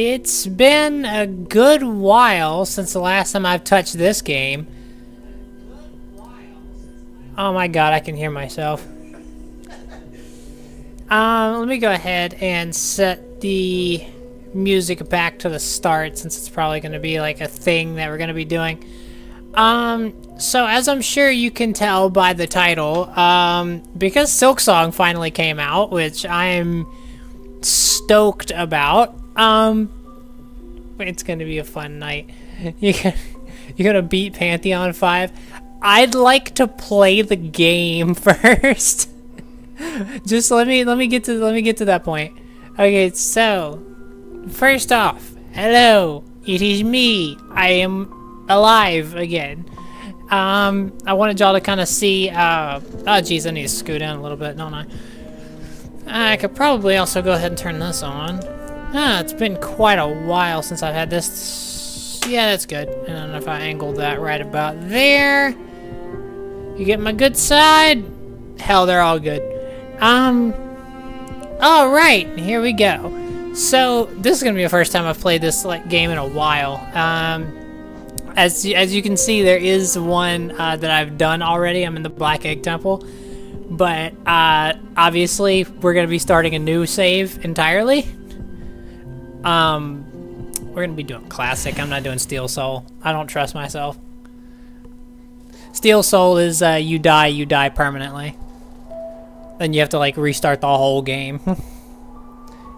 It's been a good while since the last time I've touched this game. Oh my god, I can hear myself. Let me go ahead and set the music back to the start since it's probably going to be like a thing that we're going to be doing. So as I'm sure you can tell by the title, because Silksong finally came out, which I'm stoked about, it's going to be a fun night. You're going to beat Pantheon 5. I'd like to play the game first. Just let me get to that point. Okay, so first off, hello, it is me. I am alive again. I wanted y'all to kind of see. Oh, geez, I need to scoot down a little bit, don't I? I could probably also go ahead and turn this on. It's been quite a while since I've had this. Yeah, that's good. I don't know if I angled that right about there. You get my good side? Hell, they're all good. Alright, here we go. So, this is gonna be the first time I've played this game in a while. As you can see, there is one that I've done already. I'm in the Black Egg Temple. But, obviously, we're gonna be starting a new save entirely. We're gonna be doing Classic. I'm not doing Steel Soul. I don't trust myself. Steel Soul is, you die permanently. Then you have to like restart the whole game.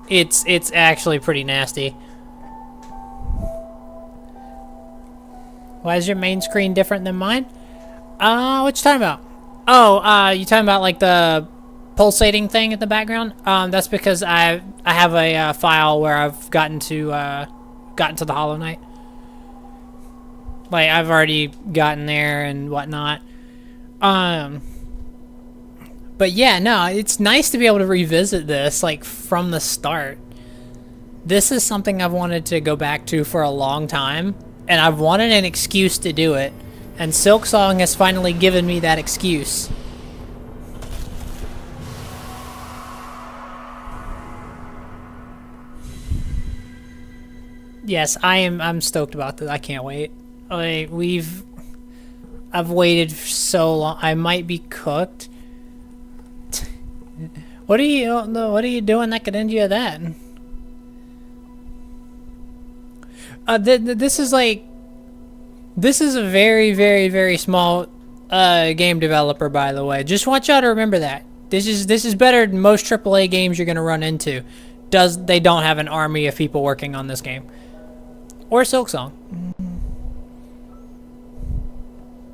It's actually pretty nasty. Why is your main screen different than mine? What you talking about? Oh, you talking about like the pulsating thing in the background? That's because I have a file where I've gotten to the Hollow Knight. Like I've already gotten there and whatnot. But yeah, no, it's nice to be able to revisit this, like, from the start. This is something I've wanted to go back to for a long time, and I've wanted an excuse to do it, and Silksong has finally given me that excuse. Yes, I'm stoked about this. I can't wait. Like, I've waited so long. I might be cooked. What are you doing that could end you of that? This is a very, very, very small game developer, by the way. Just want y'all to remember that. This is better than most AAA games you're gonna run into. They don't have an army of people working on this game. Or Silksong.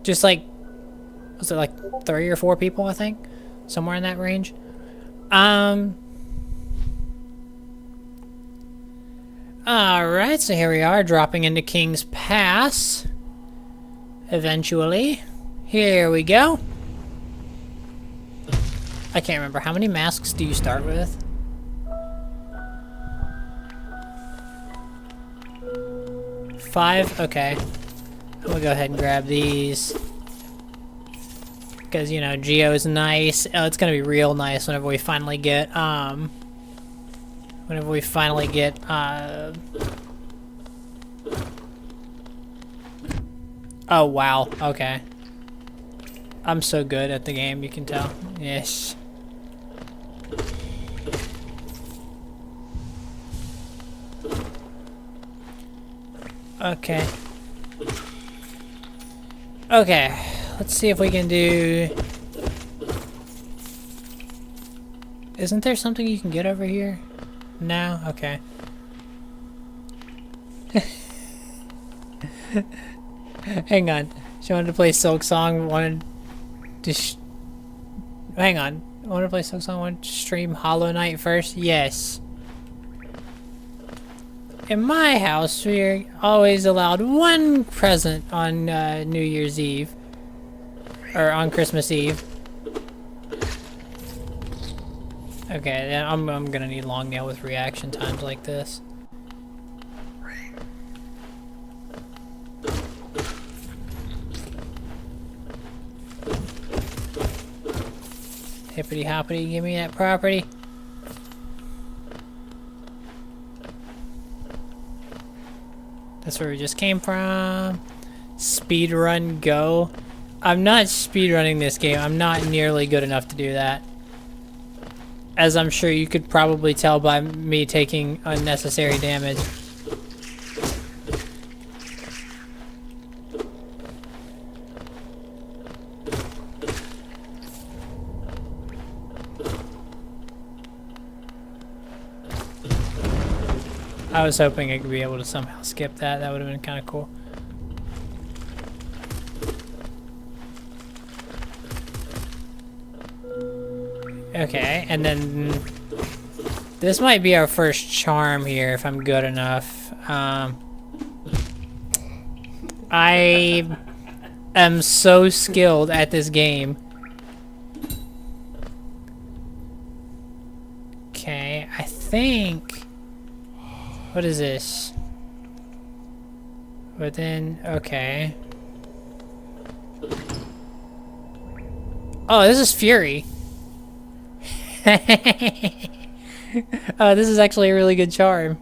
Just like, was it like 3 or 4 people, I think? Somewhere in that range. Alright, so here we are, dropping into King's Pass. Eventually. Here we go. I can't remember. How many masks do you start with? Five? Okay. I'm gonna go ahead and grab these. Because, you know, Geo's nice. Oh, it's gonna be real nice whenever we finally get, oh, wow. Okay. I'm so good at the game, you can tell. Yes. Okay. Okay. Let's see if we can do... Isn't there something you can get over here? No? Okay. Hang on. She wanted to play Silksong, wanted to... Hang on. Wanted to play Silksong, wanted to stream Hollow Knight first? Yes. In my house, we're always allowed one present on New Year's Eve. Or on Christmas Eve. Okay, then I'm gonna need long nail with reaction times like this. Hippity hoppity, give me that property. That's where we just came from. Speed run go. I'm not speed running this game. I'm not nearly good enough to do that. As I'm sure you could probably tell by me taking unnecessary damage. I was hoping I could be able to somehow skip that. That would have been kind of cool. Okay, and then this might be our first charm here if I'm good enough. I am so skilled at this game. Okay, I think... What is this? But then, okay. Oh, this is Fury. Oh, this is actually a really good charm.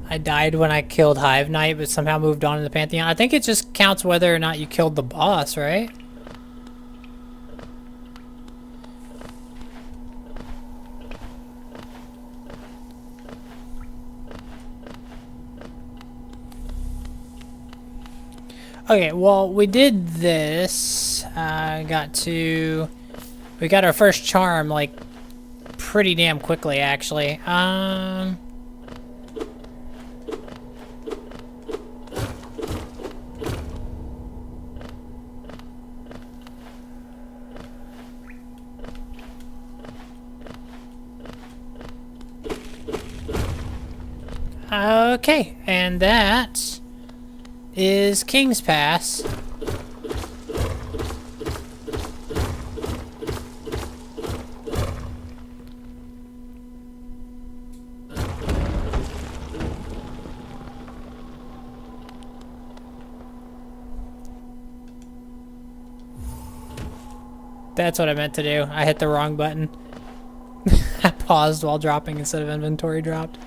I died when I killed Hive Knight, but somehow moved on in the Pantheon. I think it just counts whether or not you killed the boss, right? Okay, well, we did this. We got our first charm, like, pretty damn quickly, actually. Okay, and that is King's Pass. That's what I meant to do. I hit the wrong button. I paused while dropping instead of inventory dropped.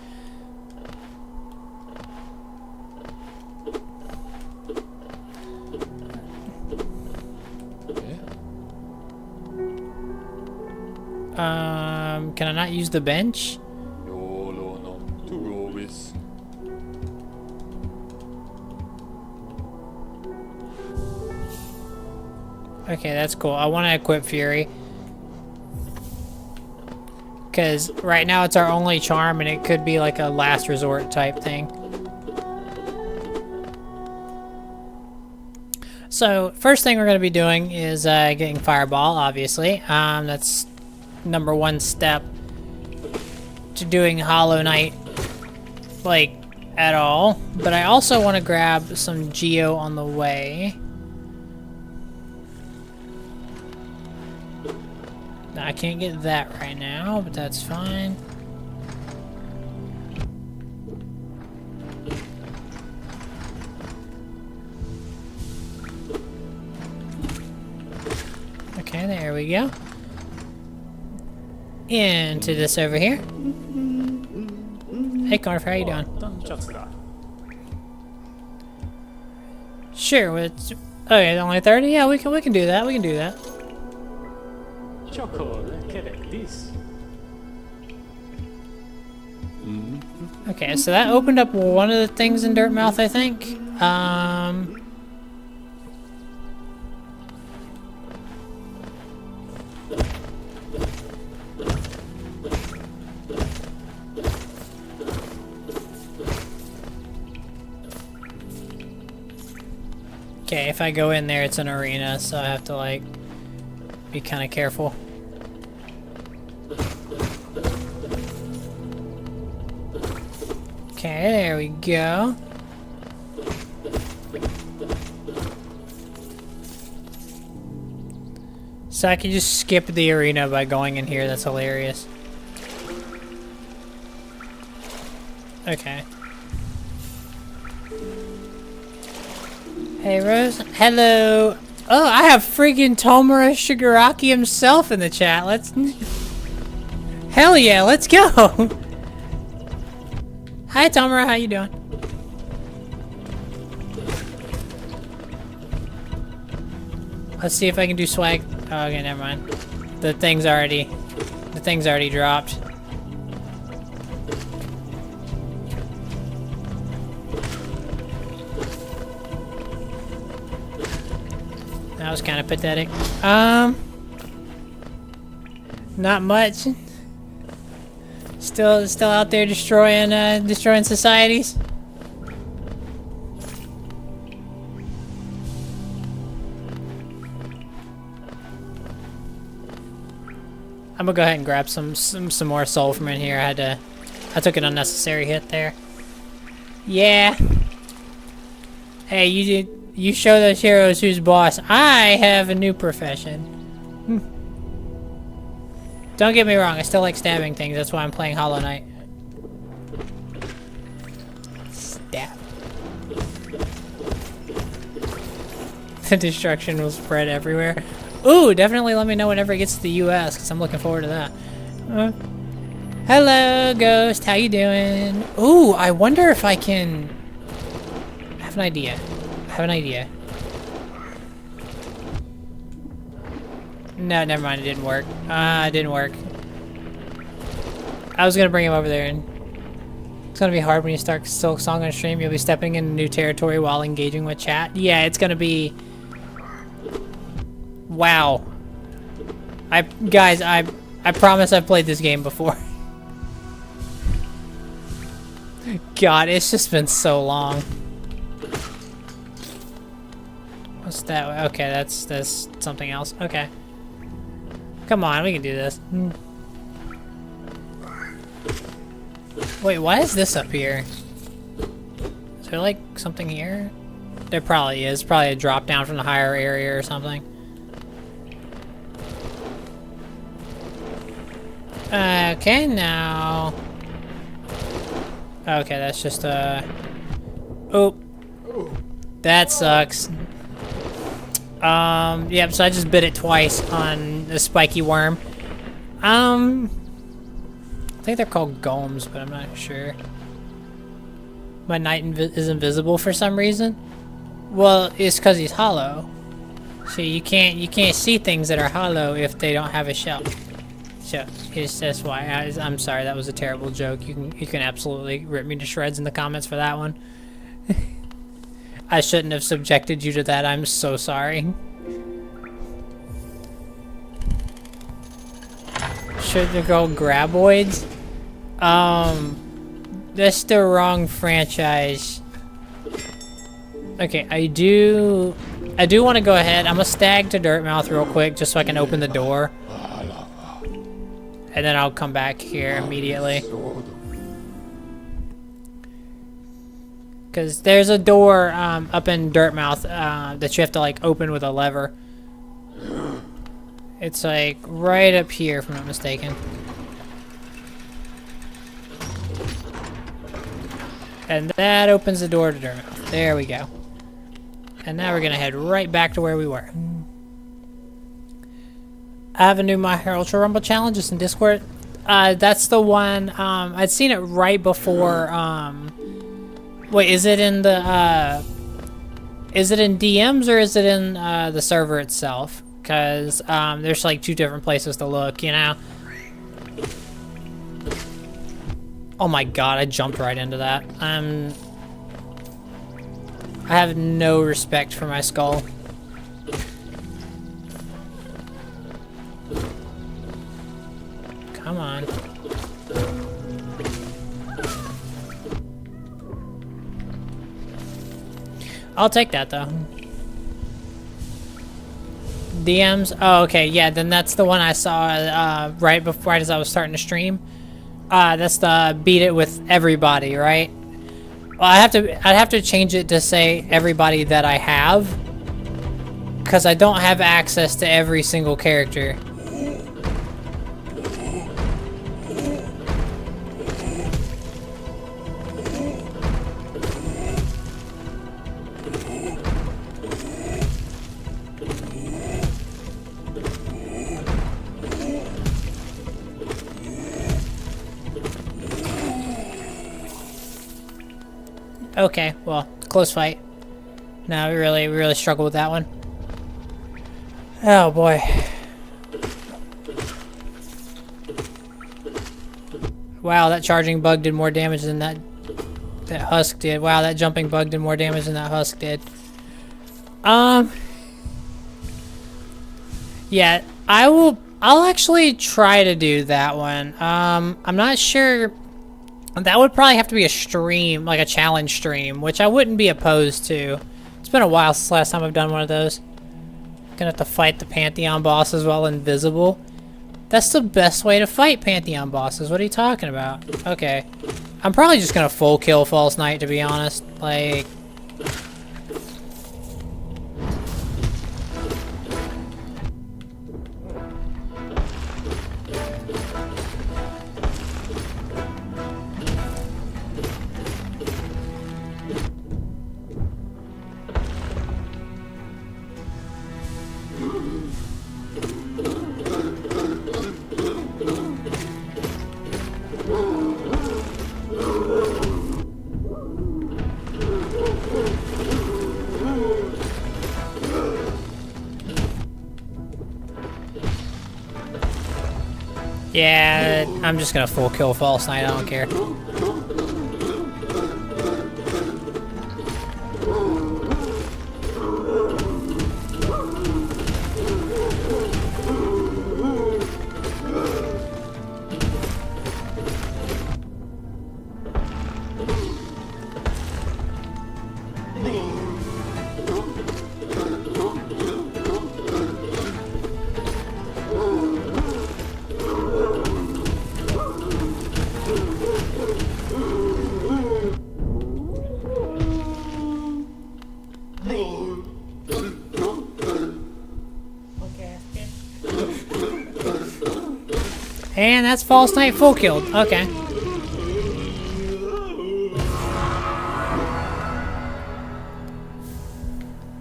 Can I not use the bench? No, to go with. Okay, that's cool. I want to equip Fury. Because right now it's our only charm and it could be like a last resort type thing. So, first thing we're going to be doing is getting Fireball, obviously. That's number one step to doing Hollow Knight, like, at all. But I also want to grab some Geo on the way. I can't get that right now, but that's fine. Okay, there we go. Into this over here. Hey, Carf, how you doing? Sure, it's... Okay, only 30? Yeah, we can do that, we can do that. Okay, so that opened up one of the things in Dirtmouth, I think. Okay, if I go in there, it's an arena, so I have to, like, be kind of careful. Okay, there we go. So I can just skip the arena by going in here. That's hilarious. Okay. Hey, Rose. Hello. Oh, I have freaking Tomura Shigaraki himself in the chat. Let's... Hell yeah, let's go. Hi, Tamara. How you doing? Let's see if I can do swag. Oh, okay, never mind. The thing's already dropped. That was kind of pathetic. Not much. Still out there destroying societies. I'm gonna go ahead and grab some more soul from in here. I took an unnecessary hit there. Yeah. Hey, you show those heroes who's boss. I have a new profession. Don't get me wrong, I still like stabbing things. That's why I'm playing Hollow Knight. Stab. The destruction will spread everywhere. Ooh, definitely let me know whenever it gets to the US, because I'm looking forward to that. Hello, Ghost. How you doing? Ooh, I wonder if I can... I have an idea. No, never mind. It didn't work. It didn't work. I was going to bring him over there, and it's going to be hard when you start Silksong on stream. You'll be stepping into new territory while engaging with chat. Yeah, it's going to be... Wow. Guys, I promise I've played this game before. God, it's just been so long. What's that? Okay, that's something else. Okay. Come on, we can do this. Wait, why is this up here? Is there like something here? There probably is. Probably a drop down from the higher area or something. Okay, now. Okay, that's just oh. That sucks. Yep, so I just bit it twice on the spiky worm. I think they're called golems, but I'm not sure. My knight is invisible for some reason. Well, it's because he's hollow. So you can't see things that are hollow if they don't have a shell. So that's why. I'm sorry, that was a terrible joke. You can absolutely rip me to shreds in the comments for that one. I shouldn't have subjected you to that. I'm so sorry. Should they go graboids? That's the wrong franchise. Okay, I do want to go ahead. I'm gonna stag to Dirtmouth real quick just so I can open the door. And then I'll come back here immediately. Because there's a door up in Dirtmouth that you have to like open with a lever. It's like right up here, if I'm not mistaken. And that opens the door to Dirtmouth. There we go. And now we're gonna head right back to where we were. I have a new My Hero Ultra Rumble challenge just in Discord. That's the one, I'd seen it right before, wait, is it in the, is it in DMs or is it in, the server itself? Because, there's like two different places to look, you know? Oh my god, I jumped right into that. I have no respect for my skull. Come on. I'll take that though. DMs? Oh, okay, yeah, then that's the one I saw right as I was starting to stream. That's the beat it with everybody, right? Well, I'd have to change it to say everybody that I have, because I don't have access to every single character. Okay, well, close fight. No, we really struggle with that one. Oh boy. Wow, that charging bug did more damage than that husk did. Wow, that jumping bug did more damage than that husk did. Yeah, I'll actually try to do that one. I'm not sure. That would probably have to be a stream, like a challenge stream, which I wouldn't be opposed to. It's been a while since last time I've done one of those. Gonna have to fight the Pantheon bosses while invisible. That's the best way to fight Pantheon bosses. What are you talking about? Okay. I'm probably just gonna full kill False Knight, to be honest. Like... Yeah, I'm just gonna full kill False Knight, I don't care. And that's False Knight full killed. Okay.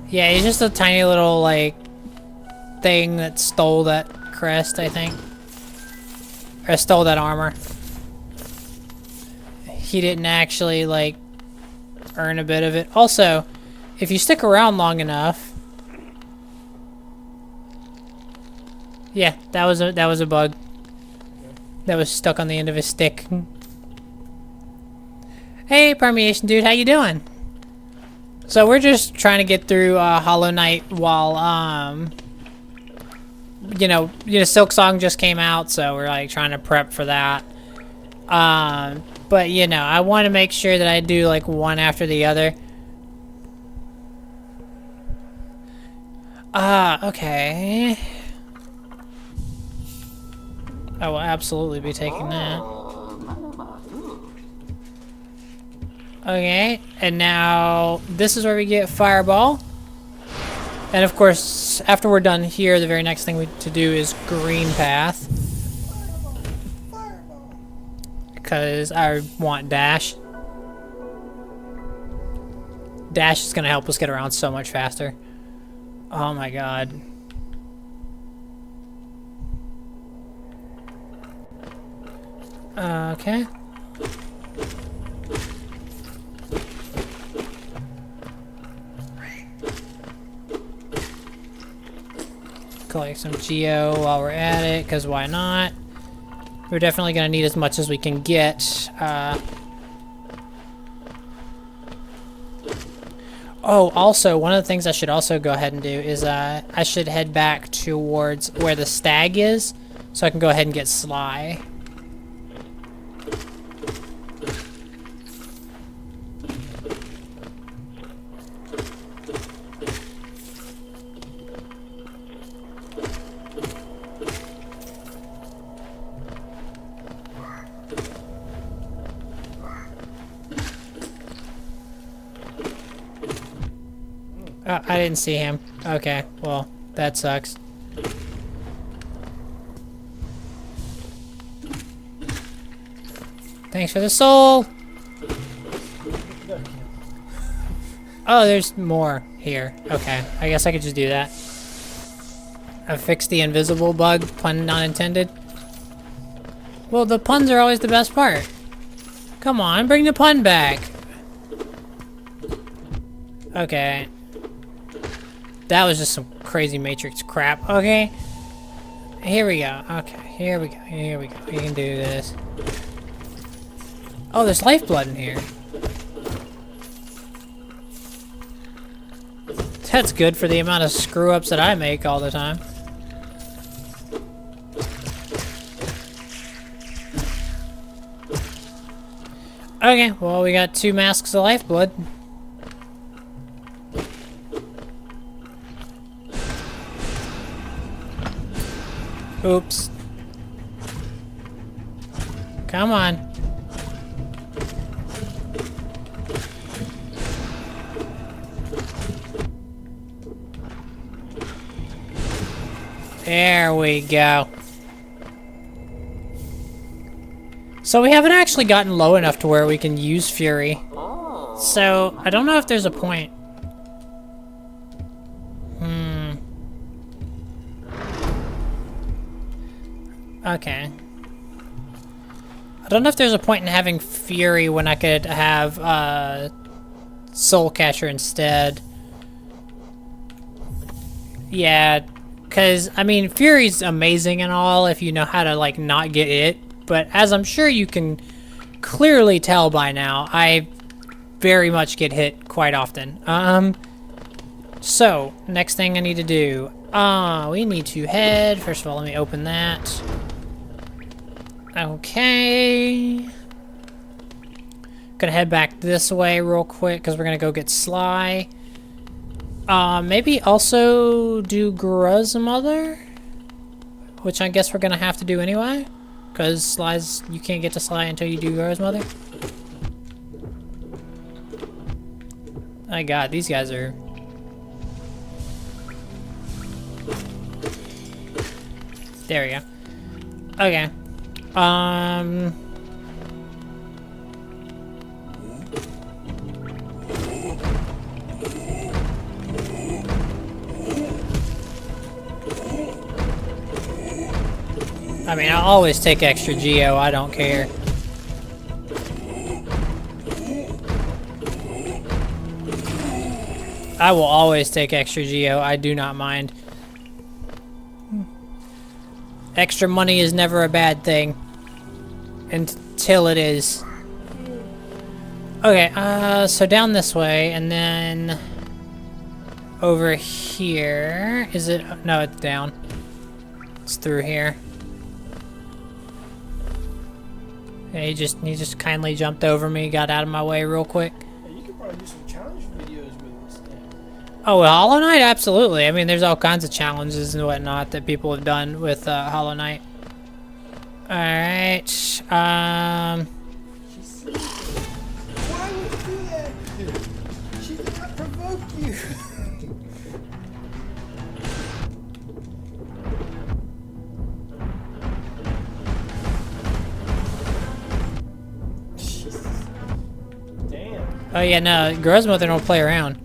Yeah, he's just a tiny little, like, thing that stole that crest, I think. Or stole that armor. He didn't actually, like, earn a bit of it. Also, if you stick around long enough... Yeah, that was a bug. That was stuck on the end of his stick. Hey, Permeation Dude, how you doing? So we're just trying to get through Hollow Knight while, you know, Silksong just came out, so we're like trying to prep for that. But you know, I want to make sure that I do like one after the other. Okay. I will absolutely be taking that. Okay, and now this is where we get Fireball. And of course, after we're done here, the very next thing to do is Green Path. Because I want Dash. Dash is going to help us get around so much faster. Oh my god. Okay. Collect some Geo while we're at it, because why not? We're definitely going to need as much as we can get. Oh, also, one of the things I should also go ahead and do is I should head back towards where the stag is, so I can go ahead and get Sly. I didn't see him. Okay, well, that sucks. Thanks for the soul! Oh, there's more here. Okay, I guess I could just do that. I fixed the invisible bug, pun not intended. Well, the puns are always the best part. Come on, bring the pun back. Okay. That was just some crazy Matrix crap. Okay. Here we go. Okay, here we go. Here we go. We can do this. Oh, there's lifeblood in here. That's good for the amount of screw-ups that I make all the time. Okay, well, we got 2 masks of lifeblood. Oops. Come on. There we go. So we haven't actually gotten low enough to where we can use Fury. So, I don't know if there's a point. Okay. I don't know if there's a point in having Fury when I could have Soul Catcher instead. Yeah, because, I mean, Fury's amazing and all if you know how to, like, not get it. But as I'm sure you can clearly tell by now, I very much get hit quite often. So, next thing I need to do. We need to head. First of all, let me open that. Okay. Gonna head back this way real quick because we're gonna go get Sly. Maybe also do Gru's mother, which I guess we're gonna have to do anyway, because Sly's, you can't get to Sly until you do Gru's mother. My God, these guys are. There we go. Okay. I mean, I'll always take extra Geo, I don't care. I will always take extra Geo, I do not mind. Extra money is never a bad thing. Until it is. Okay, so down this way, and then over here. Is it? No, it's down. It's through here. Yeah, he just kindly jumped over me, got out of my way real quick. Yeah, you could probably do some challenge videos with this thing. Oh, well, Hollow Knight, absolutely. I mean, there's all kinds of challenges and whatnot that people have done with Hollow Knight. Alright, She's sleeping. Why would you do that? She did not provoke you. Jesus. Damn. Oh yeah, no, Gru's mother don't play around.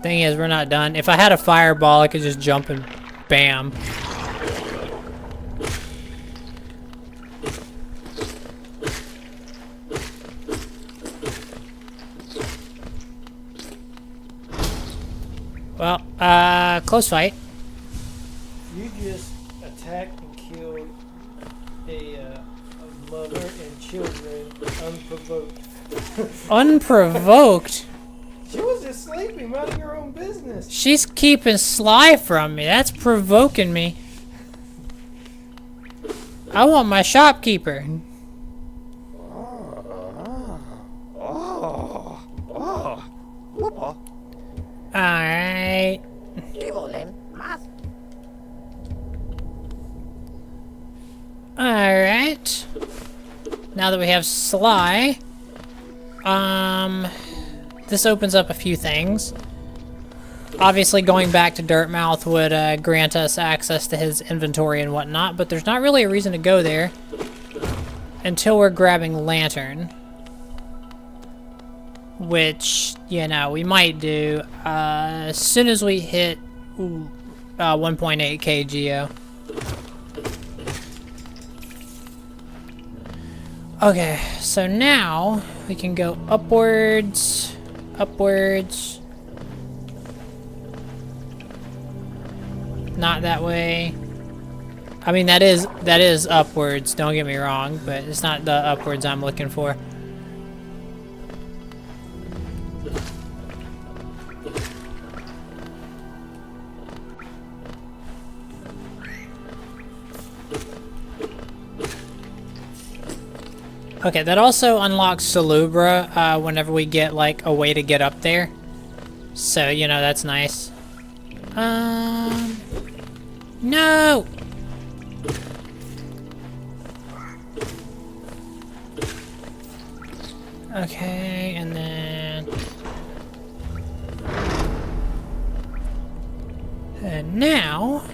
Thing is, we're not done. If I had a fireball, I could just jump and bam. Well, close fight. You just attacked and killed a mother and children unprovoked. Unprovoked? She was just sleeping, minding her own business. She's keeping Sly from me. That's provoking me. I want my shopkeeper. Alright. Alright. Now that we have Sly, this opens up a few things. Obviously, going back to Dirtmouth would grant us access to his inventory and whatnot, but there's not really a reason to go there until we're grabbing Lantern. Which, you know, we might do as soon as we hit 1.8k geo. Okay, so now we can go upwards, upwards. Not that way. I mean, that is upwards, don't get me wrong, but it's not the upwards I'm looking for. Okay, that also unlocks Salubra whenever we get, like, a way to get up there. So, you know, that's nice. No! Okay, and then... And now...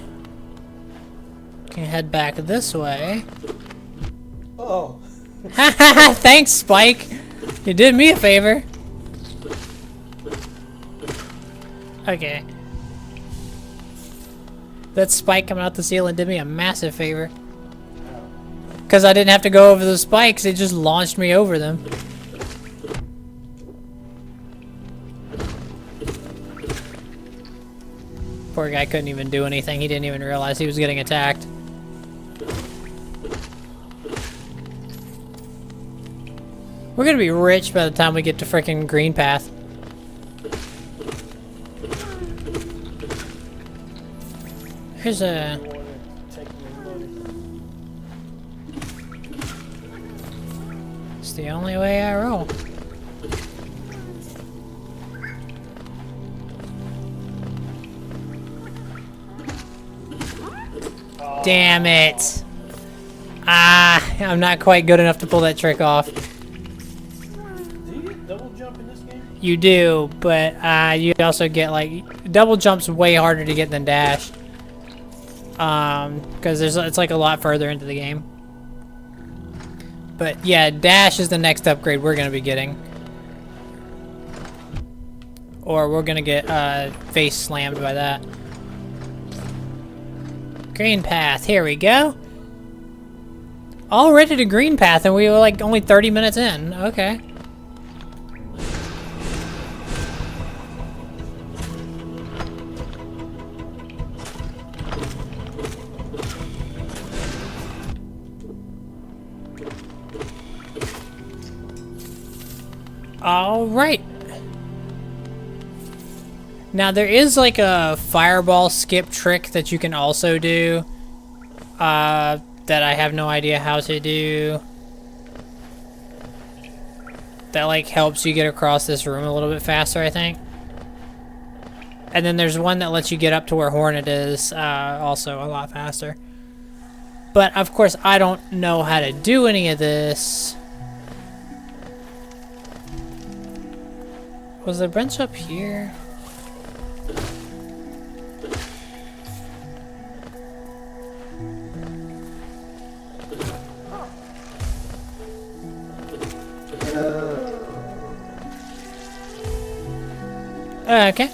Can head back this way. Oh. Thanks, Spike. You did me a favor. Okay. That spike coming out the ceiling did me a massive favor. Because I didn't have to go over the spikes, it just launched me over them. Poor guy couldn't even do anything. He didn't even realize he was getting attacked. We're gonna be rich by the time we get to frickin' Green Path. Here's a... It's the only way I roll. Damn it! Ah, I'm not quite good enough to pull that trick off. Double jump in this game? You do, but you also get, like, double jump's way harder to get than dash. Because it's like a lot further into the game. But yeah, dash is the next upgrade we're gonna be getting. Or we're gonna get face slammed by that. Green path, here we go. Already to green path, and we were like only 30 minutes in. Okay. All right. Now there is like a fireball skip trick that you can also do that I have no idea how to do. That like helps you get across this room a little bit faster, I think. And then there's one that lets you get up to where Hornet is also a lot faster. But of course I don't know how to do any of this. Was the bench up here? Okay.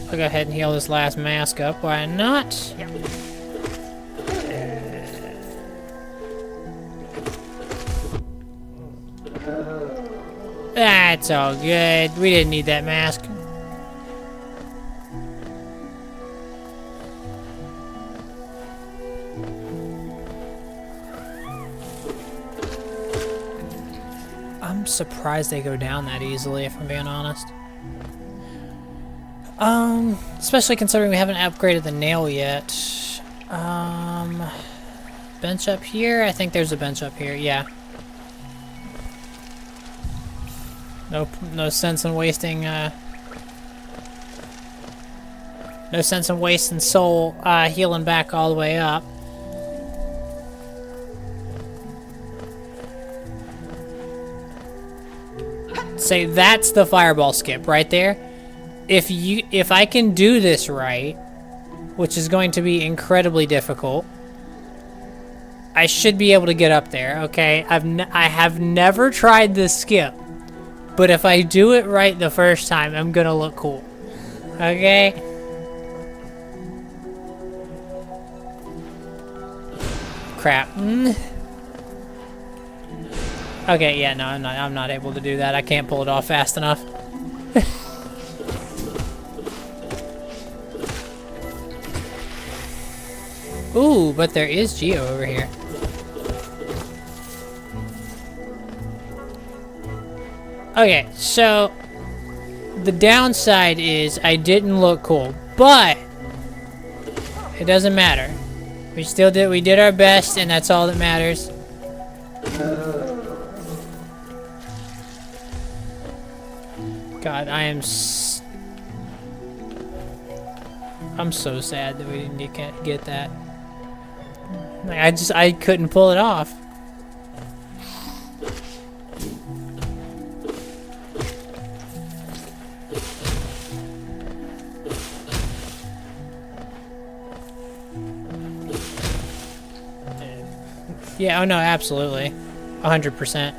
I'll go ahead and heal this last mask up. Why not? Yeah. That's all good. We didn't need that mask. I'm surprised they go down that easily, if I'm being honest. Especially considering we haven't upgraded the nail yet. Bench up here? I think there's a bench up here, yeah. No sense in wasting, no sense in wasting soul, healing back all the way up. Say that's the fireball skip right there. If I can do this right, which is going to be incredibly difficult, I should be able to get up there. Okay, I have never tried this skip, but if I do it right the first time, I'm gonna look cool. Okay? Crap. Okay, yeah, no, I'm not able to do that. I can't pull it off fast enough. Ooh, but there is Geo over here. Okay, so the downside is I didn't look cool, but it doesn't matter. We did our best, and that's all that matters. God, I'm so sad that we didn't get that. Like, I couldn't pull it off. Yeah, oh no, absolutely. 100%.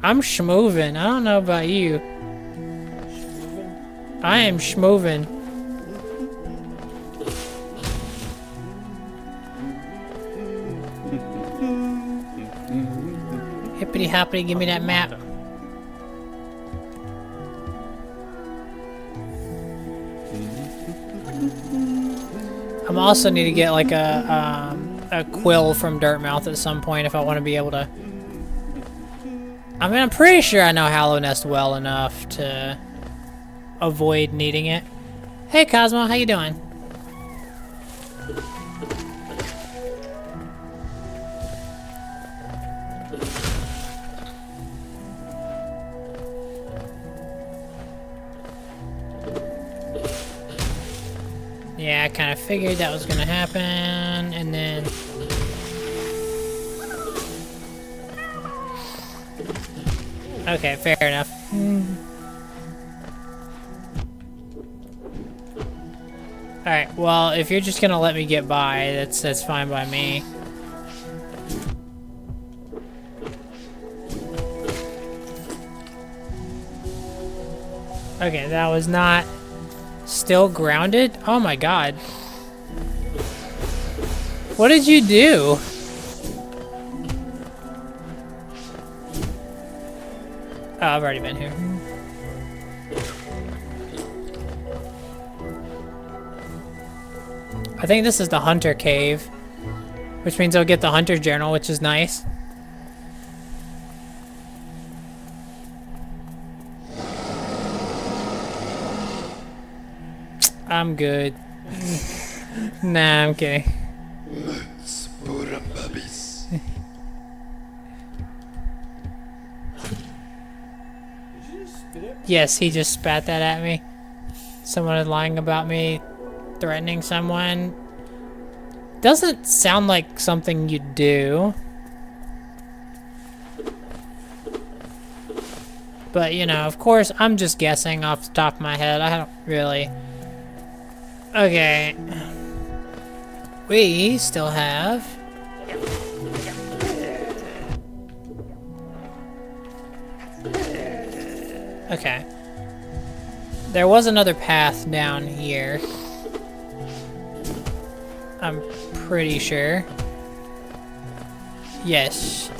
I'm schmovin'. I don't know about you. I am schmovin'. Hippity hoppity, give me that map. I'm also need to get like a quill from Dirtmouth at some point if I want to be able to. I mean, I'm pretty sure I know Hallow Nest well enough to avoid needing it. Hey Cosmo, how you doing? Yeah, I kind of figured that was gonna happen, and then... Okay, fair enough. Alright, well, if you're just gonna let me get by, that's fine by me. Okay, that was not... Still grounded? Oh my god. What did you do? Oh, I've already been here. I think this is the Hunter Cave, which means I'll get the Hunter's Journal, which is nice. I'm good. Nah, I'm kidding. Yes, he just spat that at me. Someone is lying about me, threatening someone. Doesn't sound like something you'd do. But, you know, of course, I'm just guessing off the top of my head. I don't really... Okay. We still have... Okay. There was another path down here. I'm pretty sure. Yes.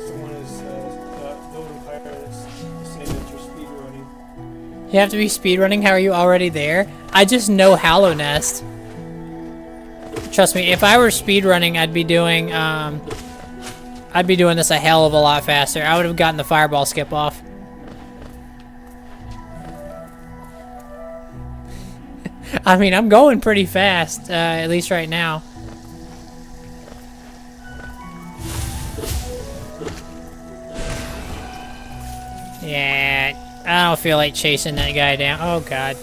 Someone is building fire that's saying that you're speedrunning. You have to be speedrunning? How are you already there? I just know Hallow Nest. Trust me, if I were speedrunning, I'd be doing this a hell of a lot faster. I would have gotten the fireball skip off. I mean, I'm going pretty fast, at least right now. Yeah, I don't feel like chasing that guy down. Oh, God.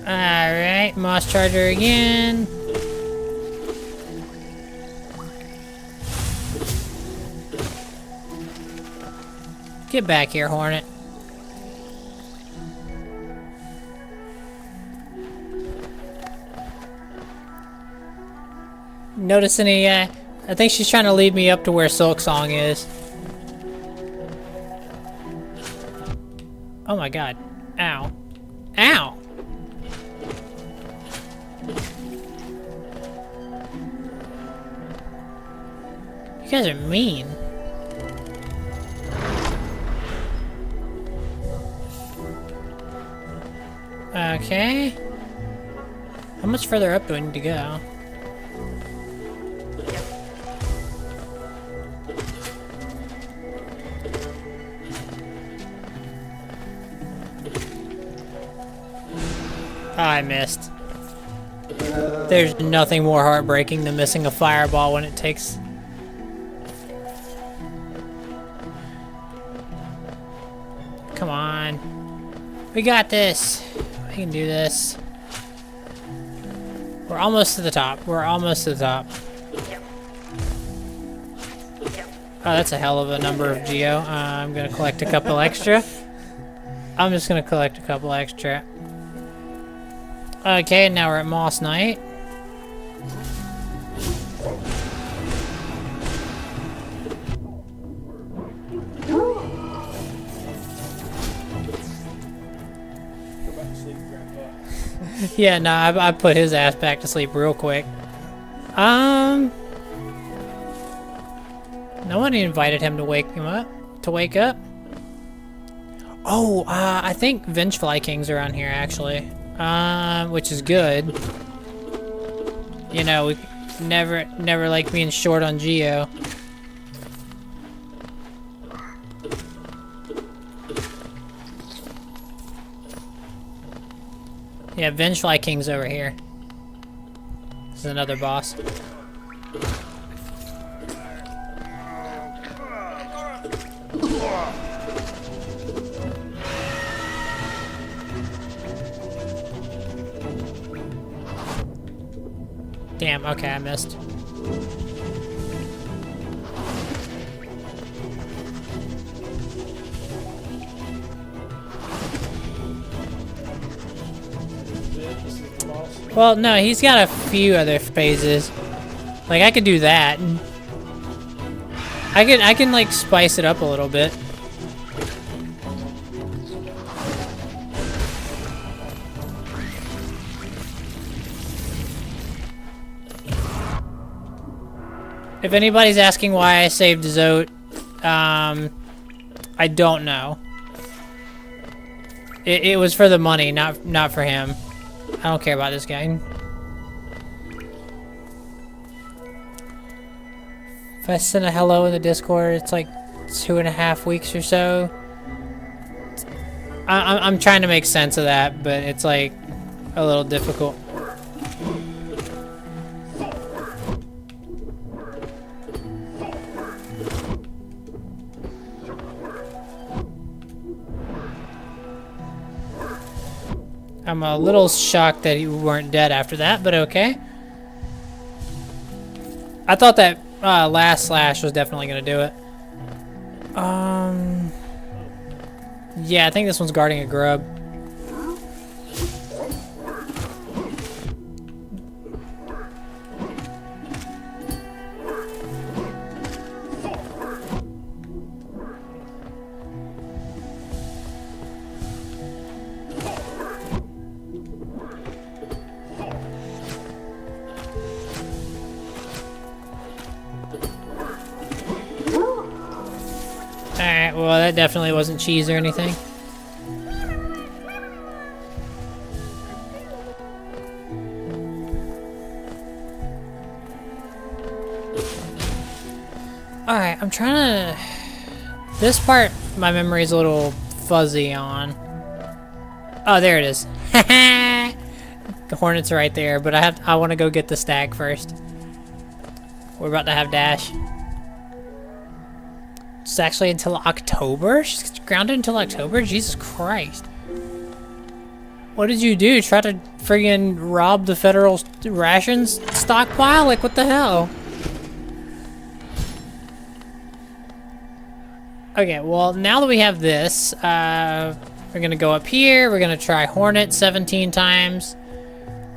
Alright, Moss Charger again. Get back here, Hornet. notice any, I think she's trying to lead me up to where Silksong is. Oh my god. Ow. Ow! You guys are mean. Okay. How much further up do I need to go? Oh, I missed. There's nothing more heartbreaking than missing a fireball when it takes... Come on. We got this. We can do this. We're almost to the top. We're almost to the top. Oh, that's a hell of a number of geo. I'm gonna collect a couple extra. I'm just gonna collect a couple extra. Okay, now we're at Moss Night. Go back to sleep, Grandpa. Yeah, no, I put his ass back to sleep real quick. Nobody invited him to wake him up. To wake up. Oh, I think Vengefly King's around here actually. Which is good. You know, we never like being short on geo. Yeah, Vengefly King's over here. This is another boss. Damn, okay, I missed. This is the boss. Well, no, he's got a few other phases. Like, I could do that. I can like spice it up a little bit. If anybody's asking why I saved Zote, I don't know. It was for the money, not for him. I don't care about this guy. If I send a hello in the Discord, it's like 2.5 weeks or so. I'm trying to make sense of that, but it's like a little difficult. I'm a little shocked that you weren't dead after that, but okay. I thought that last slash was definitely gonna do it. Yeah, I think this one's guarding a grub. Alright, well that definitely wasn't cheese or anything. Alright, I'm trying to... This part, my memory is a little fuzzy on. Oh, there it is. The hornets are right there, but I want to go get the stag first. We're about to have dash. It's actually until October? She's grounded until October? Jesus Christ. What did you do? Try to friggin' rob the federal rations stockpile? Like, what the hell? Okay, well, now that we have this, we're gonna go up here. We're gonna try Hornet 17 times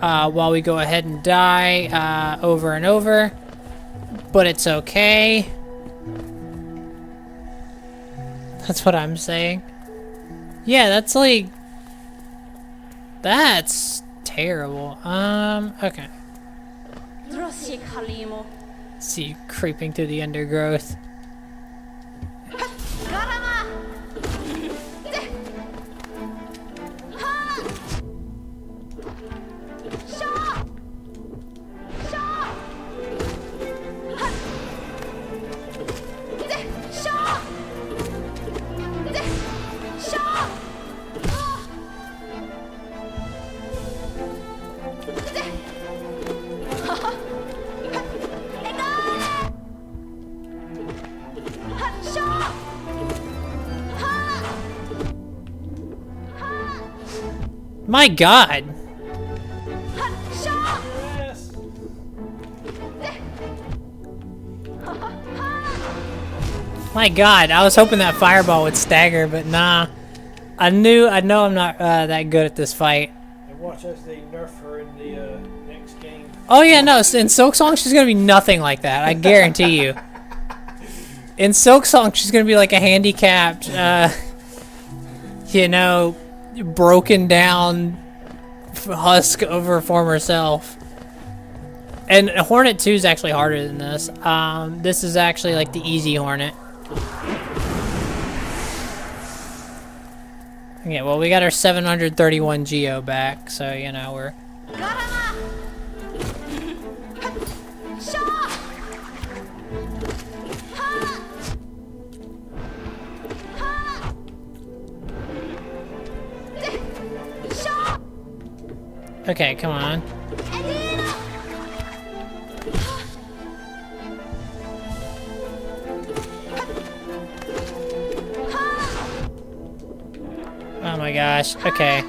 while we go ahead and die over and over. but it's okay. That's what I'm saying. Yeah, that's like... That's terrible. Okay. See you creeping through the undergrowth. My God! Yes. My God, I was hoping that fireball would stagger, but nah. I know I'm not that good at this fight. And watch as they nerf her in the next game. Oh yeah, no, in Silksong she's gonna be nothing like that, I guarantee you. In Silksong she's gonna be like a handicapped, you know, broken down husk of her former self. And Hornet 2 is actually harder than this. This is actually like the easy Hornet. Okay, well we got our 731 Geo back, so you know we're... Okay, come on. Oh my gosh, okay.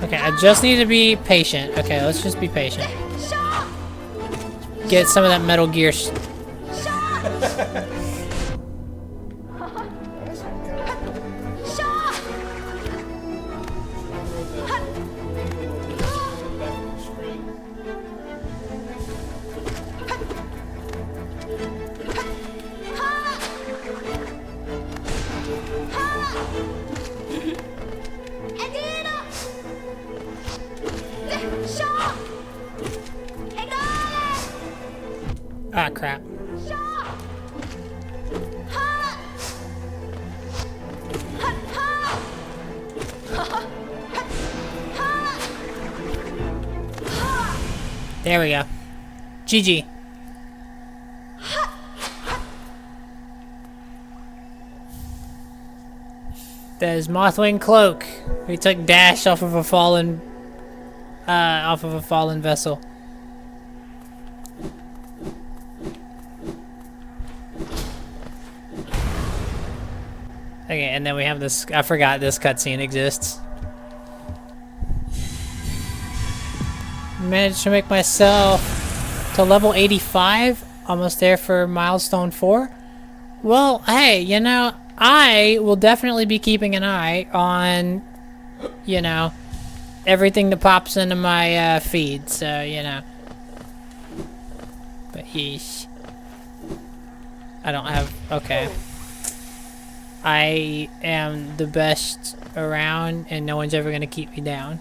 Okay, I just need to be patient. Okay, let's just be patient. Get some of that Metal Gear Ah, crap. There we go. GG. That is Mothwing Cloak. We took Dash off of a fallen vessel. Okay, and then we have this. I forgot this cutscene exists. Managed to make myself to level 85. Almost there for milestone 4. Well, hey, you know, I will definitely be keeping an eye on, you know, everything that pops into my feed. So, you know. But yeesh. I don't have. Okay. I am the best around, and no one's ever gonna keep me down.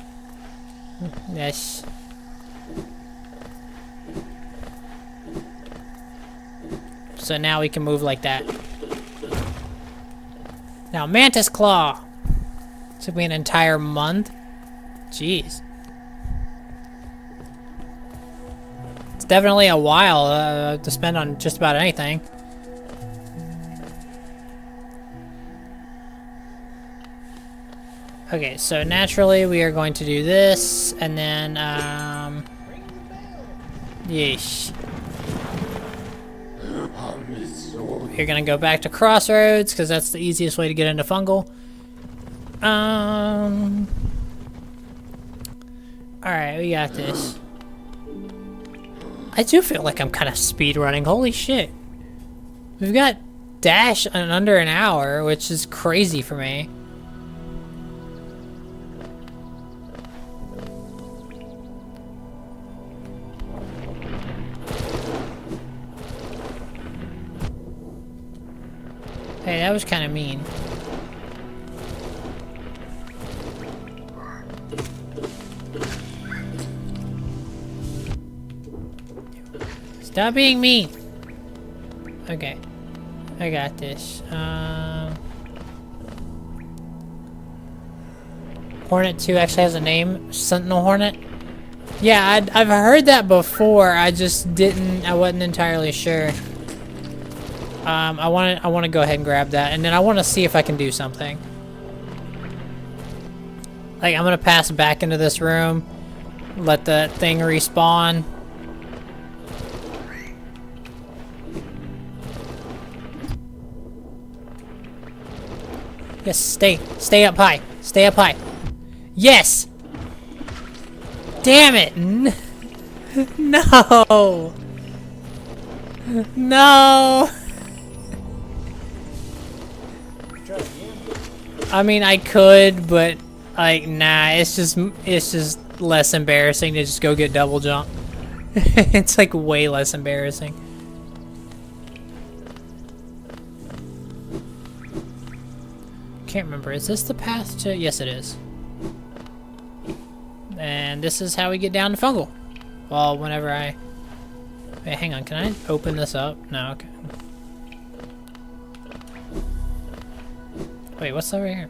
Yes. So now we can move like that. Now, Mantis Claw. Took me an entire month. Jeez. It's definitely a while to spend on just about anything. Okay, so naturally we are going to do this, and then, yeesh. You're gonna go back to Crossroads, because that's the easiest way to get into Fungal. Alright, we got this. I do feel like I'm kind of speedrunning, holy shit. We've got Dash in under an hour, which is crazy for me. that was kind of mean. Stop being mean. Okay. I got this. Hornet 2 actually has a name. Sentinel Hornet. Yeah, I've heard that before. I just didn't. I wasn't entirely sure. I want to go ahead and grab that, and then I want to see if I can do something. Like, I'm gonna pass back into this room, let the thing respawn. Yes, stay up high. Stay up high. Yes! Damn it! No! No! I mean, I could, but like, nah. It's just less embarrassing to just go get double jump. It's like way less embarrassing. Can't remember. Is this the path to? Yes, it is. And this is how we get down to Fungal. Well, whenever I... Wait, hang on. Can I open this up? No, okay. Wait, what's over here?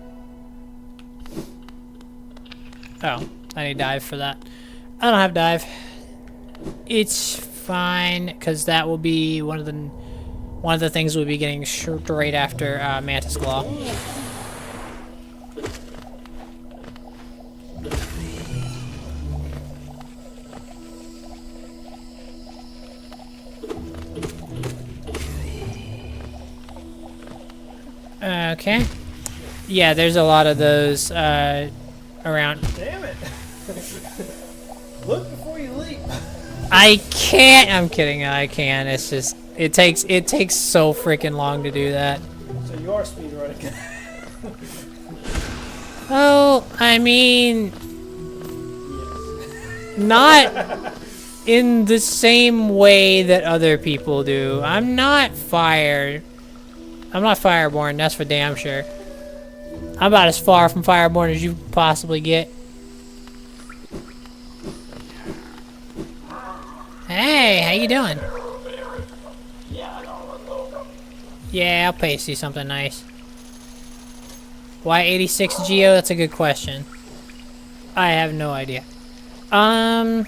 Oh, I need dive for that. I don't have dive. It's fine, because that will be one of the things we'll be getting straight after Mantis Claw. Okay. Yeah, there's a lot of those around. Damn it! Look before you leap. I can't. I'm kidding. I can. It's just it takes so freaking long to do that. So you are speedrunning. Oh, I mean, not in the same way that other people do. I'm not fireborn, that's for damn sure. I'm about as far from Fireborn as you can possibly get. Hey, how you doing? Yeah, I'll paste you something nice. Why 86 Geo? That's a good question. I have no idea. I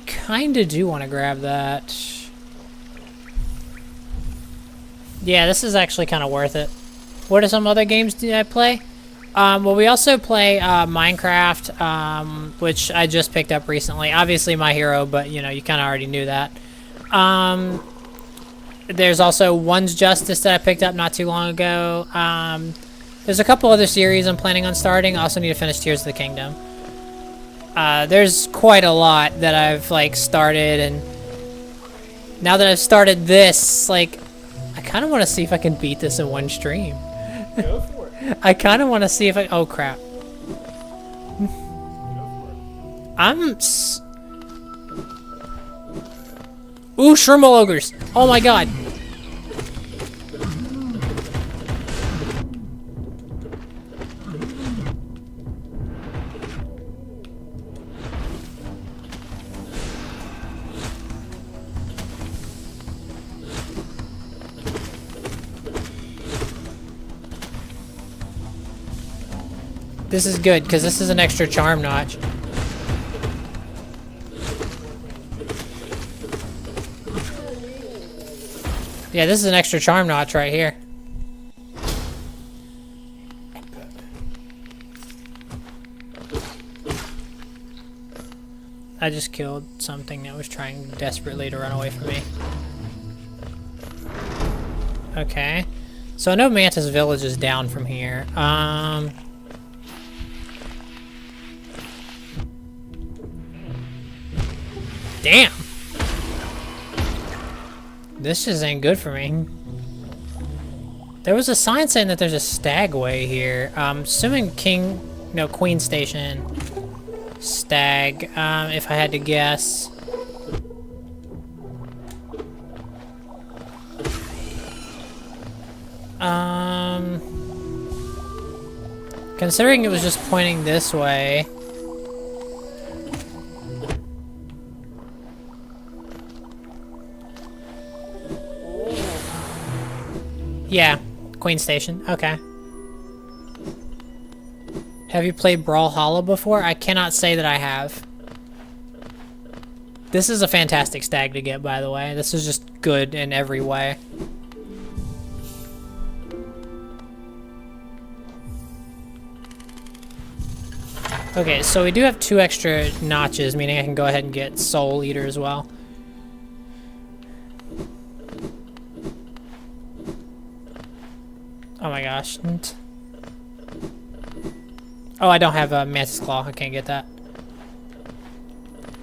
kinda do want to grab that. Yeah, this is actually kind of worth it. What are some other games do I play? Well, we also play Minecraft, which I just picked up recently. Obviously My Hero, but you know, you kind of already knew that. There's also One's Justice that I picked up not too long ago. There's a couple other series I'm planning on starting. I also need to finish Tears of the Kingdom. There's quite a lot that I've like started, and now that I've started this, like, I kind of want to see if I can beat this in one stream. Go for it. I kind of want to see if I... Oh, crap. Ooh, Shrimble Ogres. Oh, my God. This is good, because this is an extra charm notch. Yeah, this is an extra charm notch right here. I just killed something that was trying desperately to run away from me. Okay. So I know Mantis Village is down from here. Damn! This just ain't good for me. There was a sign saying that there's a stagway here. Assuming Queen Station. Stag, if I had to guess. Considering it was just pointing this way. Yeah, Queen Station. Okay. Have you played Brawlhalla before? I cannot say that I have. This is a fantastic stag to get, by the way. This is just good in every way. Okay, so we do have 2 extra notches, meaning I can go ahead and get Soul Eater as well. Oh my gosh. Oh, I don't have a Mantis Claw. I can't get that.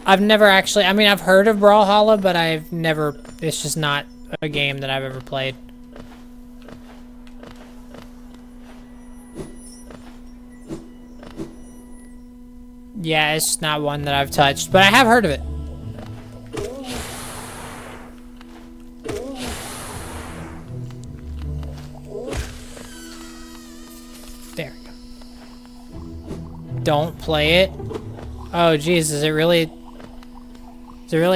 I've never actually... I mean, I've heard of Brawlhalla, but I've never... It's just not a game that I've ever played. Yeah, it's not one that I've touched, but I have heard of it. There we go. Don't play it. Oh, geez, is it really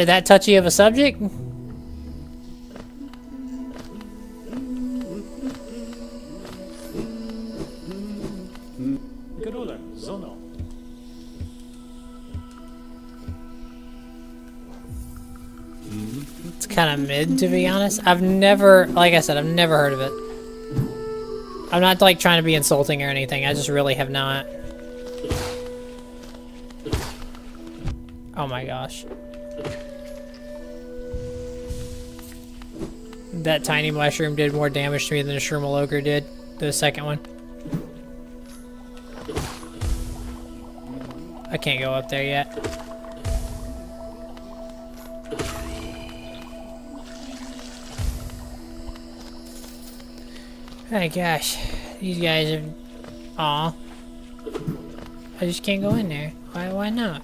that touchy of a subject? It's kind of mid, to be honest. I've never, like I said, I've never heard of it. I'm not, like, trying to be insulting or anything. I just really have not. Oh my gosh. That tiny mushroom did more damage to me than a Shroomel Ogre did. The second one. I can't go up there yet. Oh gosh, these guys are... Aw. I just can't go in there. Why not?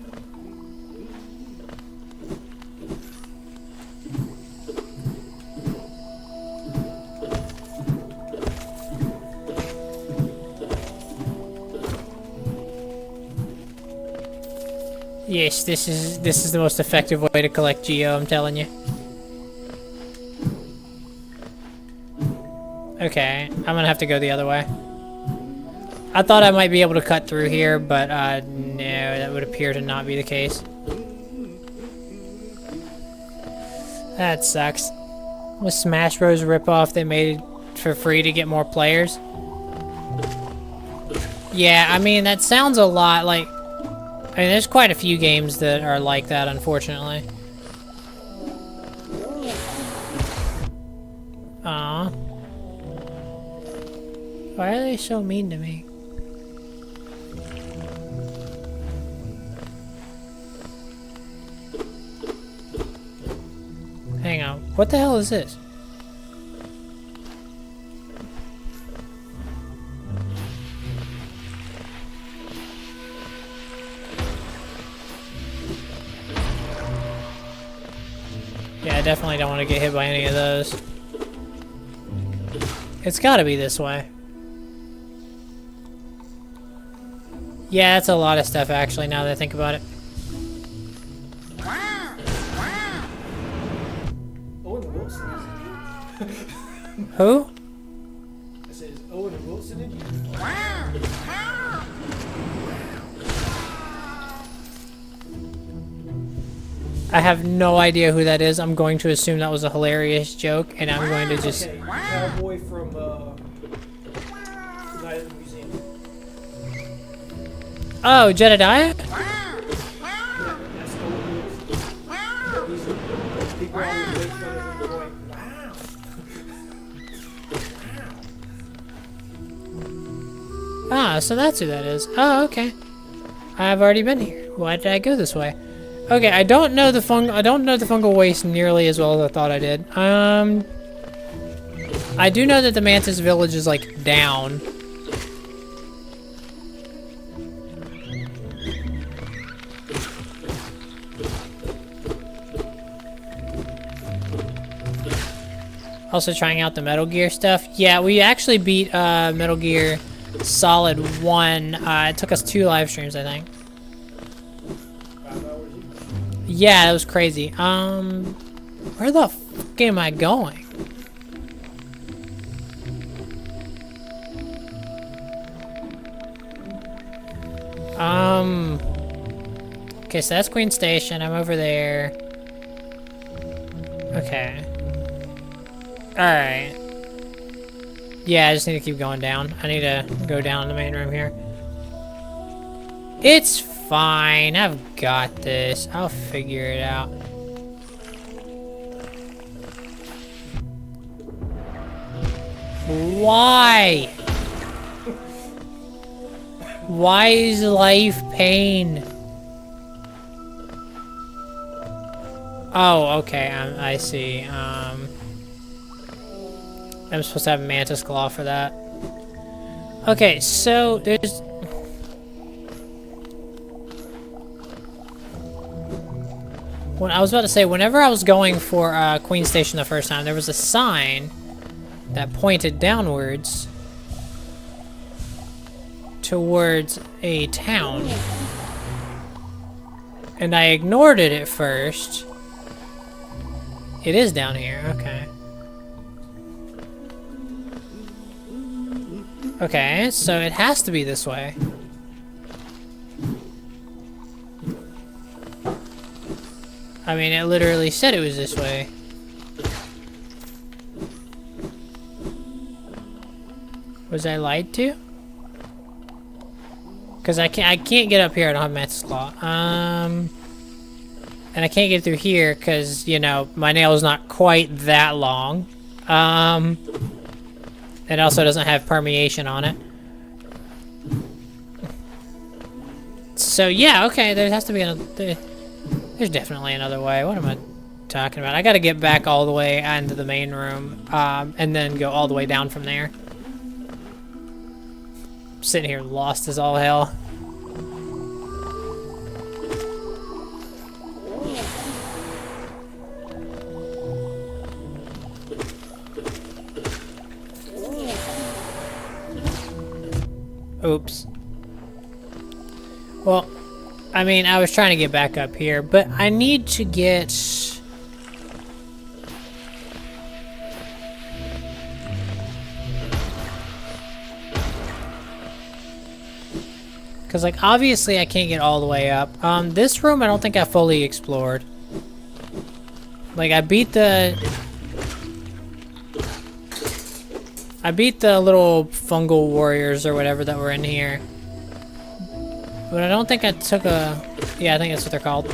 Yes, this is the most effective way to collect Geo, I'm telling you. Okay, I'm gonna have to go the other way. I thought I might be able to cut through here, but no, that would appear to not be the case. That sucks. With Smash Bros. Ripoff, they made it for free to get more players. Yeah, I mean, that sounds a lot like... I mean, there's quite a few games that are like that, unfortunately. Aww. Why are they so mean to me? Hang on. What the hell is this? Yeah, I definitely don't want to get hit by any of those. It's gotta be this way. Yeah, that's a lot of stuff, actually, now that I think about it. Owen Wilson is Who? I said, is Owen Wilson in here? I have no idea who that is. I'm going to assume that was a hilarious joke, and I'm going to just... Okay, cowboy from Night at the Museum. Oh, Jedediah? Yeah, that's Owen Wilson. People always make fun of him going, wow. Ah, so that's who that is. Oh, okay. I've already been here. Why did I go this way? Okay, I don't know the fungal waste nearly as well as I thought I did. I do know that the Mantis village is like down. Also trying out the Metal Gear stuff. Yeah, we actually beat Metal Gear Solid 1. It took us 2 live streams, I think. 5 hours each. Yeah, that was crazy. Where the fuck am I going? Okay, so that's Queen Station. I'm over there. Okay. Alright. Yeah, I just need to keep going down. I need to go down in the main room here. It's fine. I've got this. I'll figure it out. Why? Why is life pain? Oh, okay. I see. I'm supposed to have Mantis Claw for that. Okay, so there's... When I was about to say, whenever I was going for Queen Station the first time, there was a sign that pointed downwards towards a town. And I ignored it at first. It is down here, okay. Okay, so it has to be this way. I mean, it literally said it was this way. Was I lied to? Because I can't get up here. I don't have Mantis Claw. And I can't get through here because, you know, my nail is not quite that long. It also doesn't have permeation on it. So yeah, okay, there has to be another... There's definitely another way. What am I talking about? I gotta get back all the way into the main room, and then go all the way down from there. I'm sitting here lost as all hell. Oops. Well, I mean, I was trying to get back up here, but I need to get... Because, like, obviously I can't get all the way up. This room I don't think I fully explored. Like, I beat the little fungal warriors or whatever that were in here. But I don't think I took a... Yeah, I think that's what they're called.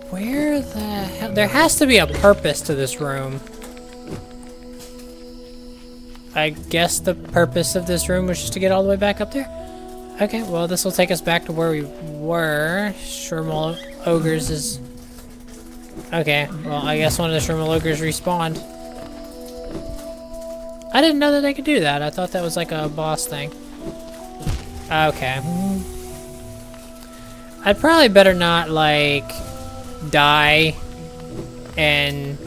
Where the hell... There has to be a purpose to this room. I guess the purpose of this room was just to get all the way back up there? Okay, well, this will take us back to where we were. Shrimal Ogres is... Okay, well, I guess one of the Shrimal Ogres respawned. I didn't know that they could do that. I thought that was like a boss thing. Okay. I'd probably better not, like, die and,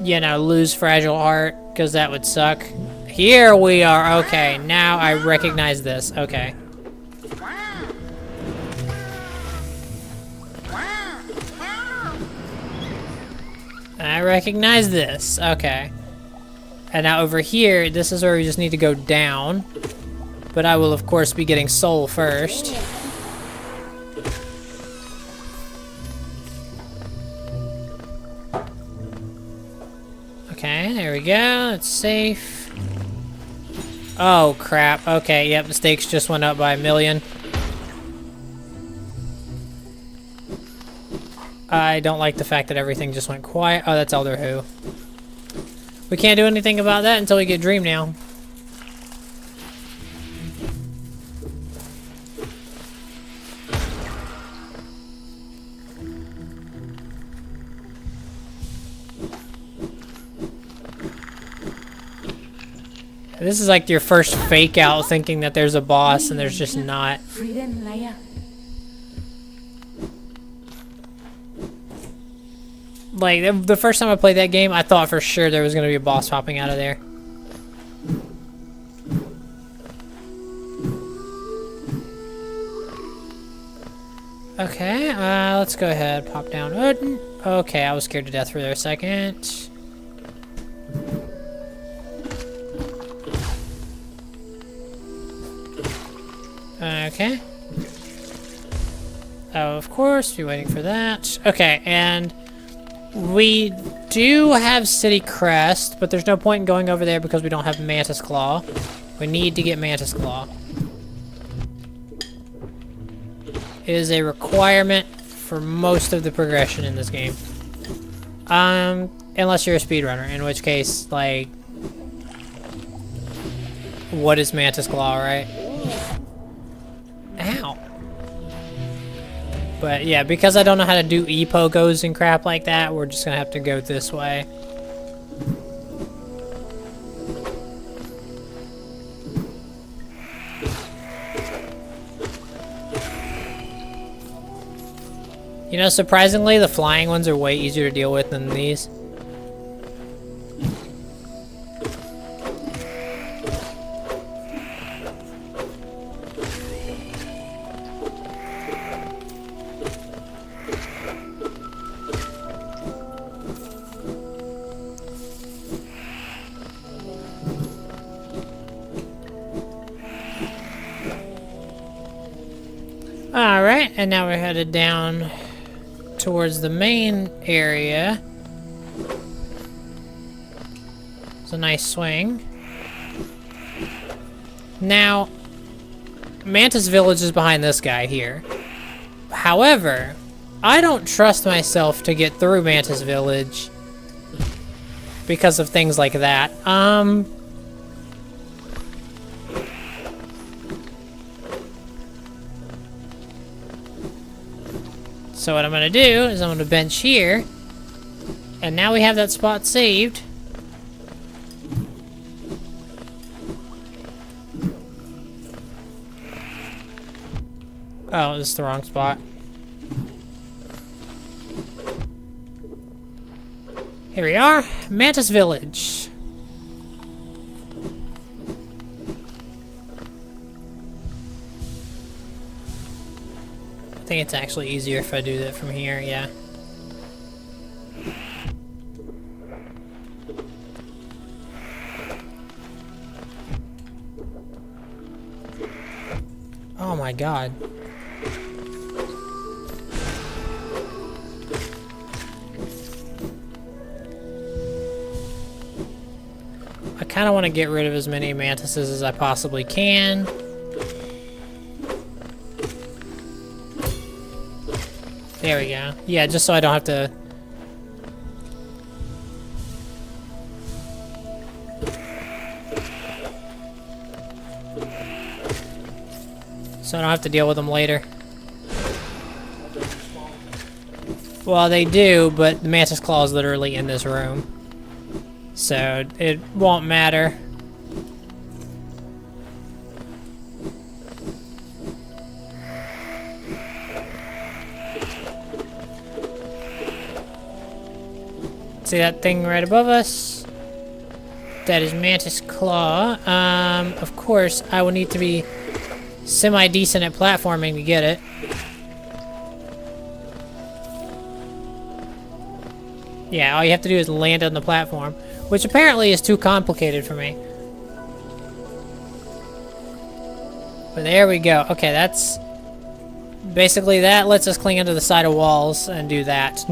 you know, lose Fragile Heart, because that would suck. Here we are. Okay, now I recognize this. Okay. I recognize this. Okay. And now over here, this is where we just need to go down. But I will, of course, be getting soul first. Okay, there we go. It's safe. Oh, crap. Okay, yep, the stakes just went up by 1,000,000. I don't like the fact that everything just went quiet. Oh, that's Elder Who. We can't do anything about that until we get Dream now. This is like your first fake out thinking that there's a boss and there's just not. Like, the first time I played that game, I thought for sure there was going to be a boss popping out of there. Okay, let's go ahead, pop down. Okay, I was scared to death for a second. Okay. Oh, of course, be waiting for that. Okay, and we do have City Crest, but there's no point in going over there because we don't have Mantis Claw. We need to get Mantis Claw. It is a requirement for most of the progression in this game. Unless you're a speedrunner, in which case, like, what is Mantis Claw, right? Ow. But yeah, because I don't know how to do E-pogos and crap like that, we're just gonna have to go this way. You know, surprisingly, the flying ones are way easier to deal with than these. Alright, and now we're headed down towards the main area. It's a nice swing. Now, Mantis Village is behind this guy here. However, I don't trust myself to get through Mantis Village because of things like that. So what I'm going to do is I'm going to bench here. And now we have that spot saved. Oh, this is the wrong spot. Here we are, Mantis Village. I think it's actually easier if I do that from here, yeah. Oh my god. I kind of want to get rid of as many mantises as I possibly can. There we go. Yeah, just so I don't have to... So I don't have to deal with them later. Well, they do, but the Mantis Claw is literally in this room. So it won't matter. See that thing right above us? That is Mantis Claw. Of course, I will need to be semi-decent at platforming to get it. Yeah, all you have to do is land on the platform, which apparently is too complicated for me. But there we go. Okay, that's... basically that lets us cling onto the side of walls and do that.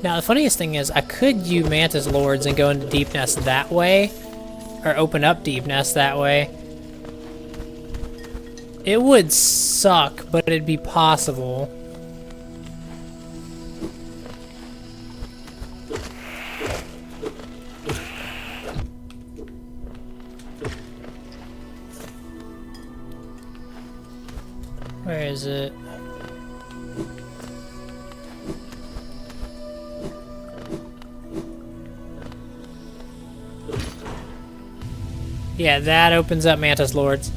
Now, the funniest thing is, I could use Mantis Lords and go into Deep Nest that way, or open up Deep Nest that way. It would suck, but it'd be possible. Where is it? Yeah, that opens up Mantis Lords.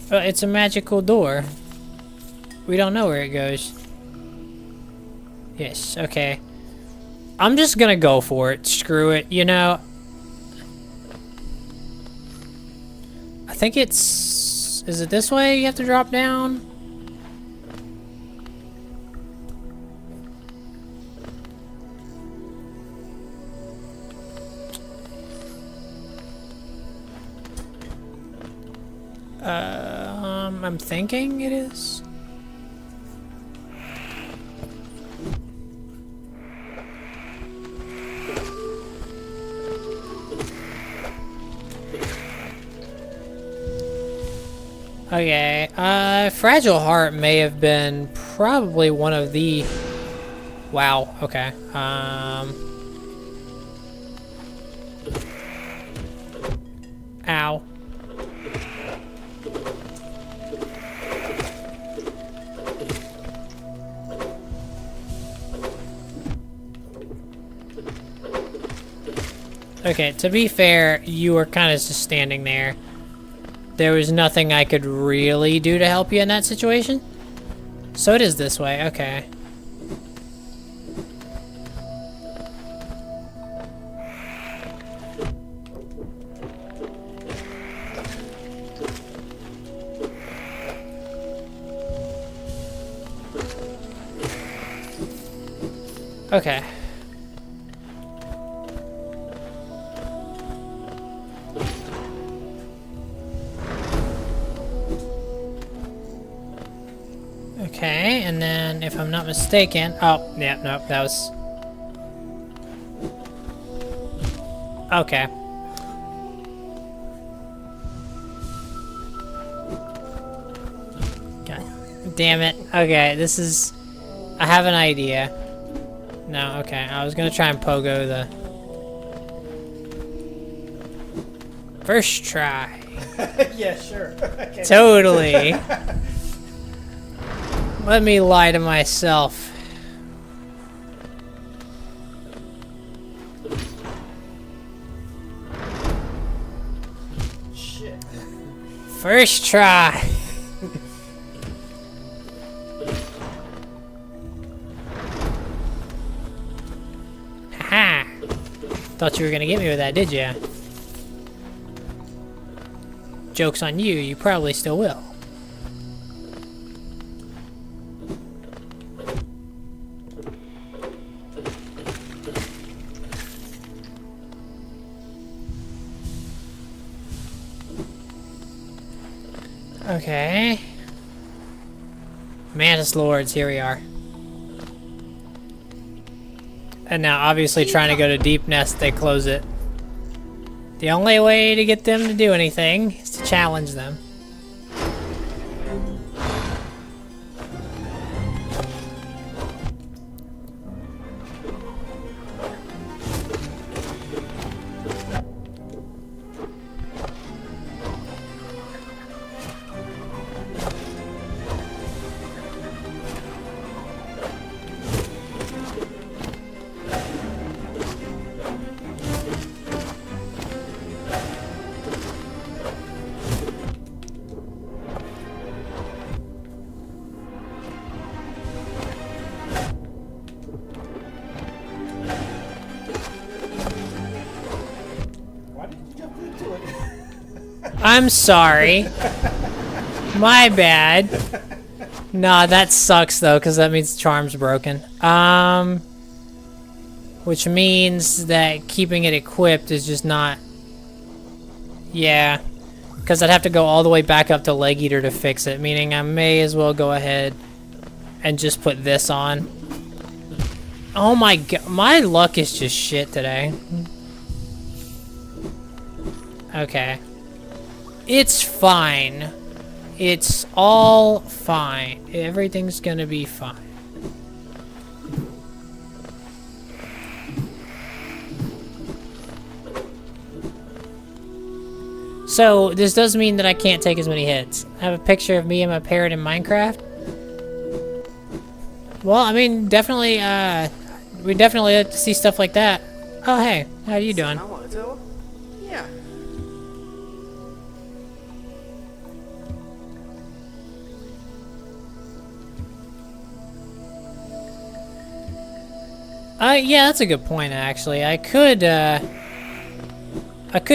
It's a magical door. We don't know where it goes. Yes, okay. I'm just gonna go for it. Screw it, you know. I think it's... Is it this way you have to drop down? I'm thinking it is. Okay, Fragile Heart may have been probably one of the... Wow, okay, Ow. Okay, to be fair, you were kind of just standing there. There was nothing I could really do to help you in that situation. So it is this way, okay. Okay. Okay, and then if I'm not mistaken, oh, yeah, no, that was... Okay. God damn it. Okay, this is... I have an idea. No, okay, I was gonna try and pogo the... First try. Yeah, sure. Okay. Totally. Let me lie to myself. Shit. First try. Haha. Thought you were gonna get me with that, did ya? Joke's on you, you probably still will. Okay. Mantis Lords, here we are. And now, obviously, trying to go to Deep Nest, they close it. The only way to get them to do anything is to challenge them. I'm sorry. My bad. Nah, that sucks though, because that means the charm's broken. Which means that keeping it equipped is just not... Yeah. Because I'd have to go all the way back up to Leg Eater to fix it, meaning I may as well go ahead and just put this on. Oh my god, my luck is just shit today. Okay. It's fine. It's all fine. Everything's gonna be fine. So, this does mean that I can't take as many hits. I have a picture of me and my parrot in Minecraft. Well, I mean, definitely, we definitely like to see stuff like that. Oh, hey, how you doing? I want to tell. Yeah. Yeah, that's a good point, actually. I could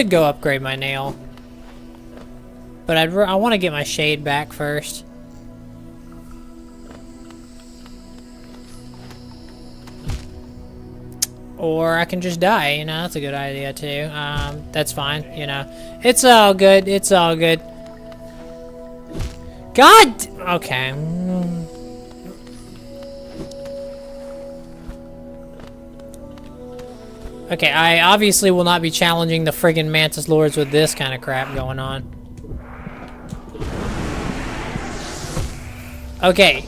go upgrade my nail. But I want to get my shade back first. Or I can just die, you know, that's a good idea too. That's fine, you know. It's all good, it's all good. God! Okay. Okay, I obviously will not be challenging the friggin' Mantis Lords with this kind of crap going on. Okay,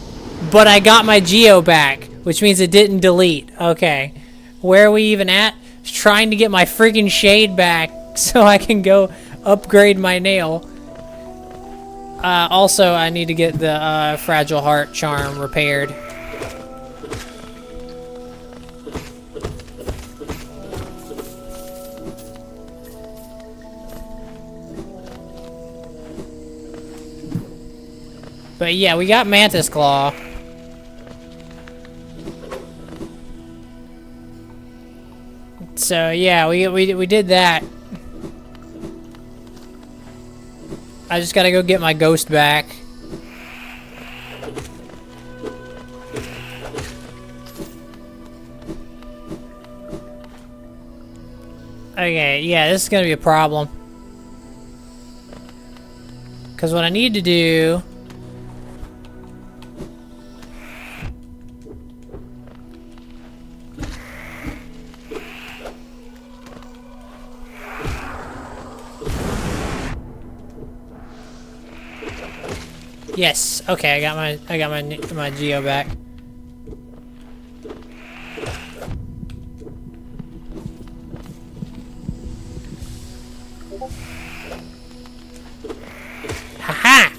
but I got my Geo back, which means it didn't delete. Okay. Where are we even at? Trying to get my friggin' shade back so I can go upgrade my nail. Also, I need to get the Fragile Heart charm repaired. But yeah, we got Mantis Claw. So yeah, we did that. I just gotta go get my ghost back. Okay, yeah, this is gonna be a problem. Because what I need to do... Yes. Okay, I got my Geo back. Haha.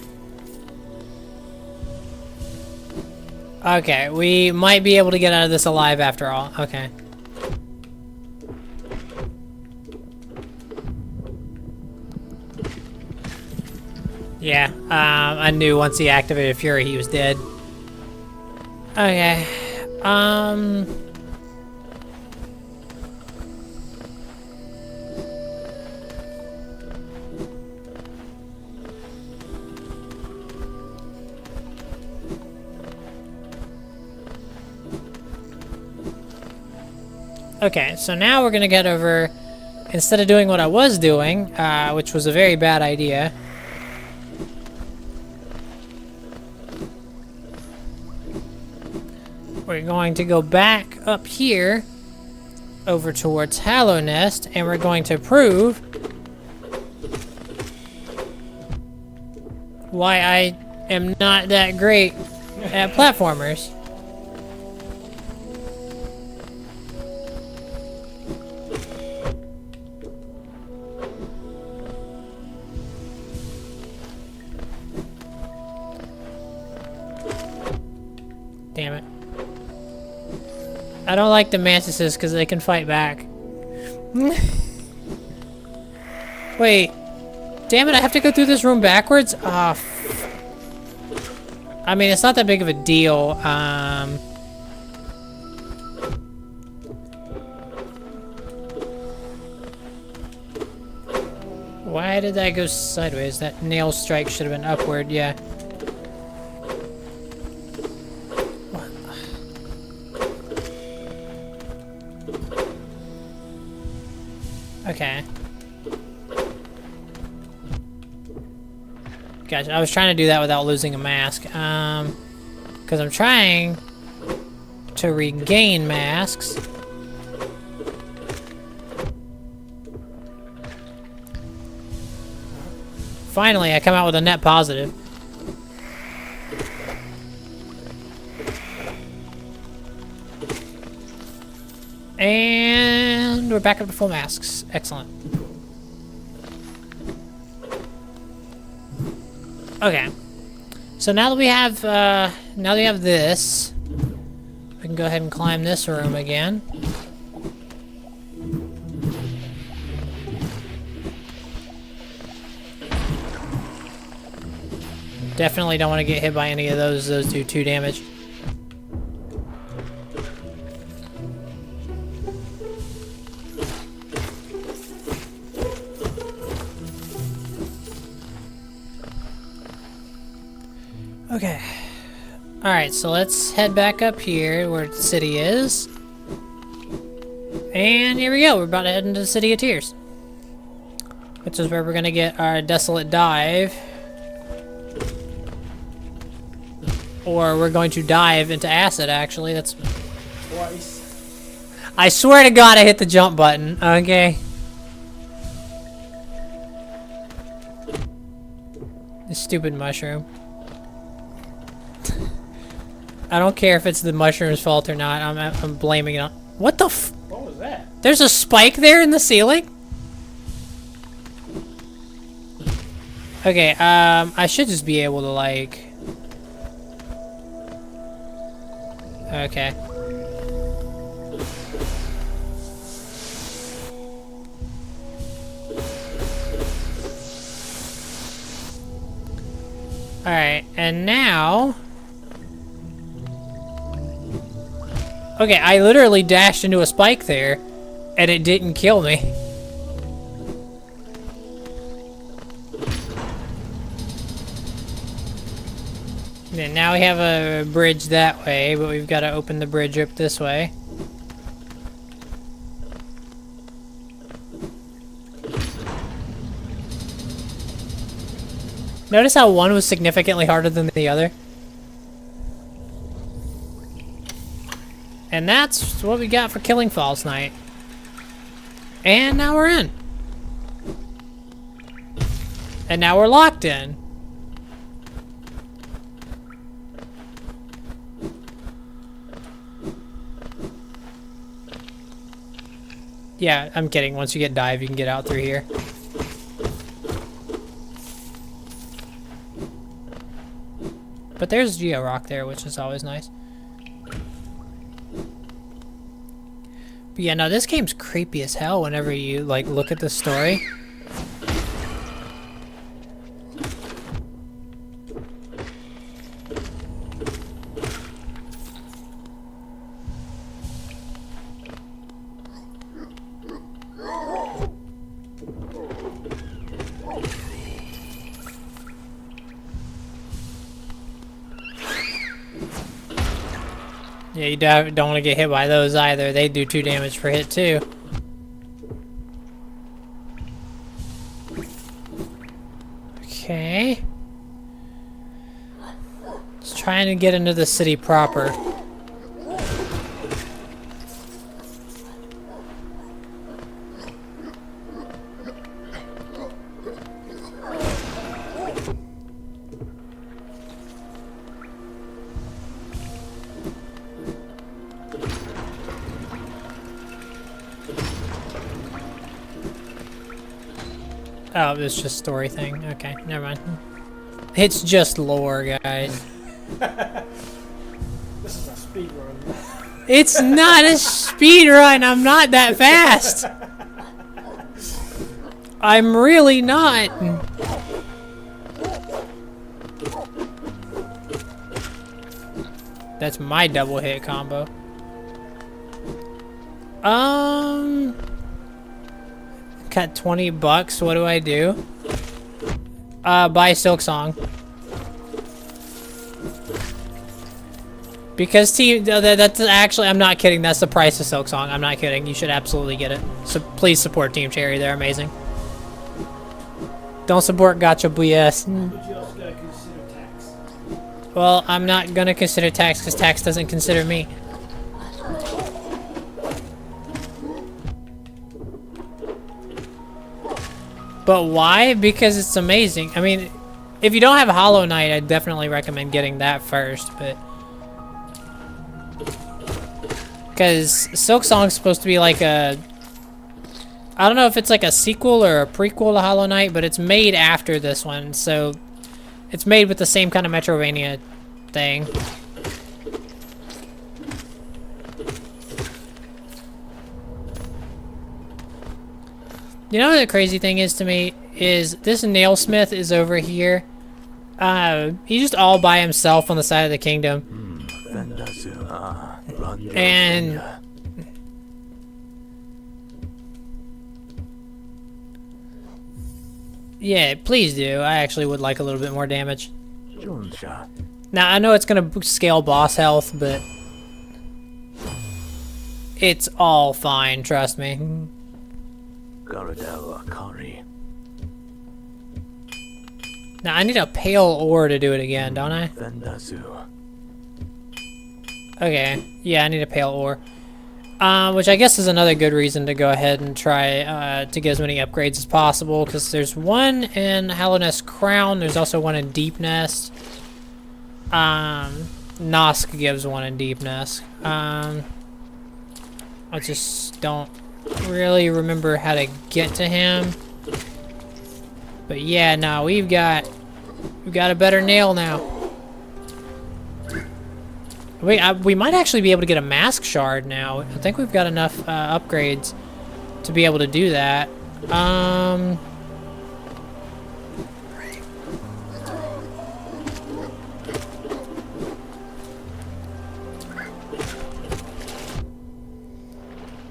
Okay, we might be able to get out of this alive after all. Okay. Yeah, I knew once he activated Fury he was dead. Okay, Okay, so now we're gonna get over, instead of doing what I was doing, which was a very bad idea. We're going to go back up here, over towards Hallow Nest, and we're going to prove why I am not that great at platformers. Damn it. I don't like the mantises because they can fight back. Wait. Damn it, I have to go through this room backwards? Ah, I mean, it's not that big of a deal. Why did that go sideways? That nail strike should have been upward, yeah. Okay. Gotcha. I was trying to do that without losing a mask. Because I'm trying to regain masks. Finally, I come out with a net positive. And we're back up to full masks. Excellent. Okay. So now that we have this, we can go ahead and climb this room again. Definitely don't want to get hit by any of those. Those do 2 damage. Okay. Alright, so let's head back up here where the city is. And here we go. We're about to head into the City of Tears. Which is where we're gonna get our Desolate Dive. Or we're going to dive into acid, actually. That's... Twice. I swear to God I hit the jump button. Okay. This stupid mushroom. I don't care if it's the mushroom's fault or not. I'm blaming it on... What the f... What was that? There's a spike there in the ceiling? Okay, I should just be able to, like... Okay. Alright, and now... Okay, I literally dashed into a spike there, and it didn't kill me. And now we have a bridge that way, but we've got to open the bridge up this way. Notice how one was significantly harder than the other? And that's what we got for Killing Falls Night. And now we're in. And now we're locked in. Yeah, I'm kidding. Once you get dive, you can get out through here. But there's Geo Rock there, which is always nice. But yeah, no, this game's creepy as hell whenever you, like, look at the story. Yeah, you don't want to get hit by those either. They do 2 damage per hit too. Okay. Just trying to get into the city proper. Oh, it's just story thing. Okay, never mind. It's just lore, guys. This is a speed run. It's not a speed run. I'm not that fast. I'm really not. That's my double hit combo. Got 20 bucks. What do I do? Buy Silksong. Because that's actually, I'm not kidding. That's the price of Silksong. I'm not kidding. You should absolutely get it. So please support Team Cherry. They're amazing. Don't support Gacha BS. But you also gotta consider tax. Well, I'm not gonna consider tax because tax doesn't consider me. But why? Because it's amazing. I mean, if you don't have Hollow Knight, I'd definitely recommend getting that first, but... Because Silksong's supposed to be like a... I don't know if it's like a sequel or a prequel to Hollow Knight, but it's made after this one, so... It's made with the same kind of Metroidvania thing. You know what the crazy thing is to me? Is this nailsmith is over here. He's just all by himself on the side of the kingdom. And... yeah, please do. I actually would like a little bit more damage. Now, I know it's gonna scale boss health, but it's all fine, trust me. Now, I need a pale ore to do it again, don't I? Okay, yeah, I need a pale ore. Which I guess is another good reason to go ahead and try to get as many upgrades as possible, because there's one in Hollow Nest Crown, there's also one in Deep Nest. Nosk gives one in Deep Nest. I just don't really remember how to get to him. But yeah, no, we've got a better nail now. We might actually be able to get a mask shard now. I think we've got enough upgrades to be able to do that.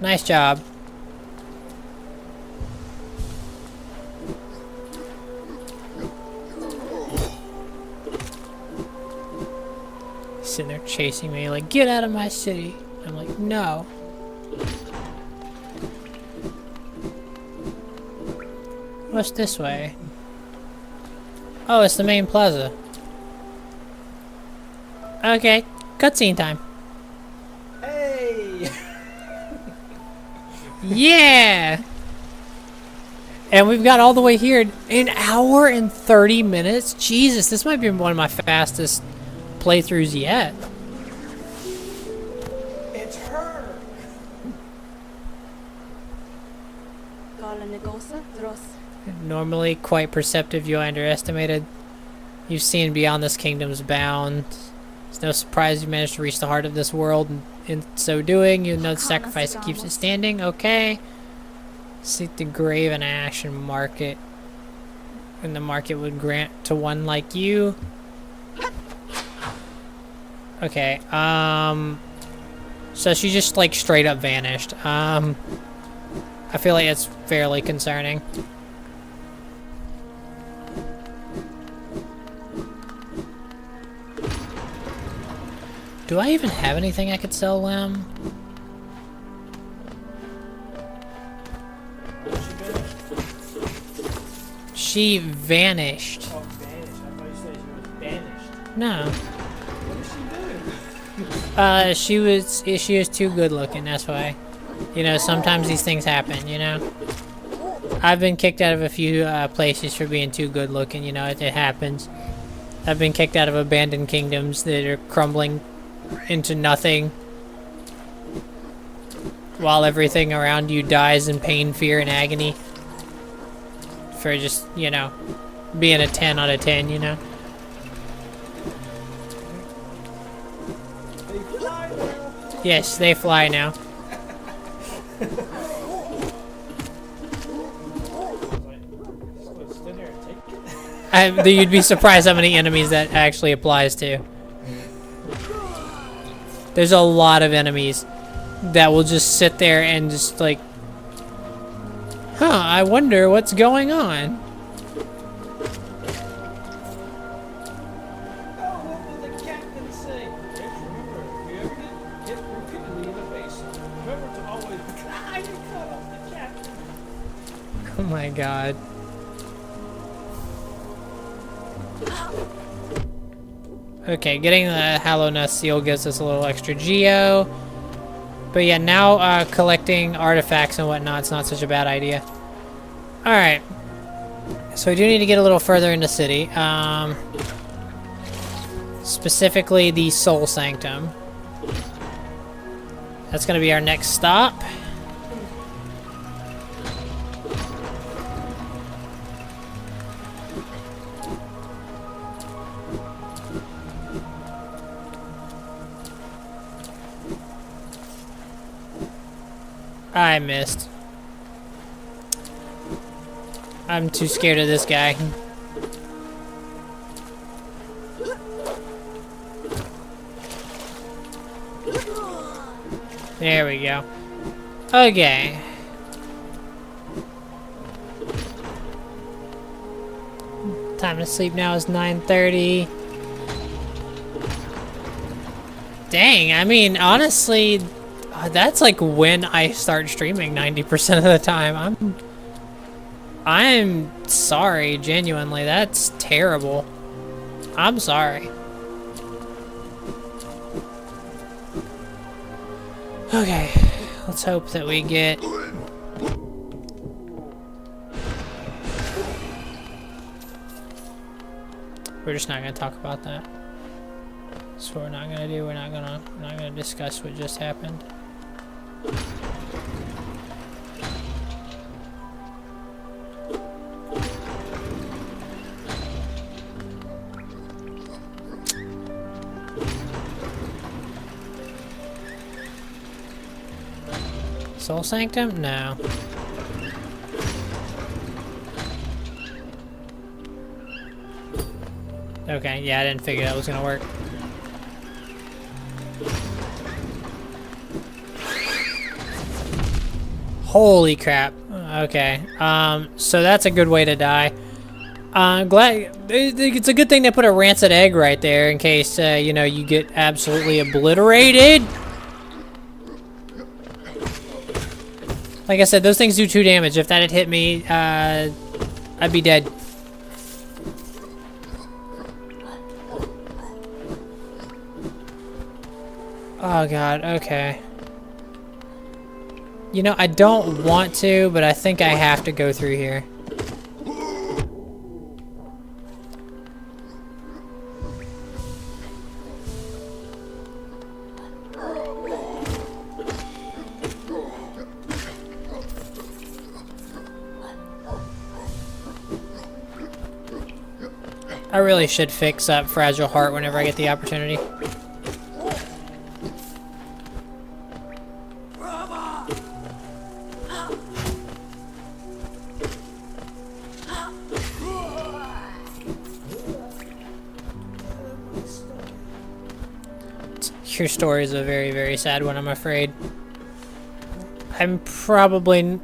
Nice job. Sitting there chasing me like, get out of my city. I'm like, no. What's this way? Oh, it's the main plaza. Okay, cutscene time. Hey! Yeah! And we've got all the way here in an hour and 30 minutes. Jesus, this might be one of my fastest playthroughs yet. It's her! Normally quite perceptive, you underestimated. You've seen beyond this kingdom's bounds. It's no surprise you managed to reach the heart of this world, and in so doing, you know the sacrifice keeps it standing. Okay. Seek the grave and ash and market. And the market would grant to one like you. Okay, so she just, like, straight up vanished. I feel like it's fairly concerning. Do I even have anything I could sell them? She vanished. Oh, vanished. I thought you said she was banished. No. What did she do? She was too good looking, that's why. You know, sometimes these things happen, you know? I've been kicked out of a few places for being too good looking, you know, it happens. I've been kicked out of abandoned kingdoms that are crumbling into nothing while everything around you dies in pain, fear, and agony. For just, you know, being a 10 out of 10, you know? They fly now. Yes, they fly now. You'd be surprised how many enemies that actually applies to. There's a lot of enemies that will just sit there and just like, huh, I wonder what's going on. Oh, what did the captain say? Just remember, if you ever get hit repeatedly in the face, remember to always try to cut off the captain. Oh my god. Okay, getting the Hollow Nest seal gives us a little extra geo. But yeah, now collecting artifacts and whatnot is not such a bad idea. Alright. So we do need to get a little further in the city. Specifically the Soul Sanctum. That's going to be our next stop. I missed. I'm too scared of this guy. There we go. Okay. Time to sleep now is 9:30. Dang, I mean, honestly, that's like when I start streaming 90% of the time. I'm sorry, genuinely. That's terrible. I'm sorry. Okay, let's hope that we get... We're just not gonna talk about that. That's what we're not gonna do. We're not gonna discuss what just happened. Soul Sanctum? No. Okay, yeah, I didn't figure that was gonna work. Holy crap. Okay. So that's a good way to die. I'm glad it's a good thing they put a rancid egg right there in case you know, you get absolutely obliterated. Like I said, those things do 2 damage. If that had hit me, I'd be dead. Oh god, okay. You know, I don't want to, but I think I have to go through here. I really should fix up Fragile Heart whenever I get the opportunity. Your story is a very, very sad one, I'm afraid. I'm probably...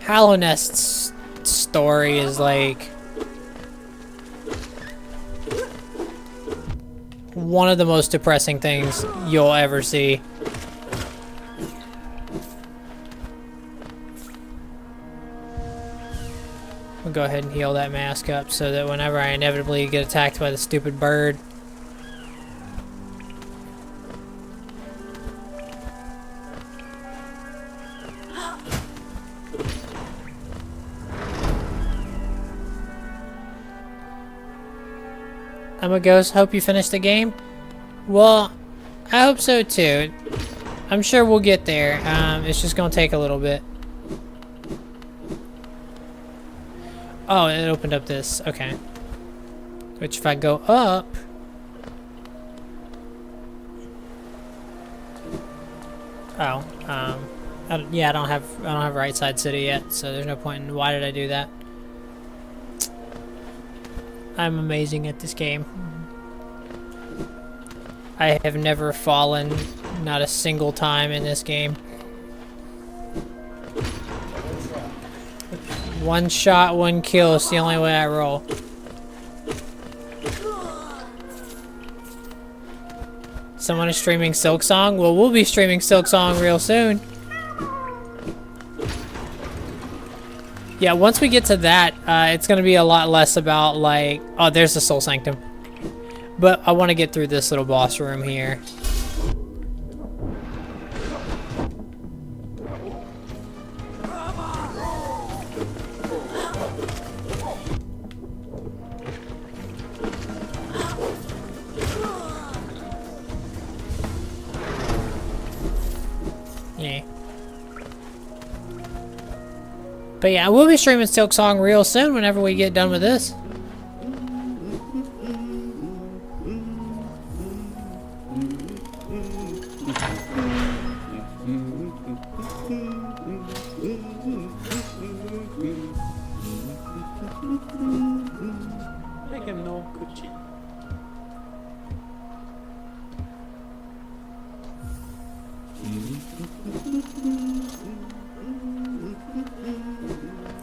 Hollow Nest's story is like... one of the most depressing things you'll ever see. We'll go ahead and heal that mask up so that whenever I inevitably get attacked by the stupid bird... I'm a ghost. Hope you finish the game. Well, I hope so too. I'm sure we'll get there. It's just gonna take a little bit. Oh, it opened up this. Okay. Which if I go up... Oh, yeah, I don't have Right Side City yet, so there's no point in why did I do that. I'm amazing at this game. I have never fallen, not a single time in this game. One shot, one kill is the only way I roll. Someone is streaming Silksong? Well, we'll be streaming Silksong real soon. Yeah, once we get to that, it's going to be a lot less about, like... Oh, there's the Soul Sanctum. But I want to get through this little boss room here. Yeah. But yeah, we'll be streaming Silksong real soon whenever we get done with this.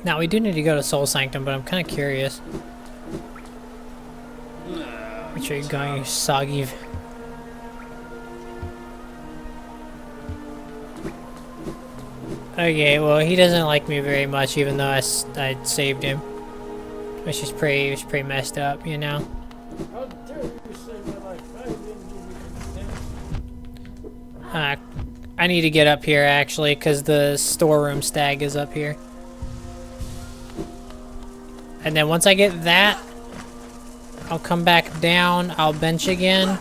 Now, we do need to go to Soul Sanctum, but I'm kind of curious. Which are you going, you soggy... Okay, well, he doesn't like me very much, even though I saved him. Which is pretty messed up, you know? How dare you save my life? I didn't give you consent. I need to get up here, actually, because the storeroom stag is up here. And then once I get that, I'll come back down, I'll bench again.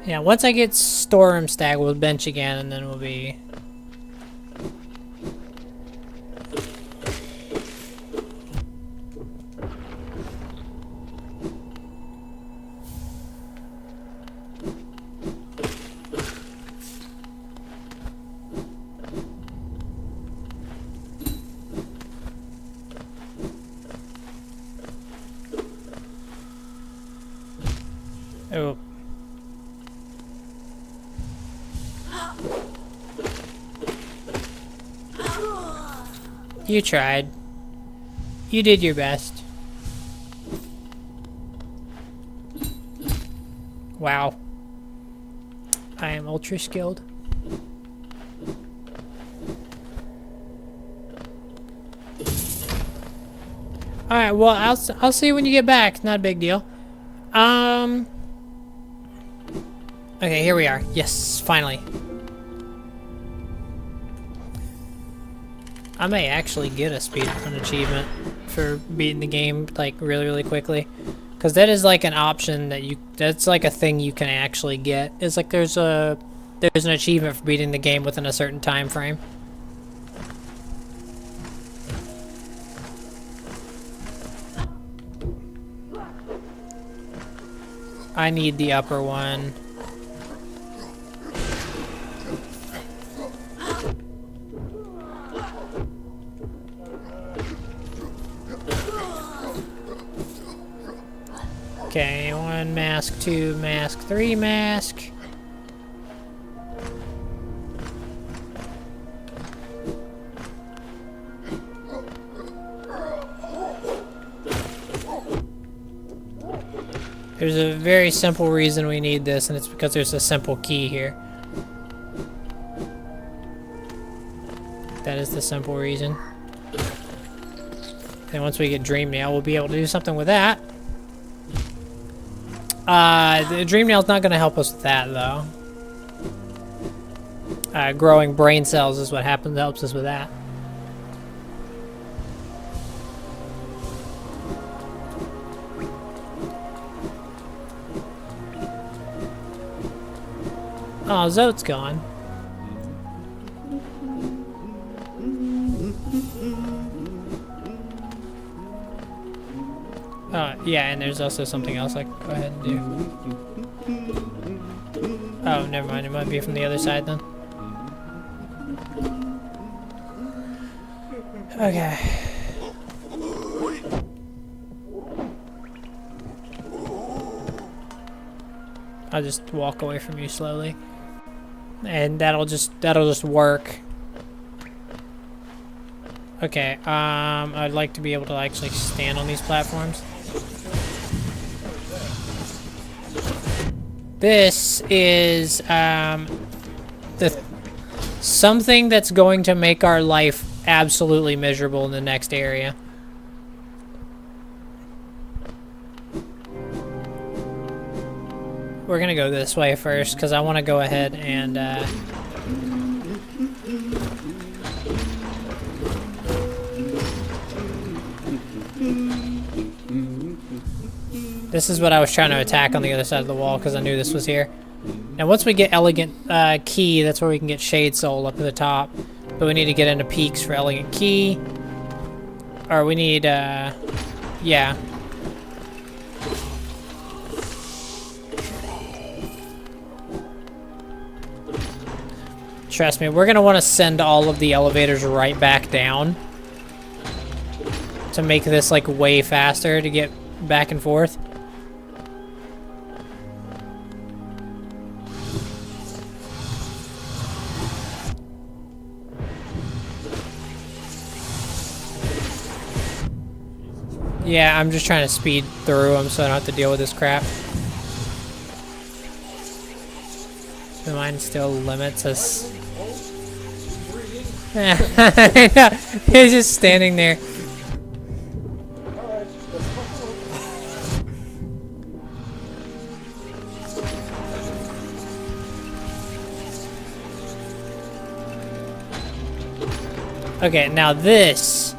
Yeah, once I get storeroom stag, we'll bench again, and then we'll be... Oh. You tried. You did your best. Wow. I am ultra skilled. Alright, well, I'll see you when you get back. Not a big deal. Okay, here we are. Yes, finally. I may actually get a speedrun achievement for beating the game, like, really quickly. Because that is, like, an option that that's, like, a thing you can actually get. It's like there's an achievement for beating the game within a certain time frame. I need the upper one. Okay, 1 mask, 2 mask, 3 mask. There's a very simple reason we need this, and it's because there's a simple key here. That is the simple reason. And once we get Dream Nail, we'll be able to do something with that. The Dream Nail's not going to help us with that, though. Growing brain cells is what helps us with that. Oh, Zote's gone. Yeah, and there's also something else I can go ahead and do. Oh, never mind. It might be from the other side then. Okay. I'll just walk away from you slowly. And that'll just work. Okay, I'd like to be able to actually stand on these platforms. This is something that's going to make our life absolutely miserable in the next area. We're gonna go this way first because I want to go ahead and this is what I was trying to attack on the other side of the wall because I knew this was here. Now once we get Elegant Key, that's where we can get Shade Soul up at the top. But we need to get into Peaks for Elegant Key. Or we need, yeah. Trust me, we're going to want to send all of the elevators right back down. To make this, like, way faster to get back and forth. Yeah, I'm just trying to speed through them so I don't have to deal with this crap. The mine still limits us. He's just standing there. Okay, now this.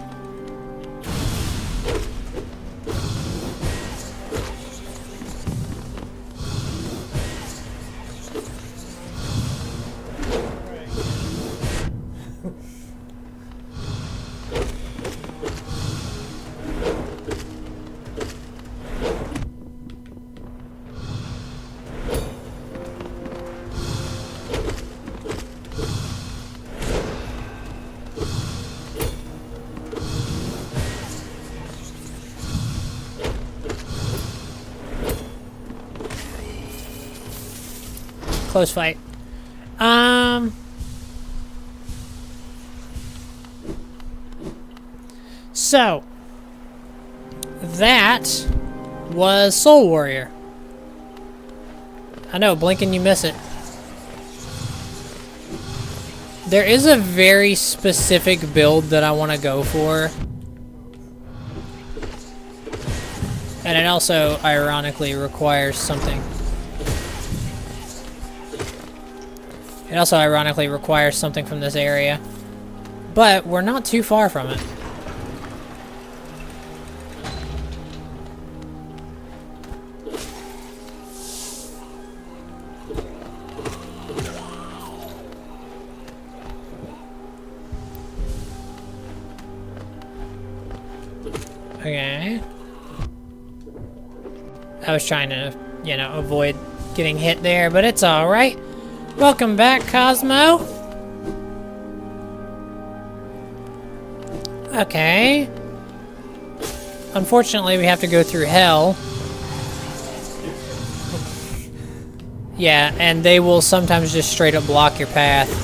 Close fight. So that was Soul Warrior. I know, blink and you miss it. There is a very specific build that I want to go for. And it also ironically requires something. It also ironically requires something from this area. But we're not too far from it. Okay. I was trying to, you know, avoid getting hit there, but it's alright. Welcome back, Cosmo. Okay. Unfortunately, we have to go through hell. Yeah, and they will sometimes just straight up block your path.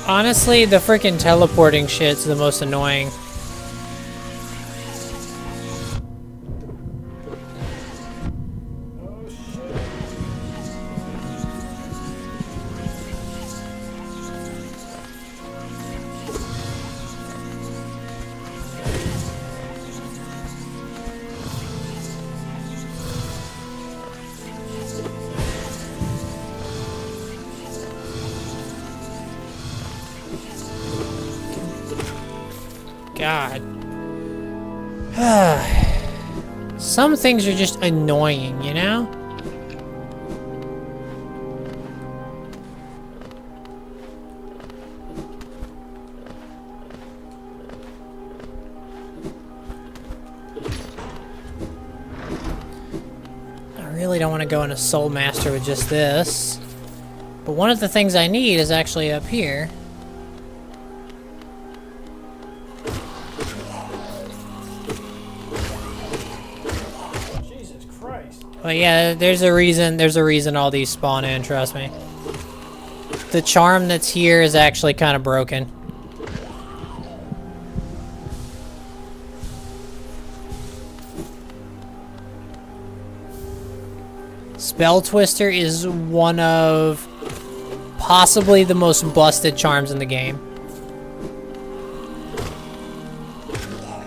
Honestly, the freaking teleporting shit's the most annoying. God. Some things are just annoying, you know? I really don't want to go into Soul Master with just this. But one of the things I need is actually up here. But yeah, there's a reason all these spawn in, trust me. The charm that's here is actually kind of broken. Spell Twister is one of possibly the most busted charms in the game.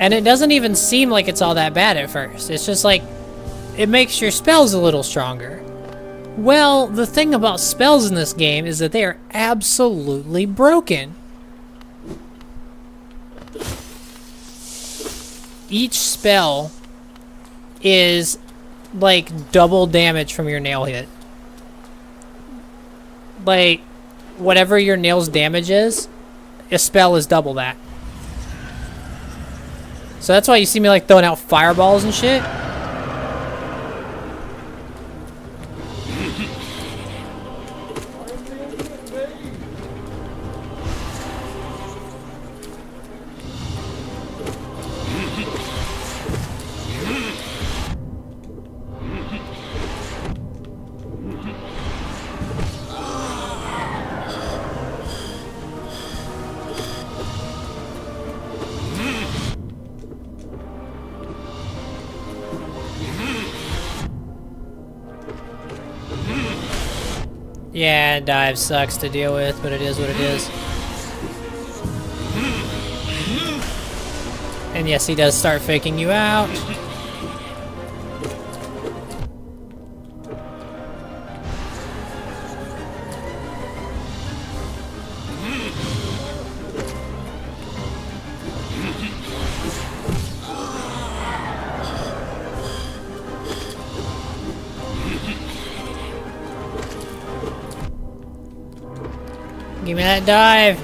And it doesn't even seem like it's all that bad at first. It's just like, it makes your spells a little stronger. Well, the thing about spells in this game is that they are absolutely broken. Each spell is like double damage from your nail hit. Like, whatever your nail's damage is, a spell is double that. So that's why you see me like throwing out fireballs and shit. Yeah, dive sucks to deal with, but it is what it is. And yes, he does start faking you out. Give me that dive.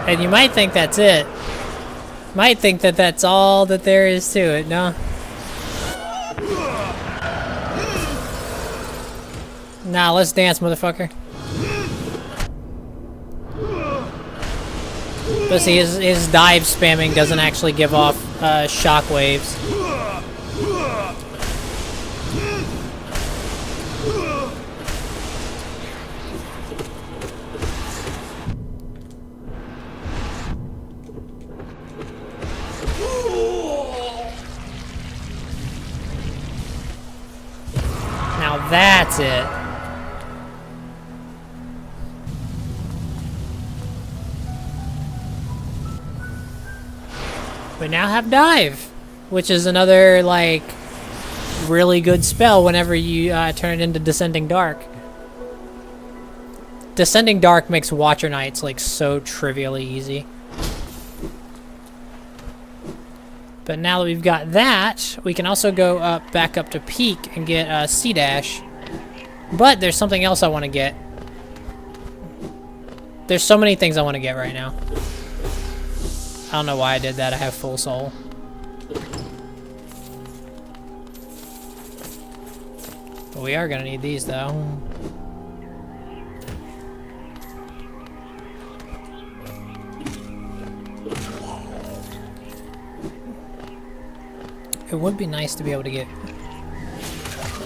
And you might think that's it. Might think that that's all that there is to it, no? Nah, let's dance, motherfucker. But see, his dive spamming doesn't actually give off shock waves. Now that's it. We now have dive, which is another like really good spell whenever you turn it into Descending Dark. Descending Dark makes Watcher Knights like so trivially easy. But now that we've got that, we can also go back up to Peak and get C-Dash. But there's something else I want to get. There's so many things I want to get right now. I don't know why I did that. I have full soul. But we are going to need these, though. It would be nice to be able to get...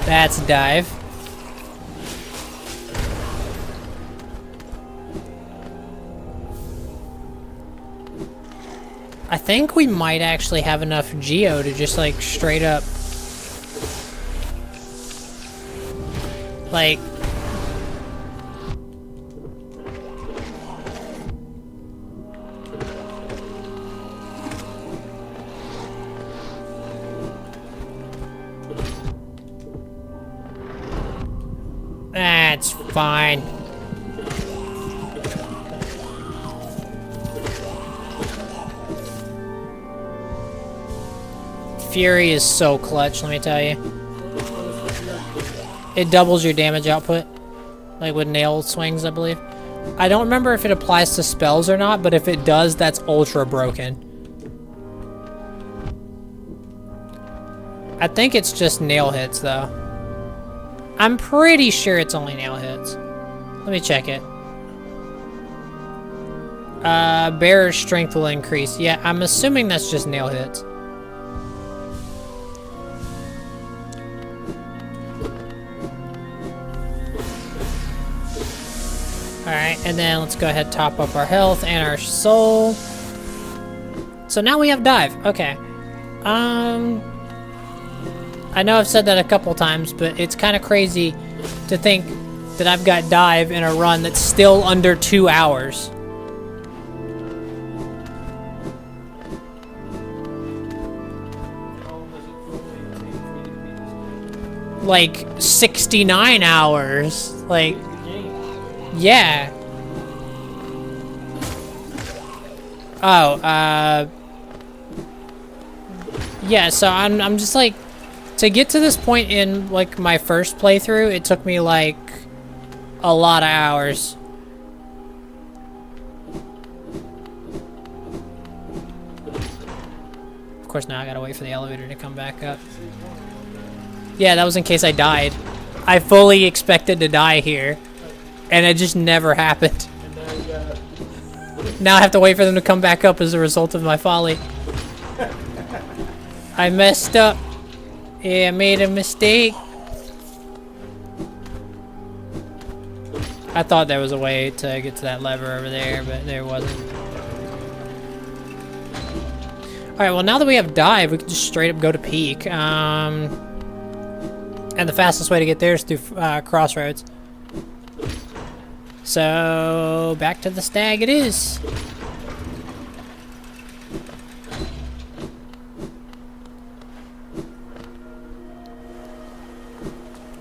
That's dive. I think we might actually have enough Geo to just like straight up... Like... That's fine. Fury is so clutch, let me tell you. It doubles your damage output. Like with nail swings, I believe. I don't remember if it applies to spells or not, but if it does, that's ultra broken. I think it's just nail hits, though. I'm pretty sure it's only nail hits. Let me check it. Bearer's strength will increase. Yeah, I'm assuming that's just nail hits. Alright, and then let's go ahead and top up our health and our soul. So now we have dive. Okay. I know I've said that a couple times, but it's kind of crazy to think that I've got dive in a run that's still under 2 hours. like 69 hours. Like, yeah. Oh, yeah, so I'm just like, to get to this point in like my first playthrough, it took me like a lot of hours. Of course, now I gotta wait for the elevator to come back up. Yeah, that was in case I died. I fully expected to die here, and it just never happened. Now I have to wait for them to come back up as a result of my folly. I messed up. Yeah, I made a mistake. I thought there was a way to get to that lever over there, but there wasn't. Alright, well now that we have dive, we can just straight up go to peak. And the fastest way to get there is through crossroads. So, back to the stag it is.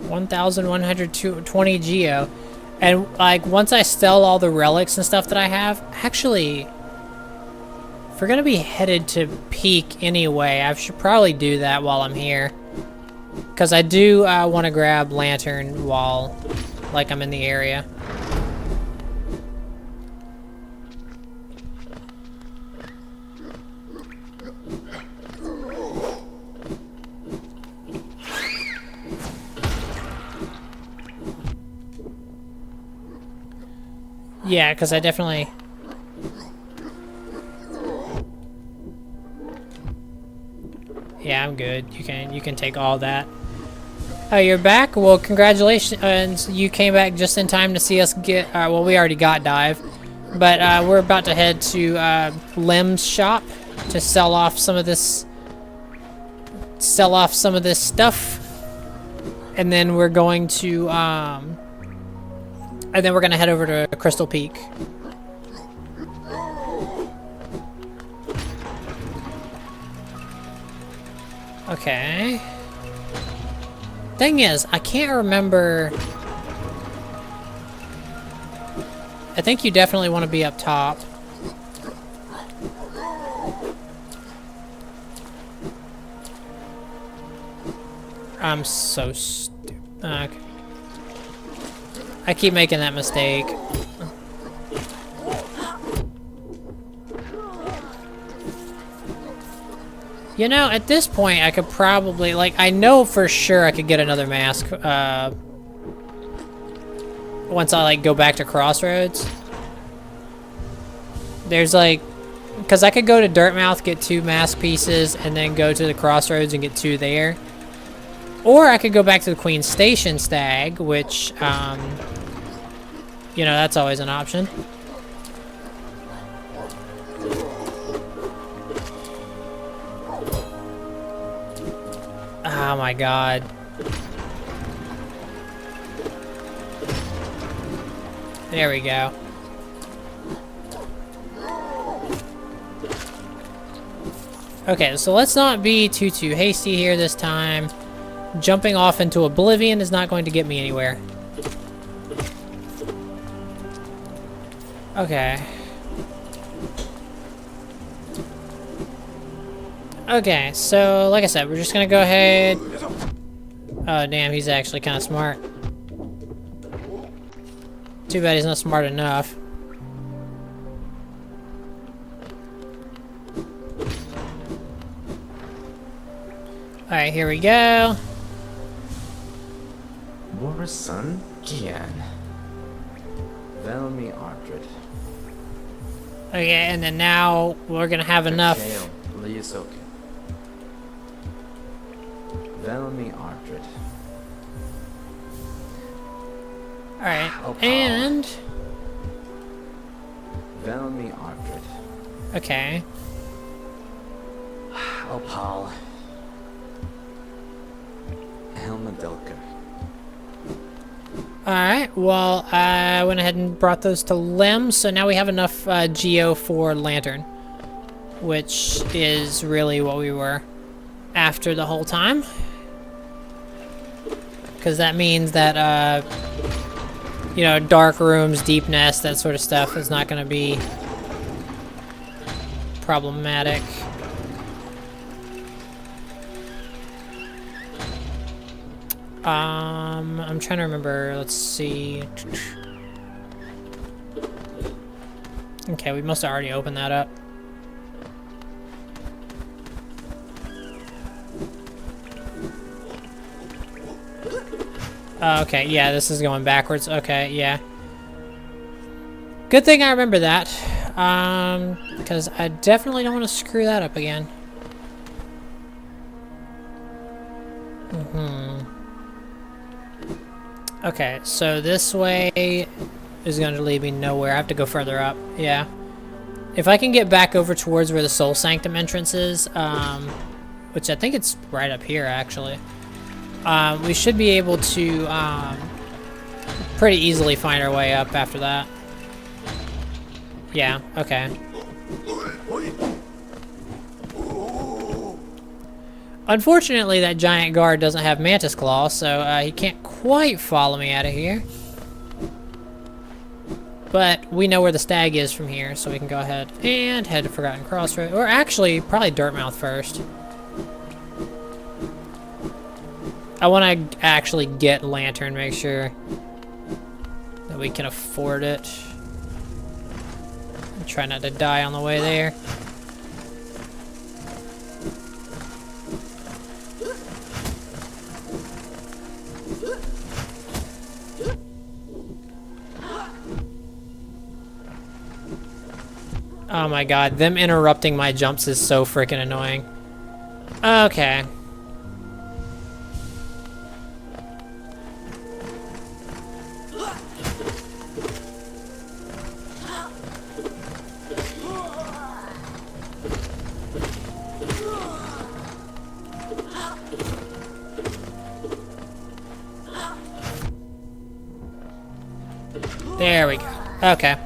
$1,120 geo. And, like, once I sell all the relics and stuff that I have, actually, if we're gonna be headed to peak anyway, I should probably do that while I'm here. Because I do want to grab lantern while, like, I'm in the area. Yeah, because I definitely... Yeah, I'm good. You can take all that. Oh, you're back? Well, congratulations. You came back just in time to see us get... well, we already got dive. But we're about to head to Lem's shop to sell off some of this... stuff. And then we're going to... and then we're going to head over to Crystal Peak. Okay. Thing is, I can't remember... I think you definitely want to be up top. I'm so stupid. Okay. I keep making that mistake. You know, at this point, I could probably, like, I know for sure I could get another mask, once I, like, go back to Crossroads. There's, like, because I could go to Dirtmouth, get 2 mask pieces, and then go to the Crossroads and get 2 there. Or I could go back to the Queen's Station stag, which, you know, that's always an option. Oh my god. There we go. Okay, so let's not be too hasty here this time. Jumping off into oblivion is not going to get me anywhere. Okay. Okay, so like I said, we're just gonna go ahead. Oh damn, he's actually kind of smart. Too bad he's not smart enough. Alright, here we go. War son Gian. Velmi Ardred. Okay, and then now we're gonna have enough. Velmi Ardred. Alright, and... Velmi Ardred. Okay. Opal. Helmadilka. Alright, well, I went ahead and brought those to Lem, so now we have enough Geo for Lantern. Which is really what we were after the whole time. Because that means that, you know, dark rooms, deep nests, that sort of stuff is not going to be problematic. I'm trying to remember. Let's see. Okay, we must have already opened that up. Okay, yeah, this is going backwards. Okay, yeah. Good thing I remember that. Because I definitely don't want to screw that up again. Okay, so this way is going to lead me nowhere. I have to go further up. Yeah. If I can get back over towards where the Soul Sanctum entrance is, which I think it's right up here, actually. We should be able to pretty easily find our way up after that. Yeah, okay. Unfortunately, that giant guard doesn't have Mantis Claw, so he can't quite follow me out of here. But we know where the stag is from here, so we can go ahead and head to Forgotten Crossroad. Or actually, probably Dirtmouth first. I want to actually get Lantern, make sure that we can afford it. Try not to die on the way there. Oh my god, them interrupting my jumps is so freaking annoying. Okay. There we go. Okay.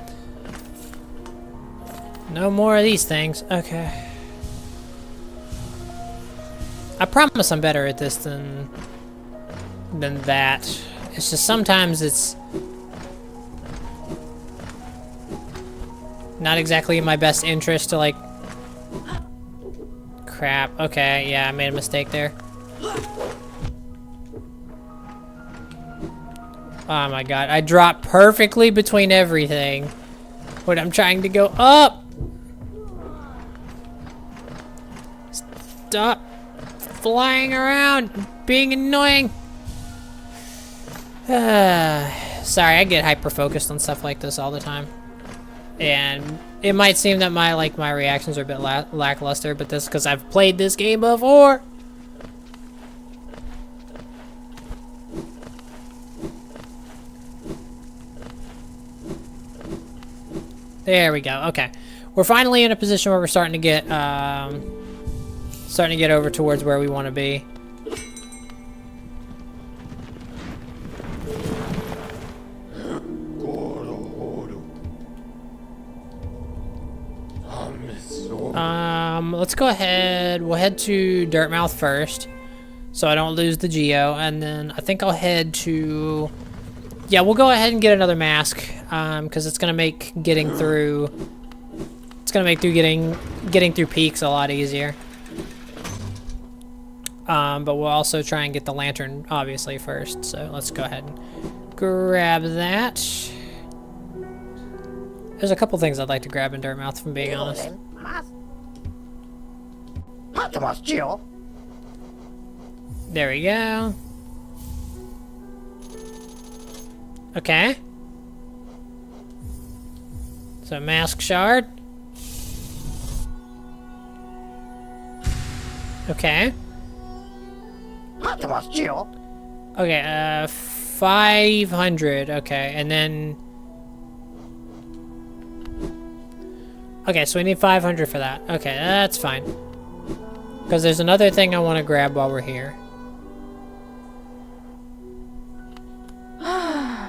No more of these things. Okay. I promise I'm better at this than that. It's just sometimes it's not exactly in my best interest to, like... Crap. Okay, yeah, I made a mistake there. Oh my god, I dropped perfectly between everything when I'm trying to go up. Stop flying around, being annoying. Sorry, I get hyper-focused on stuff like this all the time. And it might seem that my reactions are a bit lackluster, but that's because I've played this game before. There we go. Okay, we're finally in a position where we're starting to get over towards where we want to be. Let's go ahead. We'll head to Dirtmouth first, so I don't lose the Geo, and then I think I'll head to. Yeah, we'll go ahead and get another mask, because it's gonna make getting through. It's gonna make getting through peaks a lot easier. But we'll also try and get the lantern, obviously, first. So let's go ahead and grab that. There's a couple things I'd like to grab in Dirtmouth, if I'm being honest. There we go. Okay. So mask shard. Okay. Okay, 500. Okay, and then... Okay, so we need 500 for that. Okay, that's fine. Because there's another thing I want to grab while we're here.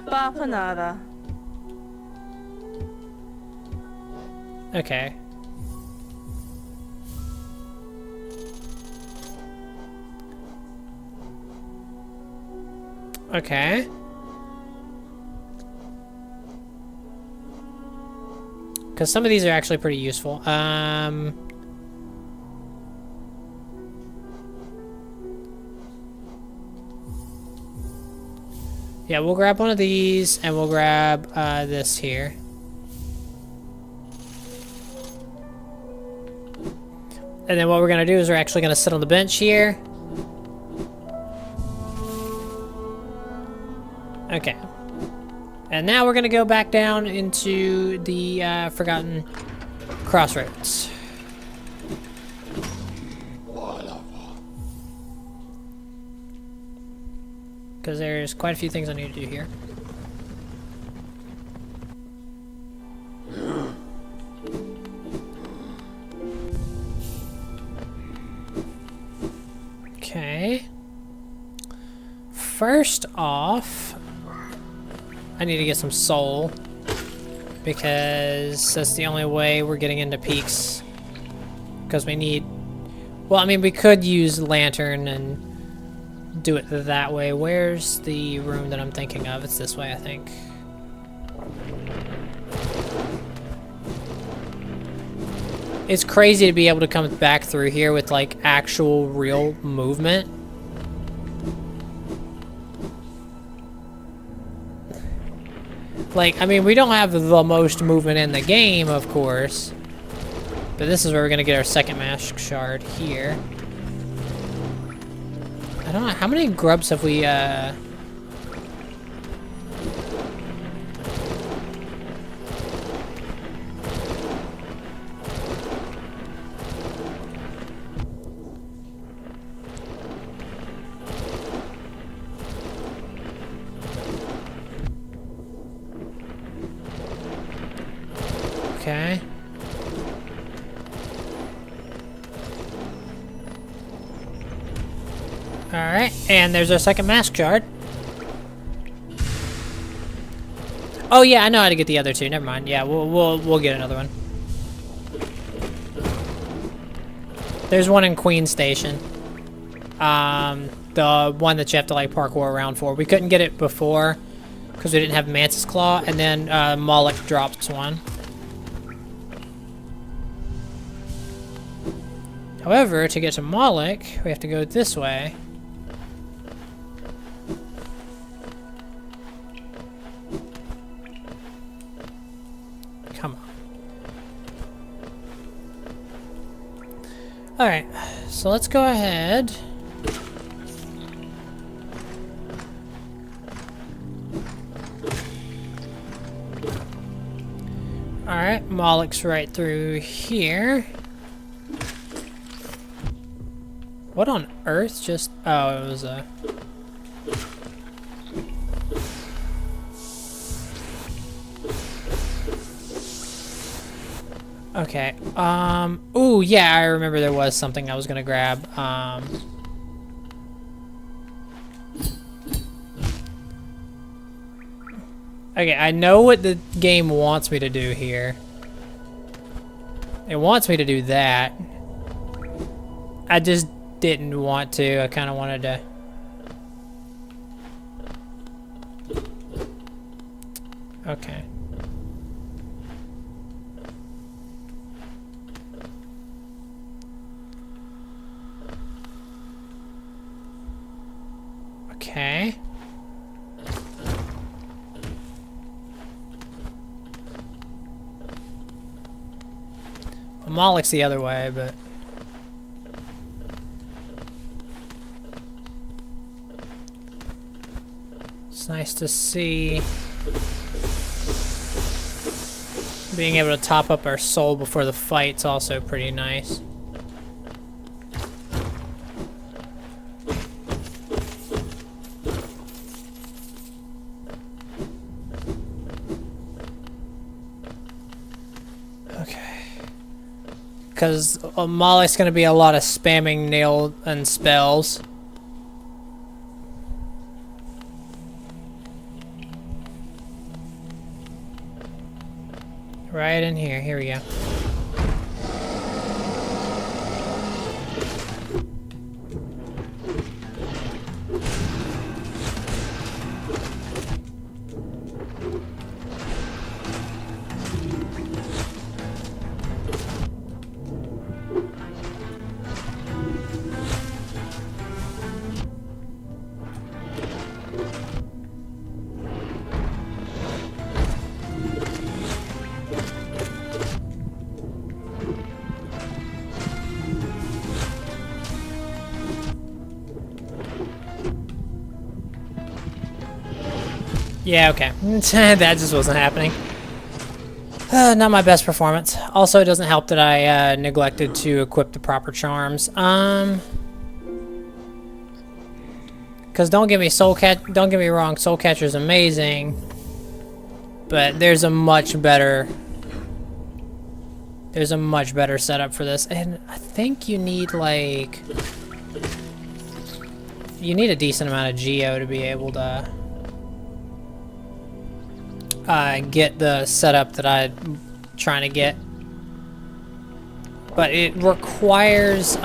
Bapanada. Okay. Okay. Because some of these are actually pretty useful. Yeah, we'll grab one of these, and we'll grab this here. And then what we're gonna do is we're actually gonna sit on the bench here. Okay. And now we're gonna go back down into the Forgotten Crossroads. Because there's quite a few things I need to do here. Okay. First off, I need to get some soul. Because that's the only way we're getting into peaks. Because we need... Well, I mean, we could use lantern and do it that way. Where's the room that I'm thinking of? It's this way, I think. It's crazy to be able to come back through here with, like, actual real movement. Like, I mean, we don't have the most movement in the game, of course. But this is where we're gonna get our second mask shard here. I don't know, how many grubs have we, Okay. Alright, and there's our second mask shard. Oh yeah, I know how to get the other two. Never mind. Yeah, we'll get another one. There's one in Queen Station. The one that you have to like parkour around for. We couldn't get it before because we didn't have Mantis Claw, and then Moloch drops one. However, to get to Moloch, we have to go this way. Come on. Alright, so let's go ahead. Alright, Moloch's right through here. What on earth just... Oh, it was a... Okay, ooh, yeah, I remember there was something I was gonna grab, Okay, I know what the game wants me to do here. It wants me to do that. I just didn't want to. I kind of wanted to... Okay. Okay. Well, Moloch's the other way, but... It's nice to see being able to top up our soul before the fight's also pretty nice. Okay. Because Moloch's going to be a lot of spamming nail and spells. Right in here. Here we go. Yeah, okay. That just wasn't happening. Not my best performance. Also, it doesn't help that I neglected to equip the proper charms. Because don't get me wrong, Soul Catcher's amazing, but there's a much better setup for this, and I think you need like a decent amount of geo to be able to get the setup that I'm trying to get. But it requires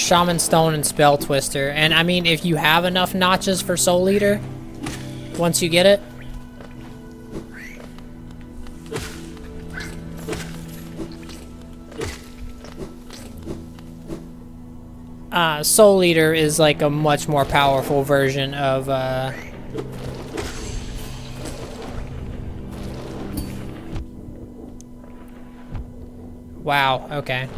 Shaman Stone and Spell Twister, and I mean, if you have enough notches for Soul Eater, once you get it, Soul Eater is like a much more powerful version of wow, okay.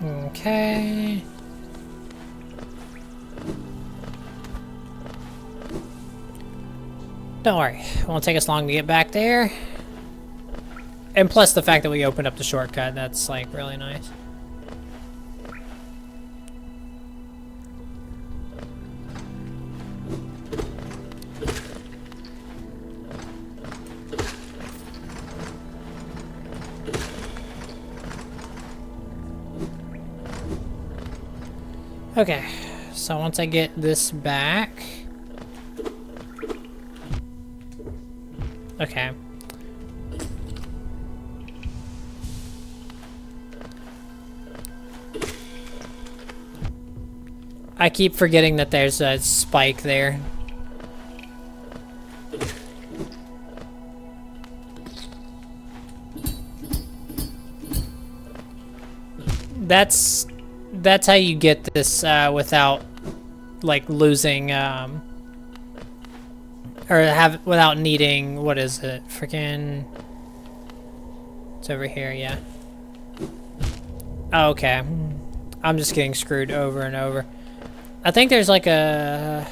Okay. Don't worry, it won't take us long to get back there. And plus the fact that we opened up the shortcut, that's like really nice. Okay, so once I get this back... Okay. I keep forgetting that there's a spike there. That's how you get this without like losing without needing, what is it? Freaking, it's over here, yeah. Oh, okay. I'm just getting screwed over and over. I think there's like there's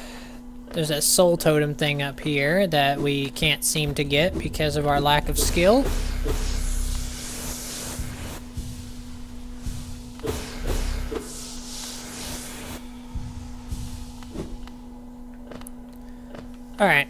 that soul totem thing up here that we can't seem to get because of our lack of skill. Alright.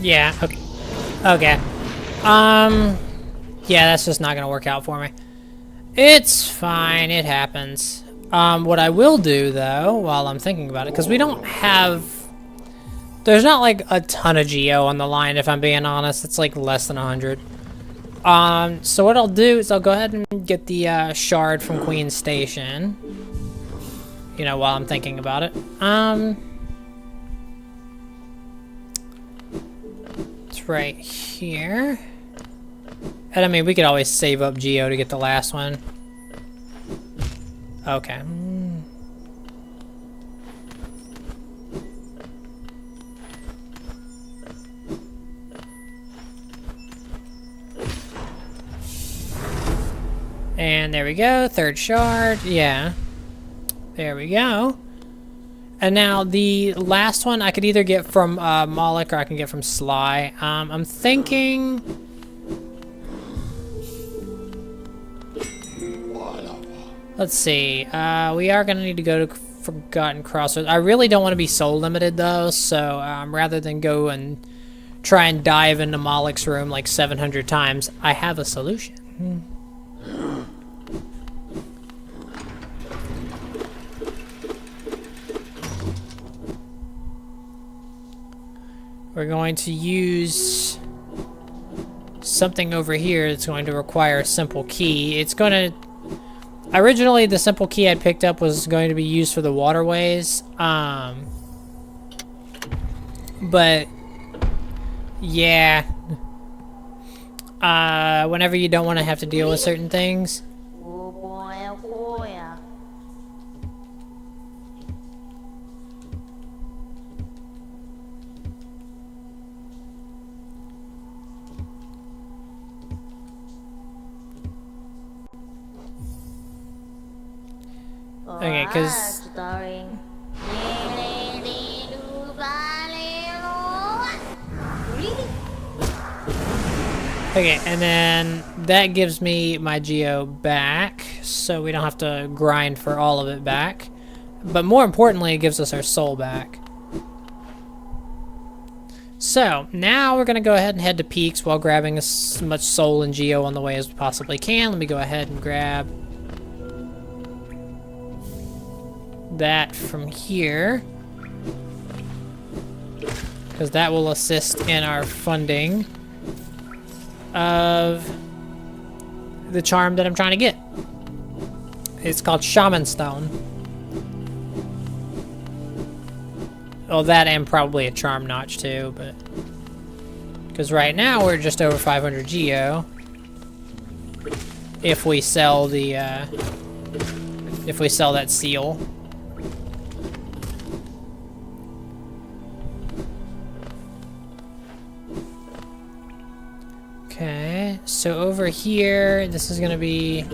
Yeah, okay. Okay. Yeah, that's just not gonna work out for me. It's fine, it happens. What I will do, though, while I'm thinking about it, because we don't have... There's not, like, a ton of geo on the line, if I'm being honest. It's, like, less than 100. So what I'll do is I'll go ahead and get the, shard from Queen's Station. You know, while I'm thinking about it. It's right here. And I mean, we could always save up geo to get the last one. Okay. And there we go, third shard, yeah. There we go. And now the last one I could either get from Moloch or I can get from Sly. I'm thinking... Let's see, we are gonna need to go to Forgotten Crossroads. I really don't want to be soul limited though, so rather than go and try and dive into Moloch's room like 700 times, I have a solution. we're going to use something over here that's going to require a simple key. It's going to... Originally, the simple key I picked up was going to be used for the waterways. But... yeah. Whenever you don't want to have to deal with certain things. Okay, because... Okay, and then that gives me my geo back, so we don't have to grind for all of it back. But more importantly, it gives us our soul back. So, now we're going to go ahead and head to Peaks while grabbing as much soul and geo on the way as we possibly can. Let me go ahead and grab that from here, because that will assist in our funding of the charm that I'm trying to get. It's called Shaman Stone. Oh, that and probably a charm notch too, but because right now we're just over 500 geo. If we sell the if we sell that seal. Okay, so over here, this is gonna be...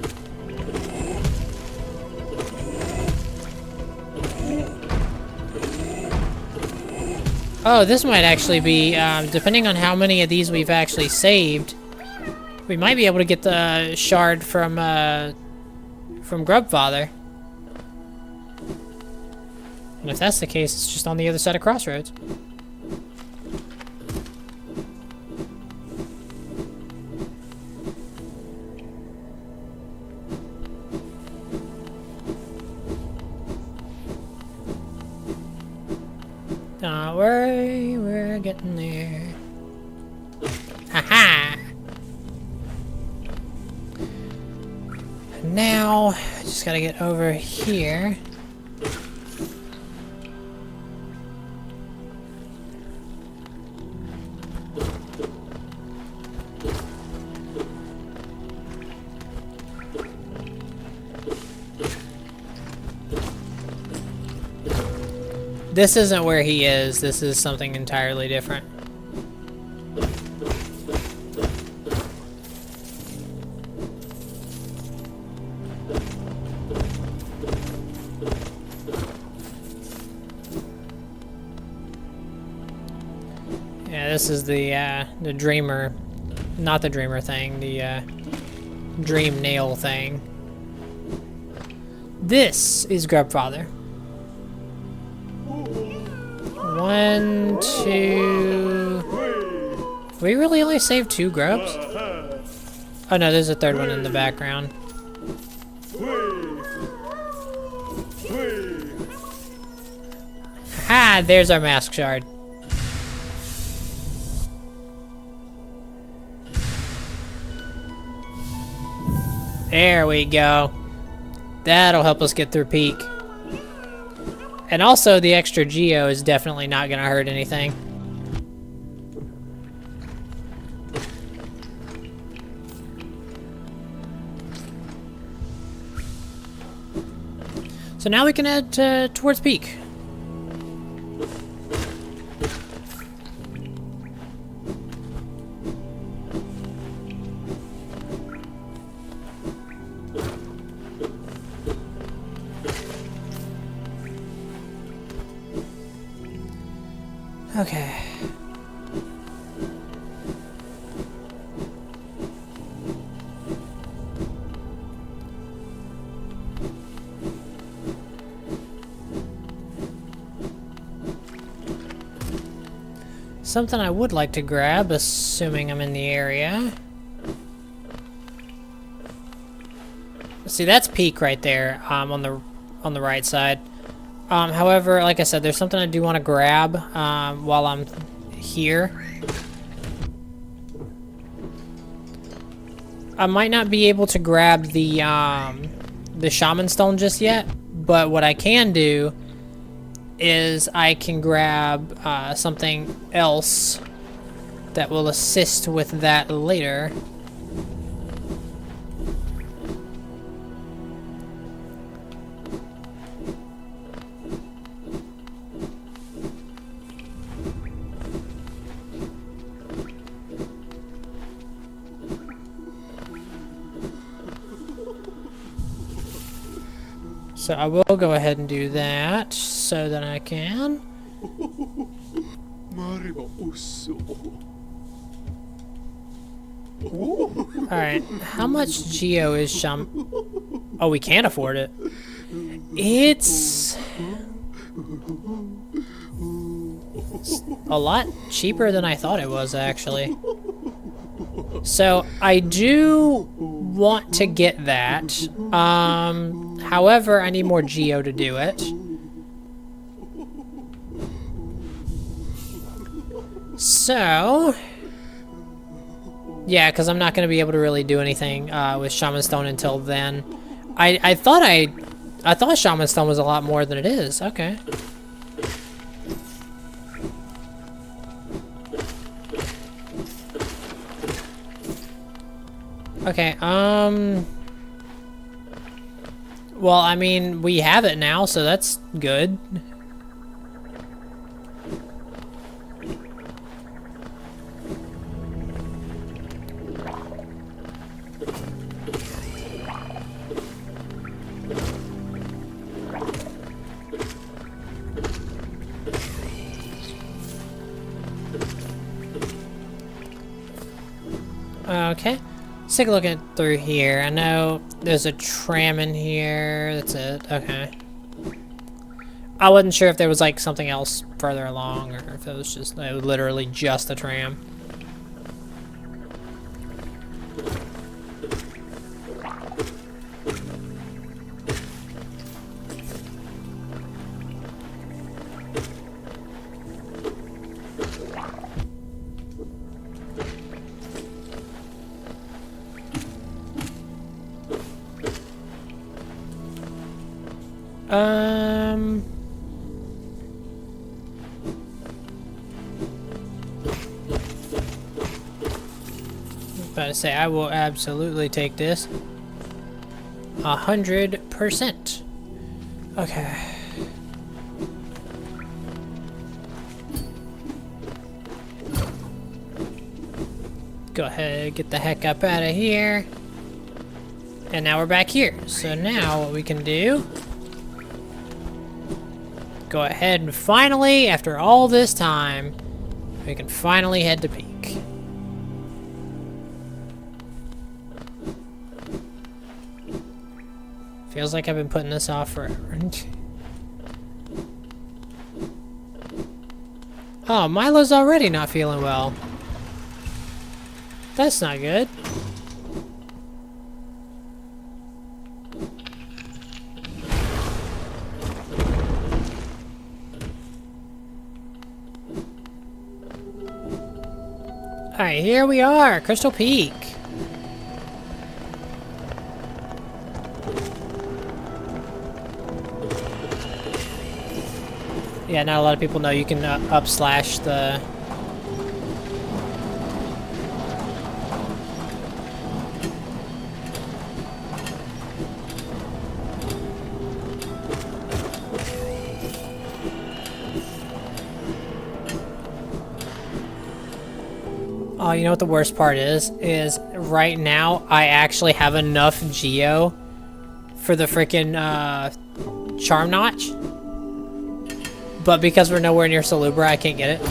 Oh, this might actually be, depending on how many of these we've actually saved, we might be able to get the shard from Grubfather. And if that's the case, it's just on the other side of Crossroads. Don't worry, we're getting there. Haha! Now, I just gotta get over here. This isn't where he is. This is something entirely different. Yeah, this is the dreamer, not the dreamer thing, the dream nail thing. This is Grubfather. 1, 2... We really only saved 2 grubs? Oh no, there's a third one in the background. Ha! There's our mask shard. There we go. That'll help us get through Peak. And also, the extra geo is definitely not going to hurt anything. So now we can head towards Peak. Okay. Something I would like to grab, assuming I'm in the area. See, that's Peak right there, on the right side. However, like I said, there's something I do want to grab while I'm here. I might not be able to grab the shaman stone just yet, but what I can do is I can grab something else that will assist with that later. So I will go ahead and do that so that I can. Alright, how much geo is Sham? Oh, we can't afford it. It's a lot cheaper than I thought it was, actually. So I do want to get that. However, I need more geo to do it. So yeah, because I'm not going to be able to really do anything with Shaman Stone until then. I thought Shaman Stone was a lot more than it is. Okay. Okay, well, I mean, we have it now, so that's good. Okay. Let's take a look at through here. I know there's a tram in here. That's it. Okay. I wasn't sure if there was like something else further along, or if it was just literally just a tram. About to say, I will absolutely take this. 100%. Okay. Go ahead, get the heck up out of here. And now we're back here. So now what we can do, go ahead and finally, after all this time, we can finally head to peak. Feels like I've been putting this off forever. Oh, Milo's already not feeling well. That's not good. Alright, here we are, Crystal Peak. Yeah, not a lot of people know you can up slash the... Oh, you know what the worst part is? Is right now I actually have enough geo for the freaking charm notch. But because we're nowhere near Salubra, I can't get it.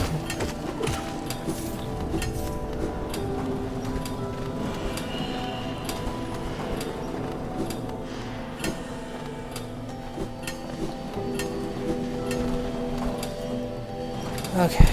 Okay.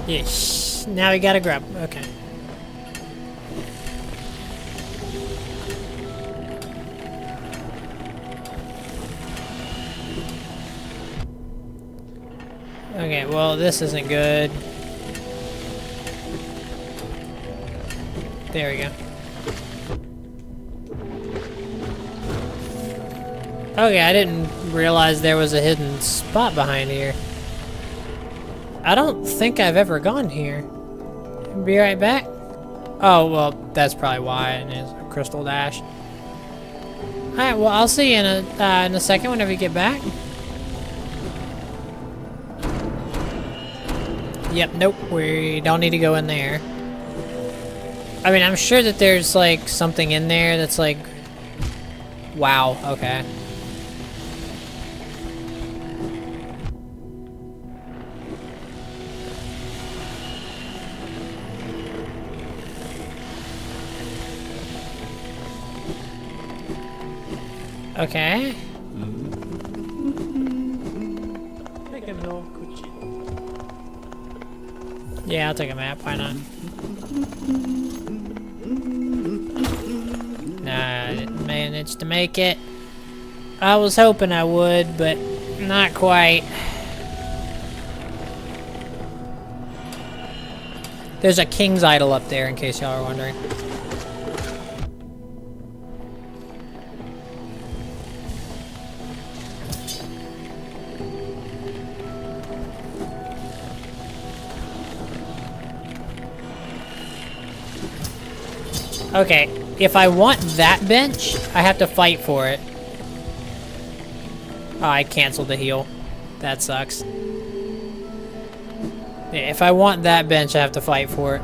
Yes. Now we gotta grab. Okay. Okay, well, this isn't good. There we go. Okay, I didn't realize there was a hidden spot behind here. I don't think I've ever gone here. Be right back. Oh, well, that's probably why it is a crystal dash. Alright, well, I'll see you in a second whenever you get back. Yep, nope, we don't need to go in there. I mean, I'm sure that there's, like, something in there that's, like... Wow, okay. Okay. Yeah, I'll take a map, why not? Nah, I didn't manage to make it. I was hoping I would, but not quite. There's a king's idol up there, in case y'all are wondering. Okay, if I want that bench, I have to fight for it. Oh, I canceled the heal. That sucks. Yeah, if I want that bench, I have to fight for it.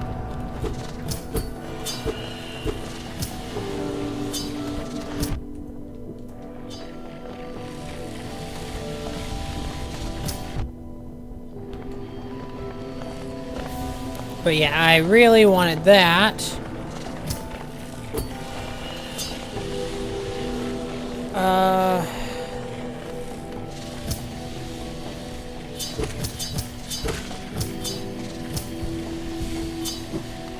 But yeah, I really wanted that.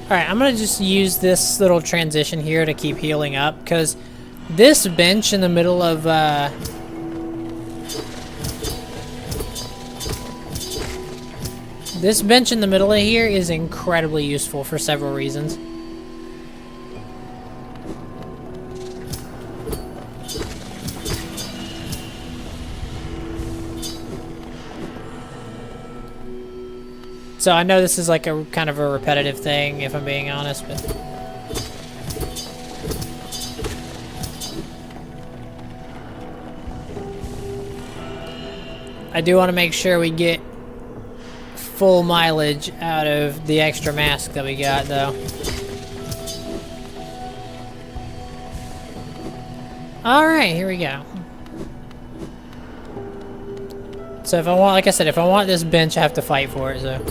Alright, I'm gonna just use this little transition here to keep healing up, because this bench in the middle of, this bench in the middle of here is incredibly useful for several reasons. So I know this is like a kind of a repetitive thing, if I'm being honest, but... I do want to make sure we get full mileage out of the extra mask that we got, though. Alright, here we go. So if I want, like I said, if I want this bench, I have to fight for it, so...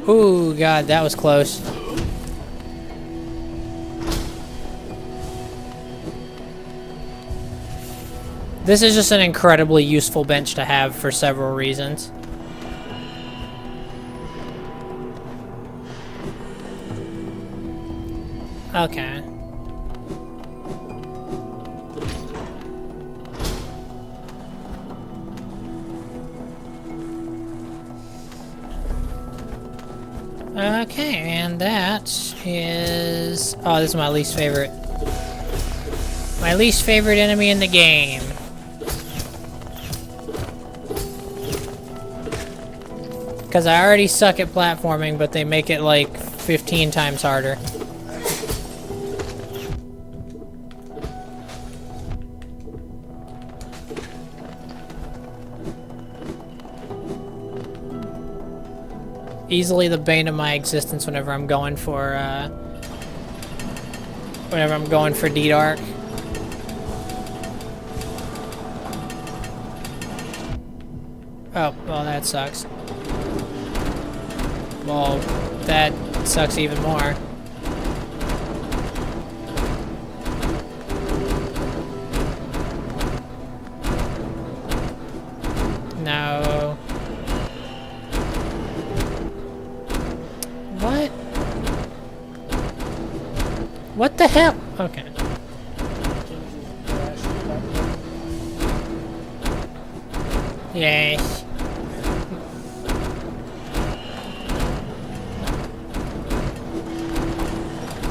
Ooh, God, that was close. This is just an incredibly useful bench to have for several reasons. Okay. Okay, and that is... Oh, this is my least favorite. My least favorite enemy in the game. Because I already suck at platforming, but they make it like 15 times harder. Easily the bane of my existence whenever I'm going for, D-Dark. Oh, well, that sucks. Well, that sucks even more. No. What? What the hell? Okay. Yay.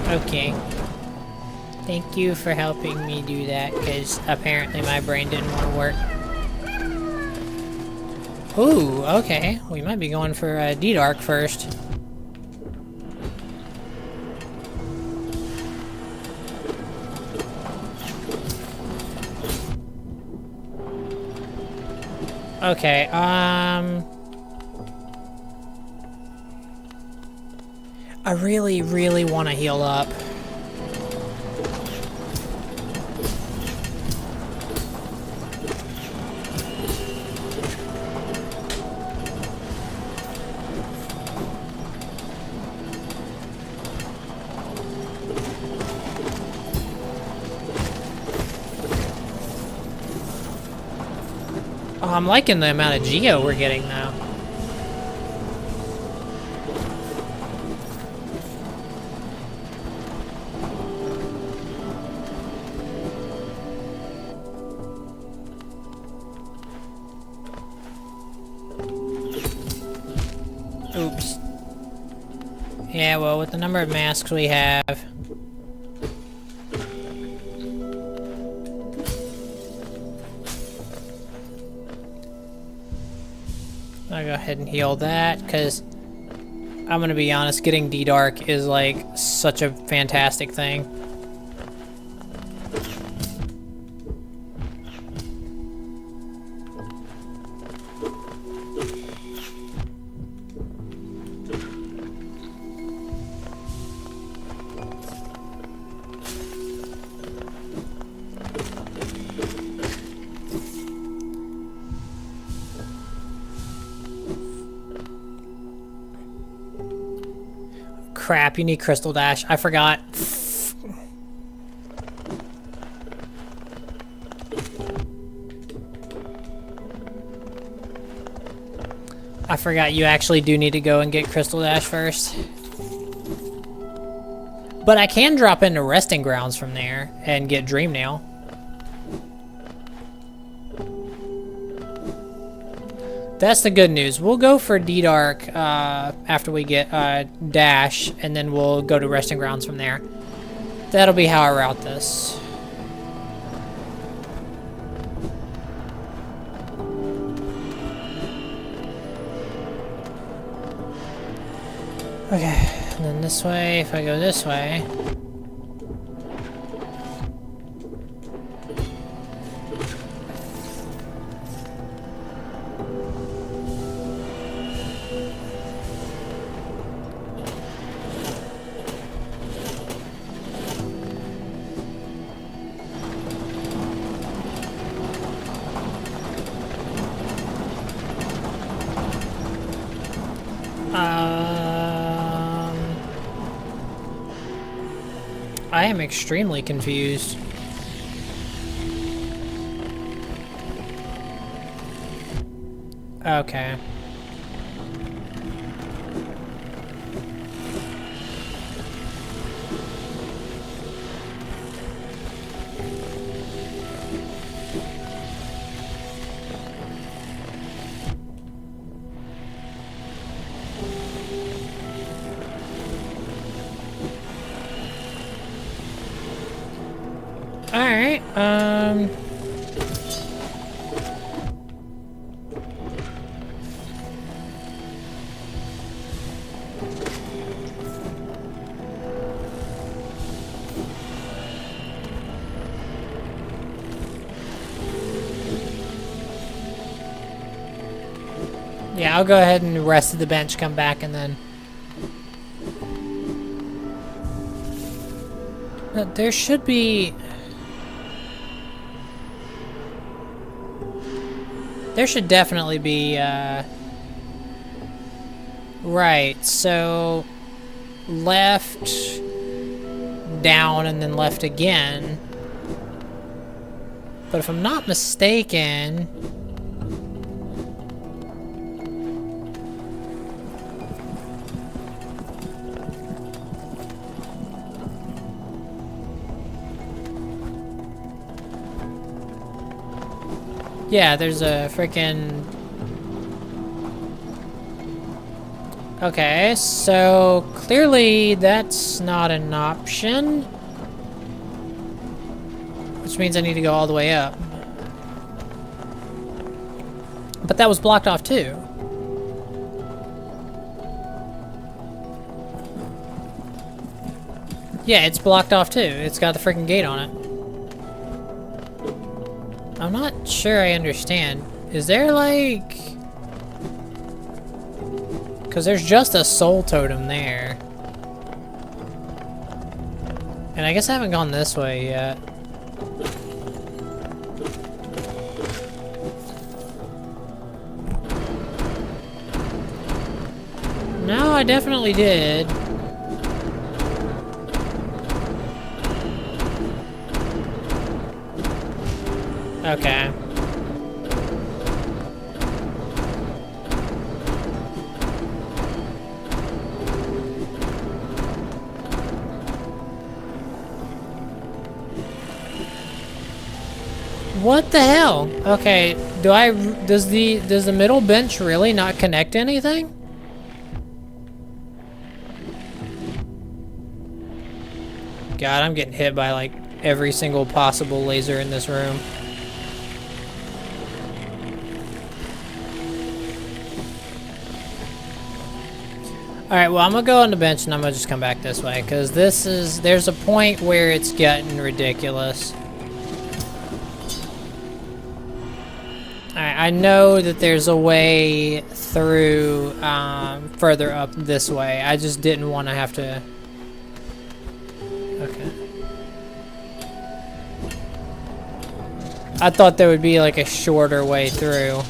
Okay. Thank you for helping me do that, because apparently my brain didn't want to work. Ooh, okay. We might be going for D-Dark first. Okay, I really, really want to heal up. Oh, I'm liking the amount of Geo we're getting now. Oops. Yeah, well, with the number of masks we have... I'll go ahead and heal that, because I'm gonna be honest, getting D-Dark is like such a fantastic thing. Crap, you need Crystal Dash. I forgot. I forgot you actually do need to go and get Crystal Dash first. But I can drop into Resting Grounds from there and get Dream Nail. That's the good news. We'll go for D-Dark after we get Dash, and then we'll go to Resting Grounds from there. That'll be how I route this. Okay, and then this way, if I go this way... I am extremely confused. Okay. Alright, Yeah, I'll go ahead and rest of the bench, come back, and then... No, there should be... There should definitely be, Right, so... Left... Down, and then left again. But if I'm not mistaken... Yeah, there's a freaking... Okay, so clearly that's not an option. Which means I need to go all the way up. But that was blocked off too. Yeah, it's blocked off too. It's got the freaking gate on it. I'm not sure I understand. Is there like... Because there's just a soul totem there. And I guess I haven't gone this way yet. No, I definitely did. Okay. What the hell? Okay, does the middle bench really not connect to anything? God, I'm getting hit by like every single possible laser in this room. Alright, well, I'm gonna go on the bench and I'm gonna just come back this way, because there's a point where it's getting ridiculous. Alright, I know that there's a way through, further up this way. I just didn't want to have to... Okay. I thought there would be, like, a shorter way through.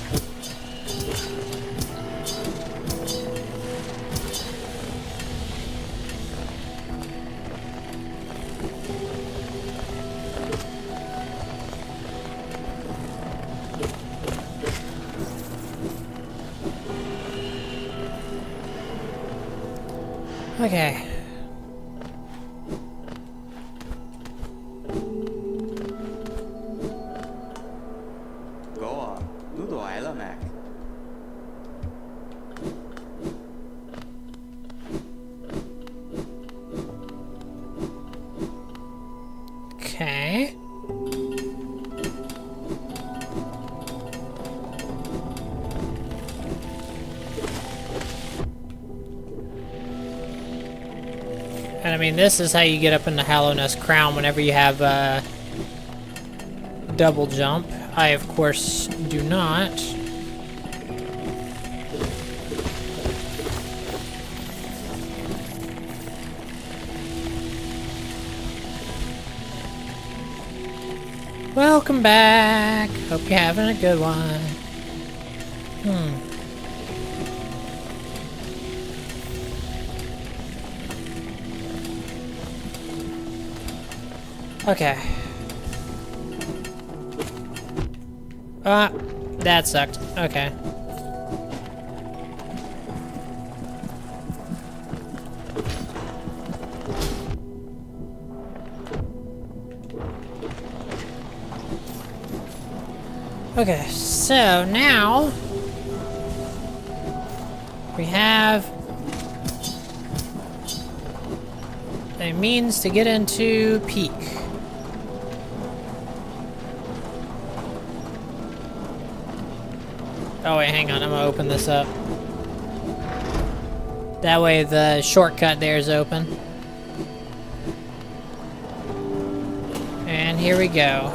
Okay. Go on. 都來啦，Mac。Okay. And I mean, this is how you get up into Hallownest Crown whenever you have double jump. I, of course, do not. Welcome back. Hope you're having a good one. Okay. That sucked. Okay. Okay, so now we have a means to get into Peak. Oh wait, hang on, I'm gonna open this up. That way the shortcut there is open. And here we go.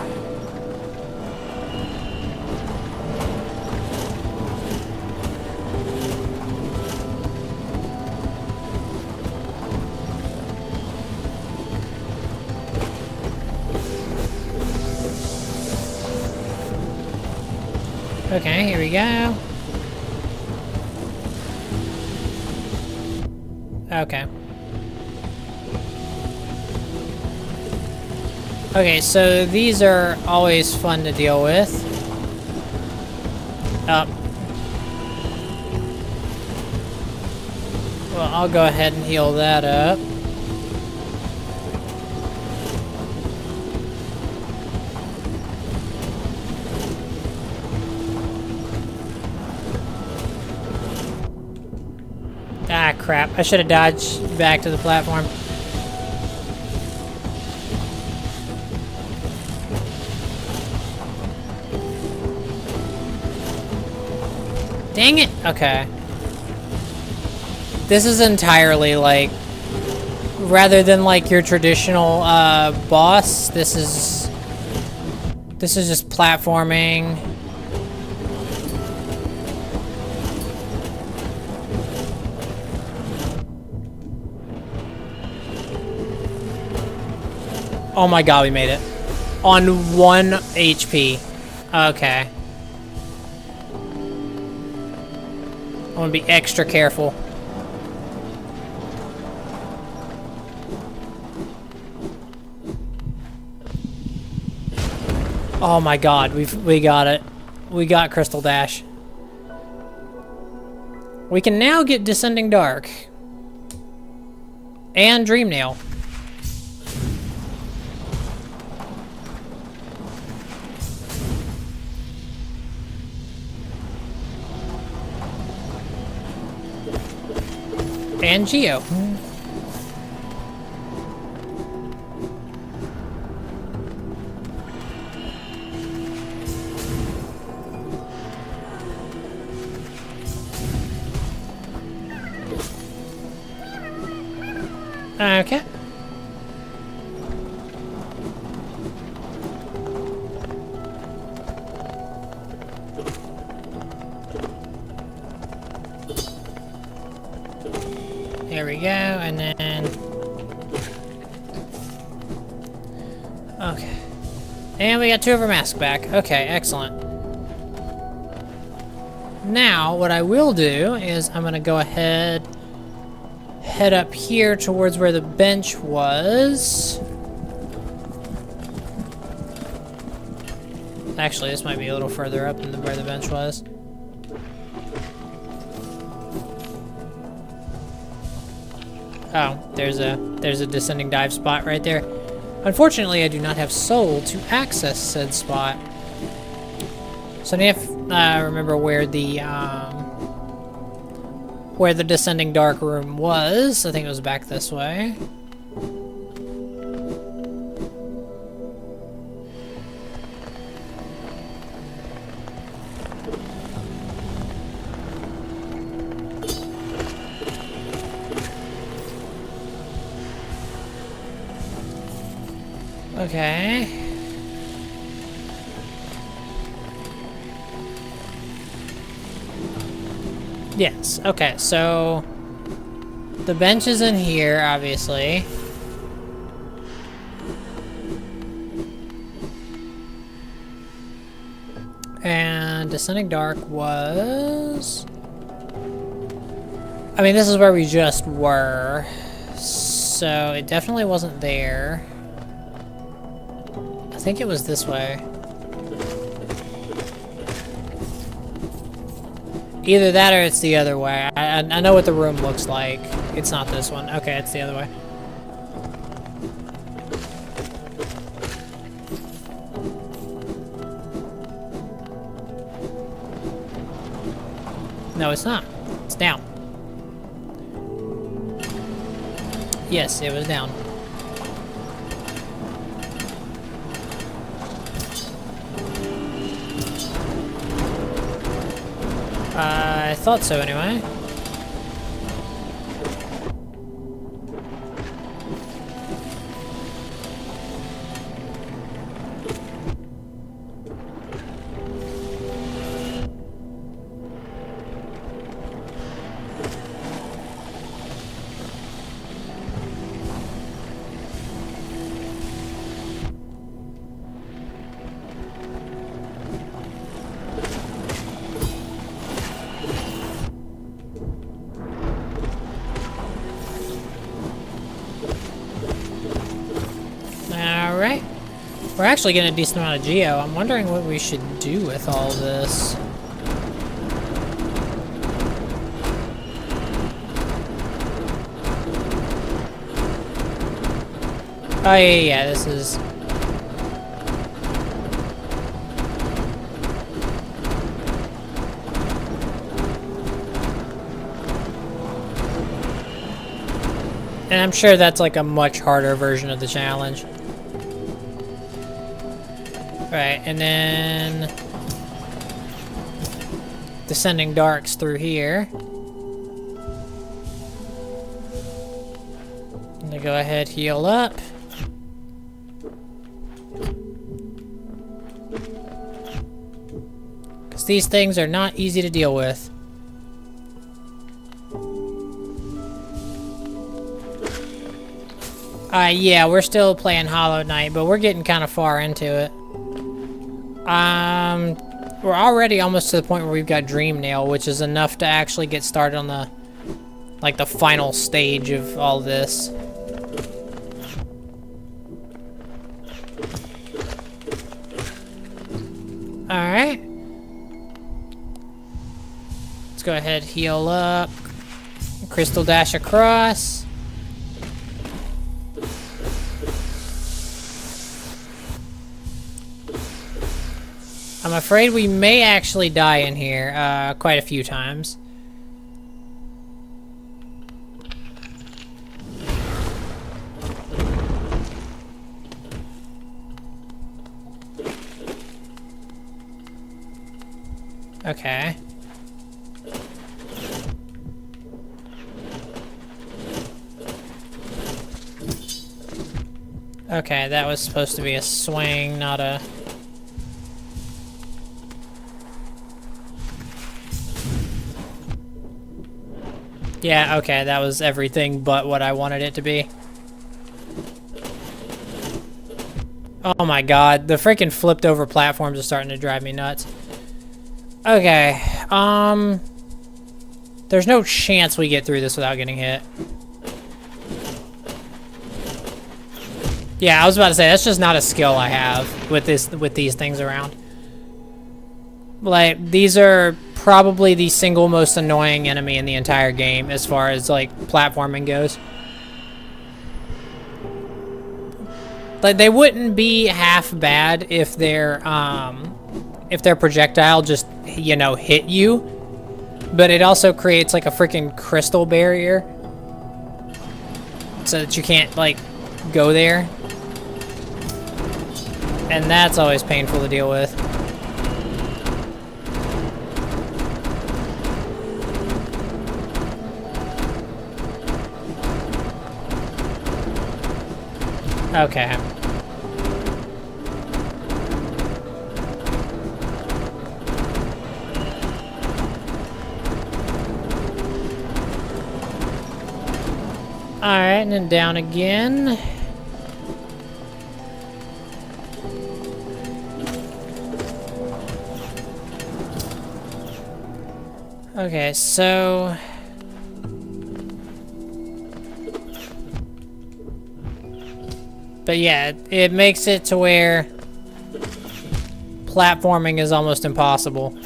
Okay, here we go. Okay. Okay, so these are always fun to deal with. Up. Well, I'll go ahead and heal that up. Ah, crap. I should have dodged back to the platform. Dang it! Okay. This is entirely like, rather than like your traditional boss, this is just platforming. Oh my god, we made it. On 1 HP. Okay. I want to be extra careful. Oh my god, we got it. We got Crystal Dash. We can now get Descending Dark. And Dream Nail. And Geo. Okay. There we go, and then... Okay. And we got 2 of our masks back. Okay, excellent. Now, what I will do is I'm gonna go ahead, head up here towards where the bench was. Actually, this might be a little further up than where the bench was. Oh, there's a descending dive spot right there. Unfortunately, I do not have soul to access said spot. So I need to remember where the descending dark room was. I think it was back this way. Okay. Yes, okay, so the bench is in here, obviously. And Descending Dark was... I mean, this is where we just were. So it definitely wasn't there. I think it was this way. Either that or it's the other way. I know what the room looks like. It's not this one. Okay, it's the other way. No, it's not. It's down. Yes, it was down. I thought so anyway. We're actually getting a decent amount of geo. I'm wondering what we should do with all this. Oh, yeah, this is... And I'm sure that's like a much harder version of the challenge. Right, and then... Descending Darks through here. I'm gonna go ahead, heal up. Because these things are not easy to deal with. Yeah, we're still playing Hollow Knight, but we're getting kind of far into it. We're already almost to the point where we've got Dream Nail, which is enough to actually get started on the, like, the final stage of all this. Alright. Let's go ahead, heal up. Crystal dash across. I'm afraid we may actually die in here quite a few times. Okay. Okay, that was supposed to be a swing, not a... Yeah, okay, that was everything but what I wanted it to be. Oh my god, the freaking flipped over platforms are starting to drive me nuts. Okay, there's no chance we get through this without getting hit. Yeah, I was about to say, that's just not a skill I have with these things around. Like, these are probably the single most annoying enemy in the entire game as far as, like, platforming goes. Like, they wouldn't be half bad if their projectile just, you know, hit you. But it also creates, like, a freaking crystal barrier. So that you can't, like, go there. And that's always painful to deal with. Okay. Alright, and then down again. Okay, so... But yeah, it makes it to where platforming is almost impossible.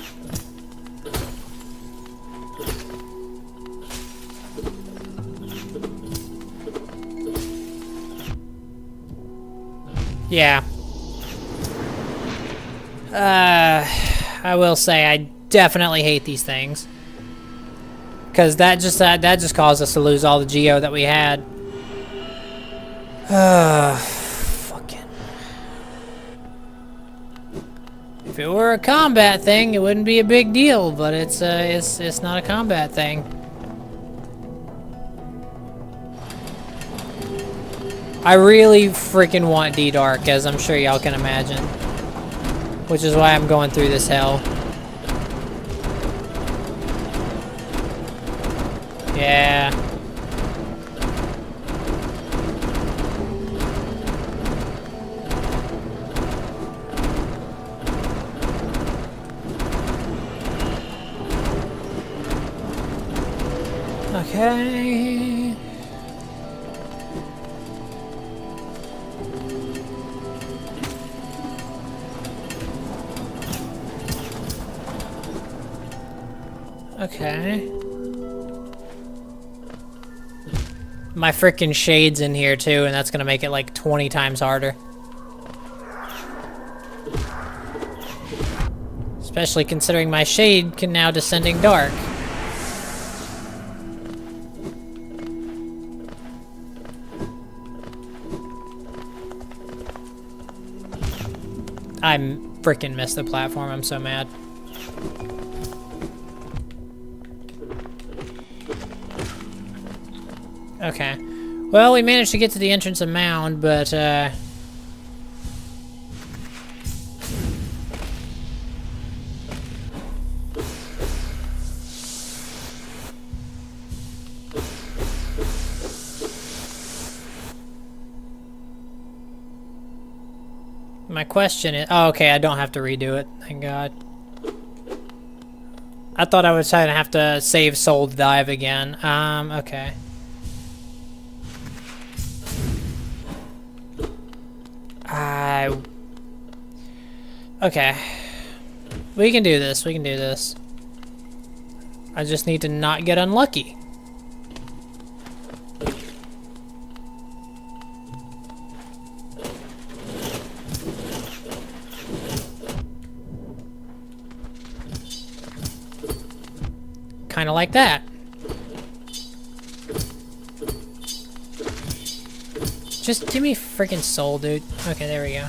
Yeah. I will say I definitely hate these things. Because that just caused us to lose all the geo that we had. Fucking. If it were a combat thing, it wouldn't be a big deal, but it's not a combat thing. I really freaking want D-Dark, as I'm sure y'all can imagine. Which is why I'm going through this hell. Yeah. Okay. Okay. My frickin' shade's in here too, and that's gonna make it like 20 times harder. Especially considering my shade can now descending dark. I frickin' missed the platform, I'm so mad. Okay. Well, we managed to get to the entrance of Mound, but, my question is... Oh, okay, I don't have to redo it. Thank God. I thought I was trying to have to save soul to dive again. Okay. Okay. We can do this. We can do this. I just need to not get unlucky. Kind of like that. Just give me freaking soul, dude. Okay, there we go.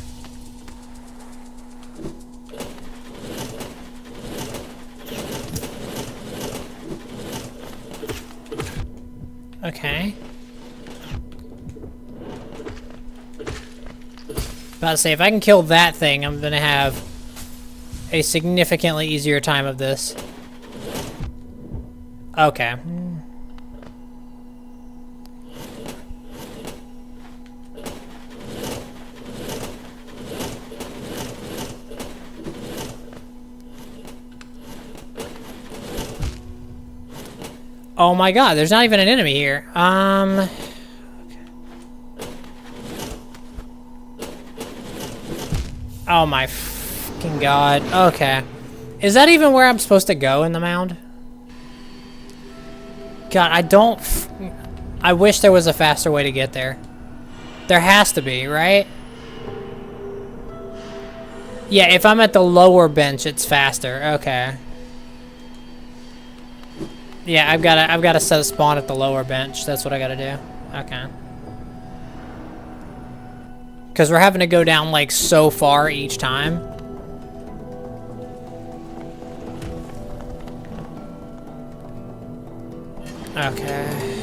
Okay. About to say, if I can kill that thing, I'm gonna have a significantly easier time of this. Okay. Oh my god, there's not even an enemy here. Okay. Oh my fucking god. Okay. Is that even where I'm supposed to go in the mound? God, I don't... I wish there was a faster way to get there. There has to be, right? Yeah, if I'm at the lower bench, it's faster. Okay. Yeah, I've gotta set a spawn at the lower bench. That's what I gotta do. Okay. Because we're having to go down, like, so far each time. Okay.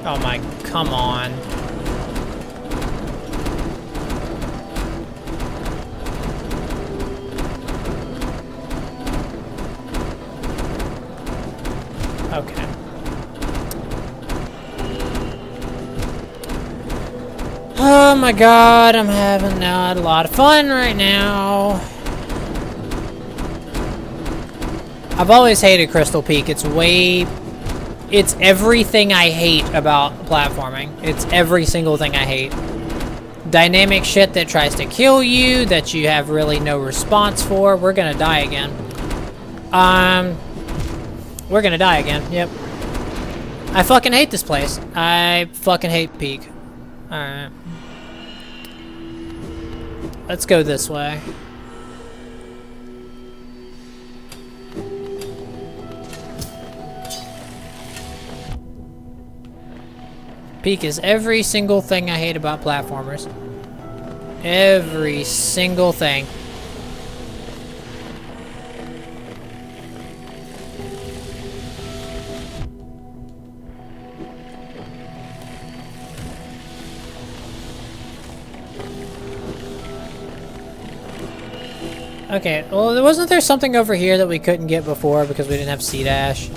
Oh my, come on. Okay. Oh my god, I'm having not a lot of fun right now. I've always hated Crystal Peak. It's everything I hate about platforming. It's every single thing I hate. Dynamic shit that tries to kill you, that you have really no response for. We're gonna die again. We're gonna die again, yep. I fucking hate this place. I fucking hate Peak. Alright. Let's go this way. Peak is every single thing I hate about platformers. Every single thing. Okay, well, wasn't there something over here that we couldn't get before because we didn't have C-Dash?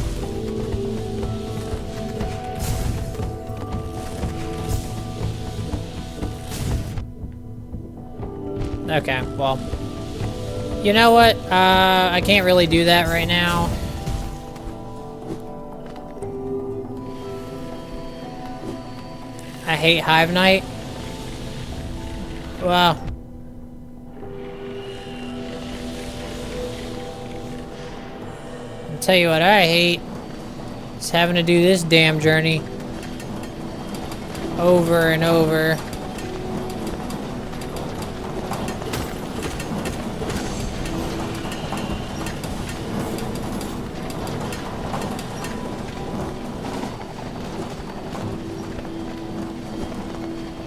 Okay, well. You know what? I can't really do that right now. I hate Hive Night. Wow. I'll tell you what I hate. Is having to do this damn journey. Over and over.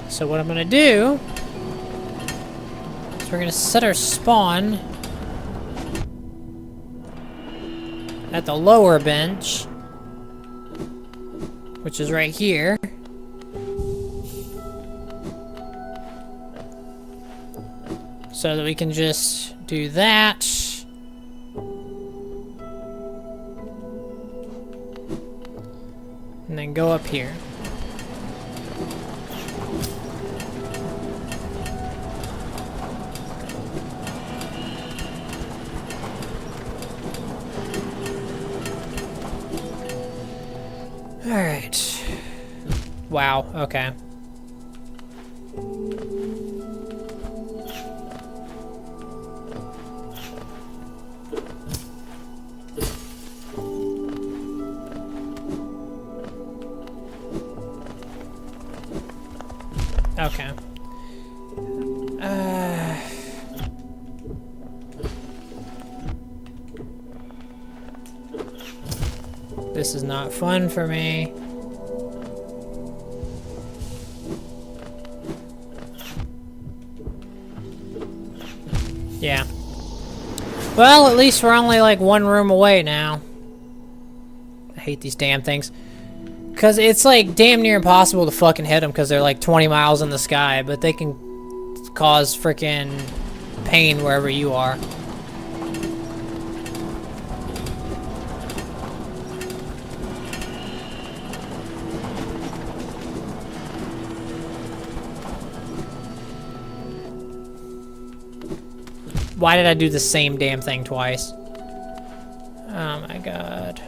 So what I'm gonna do is we're gonna set our spawn at the lower bench, which is right here. So that we can just do that. And then go up here. Alright. Wow, okay. Okay. This is not fun for me. Yeah. Well, at least we're only like one room away now. I hate these damn things. Because it's like damn near impossible to fucking hit them because they're like 20 miles in the sky, but they can cause freaking pain wherever you are. Why did I do the same damn thing twice? Oh my god.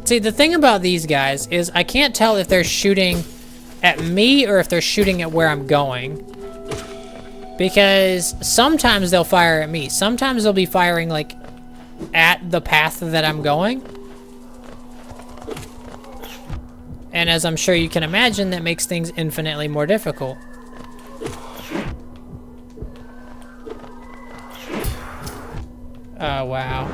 See, the thing about these guys is I can't tell if they're shooting at me or if they're shooting at where I'm going. Because sometimes they'll fire at me. Sometimes they'll be firing, like, at the path that I'm going. And as I'm sure you can imagine, that makes things infinitely more difficult. Oh, wow.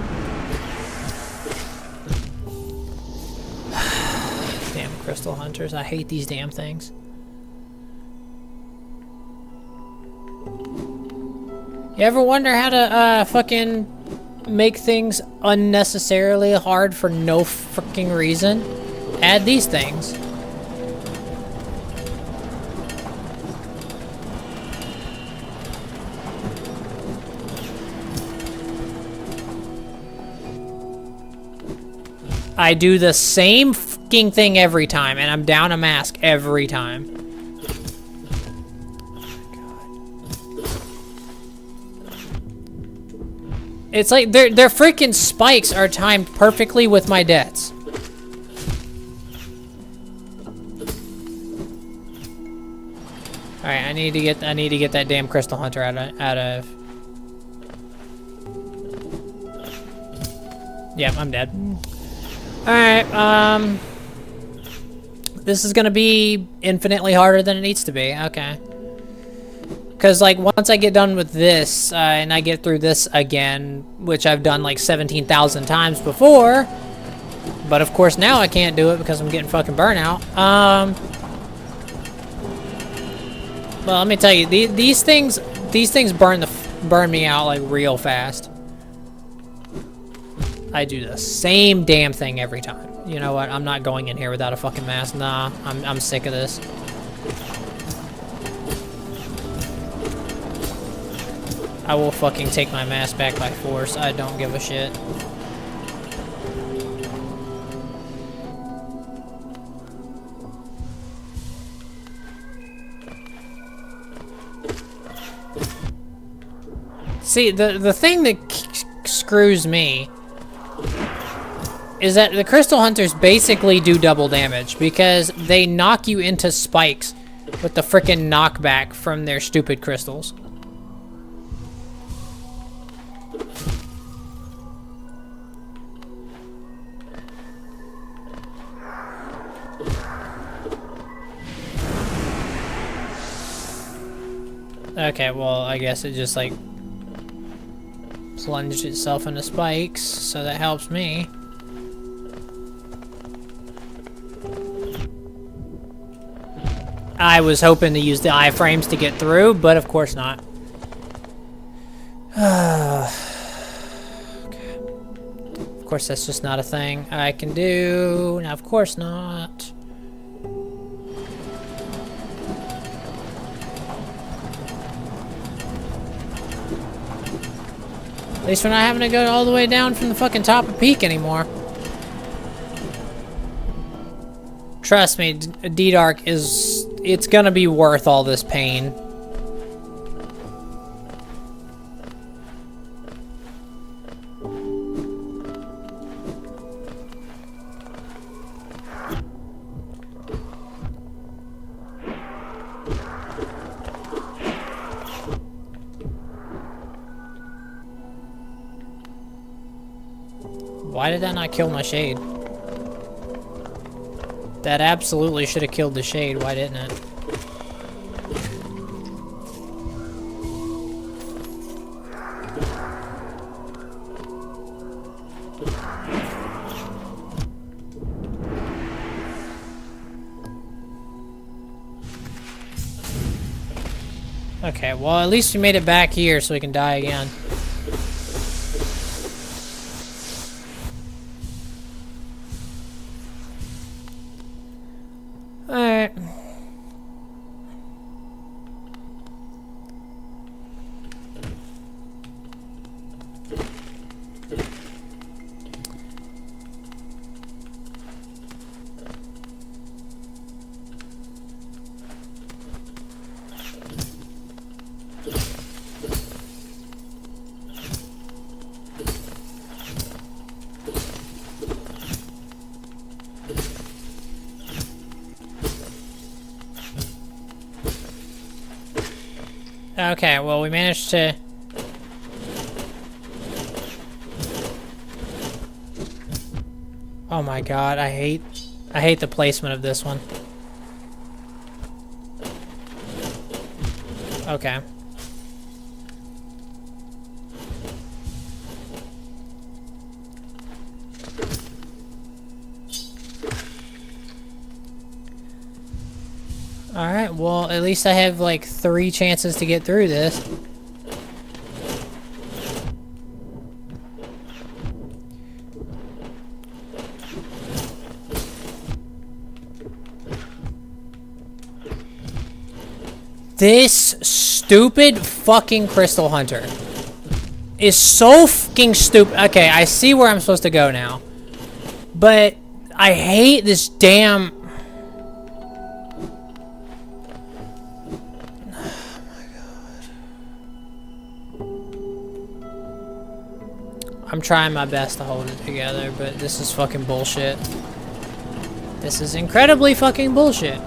Damn crystal hunters. I hate these damn things. You ever wonder how to fucking make things unnecessarily hard for no freaking reason? Add these things. I do the same fucking thing every time, and I'm down a mask every time. It's like their freaking spikes are timed perfectly with my deaths. All right, I need to get that damn crystal hunter out of. Yep, I'm dead. All right, this is gonna be infinitely harder than it needs to be. Okay. Because, like, once I get done with this, and I get through this again, which I've done, like, 17,000 times before, but, of course, now I can't do it because I'm getting fucking burnout. Well, let me tell you, these things burn me out, like, real fast. I do the same damn thing every time. You know what? I'm not going in here without a fucking mask. Nah, I'm sick of this. I will fucking take my mask back by force. I don't give a shit. See, the thing that screws me is that the crystal hunters basically do double damage because they knock you into spikes with the frickin' knockback from their stupid crystals. Okay, well, I guess it just, like, plunged itself into spikes, so that helps me. I was hoping to use the iframes to get through, but of course not. Okay. Of course, that's just not a thing I can do. Now, of course not. At least we're not having to go all the way down from the fucking top of peak anymore. Trust me, D-Dark is... it's gonna be worth all this pain. Why did that not kill my shade? That absolutely should have killed the shade. Why didn't it? Okay, well, at least we made it back here so we can die again. Alright. Okay, well, we managed to... Oh my god, I hate the placement of this one. Okay. Alright, well, at least I have, like, 3 chances to get through this. This stupid fucking crystal hunter is so fucking stupid. Okay, I see where I'm supposed to go now. But I hate this damn... I'm trying my best to hold it together, but this is fucking bullshit. This is incredibly fucking bullshit.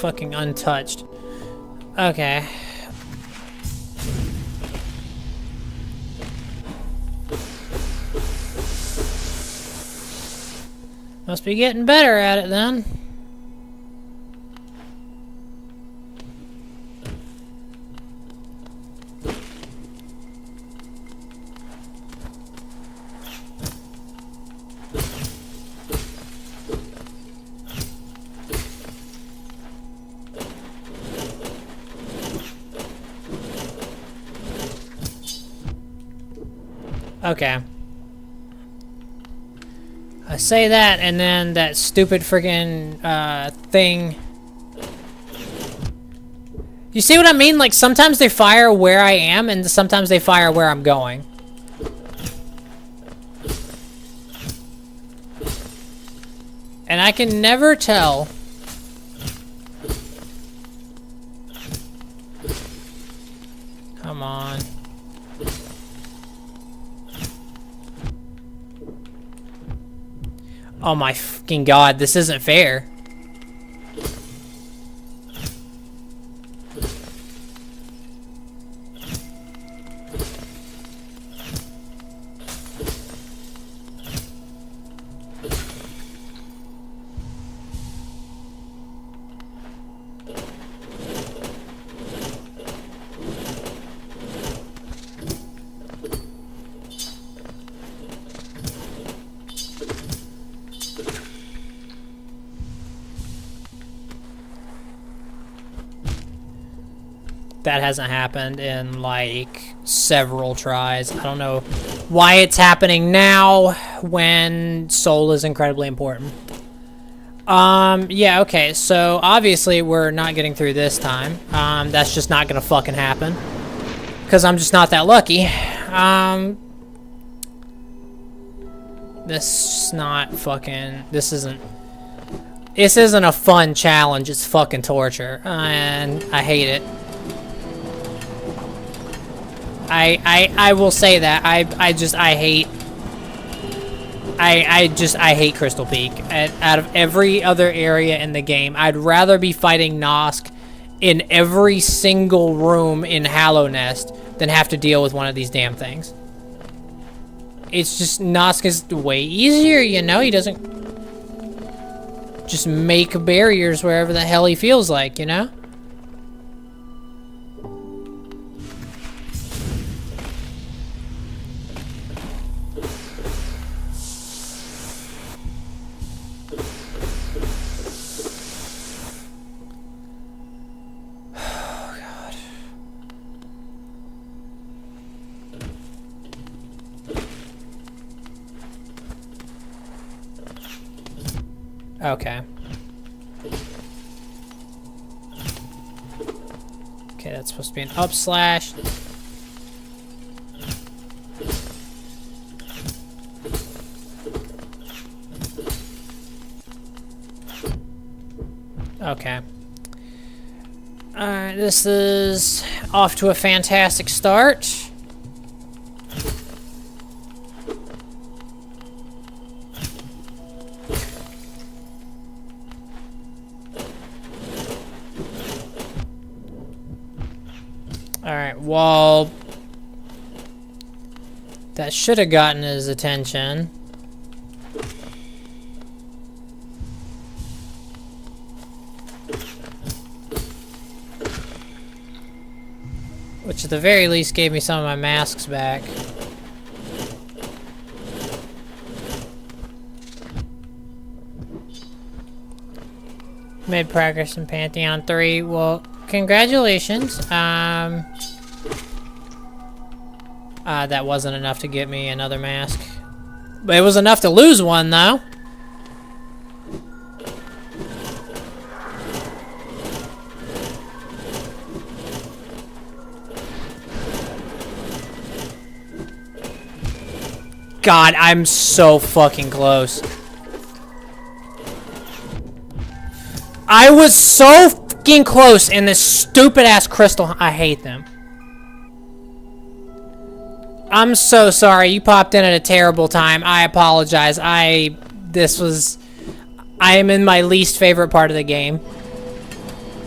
Fucking untouched. Okay. Must be getting better at it then. Okay. I say that, and then that stupid friggin' thing You see what I mean? Like, sometimes they fire where I am, and sometimes they fire where I'm going. And I can never tell. Come on. Oh my fucking god, this isn't fair. That hasn't happened in like several tries. I don't know why it's happening now when soul is incredibly important. Yeah, okay, so obviously we're not getting through this time. That's just not gonna fucking happen. Because I'm just not that lucky. This isn't a fun challenge, it's fucking torture. And I hate it. I will say that I hate Crystal Peak. Out of every other area in the game, I'd rather be fighting Nosk in every single room in Hallow Nest than have to deal with one of these damn things. It's just, Nosk is way easier, you know? He doesn't just make barriers wherever the hell he feels like, you know? Okay. Okay, that's supposed to be an up slash. Okay. Alright, this is off to a fantastic start. Alright, well, that should have gotten his attention. Which at the very least gave me some of my masks back. Made progress in Pantheon 3. Well, congratulations. That wasn't enough to get me another mask. But it was enough to lose one, though. God, I'm so fucking close. I was so fucking close in this stupid ass crystal. I hate them. I'm so sorry. You popped in at a terrible time. I apologize. I am in my least favorite part of the game.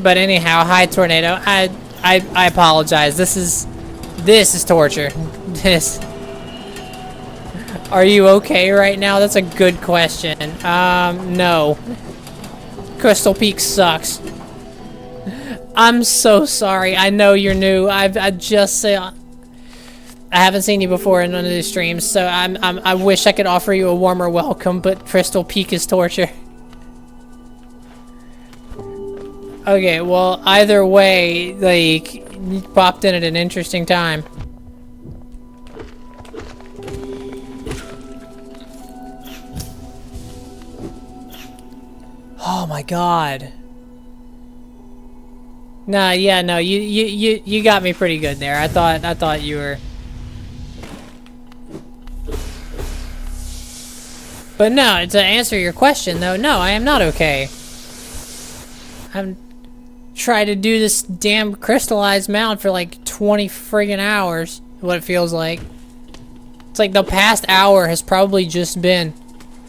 But anyhow, hi Tornado. I apologize. This is torture. Are you okay right now? That's a good question. No. Crystal Peak sucks. I'm so sorry. I know you're new. I haven't seen you before in none of these streams, so I wish I could offer you a warmer welcome, but Crystal Peak is torture. Okay, well, either way, like, you popped in at an interesting time. Oh my god. Nah, yeah, no, you got me pretty good there. I thought you were. But no, to answer your question though, no, I am not okay. I've tried to do this damn crystallized mound for like 20 friggin' hours, what it feels like. It's like the past hour has probably just been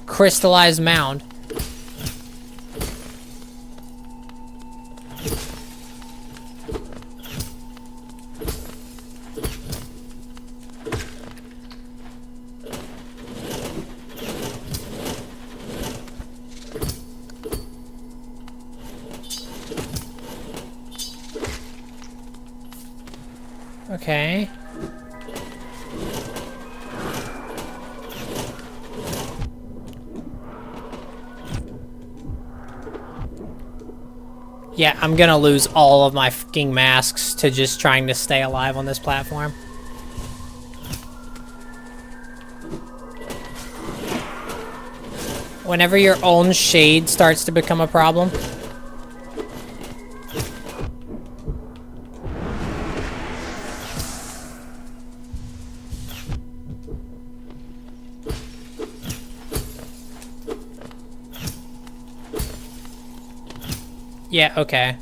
crystallized mound. Okay. Yeah, I'm gonna lose all of my fucking masks to just trying to stay alive on this platform. Whenever your own shade starts to become a problem. Yeah, okay.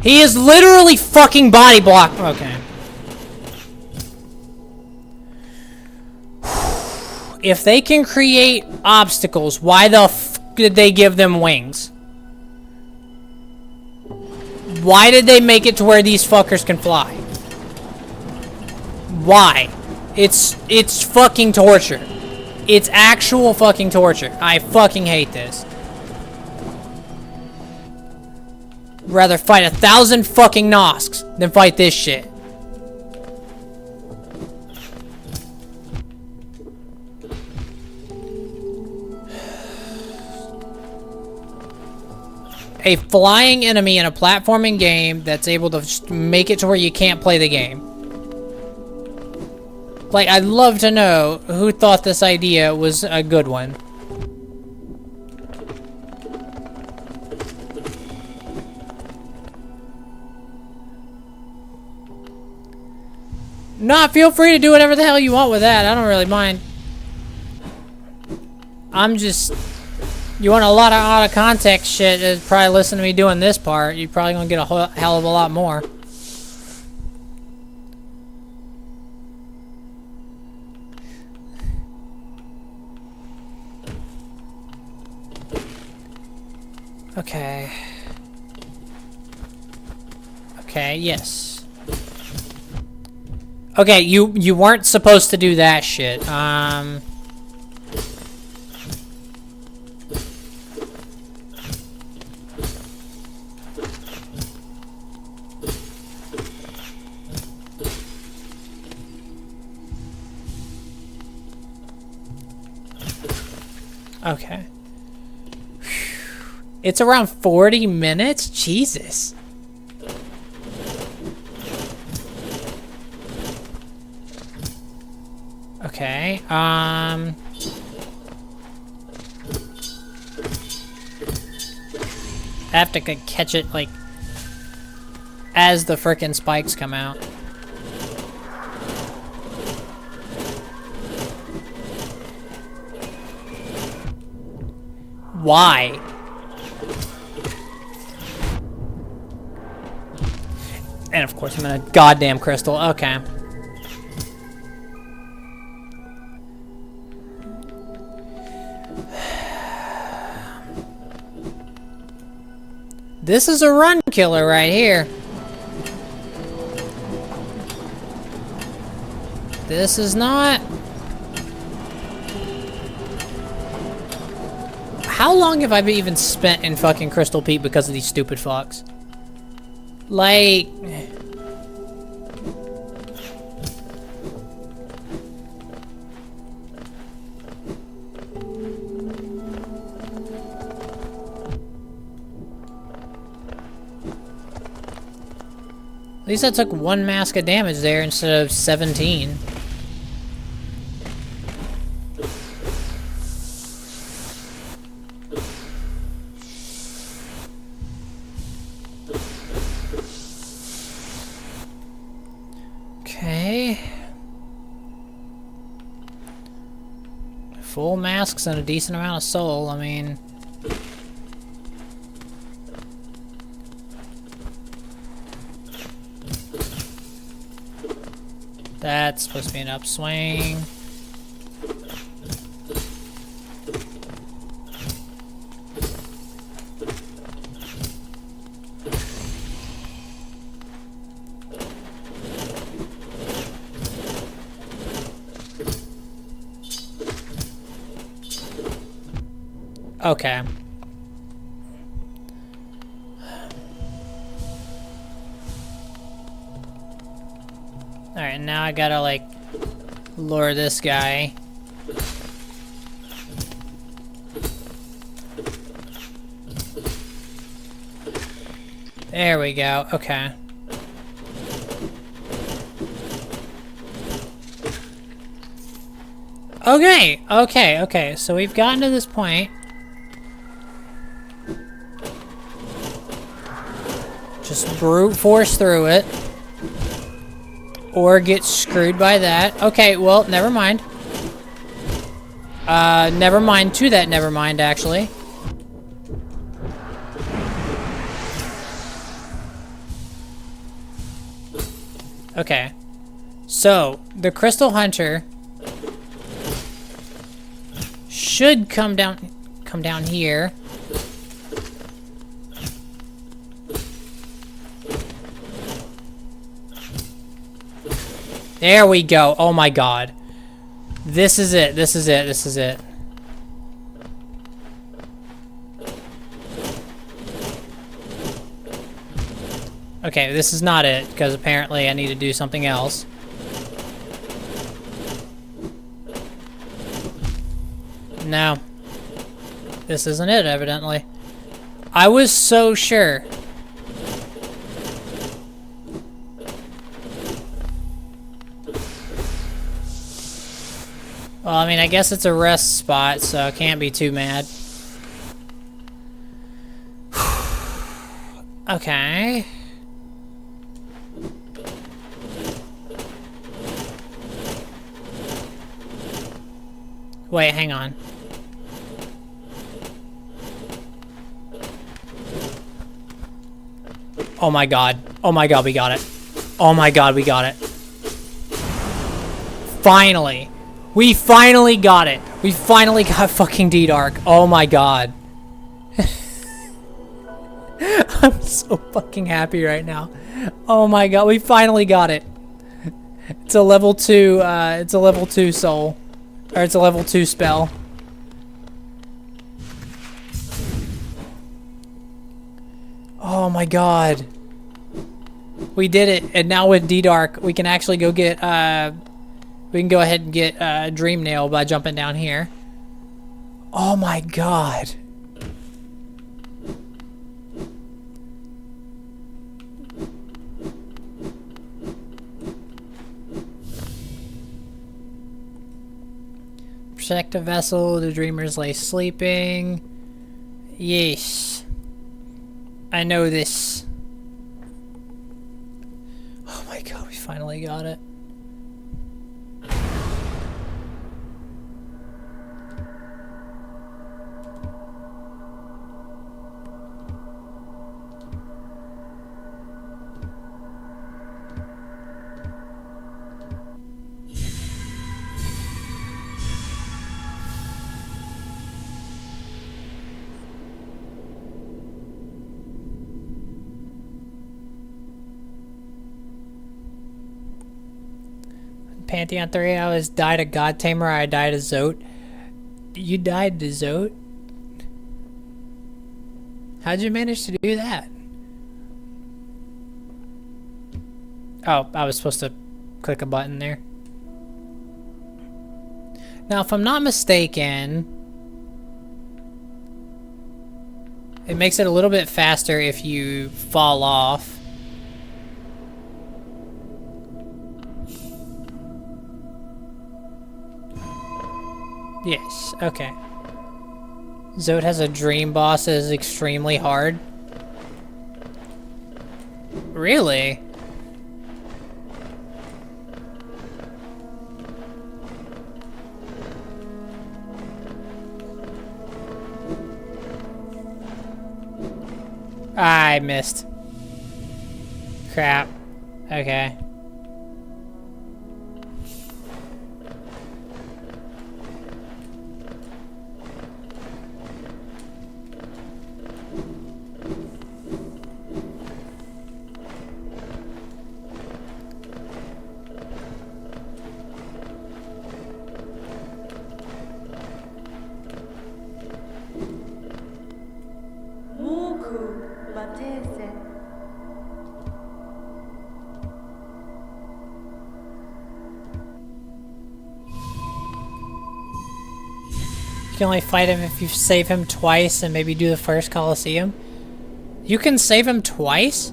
He is literally fucking body block. Okay. If they can create obstacles, why the f did they give them wings? Why did they make it to where these fuckers can fly? Why? It's fucking torture. It's actual fucking torture. I fucking hate this. Rather fight 1,000 fucking Nosks than fight this shit. A flying enemy in a platforming game that's able to just make it to where you can't play the game. Like, I'd love to know who thought this idea was a good one. Nah, feel free to do whatever the hell you want with that. I don't really mind. I'm just... You want a lot of out of context shit, probably listen to me doing this part. You're probably gonna get a hell of a lot more. Okay. Okay, yes. Okay, you weren't supposed to do that shit. Okay. It's around 40 minutes? Jesus. Okay, I have to catch it, like, as the frickin' spikes come out. Why? And of course I'm in a goddamn crystal. Okay. This is a run killer right here. This is not... How long have I even spent in fucking Crystal Peak because of these stupid fucks? Like... least I took 1 mask of damage there instead of 17. Okay. Full masks and a decent amount of soul, I mean... That's supposed to be an upswing. Okay. Alright, now I gotta, like, lure this guy. There we go, okay. Okay, so we've gotten to this point. Just brute force through it. Or get screwed by that. Okay, well, never mind. Never mind to that never mind, actually. Okay. So, the Crystal Hunter should come down here. There we go. Oh my god. This is it. This is it. This is it. Okay, this is not it, because apparently I need to do something else. No. This isn't it, evidently. I was so sure. Well, I mean, I guess it's a rest spot, so I can't be too mad. Okay. Wait, hang on. Oh my god. Oh my god, we got it. Oh my god, we got it. Finally. We finally got it. We finally got fucking D-Dark. Oh my god. I'm so fucking happy right now. Oh my god, we finally got it. It's a level 2, it's a level 2 soul. Or it's a level 2 spell. Oh my god. We did it, and now with D-Dark, we can actually go get, we can go ahead and get, Dream Nail by jumping down here. Oh my god. Protect the vessel, the dreamers lay sleeping. Yes. I know this. Oh my god, we finally got it. Pantheon 3, I was died a God Tamer, I died a Zote. You died to Zote? How'd you manage to do that? Oh, I was supposed to click a button there. Now, if I'm not mistaken, it makes it a little bit faster if you fall off. Yes, okay. Zode has a dream boss that is extremely hard. Really? I missed. Crap. Okay. You can only fight him if you save him twice and maybe do the first Coliseum. You can save him twice?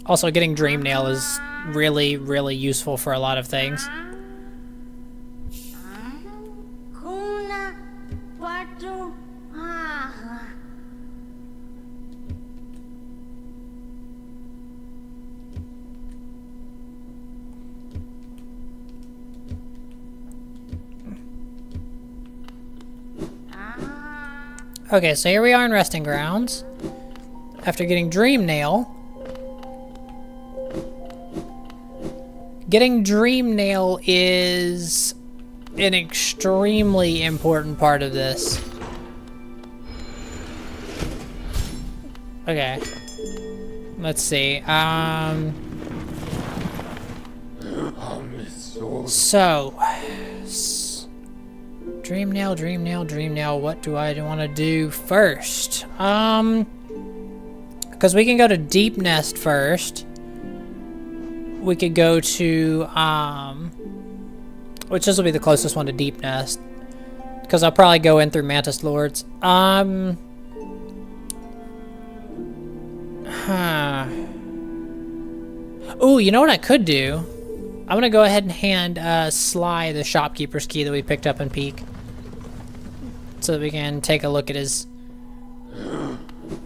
Also, getting Dream Nail is really, really useful for a lot of things. Okay, so here we are in Resting Grounds. After getting Dream Nail. Getting Dream Nail is an extremely important part of this. Okay. Let's see. So, Dream Nail, Dream Nail, Dream Nail. What do I want to do first? Because we can go to Deep Nest first. We could go to, which this will be the closest one to Deep Nest. Because I'll probably go in through Mantis Lords. Ooh, you know what I could do? I'm gonna go ahead and hand Sly the shopkeeper's key that we picked up in Peak. So that we can take a look at his,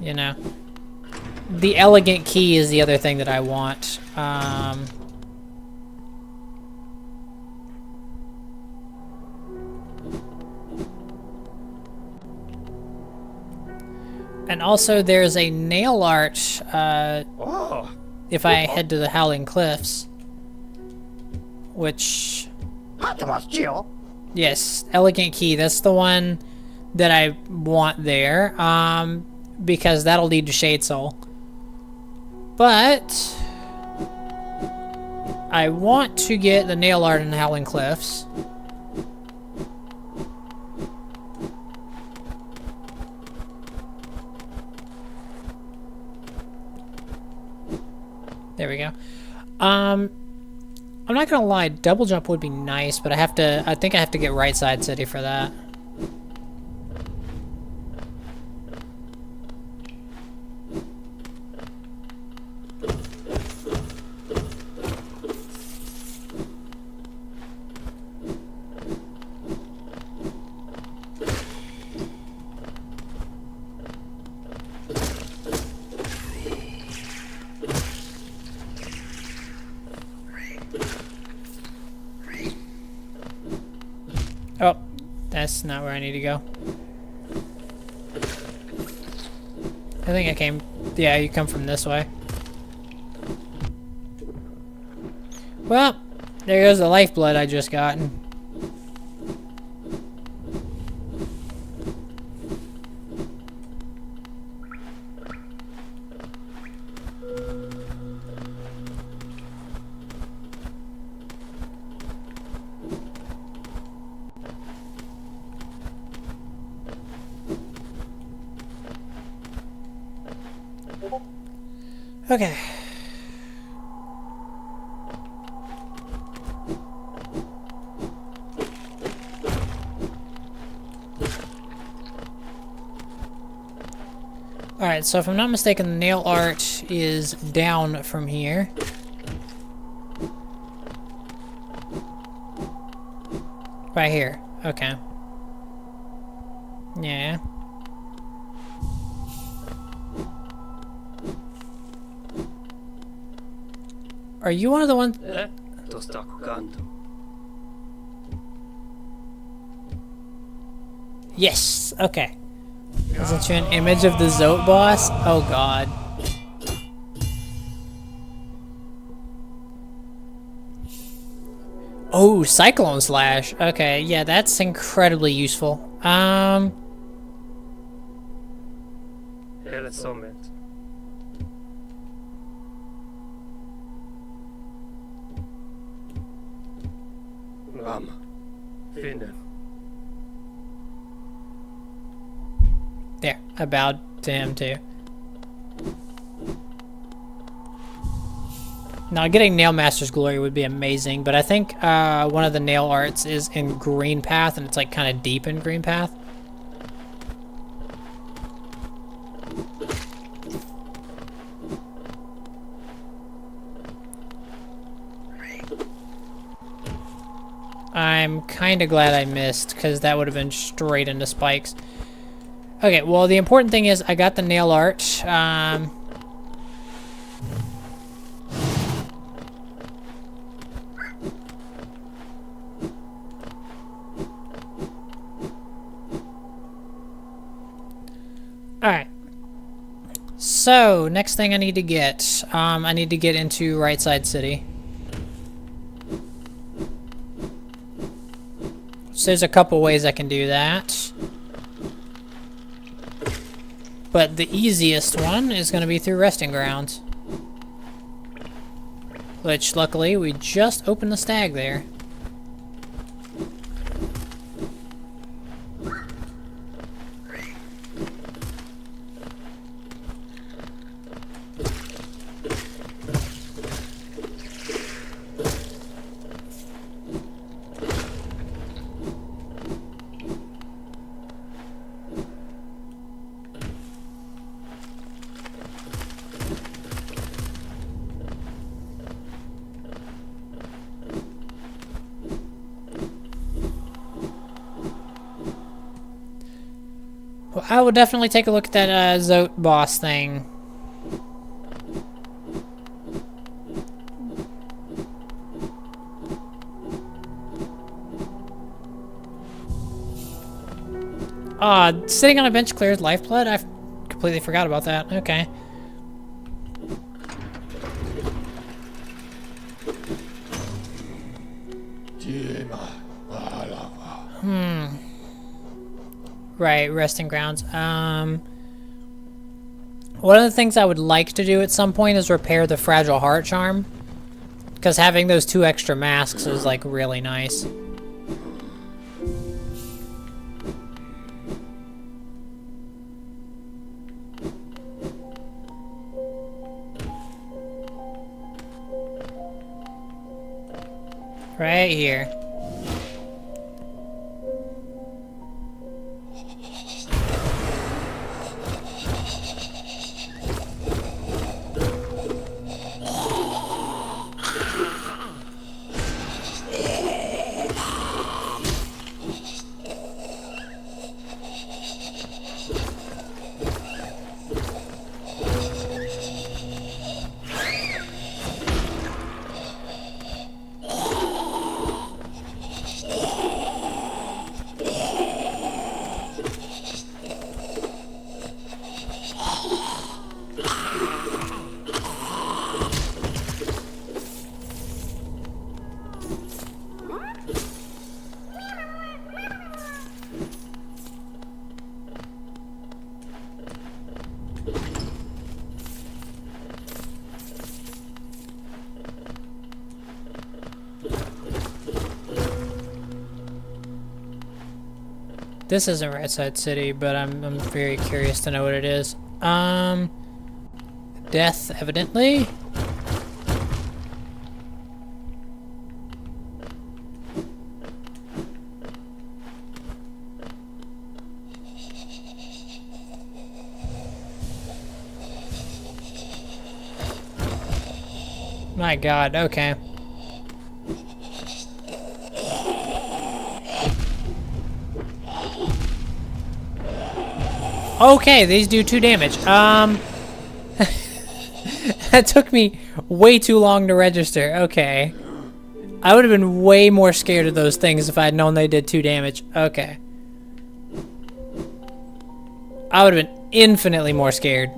you know. The elegant key is the other thing that I want. And also there's a nail art if I head to the Howling Cliffs. Which... Yes, elegant key. That's the one that I want there. Because that'll lead to Shade Soul. But I want to get the nail art in the Howling Cliffs. There we go. I'm not gonna lie, double jump would be nice, but I think I have to get Right Side City for that. Oh, that's not where I need to go. I think I came... Yeah, you come from this way. Well, there goes the lifeblood I just gotten. Okay. Alright, so if I'm not mistaken, the nail art is down from here. Right here. Okay. Yeah. Are you one of the ones? Tosta kanto. Yes. Okay. Isn't you an image of the Zote boss? Oh god. Oh, Cyclone Slash. Okay, yeah, that's incredibly useful. Eller sommet. Finnen. There, I bowed to him too. Now, getting Nail Master's Glory would be amazing, but I think one of the nail arts is in Green Path, and it's like kind of deep in Green Path. I'm kind of glad I missed, because that would have been straight into spikes. Okay, well, the important thing is I got the nail art. Alright. So, next thing I need to get. I need to get into Right Side City. So there's a couple ways I can do that. But the easiest one is going to be through Resting Grounds. Which, luckily, we just opened the stag there. Well, I will definitely take a look at that Zote boss thing. Sitting on a bench clears lifeblood? I completely forgot about that. Okay. Right, Resting Grounds. One of the things I would like to do at some point is repair the Fragile Heart Charm. Because having those 2 extra masks is, like, really nice. Right here. This isn't Right Side City, but I'm very curious to know what it is. Death, evidently. My god, okay. Okay, these do 2 damage. That took me way too long to register. Okay. I would have been way more scared of those things if I had known they did 2 damage. Okay. I would have been infinitely more scared.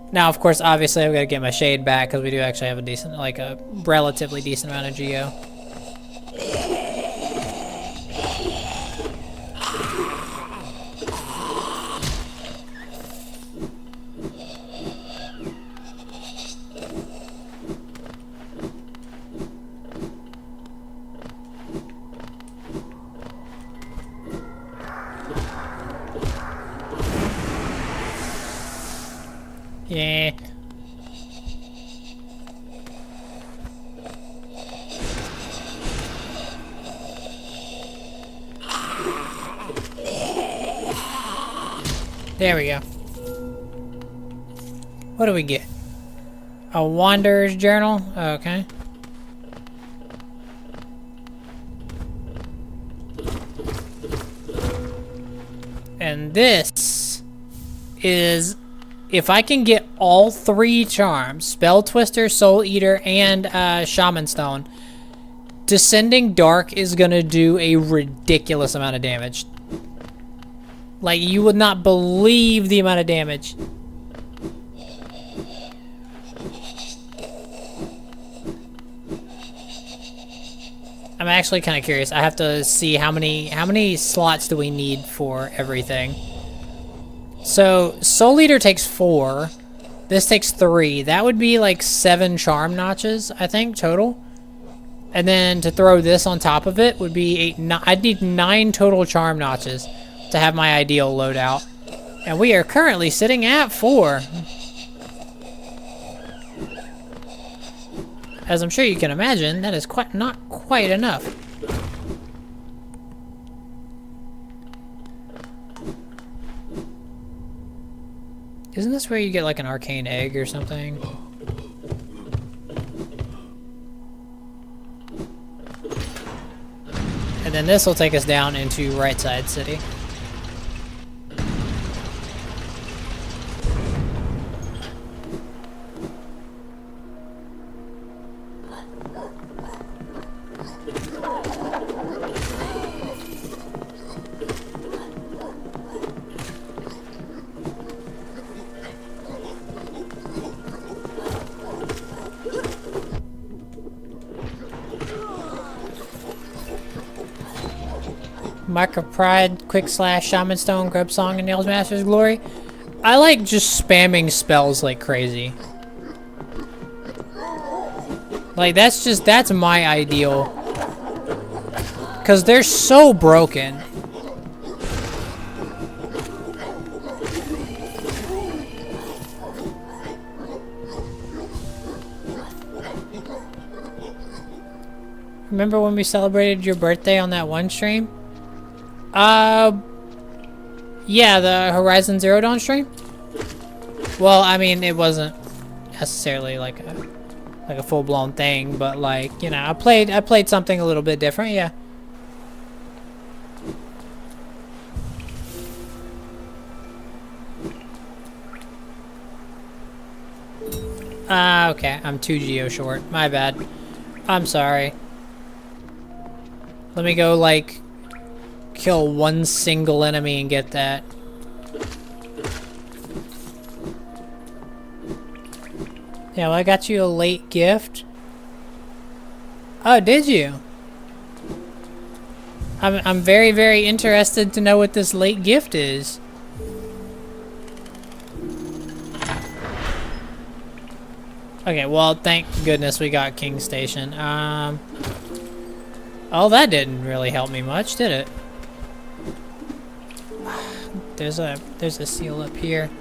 Now, of course, obviously, I've got to get my shade back because we do actually have a decent, like a relatively decent amount of geo. Yeah. There we go. What do we get? A Wanderer's Journal? Okay. And this is, if I can get all 3 charms, Spell Twister, Soul Eater, and Shaman Stone, Descending Dark is gonna do a ridiculous amount of damage. Like, you would not believe the amount of damage. I'm actually kind of curious. I have to see how many slots do we need for everything. So, Soul Eater takes 4. This takes 3. That would be like 7 charm notches, I think, total. And then to throw this on top of it would be 8. I'd need 9 total charm notches to have my ideal loadout. And we are currently sitting at 4. As I'm sure you can imagine, that is not quite enough. Isn't this where you get like an arcane egg or something? And then this will take us down into Right Side City. Mark of Pride, Quick Slash, Shaman Stone, Grub Song, and Nails Master's Glory. I like just spamming spells like crazy. Like, that's my ideal. Because they're so broken. Remember when we celebrated your birthday on that one stream? Yeah, the Horizon Zero Dawn stream? Well, I mean, it wasn't necessarily like a full-blown thing, but like, you know, I played something a little bit different, yeah. Okay, I'm 2 geo short. My bad. I'm sorry. Let me go, like, kill one single enemy and get that. Yeah, well, I got you a late gift. Oh, did you? I'm very, very interested to know what this late gift is. Okay, well, thank goodness we got King Station. Oh, that didn't really help me much, did it? There's a seal up here.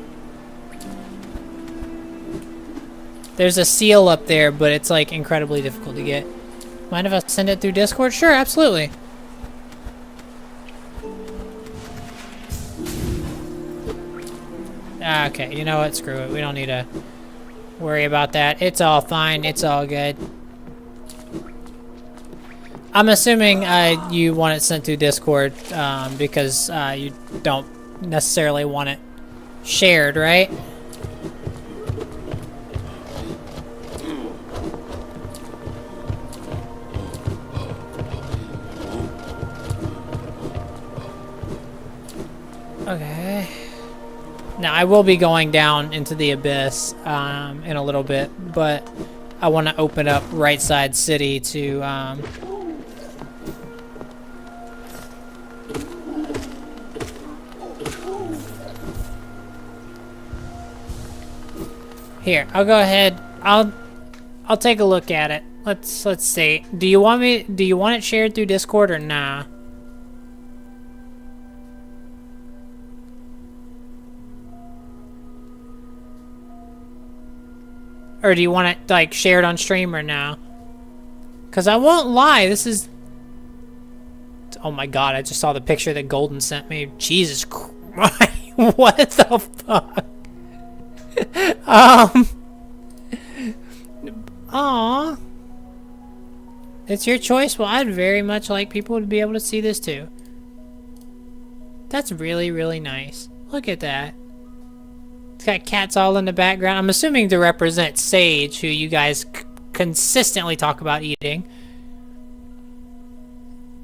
There's a seal up there, but it's like incredibly difficult to get. Mind if I send it through Discord? Sure, absolutely. Okay, you know what? Screw it. We don't need to worry about that. It's all fine. It's all good. I'm assuming you want it sent through Discord because you don't necessarily want it shared, right? Okay. Now, I will be going down into the abyss in a little bit, but I want to open up Right Side City to... Here, I'll go ahead. I'll take a look at it. Let's see. Do you want it shared through Discord or nah? Or do you want it like shared on stream or now? Cause I won't lie, this is... Oh my god, I just saw the picture that Golden sent me. Jesus Christ, what the fuck? Aw. It's your choice. Well, I'd very much like people to be able to see this too. That's really, really nice. Look at that. It's got cats all in the background. I'm assuming to represent Sage, who you guys consistently talk about eating.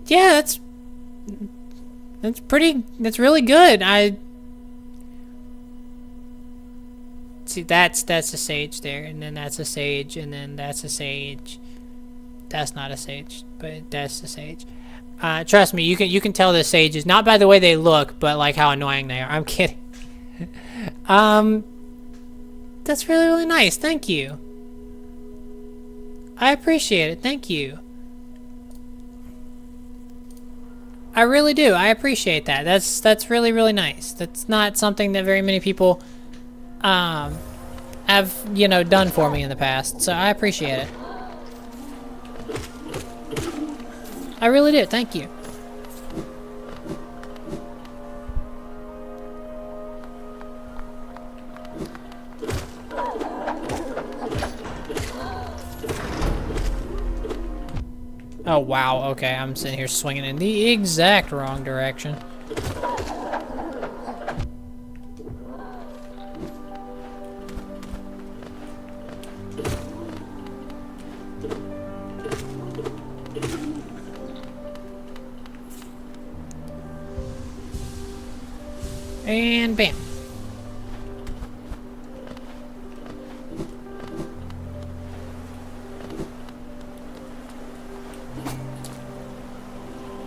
Yeah, that's really good. See, that's a sage there, and then that's a sage, and then that's a sage. That's not a sage, but that's a sage. Trust me, you can tell the sages not by the way they look, but like how annoying they are. I'm kidding. That's really, really nice. Thank you. I appreciate it. Thank you. I really do. I appreciate that. That's really, really nice. That's not something that very many people have, you know, done for me in the past. So I appreciate it. I really do. Thank you. Oh, wow. Okay, I'm sitting here swinging in the exact wrong direction. And bam.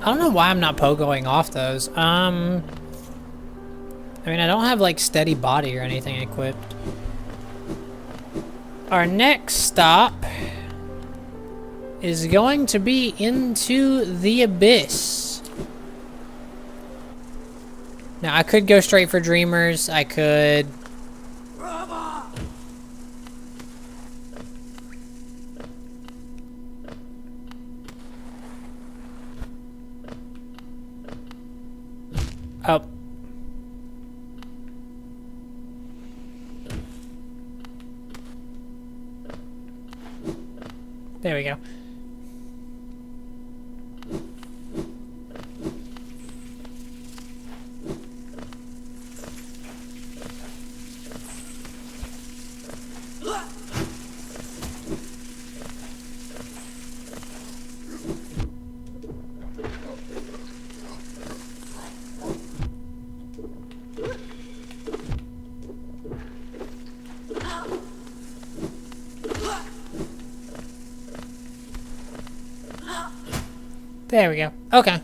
I don't know why I'm not pogoing off those. I mean, I don't have like steady body or anything equipped. Our next stop is going to be into the abyss. Now, I could go straight for Dreamers. I could... Oh. There we go. There we go. Okay.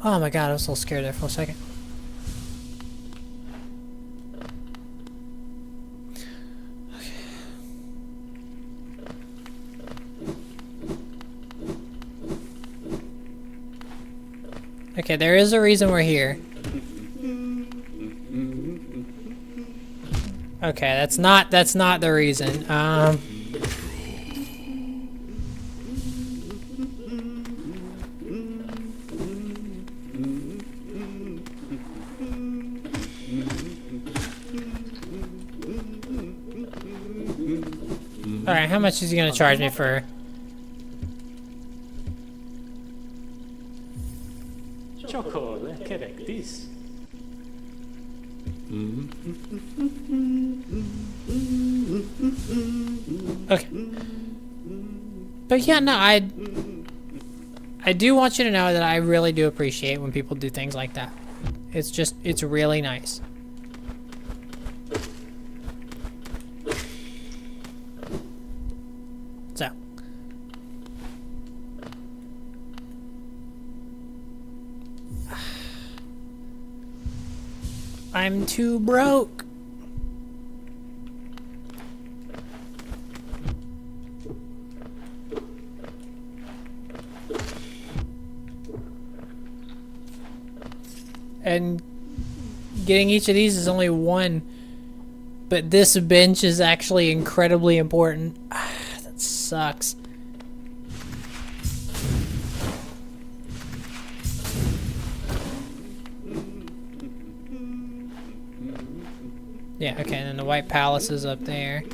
Oh my god, I was a little scared there for a second. Okay, there is a reason we're here. Okay, that's not the reason. Alright, how much is he gonna charge me for? Csokol, kerek tíz. Okay. But yeah, no, I do want you to know that I really do appreciate when people do things like that. It's really nice. So. I'm too broke. And getting each of these is only one. But this bench is actually incredibly important. That sucks. Yeah, okay, and then the White Palace is up there.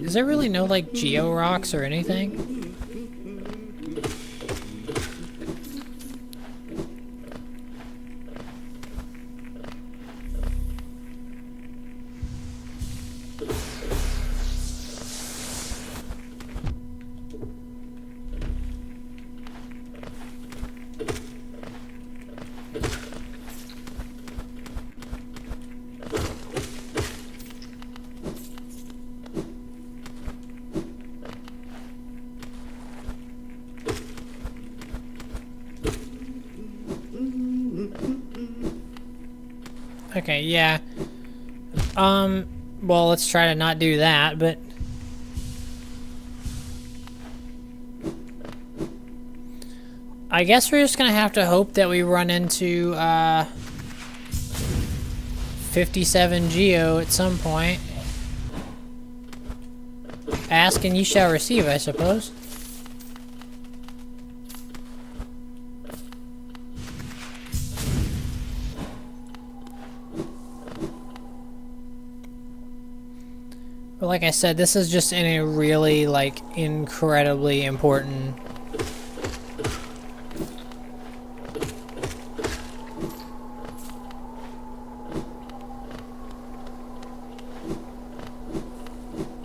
Is there really no, like, geo rocks or anything? Okay, yeah. Well, let's try to not do that, but... I guess we're just gonna have to hope that we run into, 57 Geo at some point. Ask and you shall receive, I suppose. But like I said, this is just in a really, like, incredibly important...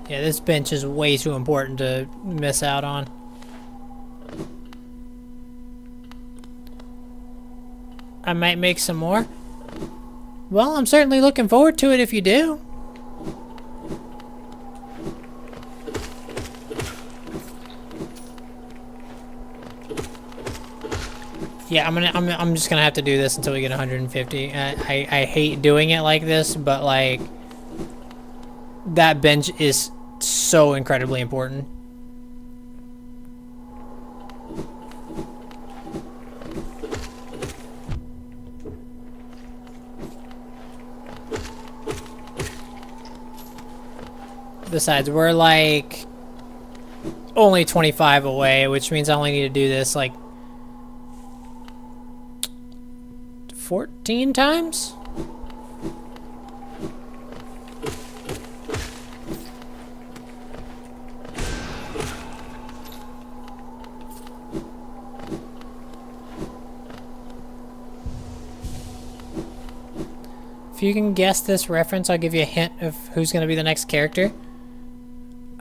Yeah, this bench is way too important to miss out on. I might make some more. Well, I'm certainly looking forward to it if you do. Yeah, I'm just gonna have to do this until we get 150. I hate doing it like this, but like that bench is so incredibly important. Besides, we're like only 25 away, which means I only need to do this like 14 times? If you can guess this reference, I'll give you a hint of who's going to be the next character.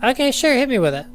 Okay, sure, hit me with it.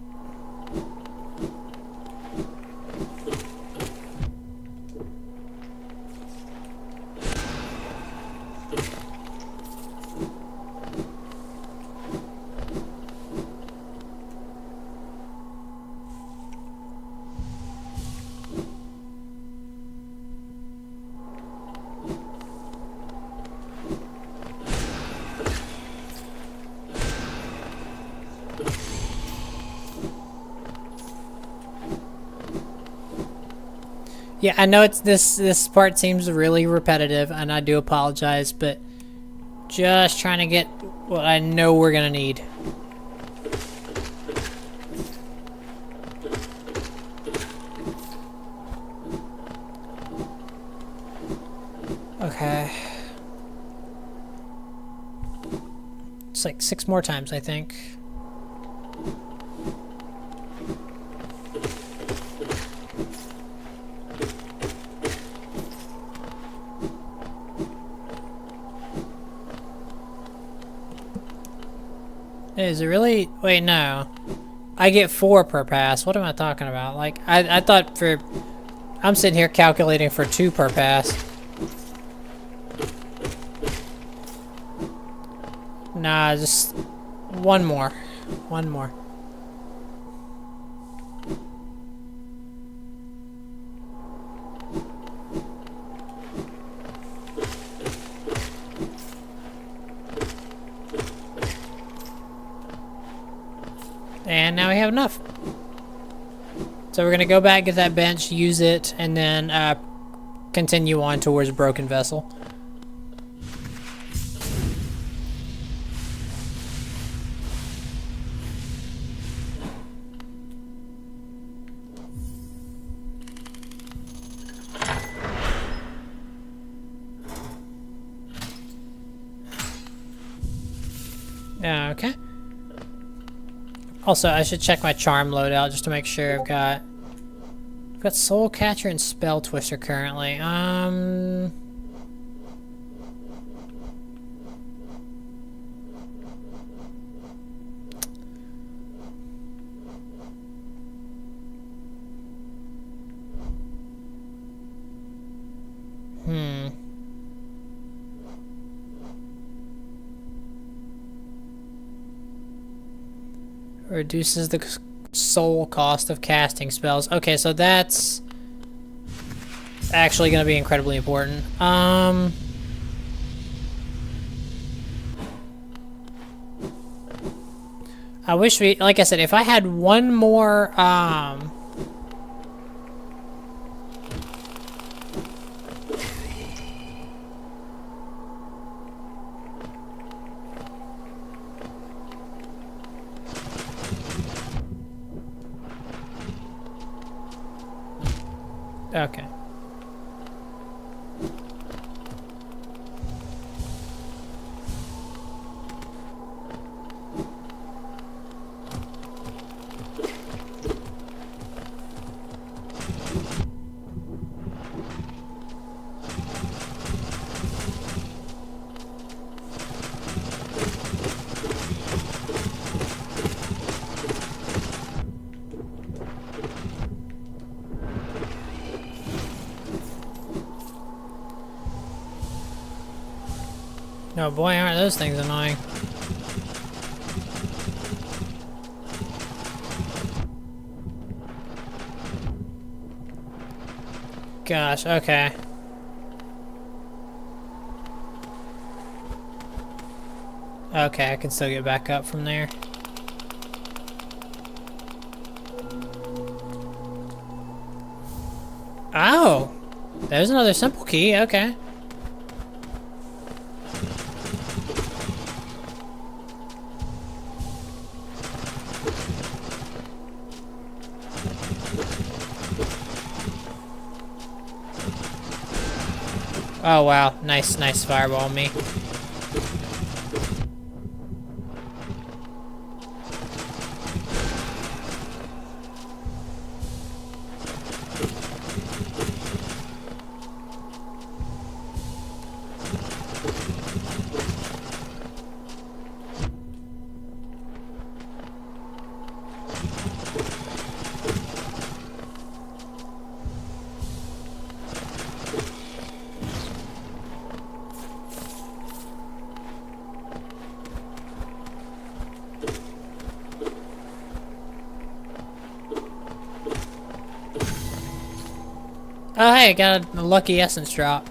Yeah, I know it's this part seems really repetitive, and I do apologize, but just trying to get what I know we're gonna need. Okay. It's like 6 more times, I think. Is it really? Wait, no. I get 4 per pass. What am I talking about? Like, I thought for... I'm sitting here calculating for 2 per pass. Nah, just 1 more. 1 more. And now we have enough. So we're gonna go back, get that bench, use it, and then continue on towards Broken Vessel. Okay. Also, I should check my charm loadout just to make sure I've got Soul Catcher and Spell Twister currently. Reduces the soul cost of casting spells. Okay, so that's actually going to be incredibly important. I wish we, like I said, if I had one more, okay. No, boy, aren't those things annoying. Gosh, okay. Okay, I can still get back up from there. Oh! There's another simple key, okay. Oh wow, nice fireball me. Oh hey, I got a lucky essence drop.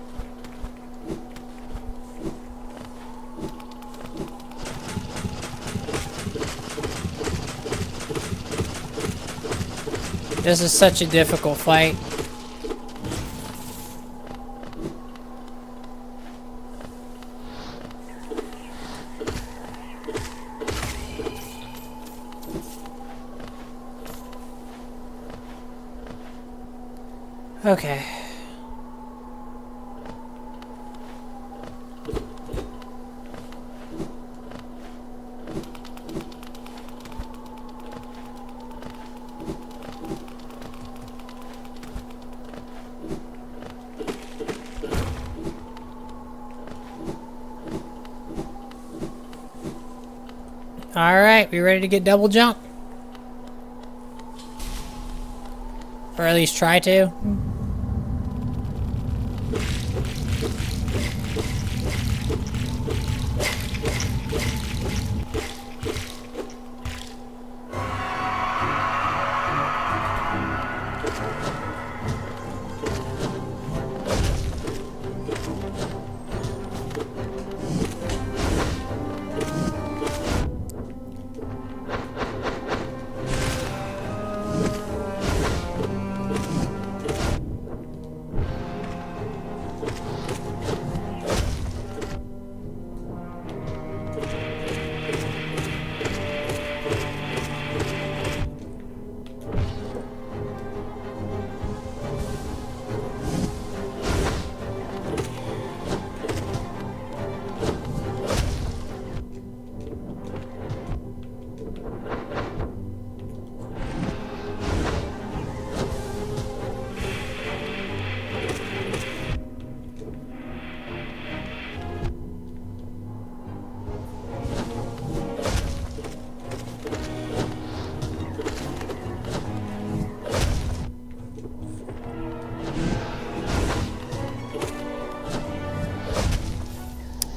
This is such a difficult fight. Okay. Alright, we ready to get double jump? Or at least try to.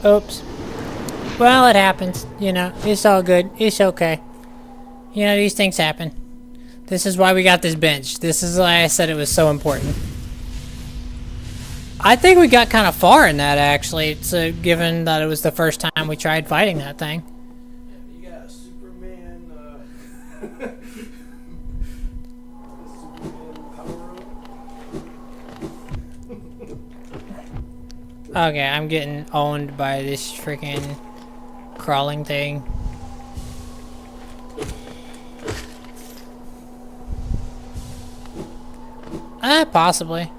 Oops. Well, it happens. You know, it's all good. It's okay. You know, these things happen. This is why we got this bench. This is why I said it was so important. I think we got kind of far in that, actually, so given that it was the first time we tried fighting that thing. You got a Superman, Superman power up. Okay, I'm getting owned by this freaking crawling thing. Possibly.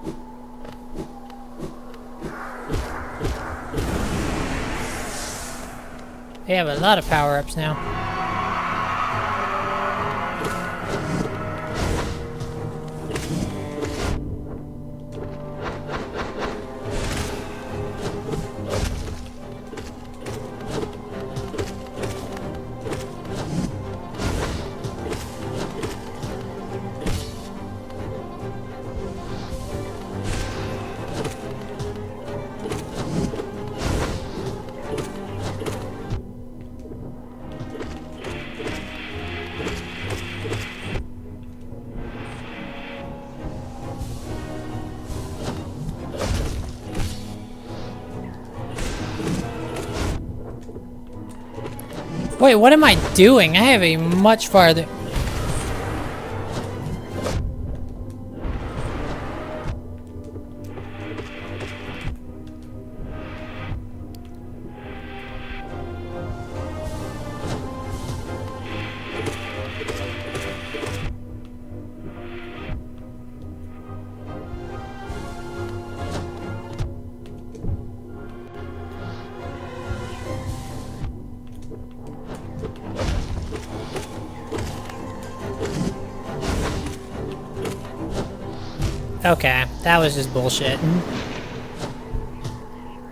They have a lot of power-ups now. Wait, what am I doing? I have a much farther... Okay, that was just bullshit.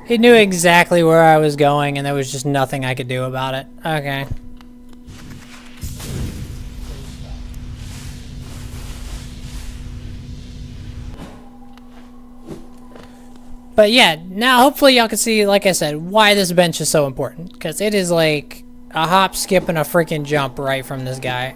It knew exactly where I was going, and there was just nothing I could do about it. Okay. But yeah, now hopefully y'all can see, like I said, why this bench is so important. Because it is like a hop, skip, and a freaking jump right from this guy.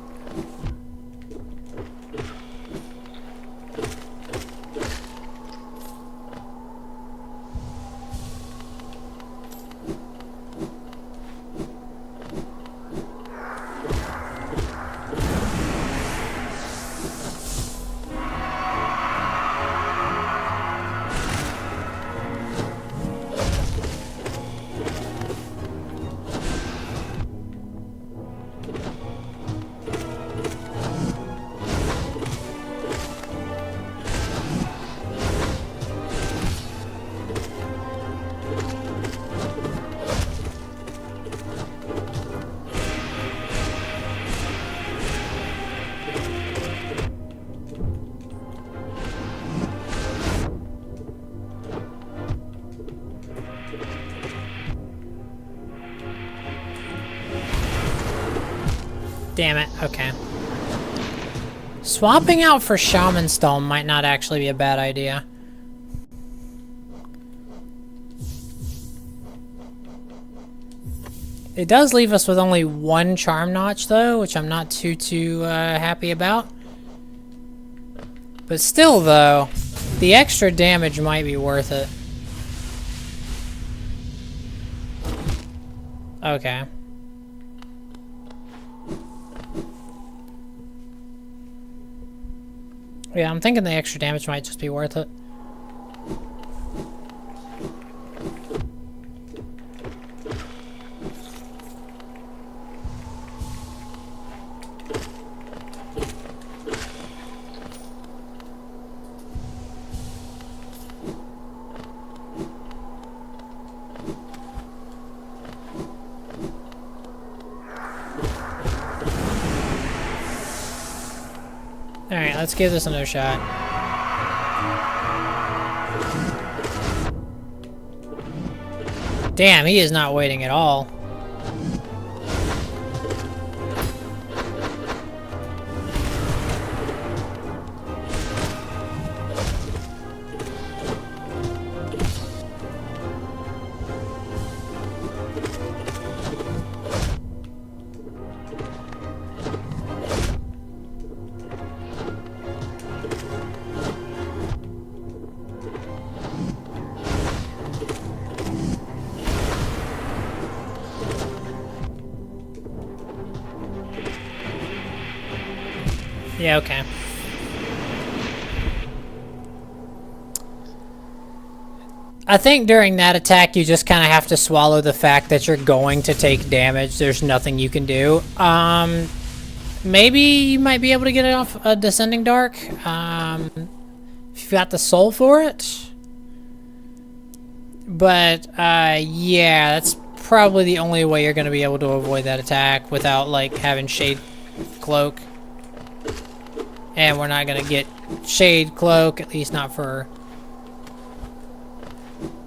Damn it. Okay. Swapping out for Shaman Stone might not actually be a bad idea. It does leave us with only one charm notch, though, which I'm not too happy about. But still, though, the extra damage might be worth it. Okay. Yeah, I'm thinking the extra damage might just be worth it. Alright, let's give this another shot. Damn, he is not waiting at all. Yeah, okay. I think during that attack, you just kind of have to swallow the fact that you're going to take damage. There's nothing you can do. Maybe you might be able to get it off a Descending Dark. If you've got the soul for it. But, yeah, that's probably the only way you're going to be able to avoid that attack without, like, having Shade Cloak. And we're not gonna get Shade Cloak, at least not for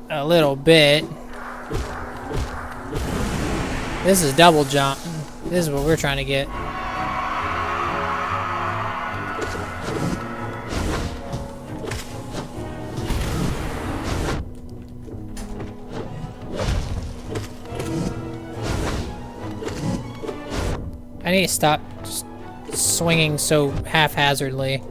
a little bit. This is double jump. This is what we're trying to get. I need to stop swinging so haphazardly.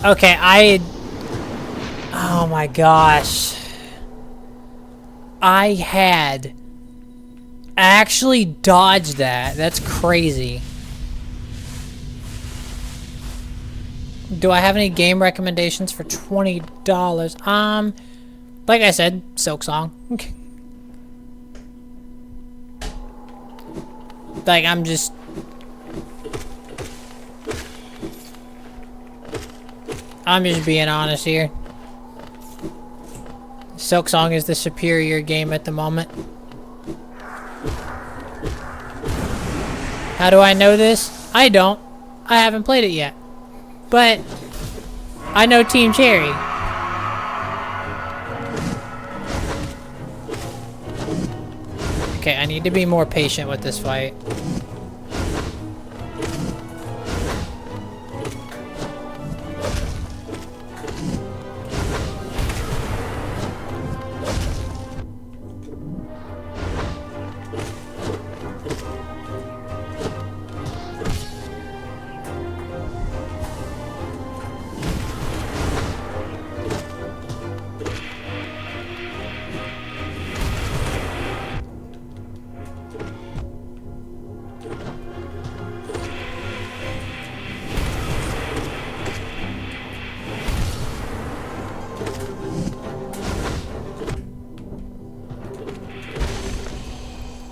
Okay, oh my gosh. I actually dodged that. That's crazy. Do I have any game recommendations for $20? Like I said, Silksong. Like, I'm just being honest here. Silksong is the superior game at the moment. How do I know this? I don't. I haven't played it yet. But I know Team Cherry. Okay, I need to be more patient with this fight.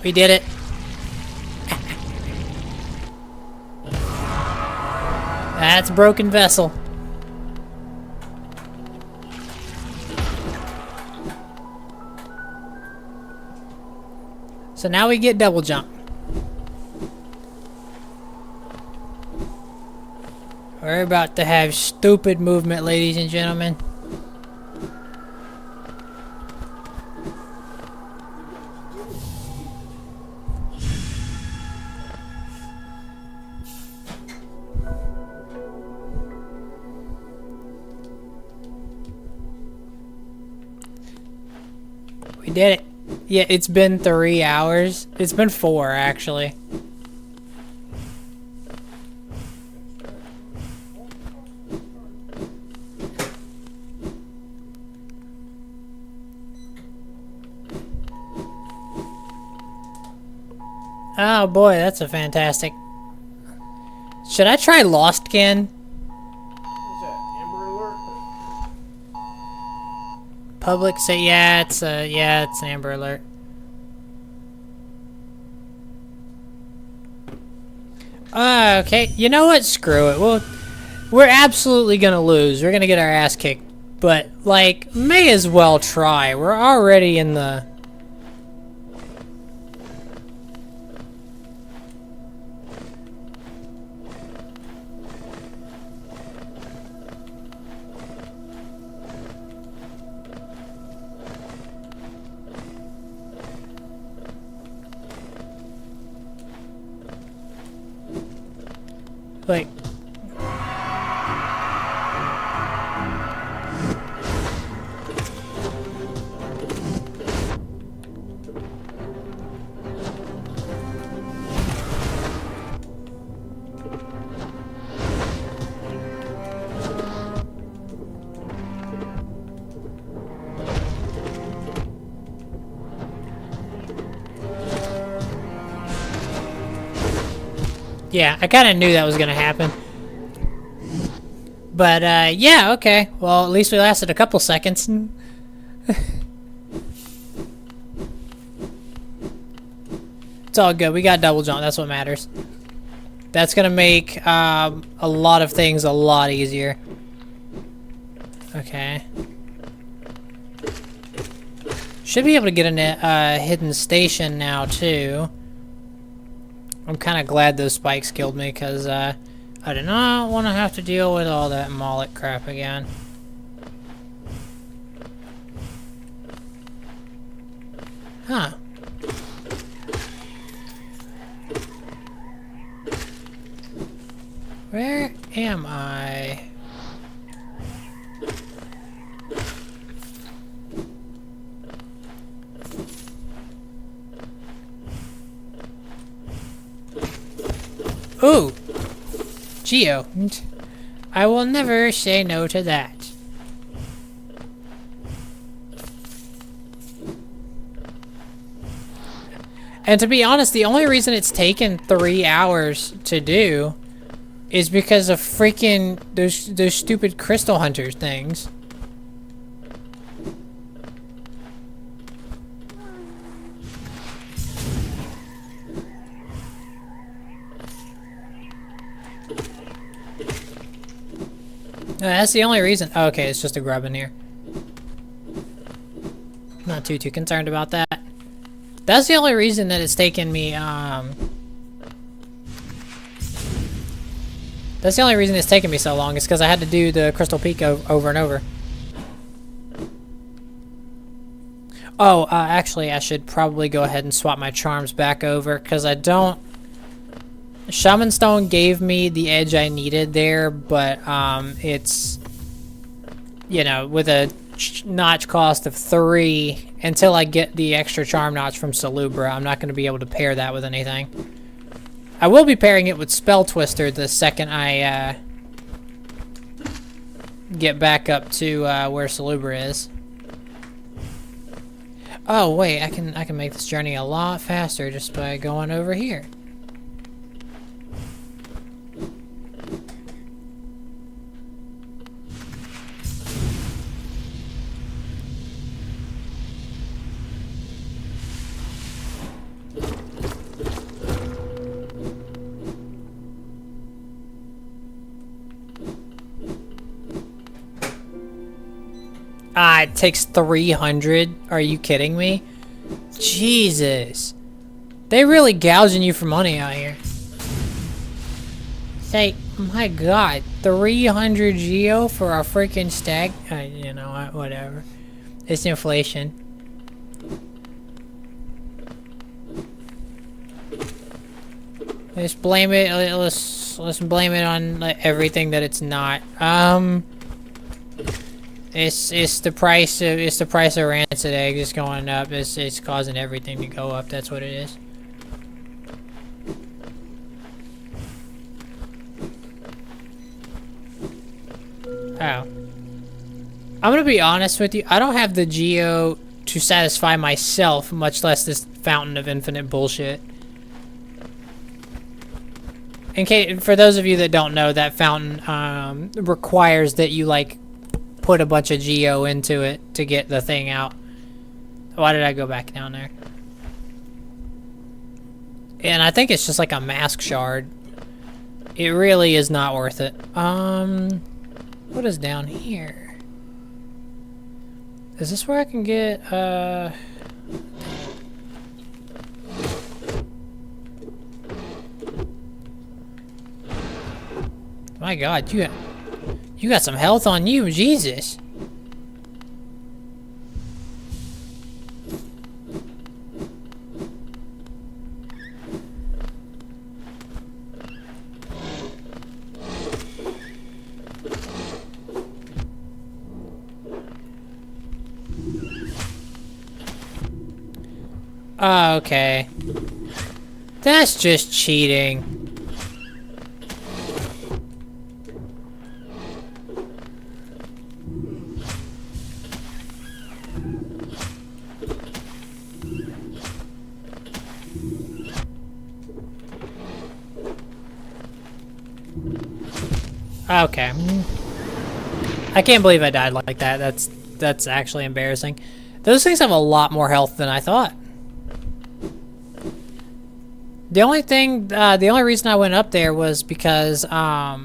We did it. That's broken vessel. So now we get double jump. We're about to have stupid movement, ladies and gentlemen. We did it. Yeah, it's been 3 hours. It's been 4, actually. Oh boy, that's a fantastic. Should I try Lost Ken? What's that? Amber Alert? Public say yeah, it's an Amber Alert. Okay, you know what? Screw it. We're absolutely gonna lose. We're gonna get our ass kicked. But like, may as well try. We're already in the. Like, yeah, I kind of knew that was gonna happen. But, yeah, okay. Well, at least we lasted a couple seconds. It's all good. We got double jump. That's what matters. That's gonna make a lot of things a lot easier. Okay. Should be able to get a hidden station now, too. I'm kind of glad those spikes killed me, because I do not want to have to deal with all that mullet crap again. Huh. Where am I? Ooh! Geo. I will never say no to that. And to be honest, the only reason it's taken 3 hours to do is because of freaking those stupid crystal hunter things. No, that's the only reason. Oh, okay, it's just a grub in here. Not too concerned about that. That's the only reason that it's taken me, that's the only reason it's taken me so long, is because I had to do the Crystal Peak over and over. Oh, actually, I should probably go ahead and swap my charms back over, because I don't... Shaman Stone gave me the edge I needed there, but, it's... You know, with a notch cost of 3, until I get the extra charm notch from Salubra, I'm not going to be able to pair that with anything. I will be pairing it with Spell Twister the second I get back up to where Salubra is. Oh wait, I can make this journey a lot faster just by going over here. Ah, it takes 300? Are you kidding me? Jesus. They really gouging you for money out here. Say, my god, 300 geo for a freaking stag? You know what, whatever. It's inflation. Let's blame it, let's blame it on like, everything that it's not. It's the price of rancid eggs is going up. It's causing everything to go up. That's what it is. Oh. I'm gonna be honest with you. I don't have the geo to satisfy myself, much less this fountain of infinite bullshit. In case, for those of you that don't know, that fountain requires that you like put a bunch of geo into it to get the thing out. Why did I go back down there? And I think it's just like a mask shard. It really is not worth it. What is down here? Is this where I can get, My god, you got some health on you, Jesus. Oh, okay. That's just cheating. Okay. I can't believe I died like that. That's actually embarrassing. Those things have a lot more health than I thought. The only reason I went up there was because, I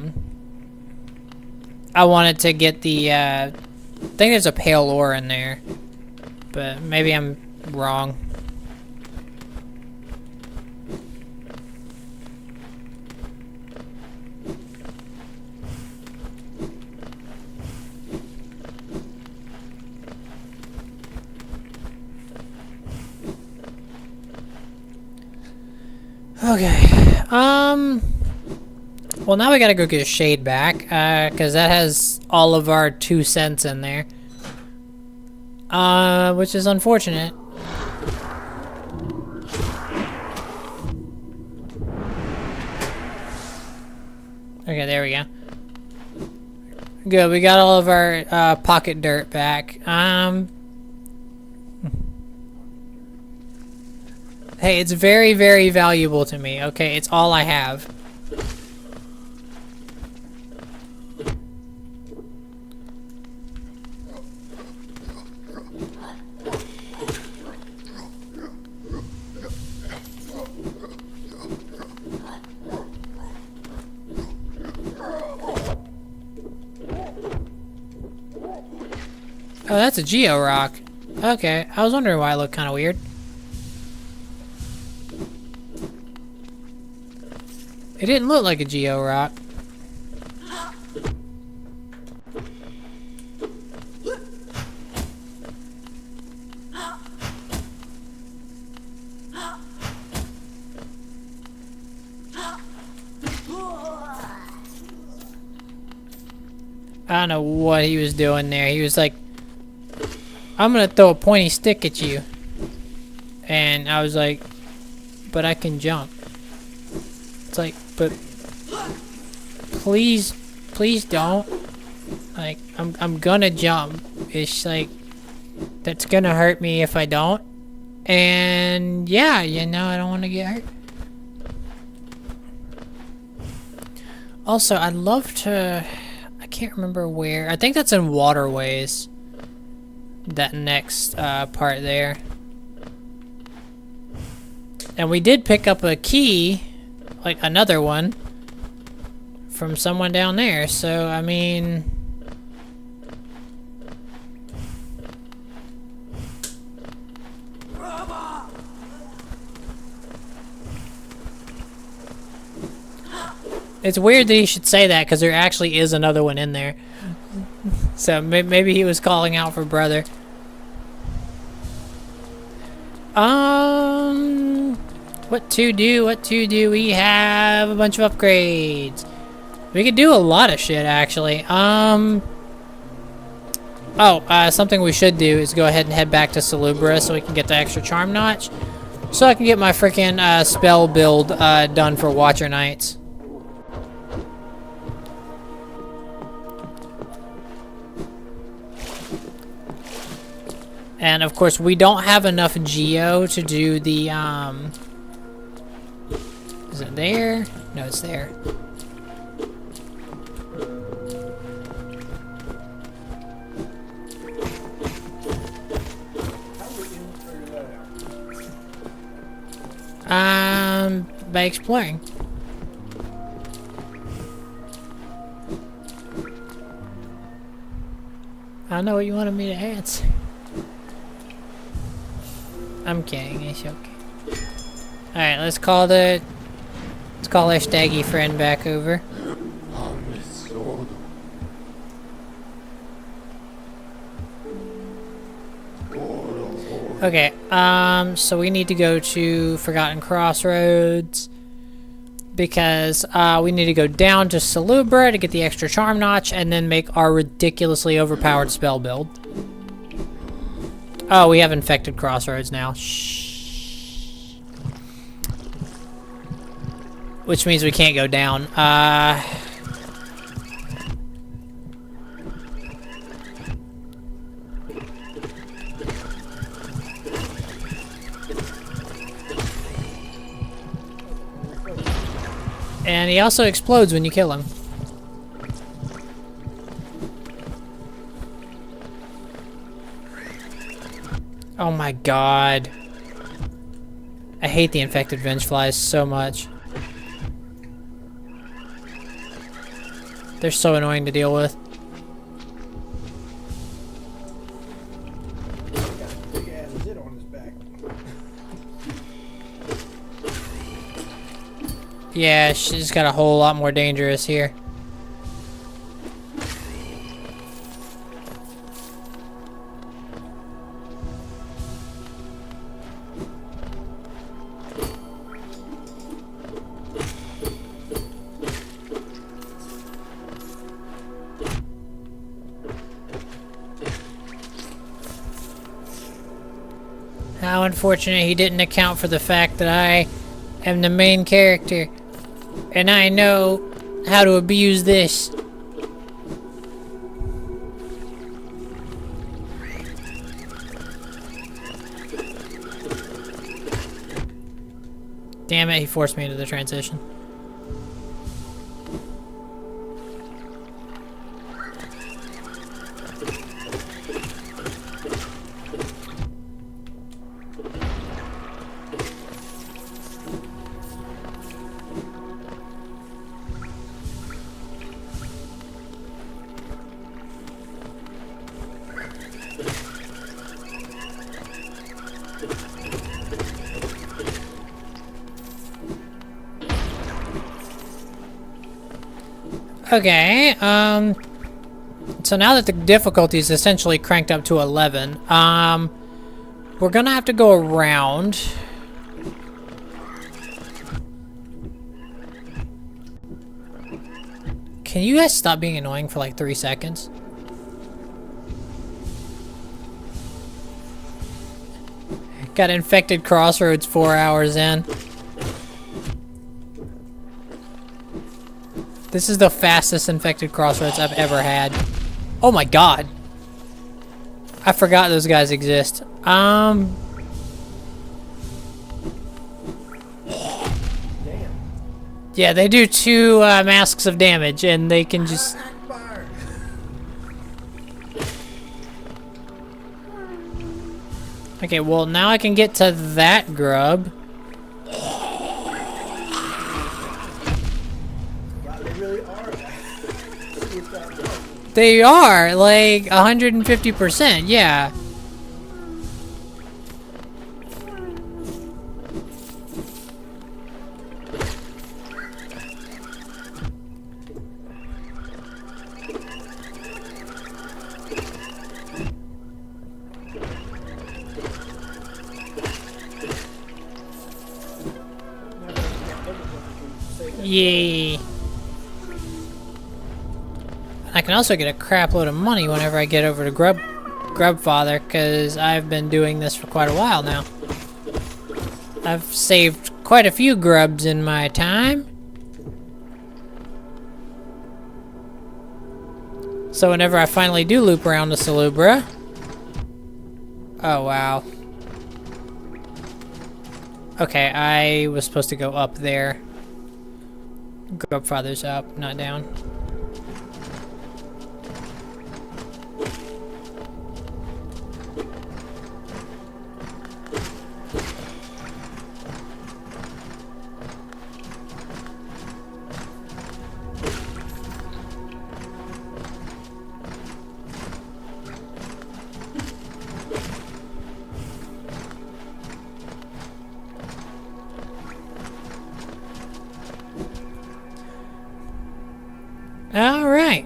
wanted to get the, I think there's a pale ore in there. But maybe I'm wrong. Okay, well now we gotta go get a shade back, cause that has all of our 2 cents in there. Which is unfortunate. Okay, there we go. Good, we got all of our, pocket dirt back. Hey, it's very, very valuable to me, okay? It's all I have. Oh, that's a geo rock. Okay, I was wondering why it looked kind of weird. It didn't look like a geo rock. I don't know what he was doing there. He was like, I'm gonna throw a pointy stick at you. And I was like, but I can jump. It's like, but please don't. Like, I'm gonna jump. It's like, that's gonna hurt me if I don't. And yeah, you know, I don't want to get hurt. Also, I'd love to, I can't remember where. I think that's in Waterways. That next part there. And we did pick up a key, like another one, from someone down there. So, I mean, It's weird that he should say that because there actually is another one in there. So maybe he was calling out for brother. What to do? What to do? We have a bunch of upgrades. We could do a lot of shit actually. Something we should do is go ahead and head back to Salubra so we can get the extra charm notch. So I can get my freaking spell build done for Watcher Knights. And of course, we don't have enough Geo to do the, is it there? No, it's there. By exploring. I don't know what you wanted me to answer. I'm kidding, it's okay. Alright, let's call our staggy friend back over. Okay, so we need to go to Forgotten Crossroads because we need to go down to Salubra to get the extra charm notch and then make our ridiculously overpowered spell build. Oh, we have infected Crossroads now. Shh. Which means we can't go down. And he also explodes when you kill him. Oh my god. I hate the infected Vengeflies so much. They're so annoying to deal with. Big ass zit on his back. Yeah, she's got a whole lot more dangerous here. How unfortunate he didn't account for the fact that I am the main character. And I know how to abuse this. Damn it, he forced me into the transition. Okay, so now that the difficulty is essentially cranked up to 11, we're gonna have to go around. Can you guys stop being annoying for like 3 seconds? Got infected Crossroads 4 hours in. This is the fastest infected Crossroads I've ever had. Oh my god. I forgot those guys exist. Damn. Yeah, they do 2 masks of damage and they can just... Fire. Okay, well now I can get to that grub. They are, like, 150%, yeah. Yay. I can also get a crap load of money whenever I get over to Grubfather, because I've been doing this for quite a while now. I've saved quite a few grubs in my time. So whenever I finally do loop around the Salubra... Oh, wow. Okay, I was supposed to go up there. Grubfather's up, not down. All right.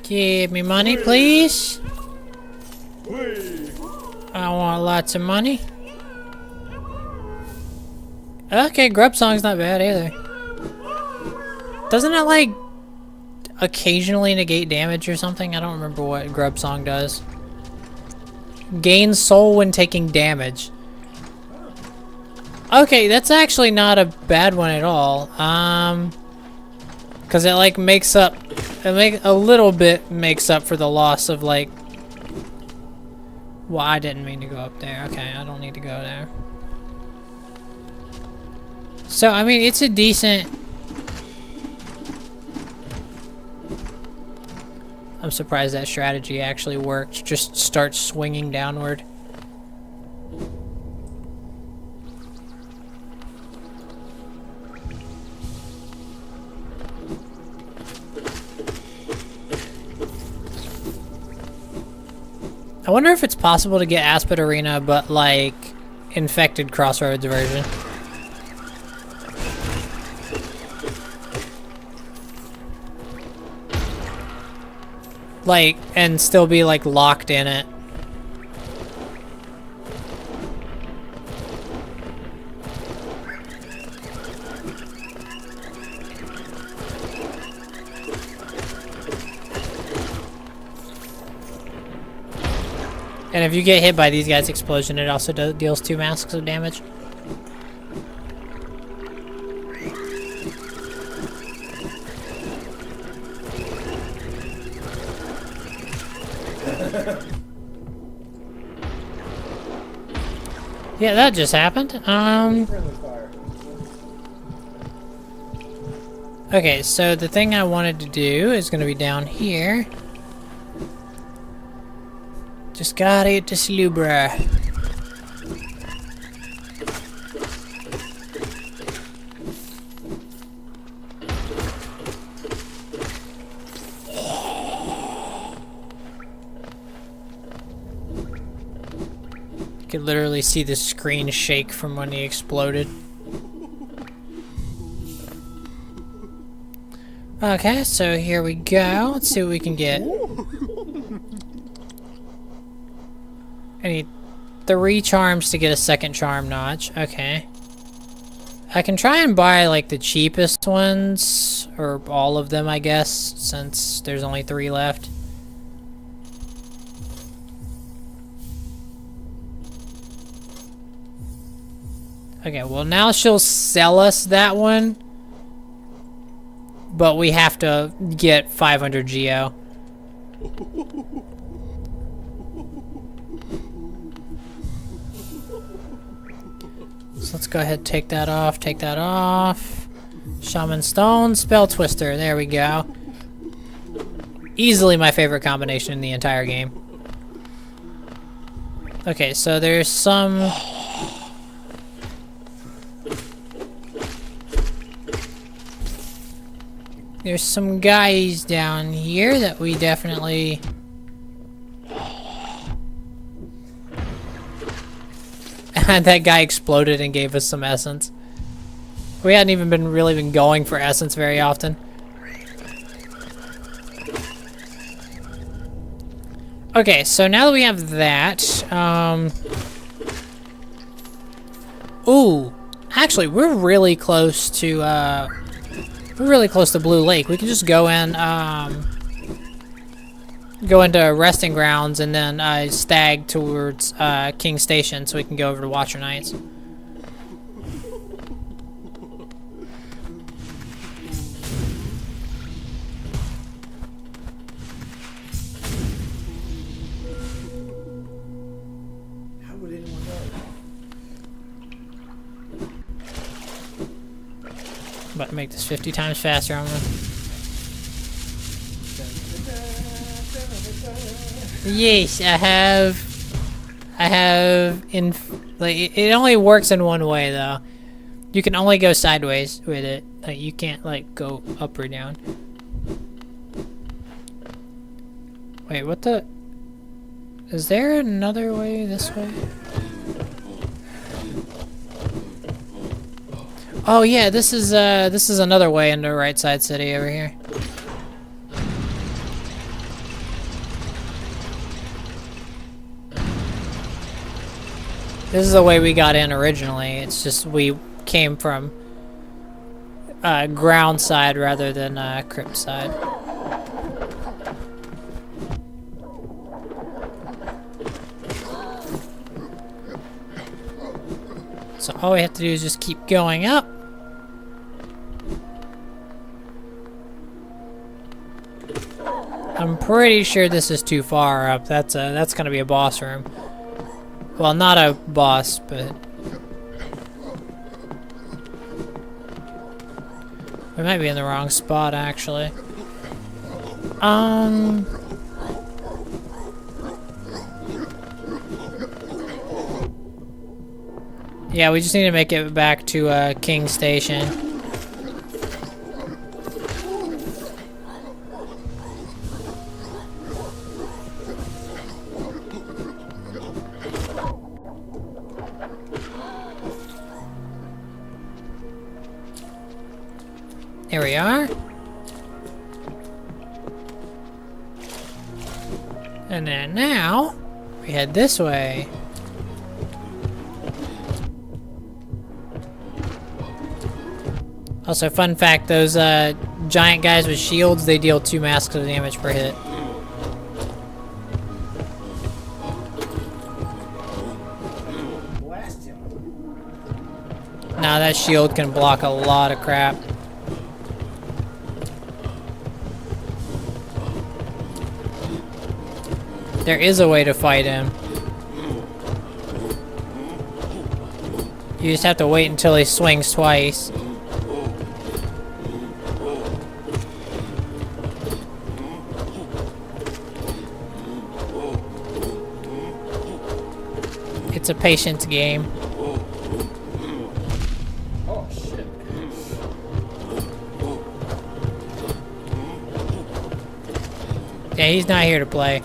Give me money, please. I want lots of money. Okay, Grub Song's not bad either. Doesn't it, like, occasionally negate damage or something? I don't remember what Grub Song does. Gains soul when taking damage. Okay, that's actually not a bad one at all. Because it, like, makes up... a little bit makes up for the loss of, like... Well, I didn't mean to go up there. Okay, I don't need to go there. So, I mean, it's a decent... I'm surprised that strategy actually worked. Just start swinging downward. I wonder if it's possible to get Aspid Arena, but like Infected Crossroads version. Like, and still be like locked in it. And if you get hit by these guys' explosion, it also deals 2 masks of damage. Yeah, that just happened. Okay, so the thing I wanted to do is going to be down here. Just gotta get to Slubra. You could literally see the screen shake from when he exploded. Okay, so here we go. Let's see what we can get. I need 3 charms to get a second charm notch. Okay. I can try and buy, like, the cheapest ones. Or all of them, I guess. Since there's only 3 left. Okay, well now she'll sell us that one. But we have to get 500 Geo. So let's go ahead and take that off, take that off. Shaman Stone, Spell Twister, there we go. Easily my favorite combination in the entire game. Okay, so there's some... There's some guys down here that we definitely... That guy exploded and gave us some essence. We hadn't even really been going for essence very often. Okay, so now that we have that, ooh, actually, we're really close to Blue Lake. We can just go in, go into resting grounds and then stag towards King Station so we can go over to Watcher Nights. How would anyone know? About to make this 50 times faster. I'm gonna... Yes, I have in like it only works in one way though. You can only go sideways with it. Like you can't like go up or down. Wait, what the? Is there another way this way? Oh yeah, this is another way into Right Side City over here. This is the way we got in originally. It's just we came from ground side rather than crypt side. So all we have to do is just keep going up. I'm pretty sure this is too far up. That's gonna be a boss room. Well, not a boss, but we might be in the wrong spot actually. Yeah, we just need to make it back to King Station. Here we are. And then now, we head this way. Also, fun fact, those giant guys with shields, they deal 2 masks of damage per hit. Blast him. Now that shield can block a lot of crap. There is a way to fight him. You just have to wait until he swings twice. It's a patience game. Oh shit. Yeah, he's not here to play.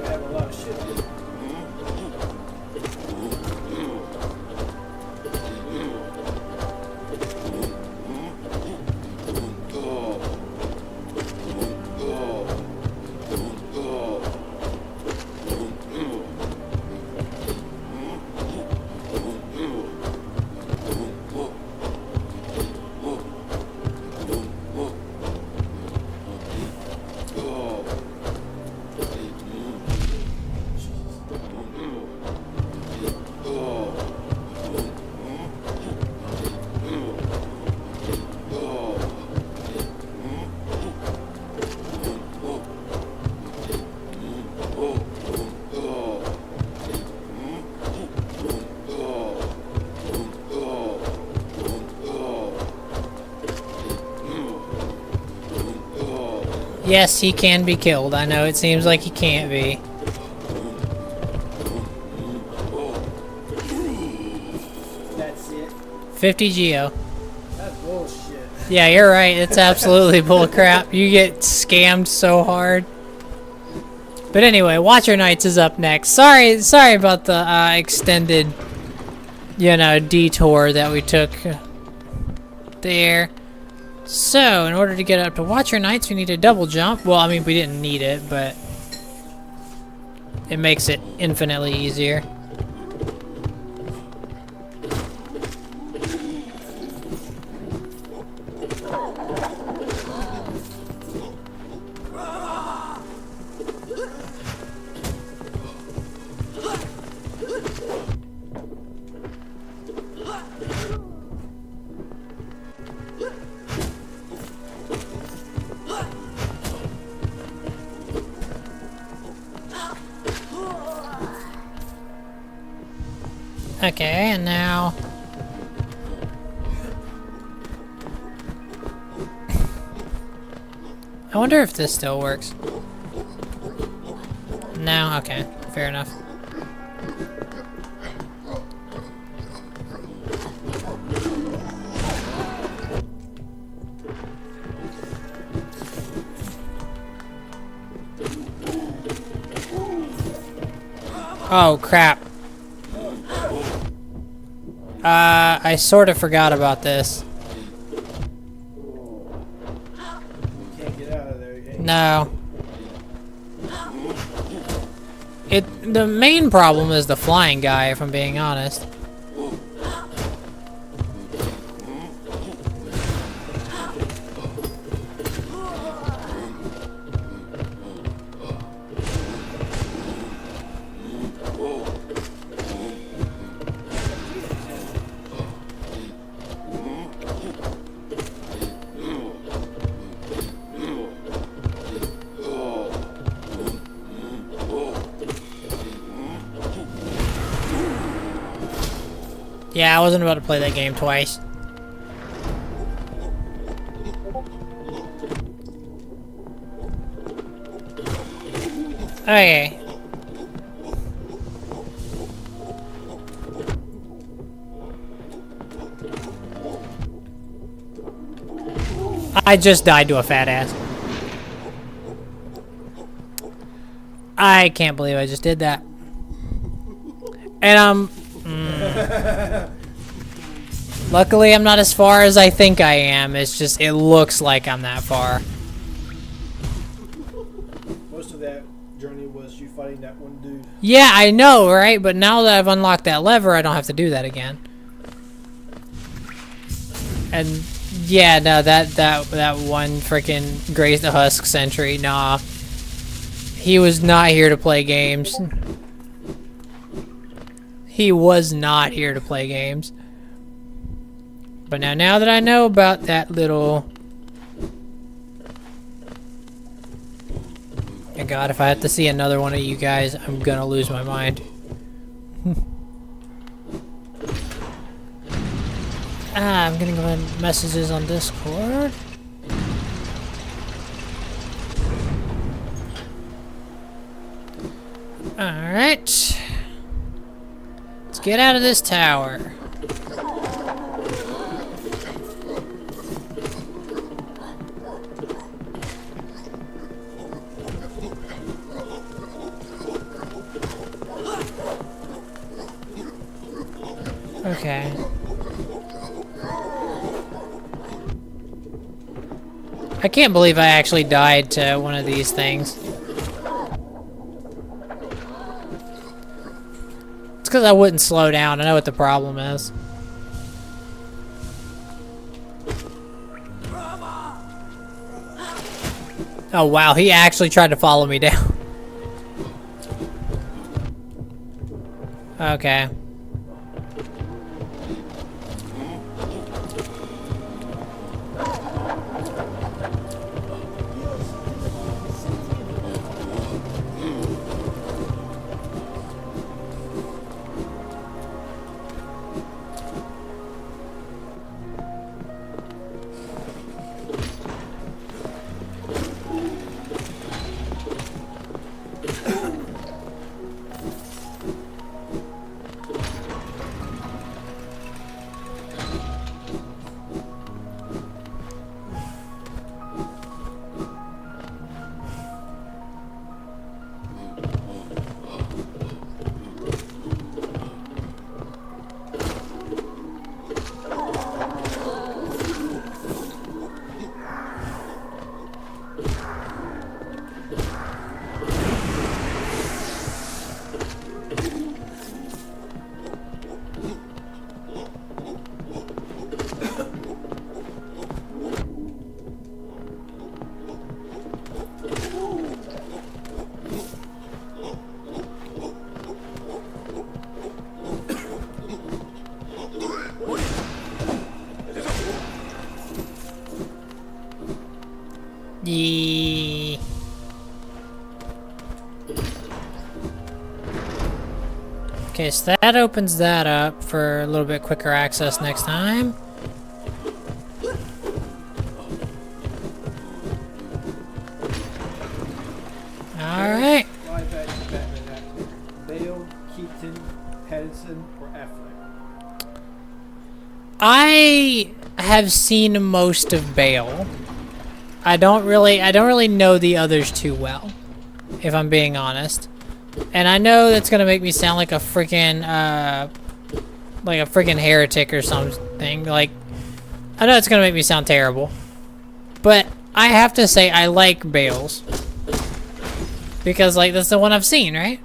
I have a lot of shit. Yes, he can be killed. I know it seems like he can't be. That's it. 50 Geo. That's Yeah, you're right. It's absolutely bullcrap. You get scammed so hard. But anyway, Watcher Knights is up next. Sorry about the extended, you know, detour that we took there. So, in order to get up to Watcher Knights, we need a double jump. Well, I mean, we didn't need it, but it makes it infinitely easier. Okay, and now... I wonder if this still works. No? Okay, fair enough. Oh, crap. I sort of forgot about this. Can't get out of there. You ain't- No. The main problem is the flying guy, if I'm being honest. Yeah, I wasn't about to play that game twice. Okay. I just died to a fat ass. I can't believe I just did that. And luckily, I'm not as far as I think I am. It's just, it looks like I'm that far. Most of that journey was you fighting that one dude. Yeah, I know, right? But now that I've unlocked that lever, I don't have to do that again. And yeah, no, that one freaking Grace the Husk sentry, nah. He was not here to play games. He was not here to play games. But now that I know about that little... Oh God, if I have to see another one of you guys, I'm gonna lose my mind. I'm getting messages on Discord. Alright. Let's get out of this tower. Okay. I can't believe I actually died to one of these things. It's because I wouldn't slow down. I know what the problem is. Oh wow, he actually tried to follow me down. Okay. Yee. Okay, so that opens that up for a little bit quicker access next time. Alright. Live action Batman actor. Bale, Keaton, Pattinson, or Affleck? I have seen most of Bale. I don't really know the others too well, if I'm being honest. And I know that's gonna make me sound like a freaking heretic or something. Like, I know it's gonna make me sound terrible, but I have to say I like Bale's because, like, that's the one I've seen, right?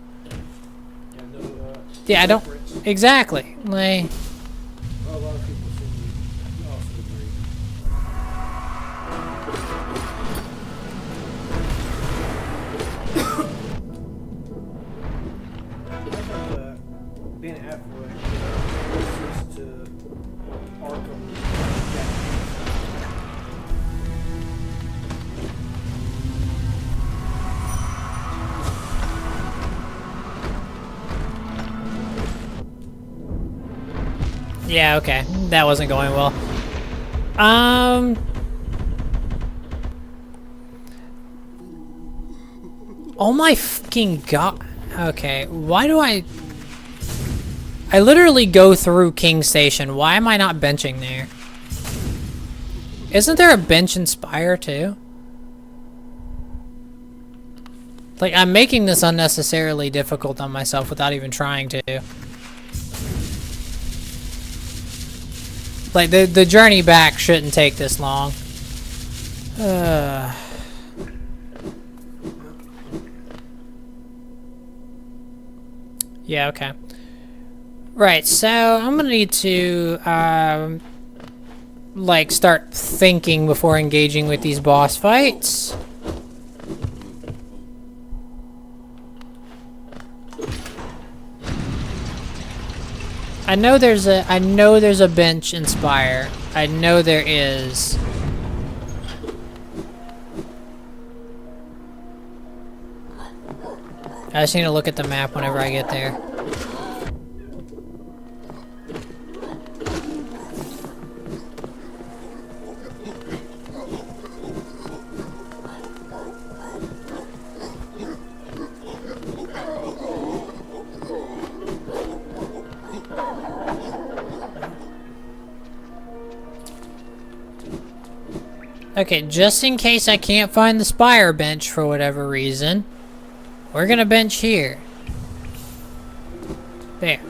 Yeah, no, Yeah, I don't difference. exactly like. Well, a lot of people seem to also agree. Ben Affleck closest to Arkham Batman. Yeah, okay. That wasn't going well. Oh my fucking god. Okay, why do I literally go through King Station. Why am I not benching there? Isn't there a bench in Spire too? Like, I'm making this unnecessarily difficult on myself without even trying to. Like, the journey back shouldn't take this long. Yeah, okay. Right, so I'm gonna need to, like, start thinking before engaging with these boss fights. I know there's a bench in Spire. I know there is. I just need to look at the map whenever I get there. Okay, just in case I can't find the Spire bench for whatever reason, we're gonna bench here. There.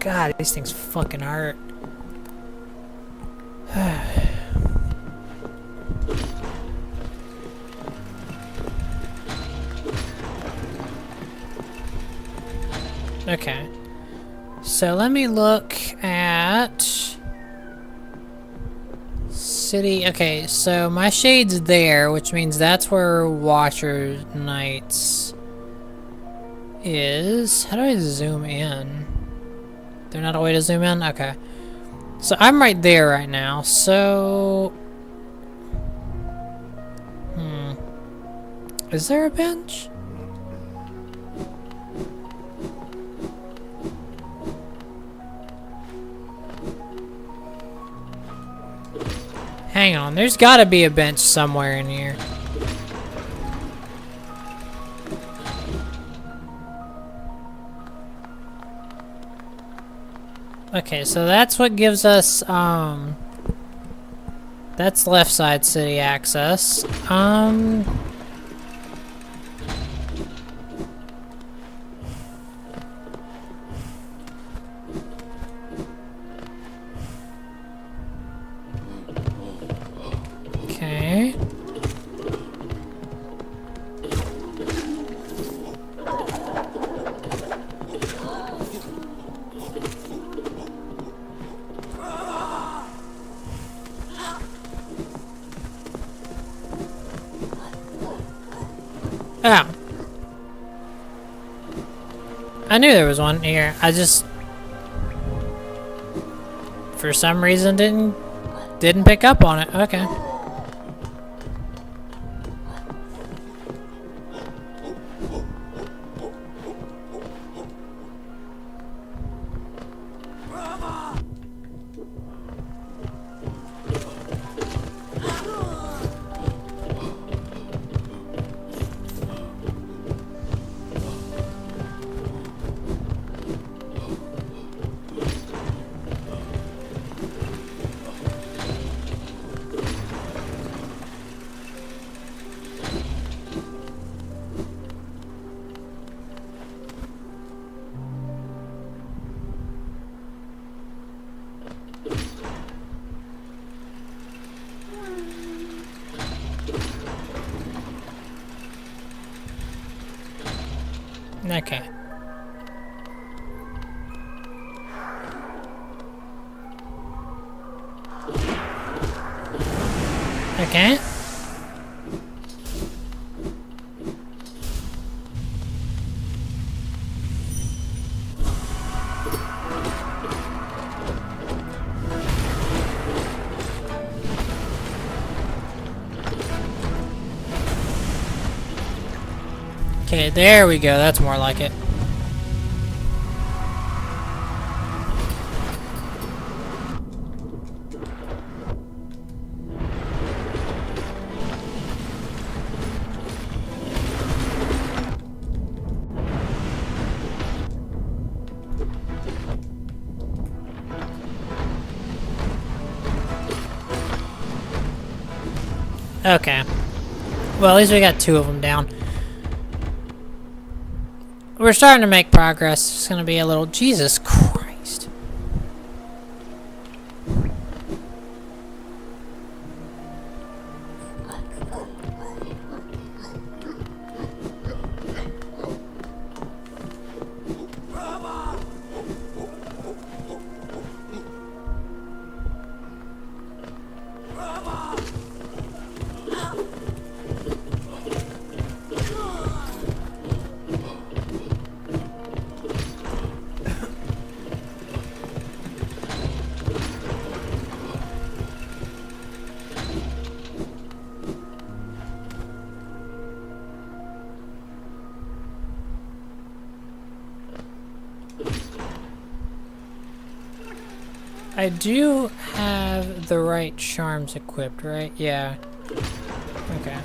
God, these things fucking hurt. Okay. So let me look at city. Okay, so my shade's there, which means that's where Watcher Knights is. How do I zoom in? There's not a way to zoom in? Okay. So I'm right there right now, so... Is there a bench? Hang on, there's gotta be a bench somewhere in here. Okay, so that's what gives us, that's left side city access. Oh. I knew there was one here. I just, for some reason, didn't pick up on it. Okay. Okay. Okay. Okay, there we go. That's more like it. Okay. Well, at least we got 2 of them down. We're starting to make progress. It's gonna be a little... Jesus Christ. I do have the right charms equipped, right? Yeah. Okay.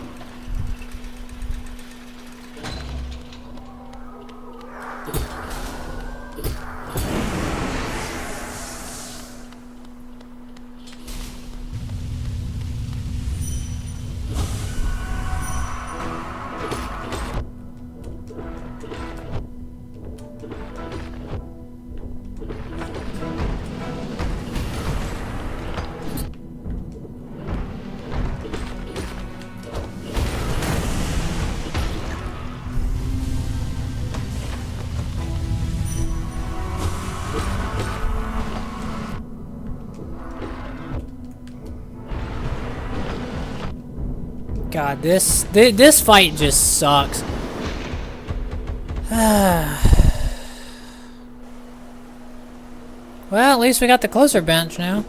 God, this fight just sucks. Well, at least we got the closer bench now.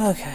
Okay.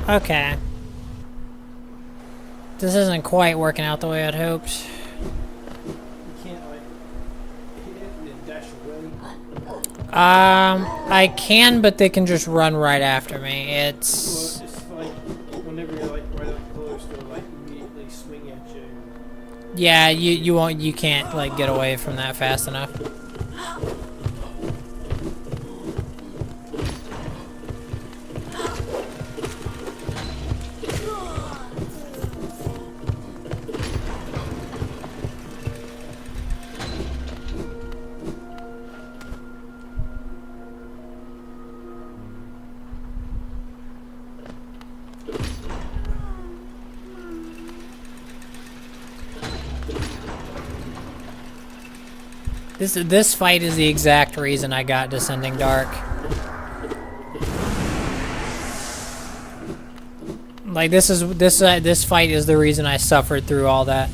Okay. This isn't quite working out the way I'd hoped. You can't like hit it and then dash away. I can, but they can just run right after me. Well, It's... it's like whenever you're like right up close, they'll like immediately swing at you. Yeah, you can't, like, get away from that fast enough. This fight is the exact reason I got Descending Dark. Like this fight is the reason I suffered through all that.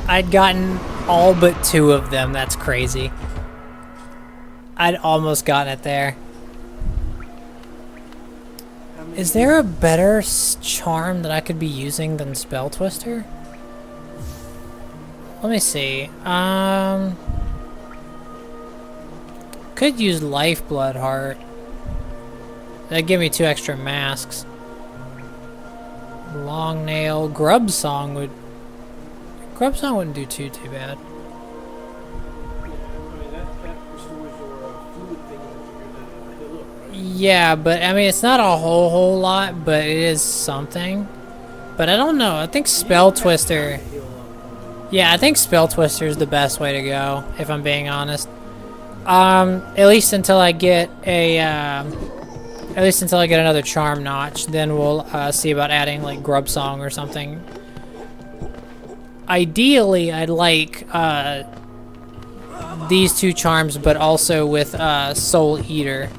I'd gotten all but 2 of them. That's crazy. I'd almost gotten it there. Is there a better charm that I could be using than Spell Twister? Let me see. Could use Lifeblood Heart. That'd give me 2 extra masks. Long Nail. Grub Song wouldn't do too bad. Yeah, I mean that restores your fluid thing when you're heal up, right? Yeah, but I mean it's not a whole lot, but it is something. But I don't know. I think Spell Twister. Heal up. Yeah, I think Spell Twister is the best way to go, if I'm being honest. At least until I get a another charm notch, then we'll see about adding like Grub Song or something. Ideally, I'd like these 2 charms, but also with Soul Eater.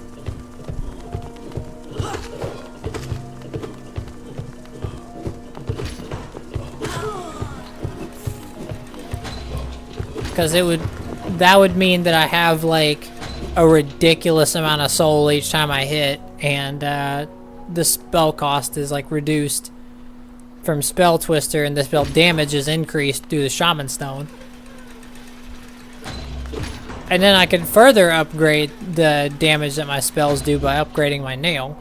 Because that would mean that I have like a ridiculous amount of soul each time I hit, and the spell cost is like reduced from Spell Twister, and the spell damage is increased through the Shaman Stone. And then I can further upgrade the damage that my spells do by upgrading my nail.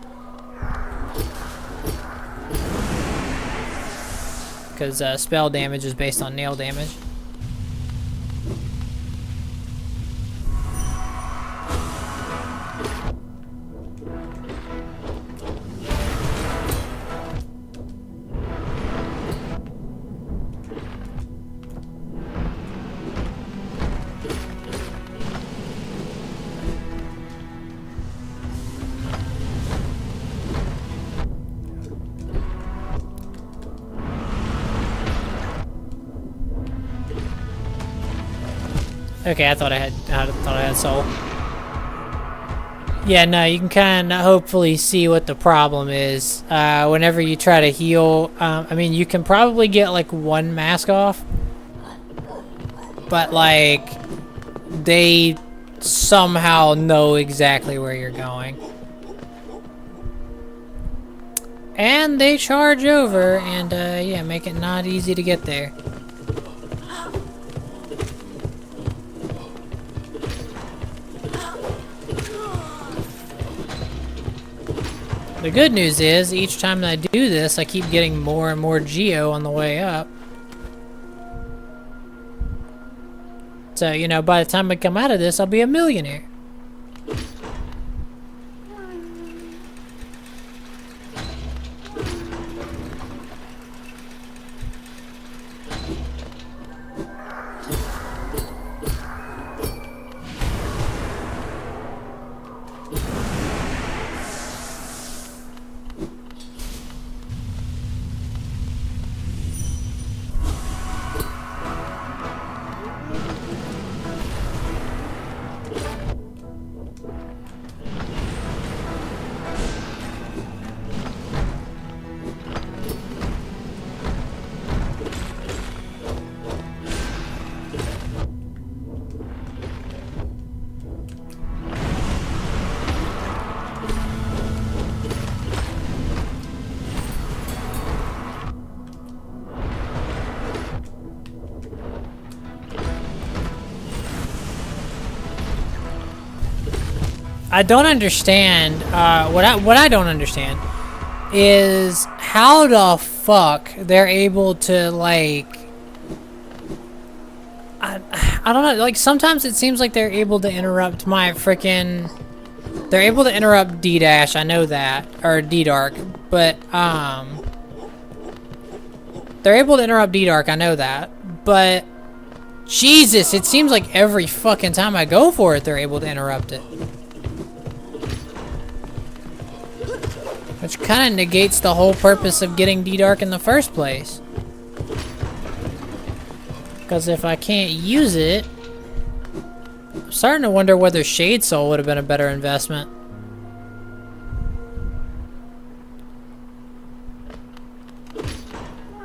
Because spell damage is based on nail damage. Okay, I thought I had soul. Yeah, no, you can kind of hopefully see what the problem is. Whenever you try to heal, I mean, you can probably get like 1 mask off, but like they somehow know exactly where you're going, and they charge over, and yeah, make it not easy to get there. The good news is, each time that I do this, I keep getting more and more Geo on the way up. So, you know, by the time I come out of this, I'll be a millionaire. I don't understand. What I don't understand is how the fuck they're able to like. I don't know. Like sometimes it seems like they're able to interrupt my freaking. They're able to interrupt D-Dash. I know that, or D-Dark, but they're able to interrupt D-Dark. I know that, but Jesus, it seems like every fucking time I go for it, they're able to interrupt it. Which kind of negates the whole purpose of getting D-Dark in the first place. Because if I can't use it... I'm starting to wonder whether Shade Soul would have been a better investment.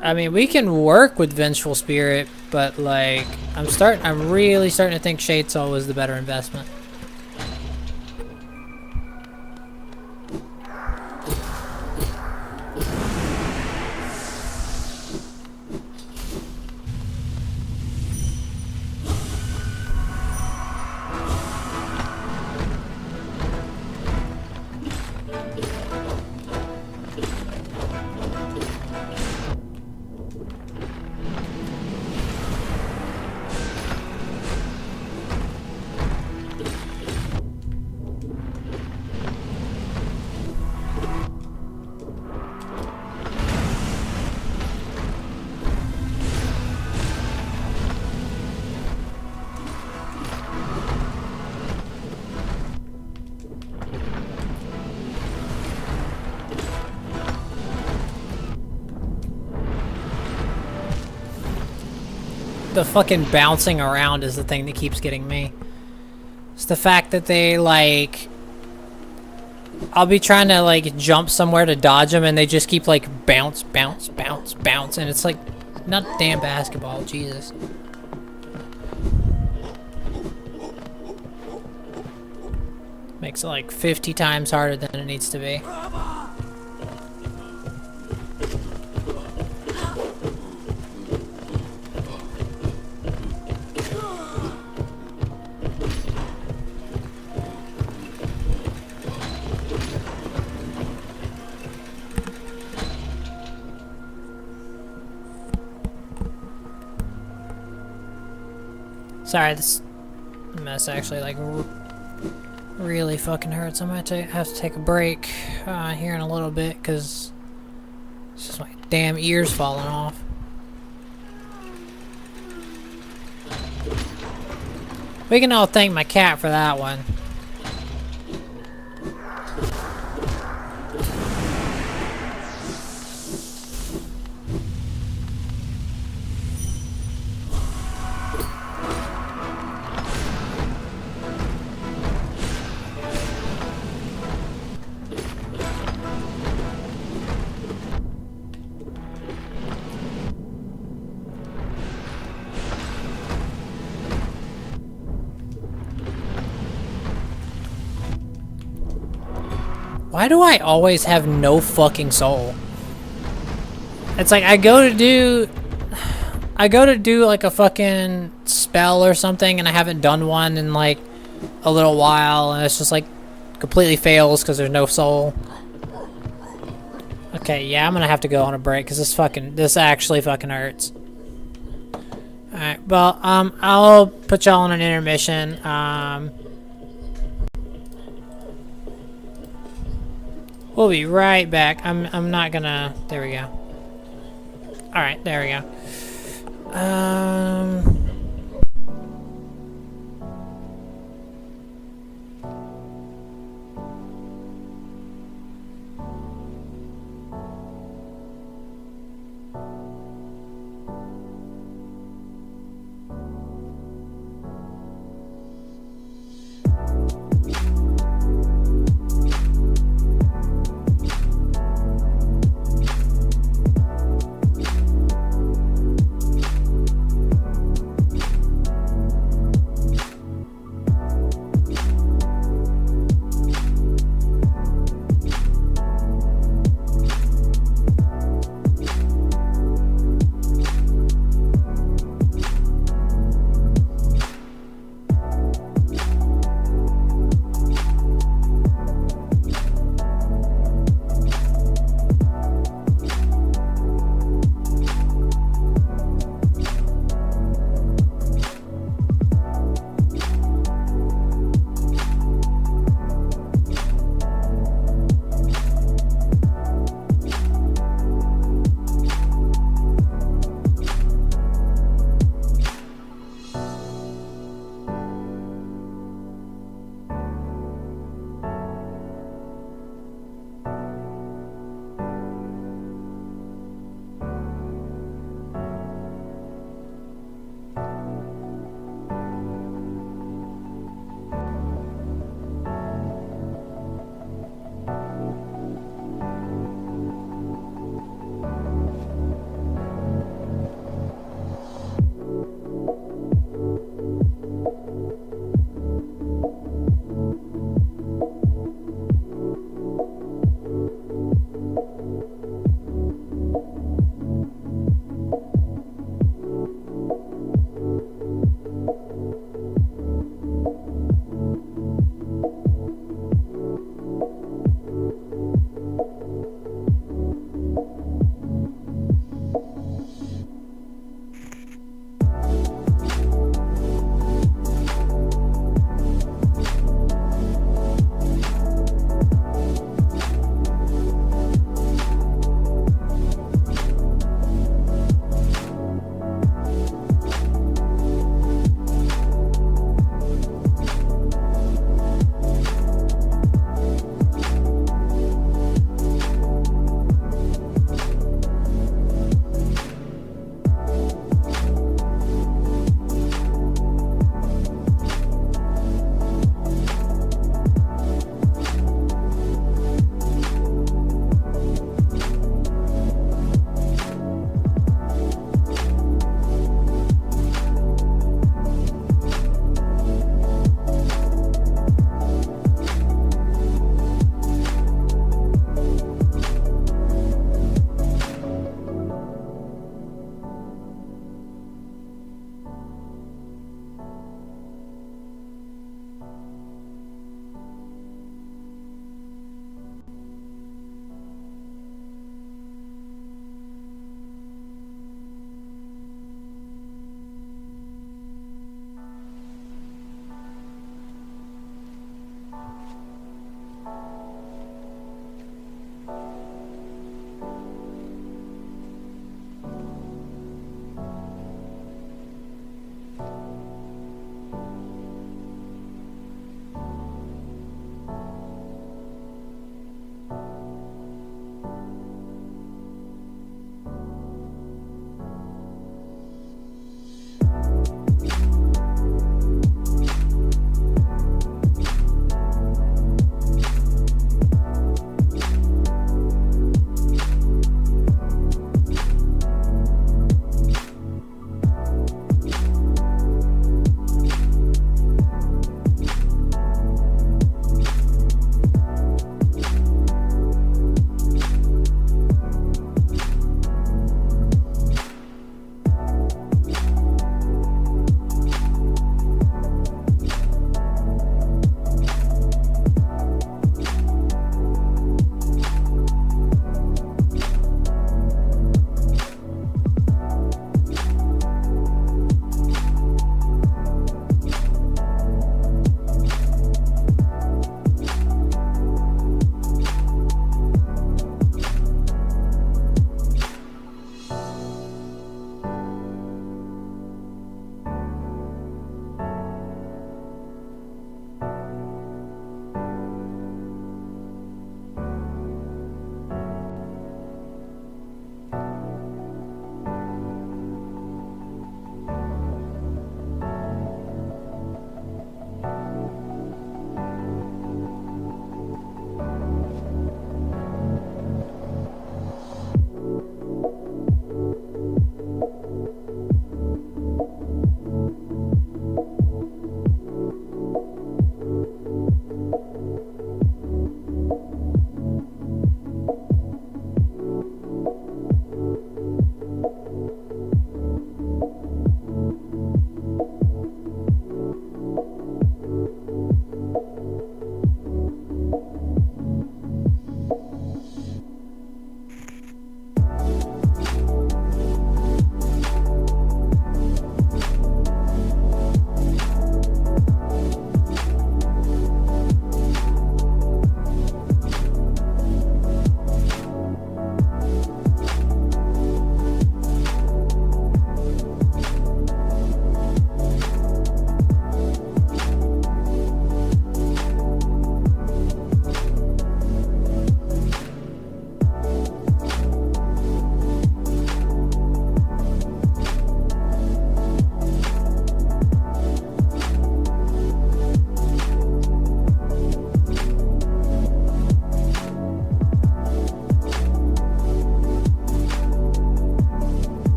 I mean, we can work with Vengeful Spirit, but like... I'm really starting to think Shade Soul was the better investment. The fucking bouncing around is the thing that keeps getting me. It's the fact that they, like... I'll be trying to, like, jump somewhere to dodge them, and they just keep, like, bounce, bounce, bounce, bounce, and it's, like, not damn basketball, Jesus. Makes it, like, 50 times harder than it needs to be. Sorry, this mess actually like really fucking hurts. I might have to take a break here in a little bit because it's just my damn ears falling off. We can all thank my cat for that one. Why do I always have no fucking soul? It's like I go to do like a fucking spell or something and I haven't done one in like a little while and it's just like completely fails because there's no soul. Okay, yeah, I'm gonna have to go on a break because this actually fucking hurts. Alright, well, I'll put y'all on an intermission. We'll be right back. I'm not gonna... There we go. Alright, there we go.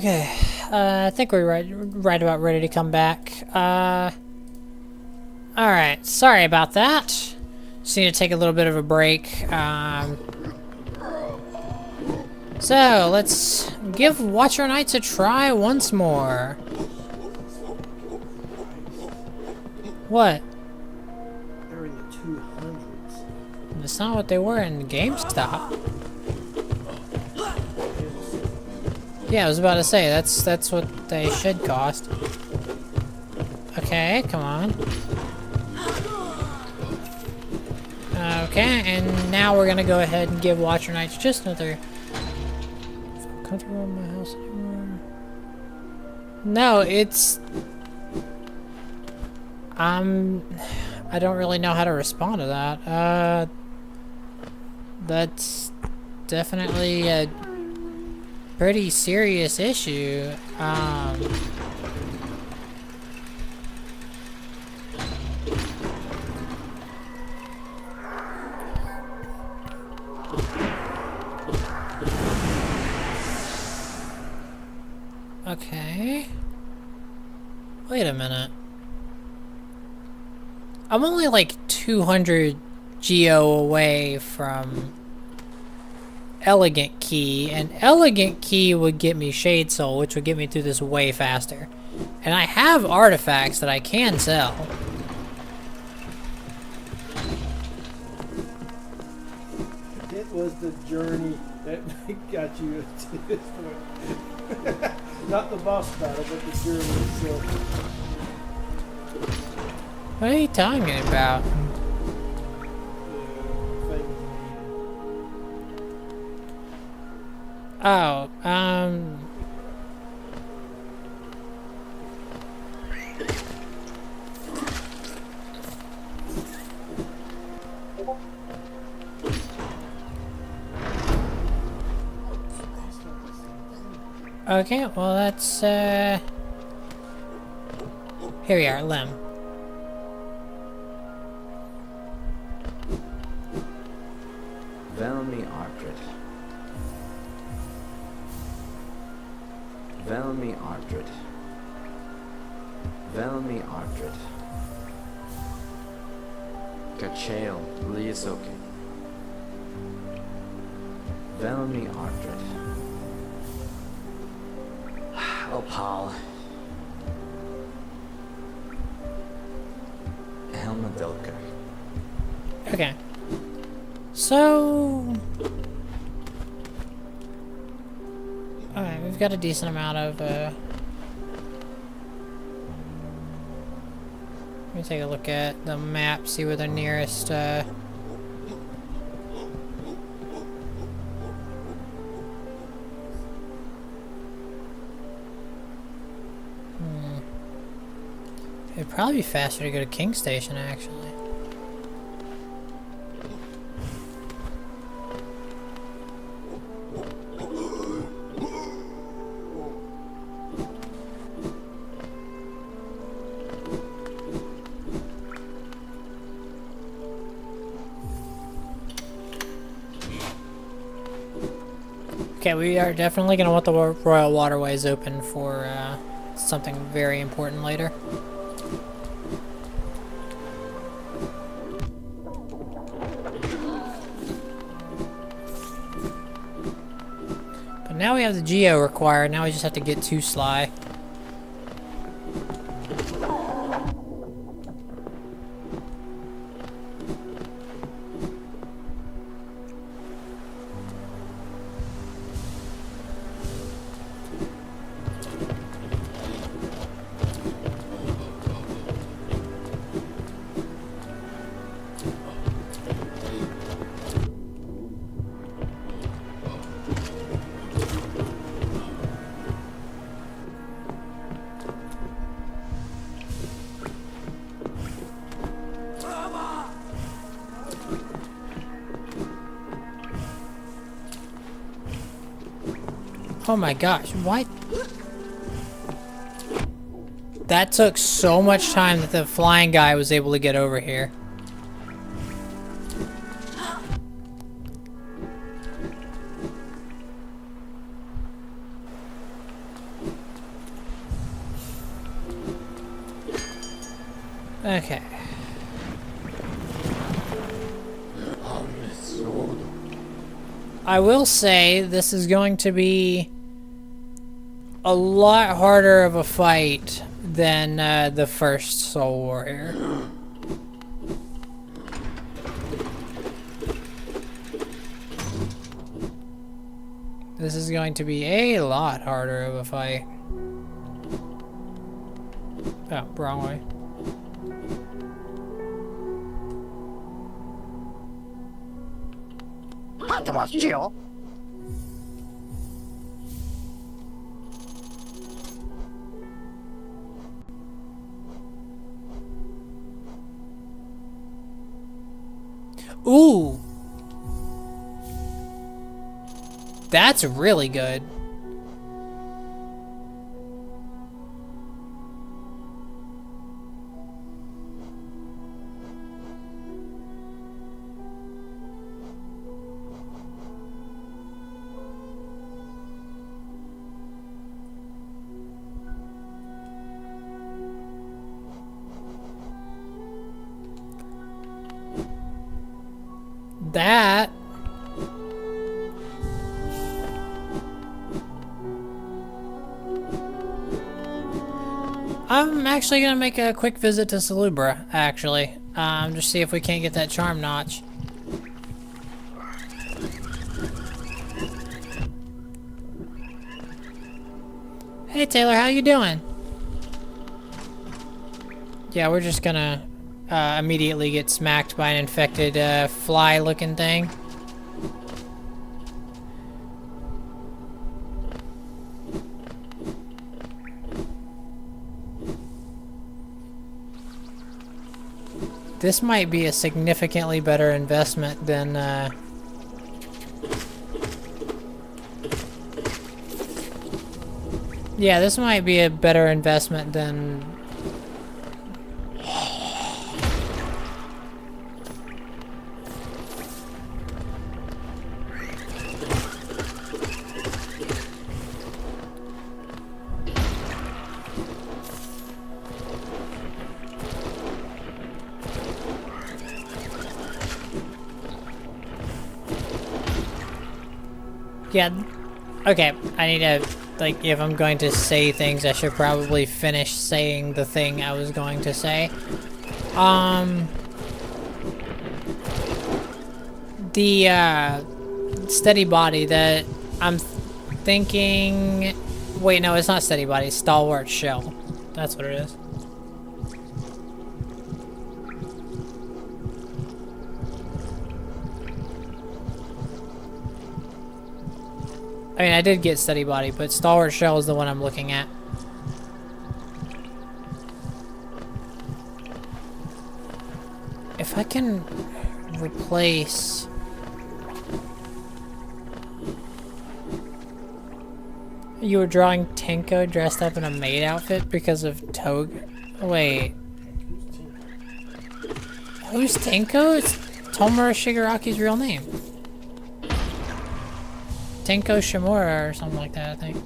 Okay, I think we're right about ready to come back. Alright, sorry about that. Just need to take a little bit of a break. So, let's give Watcher Nights a try once more. What? They're in the 200s. That's not what they were in GameStop. Yeah, I was about to say, that's what they should cost. Okay, come on. Okay, and now we're gonna go ahead and give Watcher Nights just another... Comfortable in my house anymore? No, it's... I don't really know how to respond to that. That's definitely a pretty serious issue. Okay. Wait a minute. I'm only like 200 geo away from Elegant Key, and Elegant Key would get me Shade Soul, which would get me through this way faster. And I have artifacts that I can sell. It was the journey that got you to this point. Not the boss battle, but the journey itself. What are you talking about? Oh, okay, well that's, here we are, Lem. Velmi Ardred. Velmi Ardred. Velmi Ardred. Kachael Liasoke. Velmi Ardred. Opal. Helmadilka. Okay. So... Alright, we've got a decent amount of, let me take a look at the map, see where the nearest, It'd probably be faster to go to King Station, actually. Okay, we are definitely going to want the Royal Waterways open for something very important later. But now we have the Geo required, now we just have to get to Sly. Oh my gosh, why? That took so much time that the flying guy was able to get over here. Okay. I will say this is going to be a lot harder of a fight than the first Soul Warrior. This is going to be a lot harder of a fight. Oh, wrong way. Ooh! That's really good. That I'm actually gonna make a quick visit to Salubra, actually. Just see if we can't get that charm notch. Hey Taylor, how you doing? Yeah, we're just gonna immediately get smacked by an infected fly-looking thing. This might be a significantly better investment than yeah, this might be a better investment than yeah, okay, I need to, like, if I'm going to say things, I should probably finish saying the thing I was going to say. The, steady body that I'm thinking... Wait, no, it's not steady body, it's stalwart shell. That's what it is. I mean, I did get steady body, but stalwart shell is the one I'm looking at. If I can replace... You were drawing Tenko dressed up in a maid outfit because of Toga? Wait. Who's Tenko? It's Tomura Shigaraki's real name. Tenko Shimura or something like that, I think.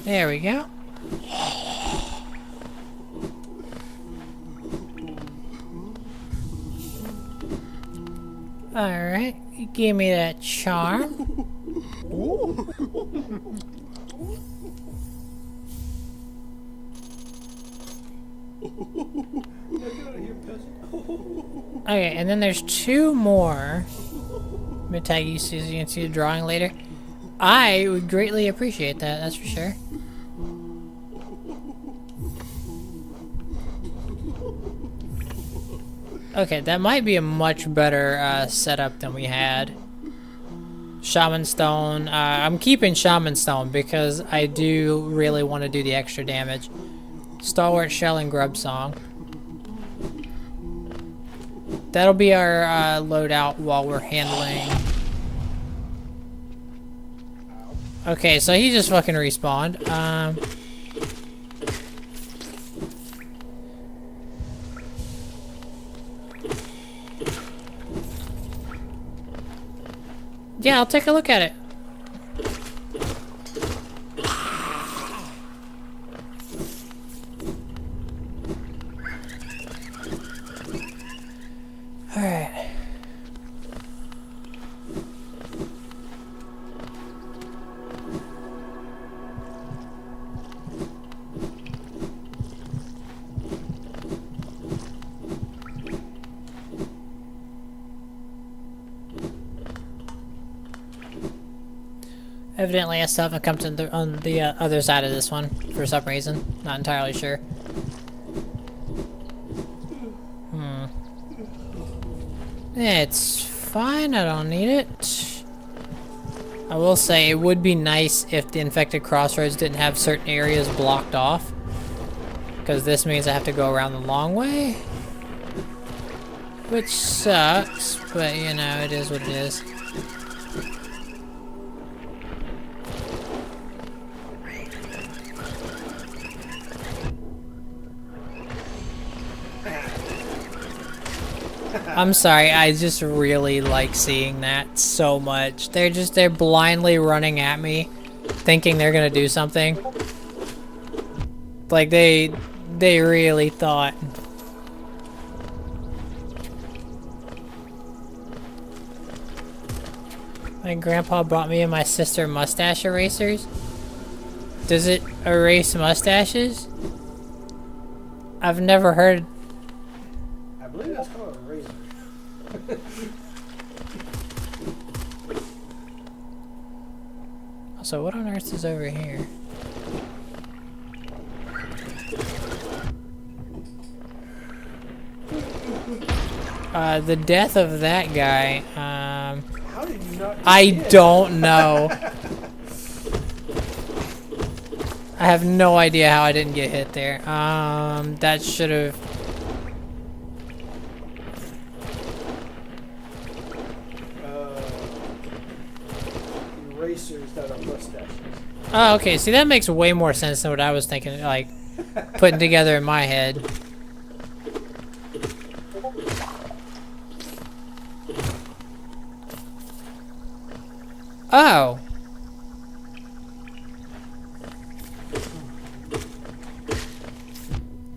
There we go. Alright, give me that charm. Okay, and then there's two more. I'm gonna tag you so you can see the drawing later. I would greatly appreciate that, that's for sure. Okay, that might be a much better setup than we had. Shaman Stone. I'm keeping Shaman Stone because I do really want to do the extra damage. Stalwart Shell and Grub Song. That'll be our loadout while we're handling. Okay, so he just fucking respawned. Yeah, I'll take a look at it. Alright. Evidently, I still haven't come to on the other side of this one for some reason. Not entirely sure. It's fine. I don't need it. I will say it would be nice if the infected crossroads didn't have certain areas blocked off, because this means I have to go around the long way, which sucks. But you know, it is what it is. I'm sorry, I just really like seeing that so much. They're blindly running at me, thinking they're gonna do something. Like they really thought. My grandpa bought me and my sister mustache erasers. Does it erase mustaches? I've never heard. I believe that's called a razor. So what on earth is over here? The death of that guy, How did you not get I hit? don't know. I have no idea how I didn't get hit there. That should have... Erasers that are mustaches. Oh, okay. See, that makes way more sense than what I was thinking, like, putting together in my head. Oh.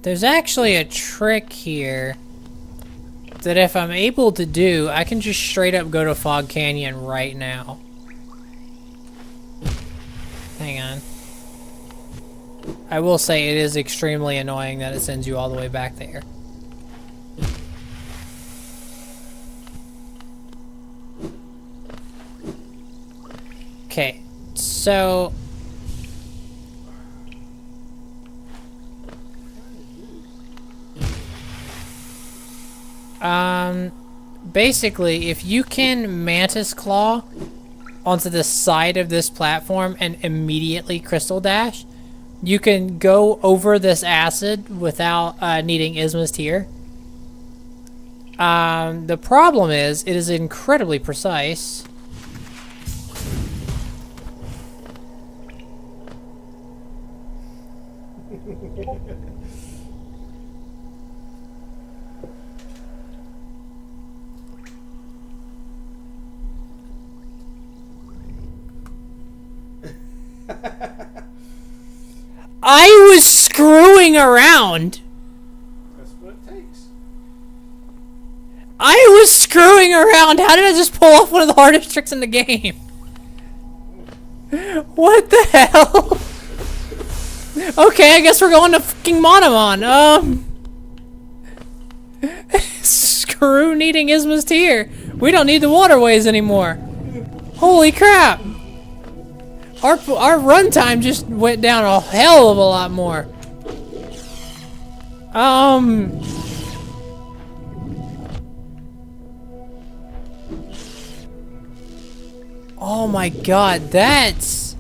There's actually a trick here that if I'm able to do, I can just straight up go to Fog Canyon right now. Hang on. I will say it is extremely annoying that it sends you all the way back there. Okay, so... basically, if you can Mantis Claw onto the side of this platform and immediately Crystal Dash, you can go over this acid without needing Isma's Tear. The problem is, it is incredibly precise. I was screwing around. That's what it takes. I was screwing around. How did I just pull off one of the hardest tricks in the game? What the hell? Okay, I guess we're going to fucking Monomon. Screw needing Isma's Tear. We don't need the waterways anymore. Holy crap. Our runtime just went down a hell of a lot more. Oh my god, that's...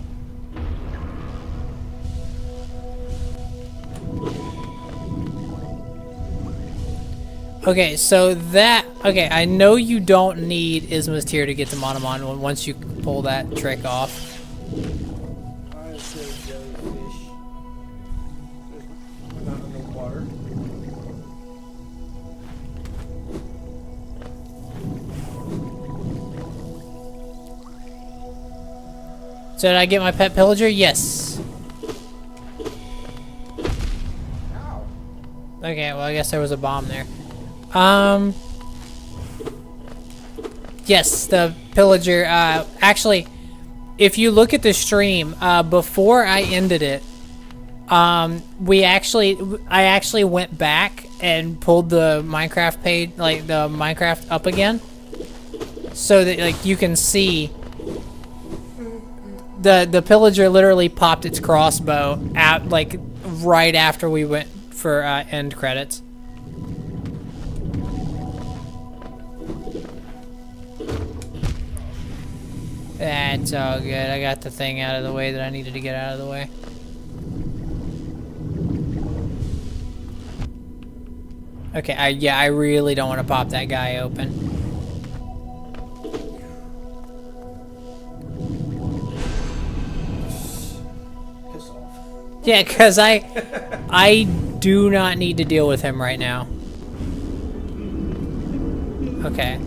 Okay, so that... Okay, I know you don't need Isma's Tear to get to Monomon once you pull that trick off. I say jellyfish. We're not in the water. So did I get my pet pillager? Yes. Okay, well I guess there was a bomb there. Yes, the pillager, actually, if you look at the stream, before I ended it, I actually went back and pulled the Minecraft page, like the Minecraft up again, so that like you can see the pillager literally popped its crossbow at like right after we went for end credits. That's all good. I got the thing out of the way that I needed to get out of the way. Okay, yeah, I really don't want to pop that guy open. Piss off. Yeah, because I do not need to deal with him right now. Okay.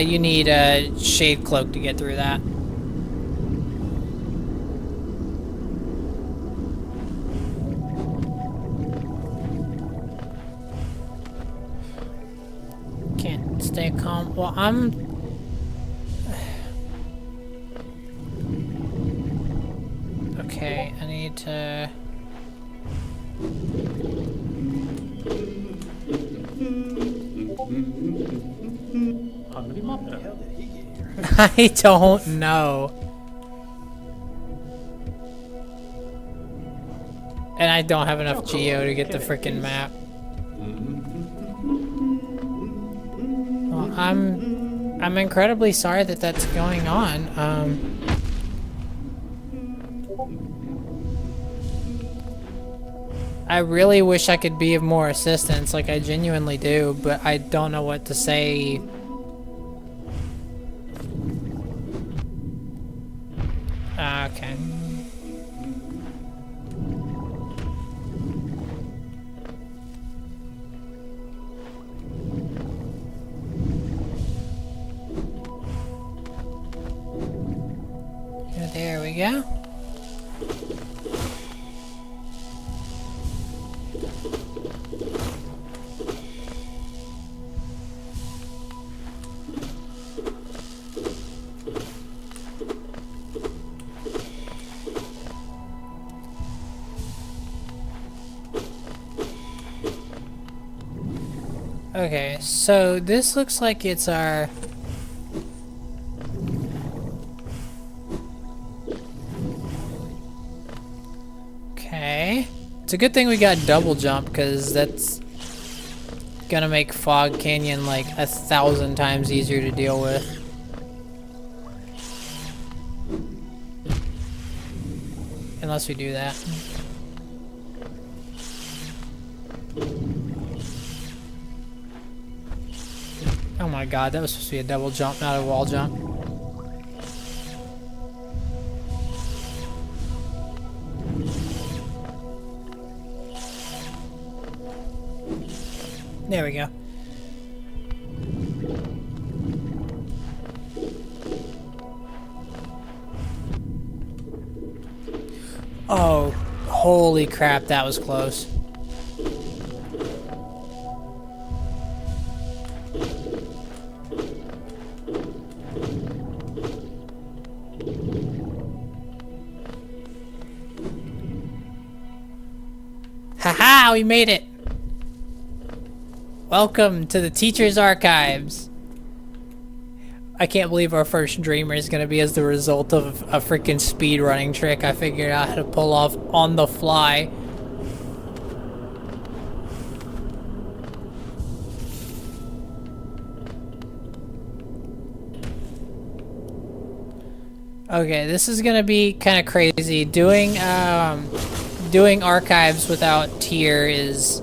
You need a shade cloak to get through that. Can't stay calm. Well, okay, I need to... How the hell did he get here? I don't know. And I don't have enough geo to get the freaking map. Well, I'm incredibly sorry that that's going on. I really wish I could be of more assistance, like I genuinely do, but I don't know what to say. Okay. Yeah, there we go. Okay, so this looks like it's our... Okay. It's a good thing we got double jump, because that's gonna make Fog Canyon like 1,000 times easier to deal with. Unless we do that. Oh my god, that was supposed to be a double jump, not a wall jump. There we go. Oh, holy crap, that was close. Haha, we made it! Welcome to the Teacher's Archives. I can't believe our first dreamer is gonna be as the result of a freaking speedrunning trick I figured out how to pull off on the fly. Okay, this is gonna be kind of crazy. Doing archives without tier is...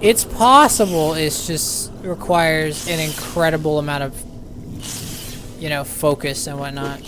It's possible, it's just requires an incredible amount of, you know, focus and whatnot.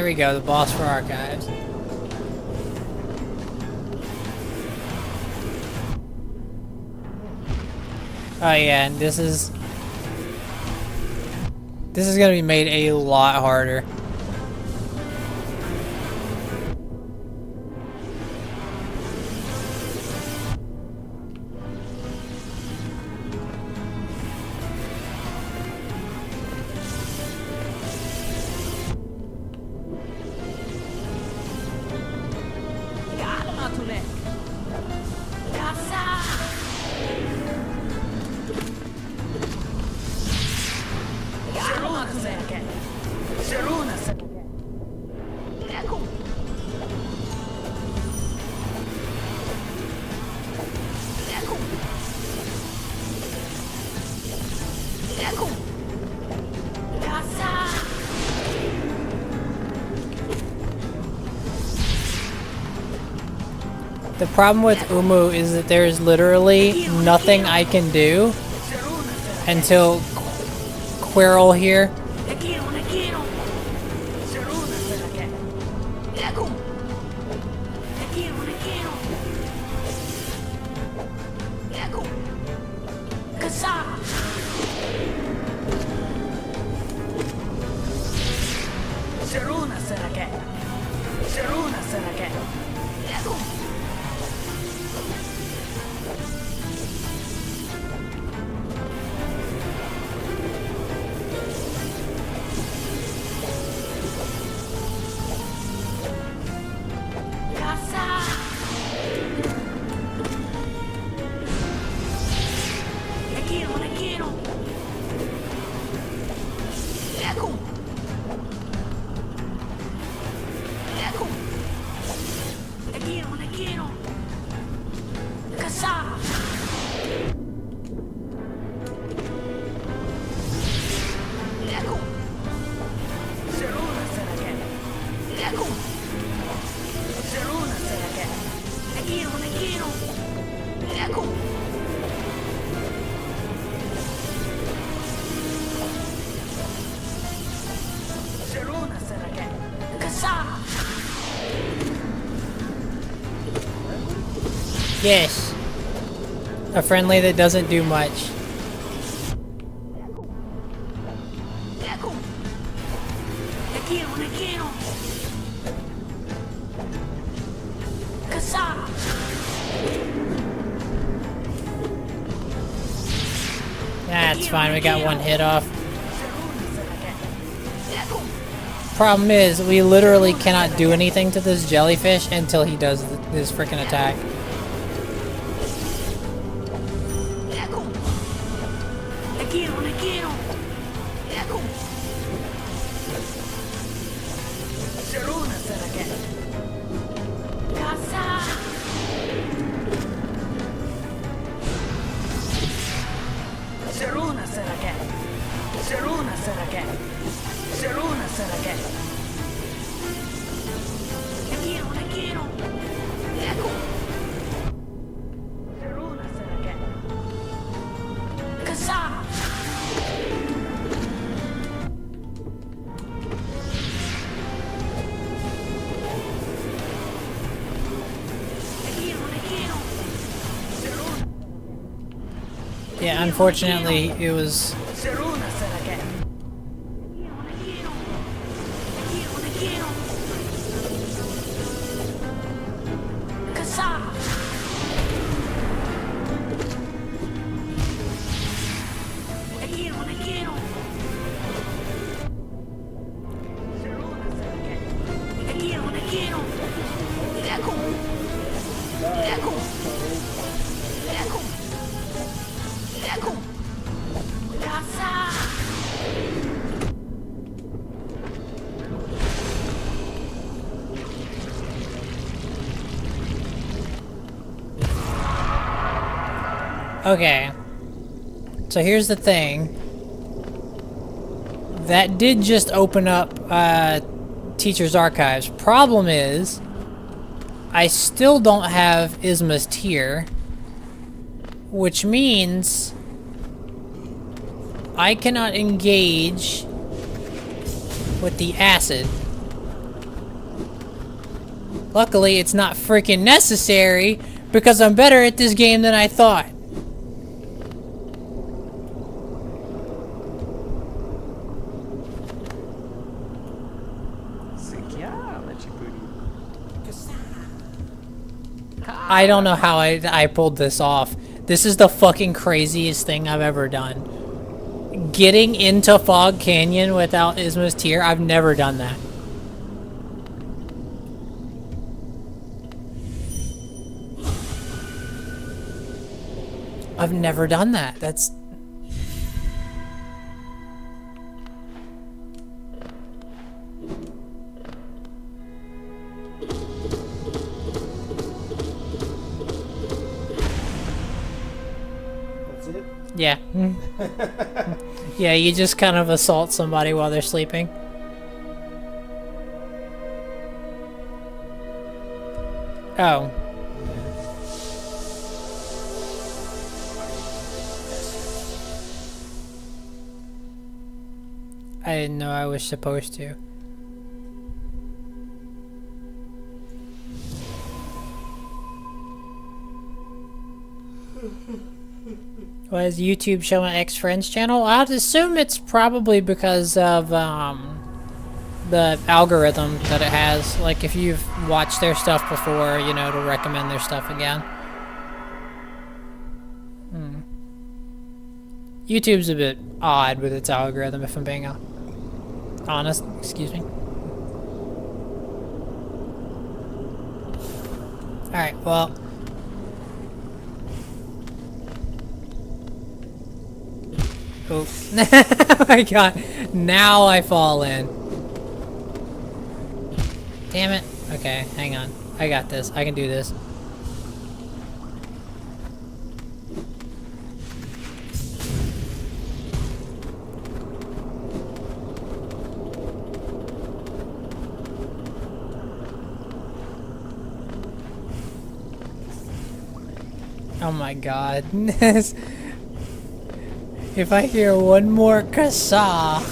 here we go, the boss for archives. Oh yeah, and this is gonna be made a lot harder. The problem with Umu is that there is literally nothing I can do until Quirrell here. Yes. A friendly that doesn't do much. That's fine, we got one hit off. Problem is, we literally cannot do anything to this jellyfish until he does this freaking attack. Yeah, unfortunately, it was... Okay. So here's the thing. That did just open up Teacher's Archives. Problem is, I still don't have Isma's tier, which means I cannot engage with the acid Luckily, it's not freaking necessary because I'm better at this game than I thought. I don't know how I pulled this off. This is the fucking craziest thing I've ever done. Getting into Fog Canyon without Isma's Tear, I've never done that. I've never done that. That's... That's it? Yeah. Yeah, you just kind of assault somebody while they're sleeping. Oh. I didn't know I was supposed to. Why is YouTube showing X Friends channel? I'd assume it's probably because of the algorithm that it has. Like if you've watched their stuff before, you know, to recommend their stuff again. YouTube's a bit odd with its algorithm, if I'm being honest. Excuse me. Alright, well. Oh. Oh my god. Now I fall in. Damn it. Okay, hang on. I got this. I can do this. Oh my god. If I hear one more kasa.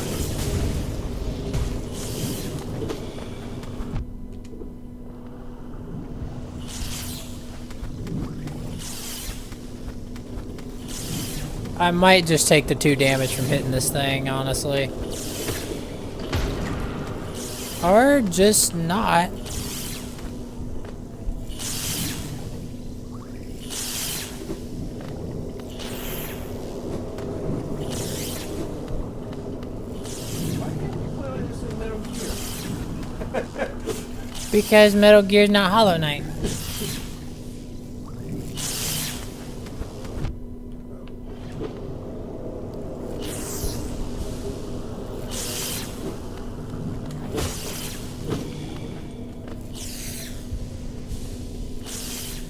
I might just take the 2 damage from hitting this thing, honestly. Or just not. Because Metal Gear's not Hollow Knight.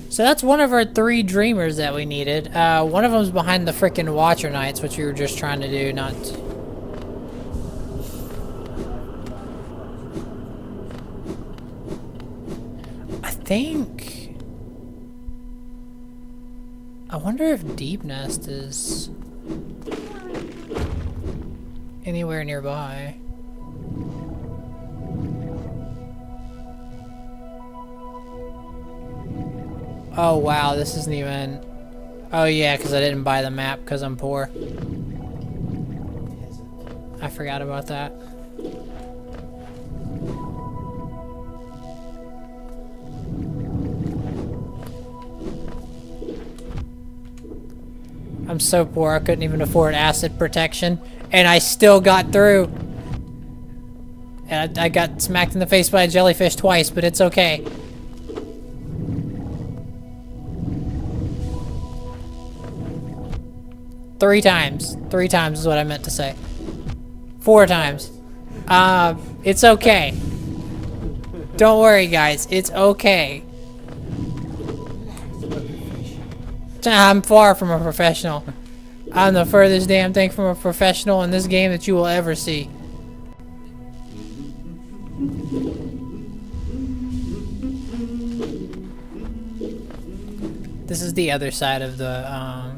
So that's one of our 3 dreamers that we needed. One of them's behind the frickin' Watcher Knights, which we were just trying to do, not... I wonder if Deep Nest is anywhere nearby. Oh wow, this isn't even... Oh yeah, because I didn't buy the map because I'm poor. I forgot about that. I'm so poor I couldn't even afford acid protection, and I still got through. And I got smacked in the face by a jellyfish twice, but it's okay. Three times. 3 times is what I meant to say. 4 times. It's okay. Don't worry, guys. It's okay. I'm far from a professional. I'm the furthest damn thing from a professional in this game that you will ever see. This is the other side of the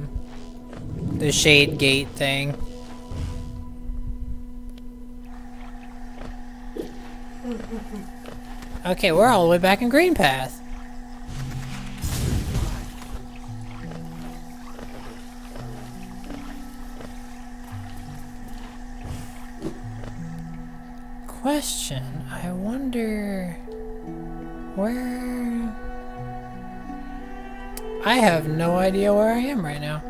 shade gate thing. Okay, we're all the way back in Green Path. Question, I wonder where... I have no idea where I am right now.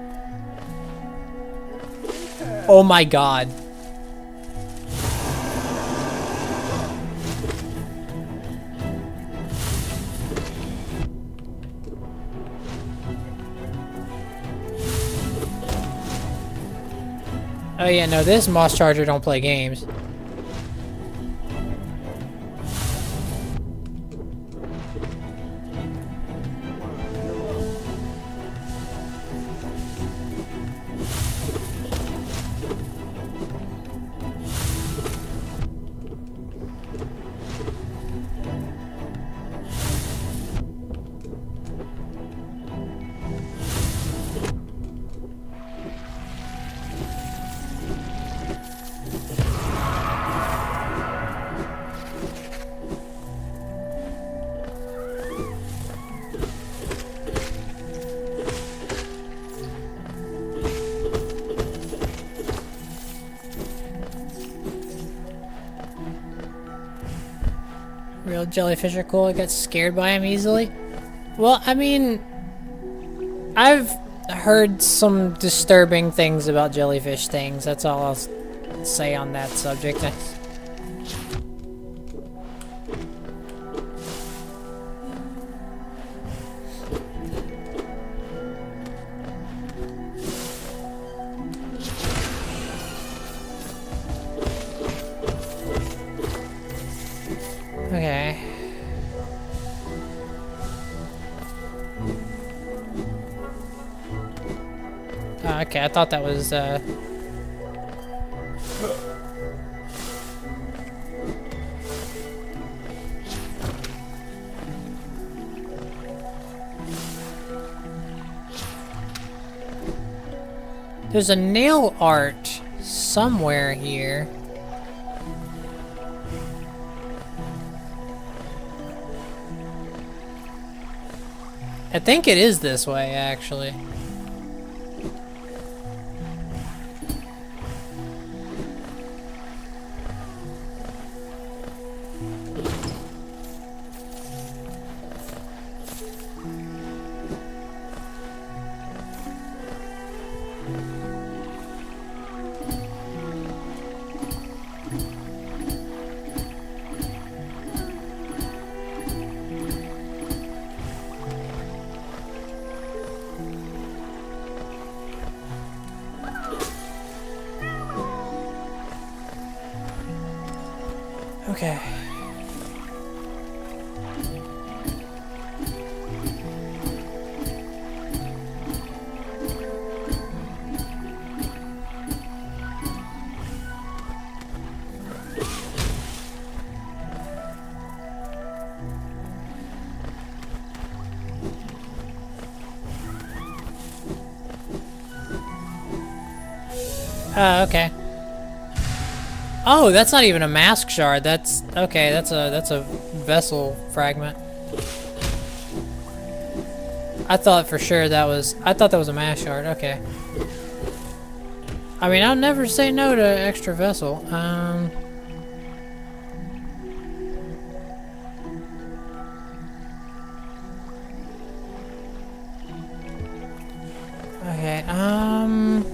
Oh my god. Oh yeah, no, this Moss Charger don't play games. Real jellyfish are cool. I get scared by them easily. Well, I mean, I've heard some disturbing things about jellyfish things. That's all I'll say on that subject. Okay. Oh, okay, I thought that was, There's a nail art somewhere here. I think it is this way, actually. Okay. Okay. Oh, that's not even a mask shard. That's okay. That's a vessel fragment. I thought for sure that was. I thought that was a mask shard. Okay. I mean, I'll never say no to extra vessel. Okay. I'm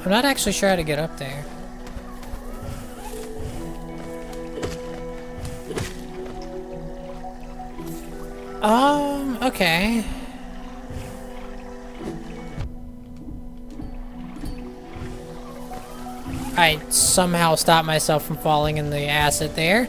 not actually sure how to get up there. Okay. I somehow stopped myself from falling in the acid there.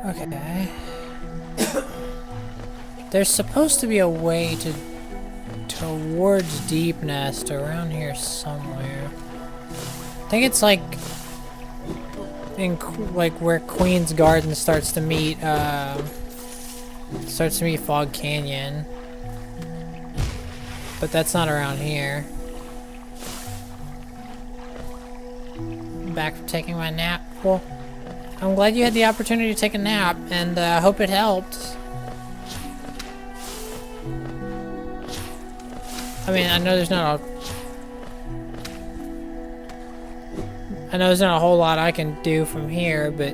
Okay. There's supposed to be a way towards Deep Nest around here somewhere. think it's like in like where Queen's Garden starts to meet Fog Canyon. But that's not around here. Back from taking my nap. Well, I'm glad you had the opportunity to take a nap, and I hope it helped. I mean, I know there's not a whole lot I can do from here, but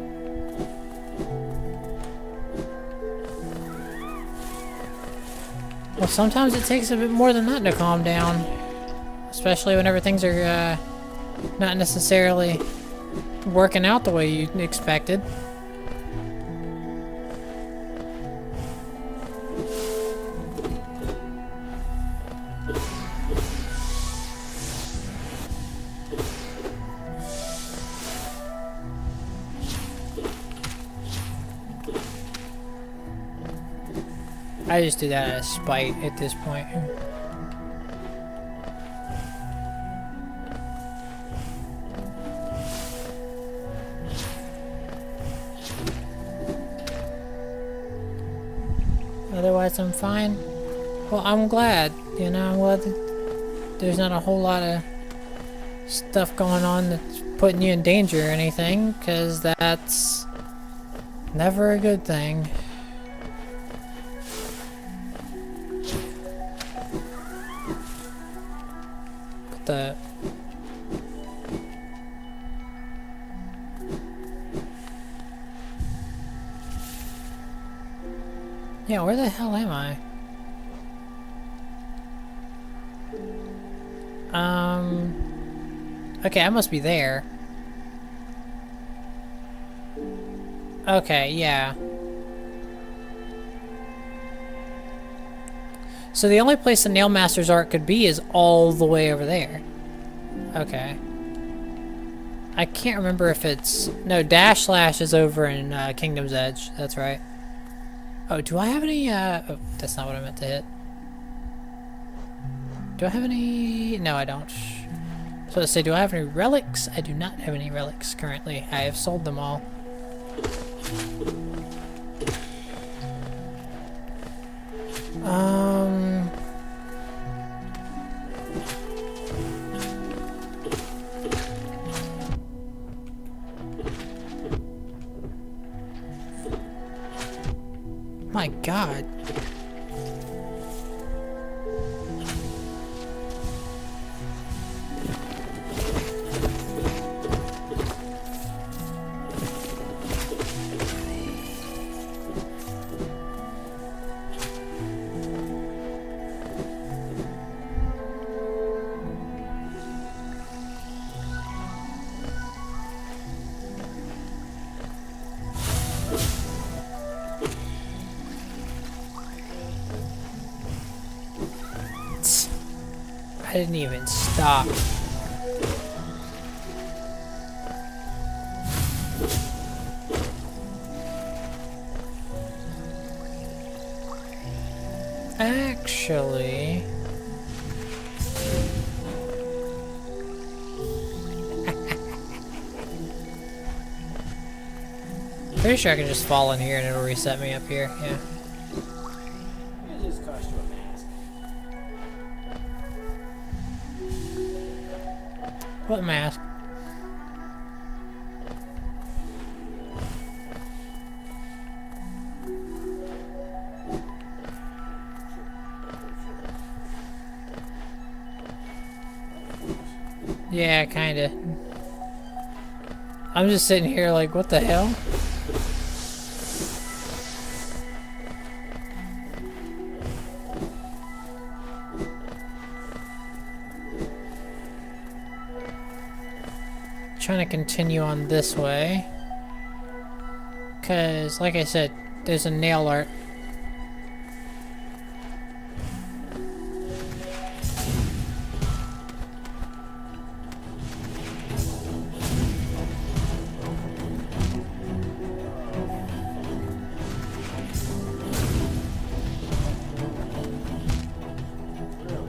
well, sometimes it takes a bit more than that to calm down, especially whenever things are not necessarily working out the way you expected. I just do that out of spite at this point. Otherwise, I'm fine. Well, I'm glad, you know, I'm glad that there's not a whole lot of stuff going on that's putting you in danger or anything, because that's never a good thing. But yeah, where the hell am I? Okay, I must be there. Okay, yeah. So the only place the Nail Master's art could be is all the way over there. Okay. I can't remember if it's... No, Dash Slash is over in Kingdom's Edge. That's right. Oh, do I have any... Oh, that's not what I meant to hit. Do I have any... No, I don't. So let's say, do I have any relics? I do not have any relics currently. I have sold them all. My God. I didn't even stop. Actually... Pretty sure I can just fall in here and it'll reset me up here, yeah. It just cost you a mask. What mask? Yeah, kinda. I'm just sitting here like, what the hell? Trying to continue on this way. Cause, like I said, there's a nail art.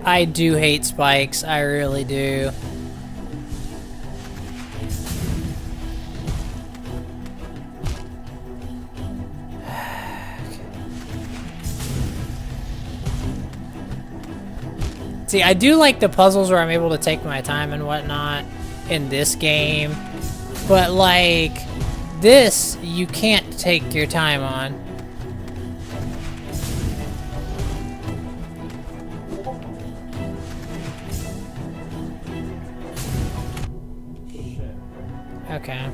I do hate spikes, I really do. See, I do like the puzzles where I'm able to take my time and whatnot in this game. But, like, this, you can't take your time on. Okay.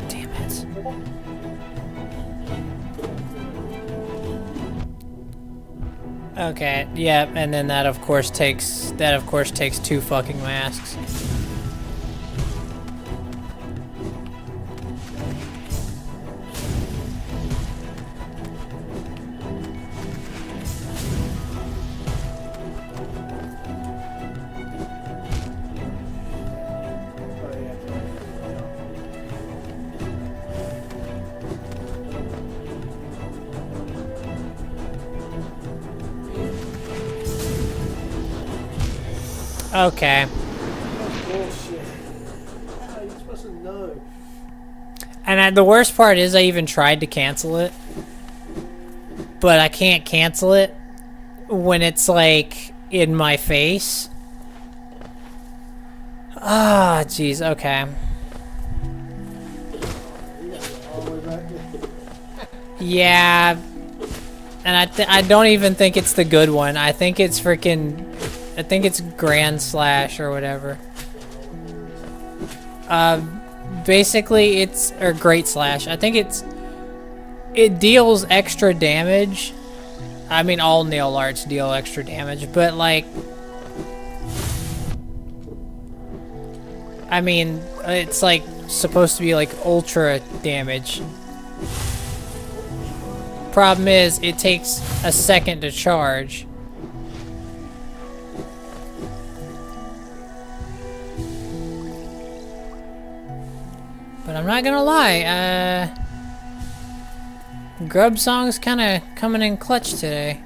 Damn it. Okay, yeah, and then that of course takes two fucking masks. Okay. Bullshit. How are you supposed to know? And the worst part is I even tried to cancel it. But I can't cancel it when it's like in my face. Ah, jeez, okay. All the way back there. Yeah. And I don't even think it's the good one. I think it's Grand Slash or whatever. Basically it's, or Great Slash. I think it deals extra damage. I mean, all nail arts deal extra damage, but like, I mean, it's like supposed to be like ultra damage. Problem is, it takes a second to charge. But I'm not gonna lie, Grub Song's kinda coming in clutch today.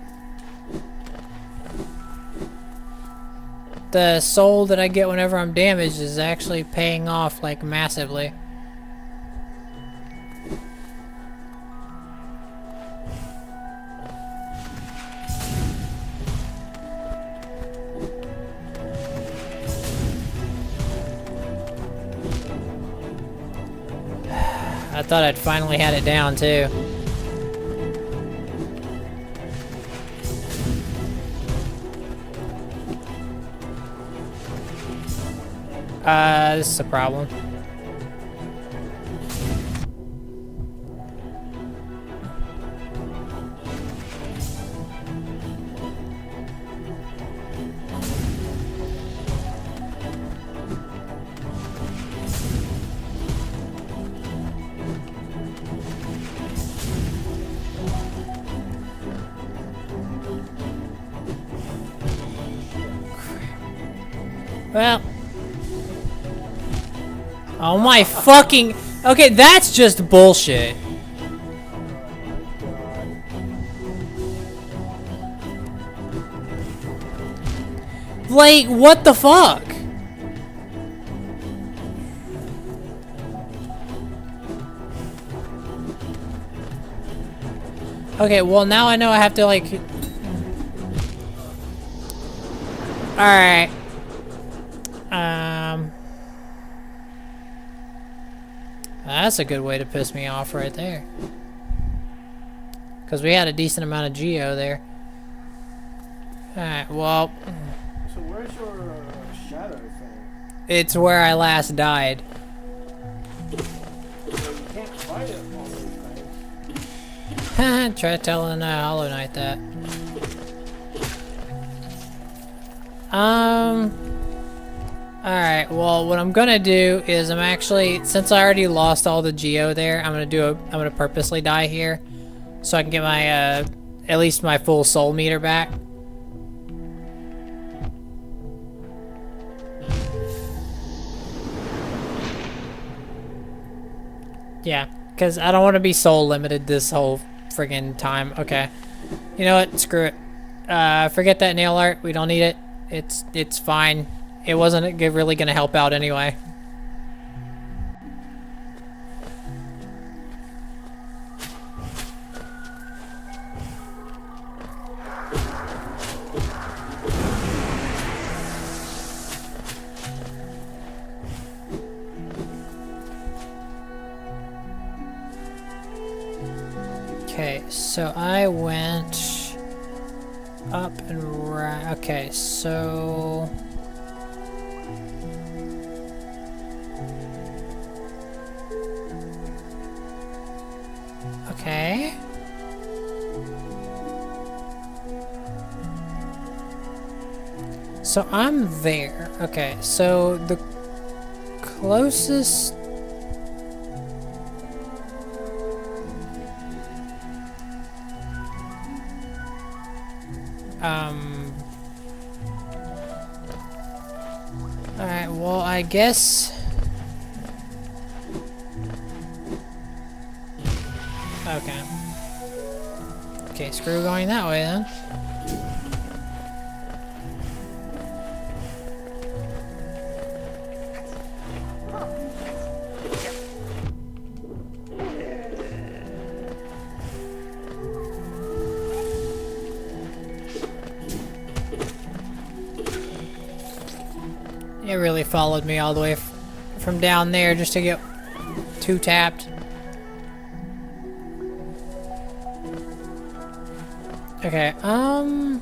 The soul that I get whenever I'm damaged is actually paying off, like, massively. I thought I'd finally had it down, too. This is a problem. Well. Oh my fucking... Okay, that's just bullshit. Like, what the fuck? Okay, well now I know I have to like... Alright. That's a good way to piss me off right there. Because we had a decent amount of geo there. Alright, well... So where's your shadow thing? It's where I last died. So you can't fight it on those things. Try telling Hollow Knight that. Alright, well, what I'm gonna do is I'm actually, since I already lost all the geo there, I'm gonna purposely die here, so I can get my, at least my full soul meter back. Yeah, because I don't want to be soul limited this whole friggin' time. Okay. You know what? Screw it. Forget that nail art. We don't need it. It's fine. It wasn't really gonna help out anyway. Okay, so I went up and right. Okay, so okay. So I'm there. Okay, so the closest Alright, well, I guess okay. Okay, screw going that way then. It really followed me all the way from down there just to get two tapped. Okay, oh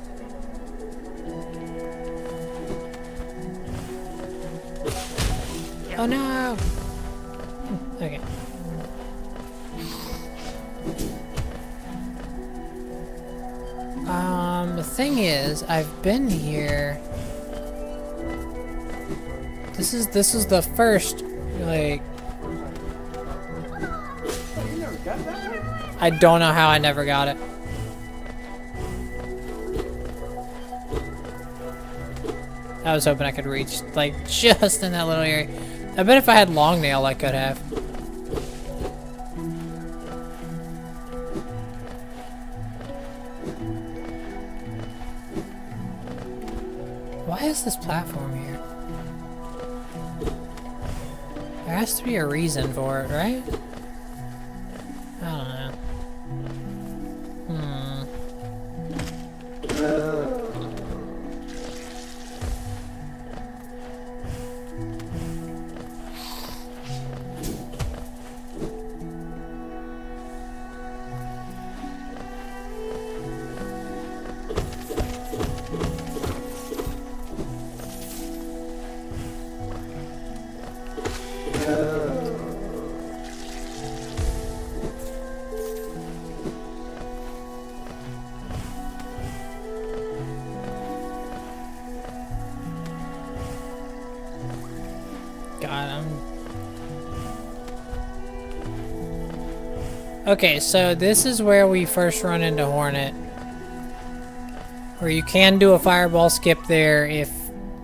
no! Okay. The thing is, I've been here. This is the first, like... You never got that one? I don't know how I never got it. I was hoping I could reach, like, just in that little area. I bet if I had long nail, I could have. Why is this platform here? There has to be a reason for it, right? I don't know. God, okay, so this is where we first run into Hornet. Where you can do a fireball skip there if,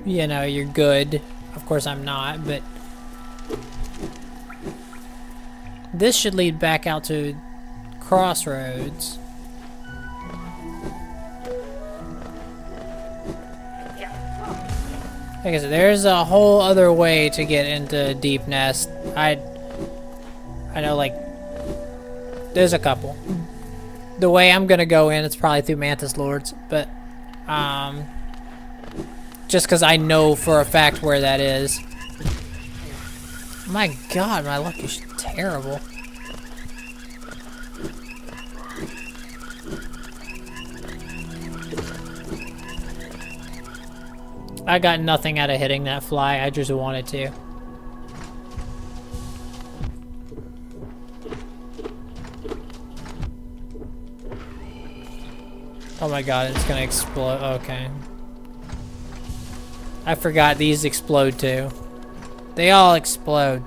you know, you're good. Of course I'm not, but... This should lead back out to Crossroads. Like I said, there's a whole other way to get into Deep Nest. I know, like, there's a couple. The way I'm gonna go in, it's probably through Mantis Lords, but, just because I know for a fact where that is. My God, my luck is terrible. I got nothing out of hitting that fly, I just wanted to. Oh my God, it's gonna explode. Okay. I forgot these explode too. They all explode.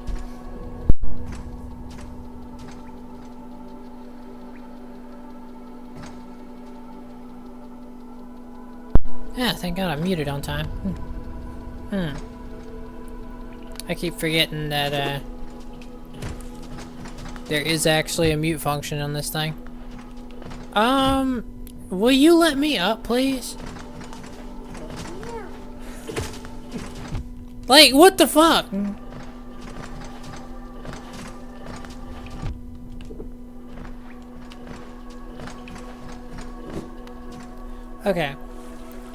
Yeah, thank God I muted on time. I keep forgetting that there is actually a mute function on this thing. Will you let me up, please? Like, what the fuck? Okay.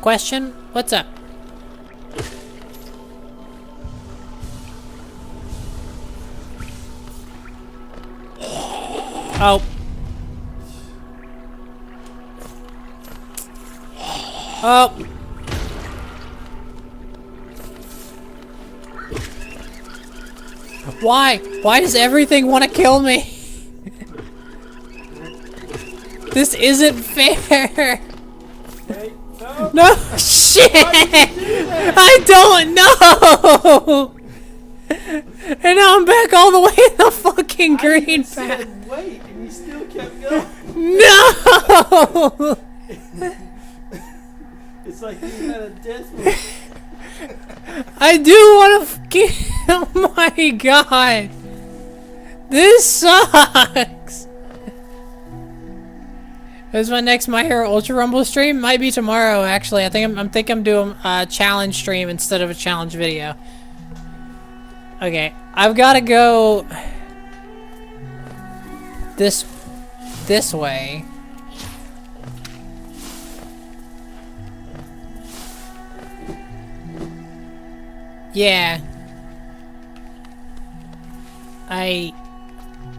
Question? What's up? Oh. Oh! Why? Why does everything want to kill me? This isn't fair! Wait, no. No! Shit! I don't know! And now I'm back all the way in the fucking green path. Said wait, and you still kept going. No! It's like you had a death wish. I do want to oh my god! This sucks! This is my next My Hero Ultra Rumble stream. Might be tomorrow, actually. I think I'm doing a challenge stream instead of a challenge video. Okay, I've got to go this way. Yeah.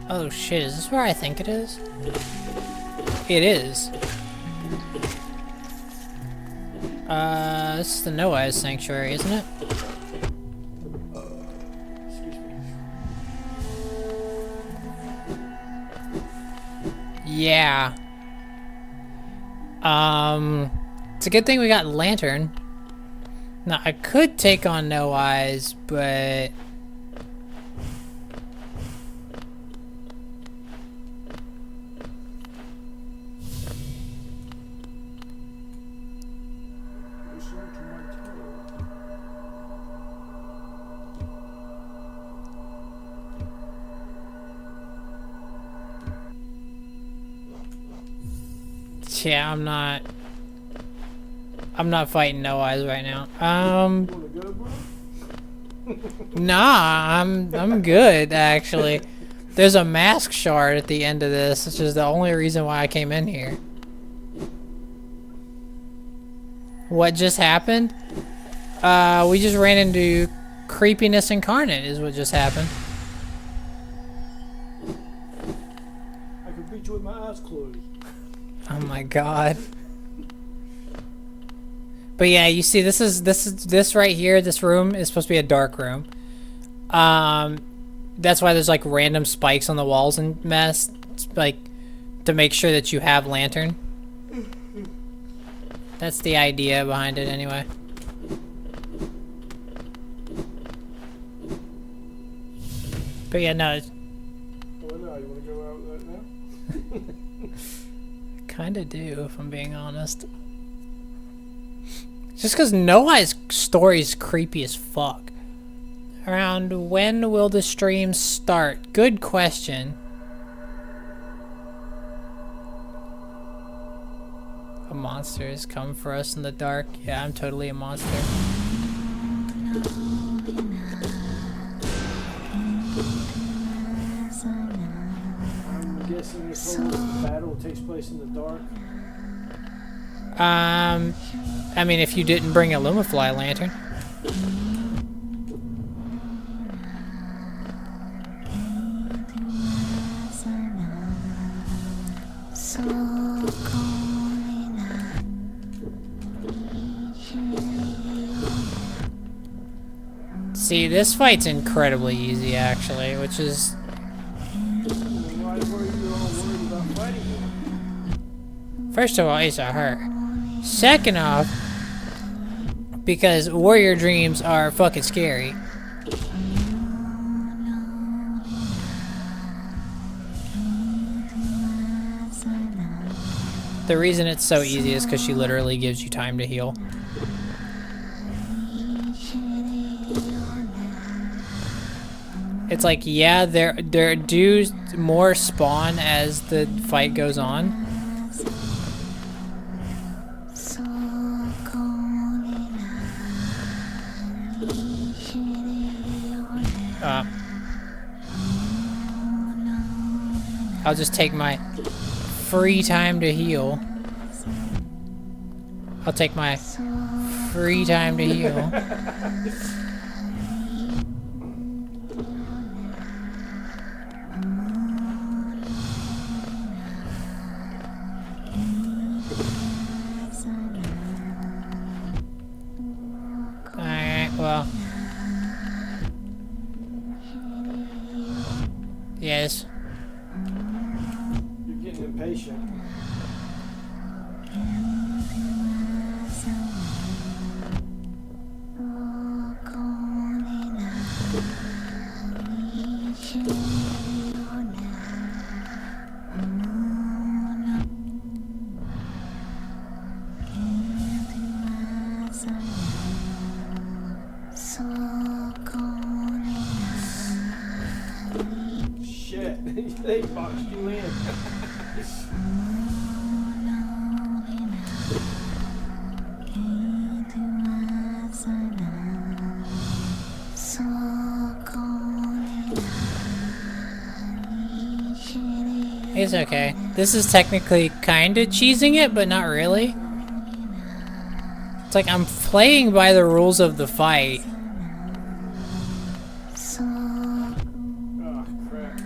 Oh shit, is this where I think it is? It is. This is the No Eyes Sanctuary, isn't it? Yeah. It's a good thing we got Lantern. Now, I could take on No Eyes, but... Yeah, I'm not fighting No Eyes right now. Nah, I'm good actually. There's a mask shard at the end of this, which is the only reason why I came in here. What just happened? We just ran into creepiness incarnate is what just happened. I could beat you with my eyes closed. Oh my god. But yeah, you see this right here, this room is supposed to be a dark room. That's why there's like random spikes on the walls and mess. It's like to make sure that you have Lantern. That's the idea behind it anyway. But yeah, no. Oh no, you wanna go out with that now? Kinda do, if I'm being honest. Just because No Eyes story's creepy as fuck. Around when will the stream start? Good question. A monster has come for us in the dark. Yeah, I'm totally a monster. I'm guessing this whole battle takes place in the dark. I mean, if you didn't bring a Lumafly lantern. See, this fight's incredibly easy, actually, which is... Why were you all worried about fighting him? First of all, it's a her. Second off, because warrior dreams are fucking scary. The reason it's so easy is because she literally gives you time to heal. It's like, yeah, there do more spawn as the fight goes on. I'll just take my free time to heal. I'll take my free time to heal. Yes. You're getting impatient. Shit, they boxed you in. It's okay. This is technically kind of cheesing it, but not really. It's like I'm playing by the rules of the fight. Oh, crap.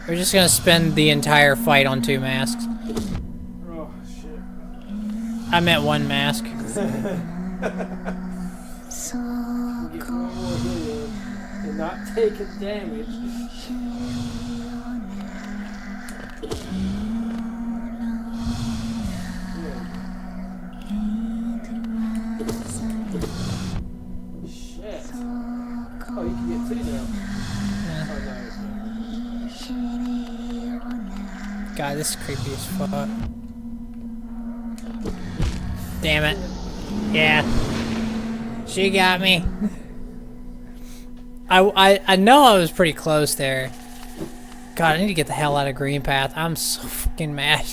We're just gonna spend the entire fight on 2 masks. Oh, shit. I meant 1 mask. Get one more hit in and not taking damage. Shit. Oh, you can get 2 now. Oh, no. God, this is creepy as fuck. Damn it. Yeah. She got me. I know I was pretty close there. God, I need to get the hell out of Green Path. I'm so fucking mad.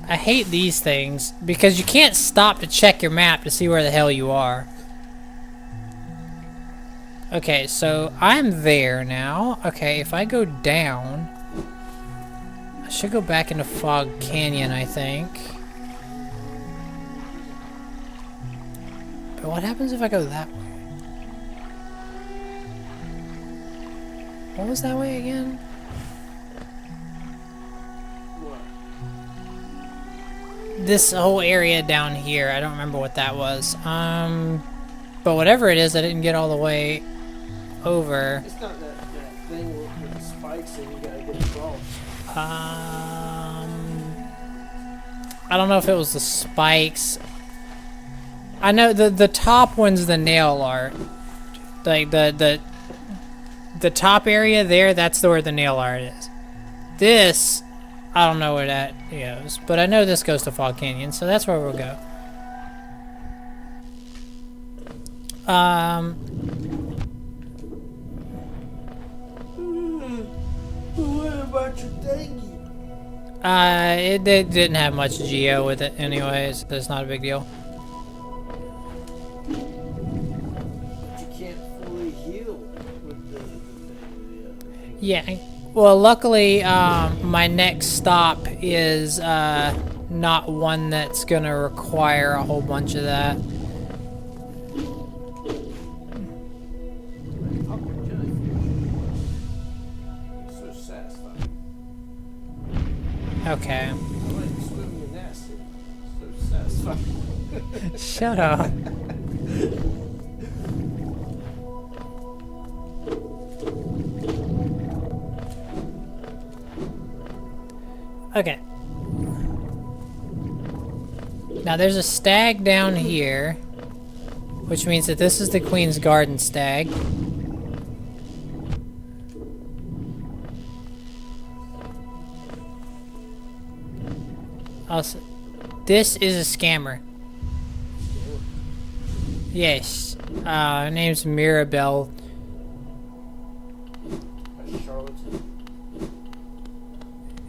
I hate these things because you can't stop to check your map to see where the hell you are. Okay, so I'm there now. Okay, if I go down, I should go back into Fog Canyon, I think. But what happens if I go that way? What was that way again? This whole area down here, I don't remember what that was. But whatever it is, I didn't get all the way over. It's not that thing with the spikes and you gotta get across. I don't know if it was the spikes. I know the top one's the nail art. Like the top area there, that's where the nail art is. This, I don't know where that goes, but I know this goes to Fog Canyon, so that's where we'll go. What about your dinghy? It didn't have much geo with it anyways, so it's not a big deal. But you can't fully heal with the thing. Yeah. Well, luckily, my next stop is not one that's gonna require a whole bunch of that. So satisfying. Okay. I like swimming in that sea. So satisfying. Shut up. Okay. Now there's a stag down here, which means that this is the Queen's Garden stag. Also, this is a scammer. Yes. Her name's Mirabelle. A charlatan.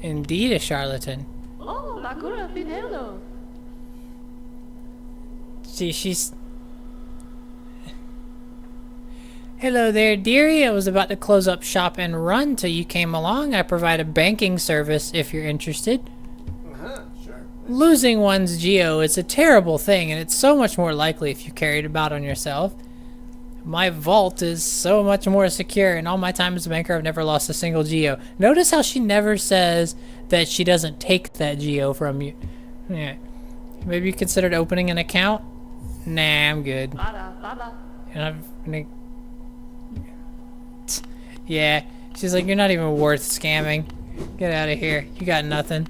Indeed a charlatan. Oh, Makura Pinheiro. She's... Hello there, dearie. I was about to close up shop and run till you came along. I provide a banking service if you're interested. Sure. Losing one's geo is a terrible thing, and it's so much more likely if you carry it about on yourself. my vault is so much more secure. In all my time as a banker, I've never lost a single geo. Notice how she never says that she doesn't take that geo from you. Yeah. Maybe you considered opening an account? Nah, I'm good. Bada, bada. And yeah, she's like, you're not even worth scamming. Get out of here. You got nothing.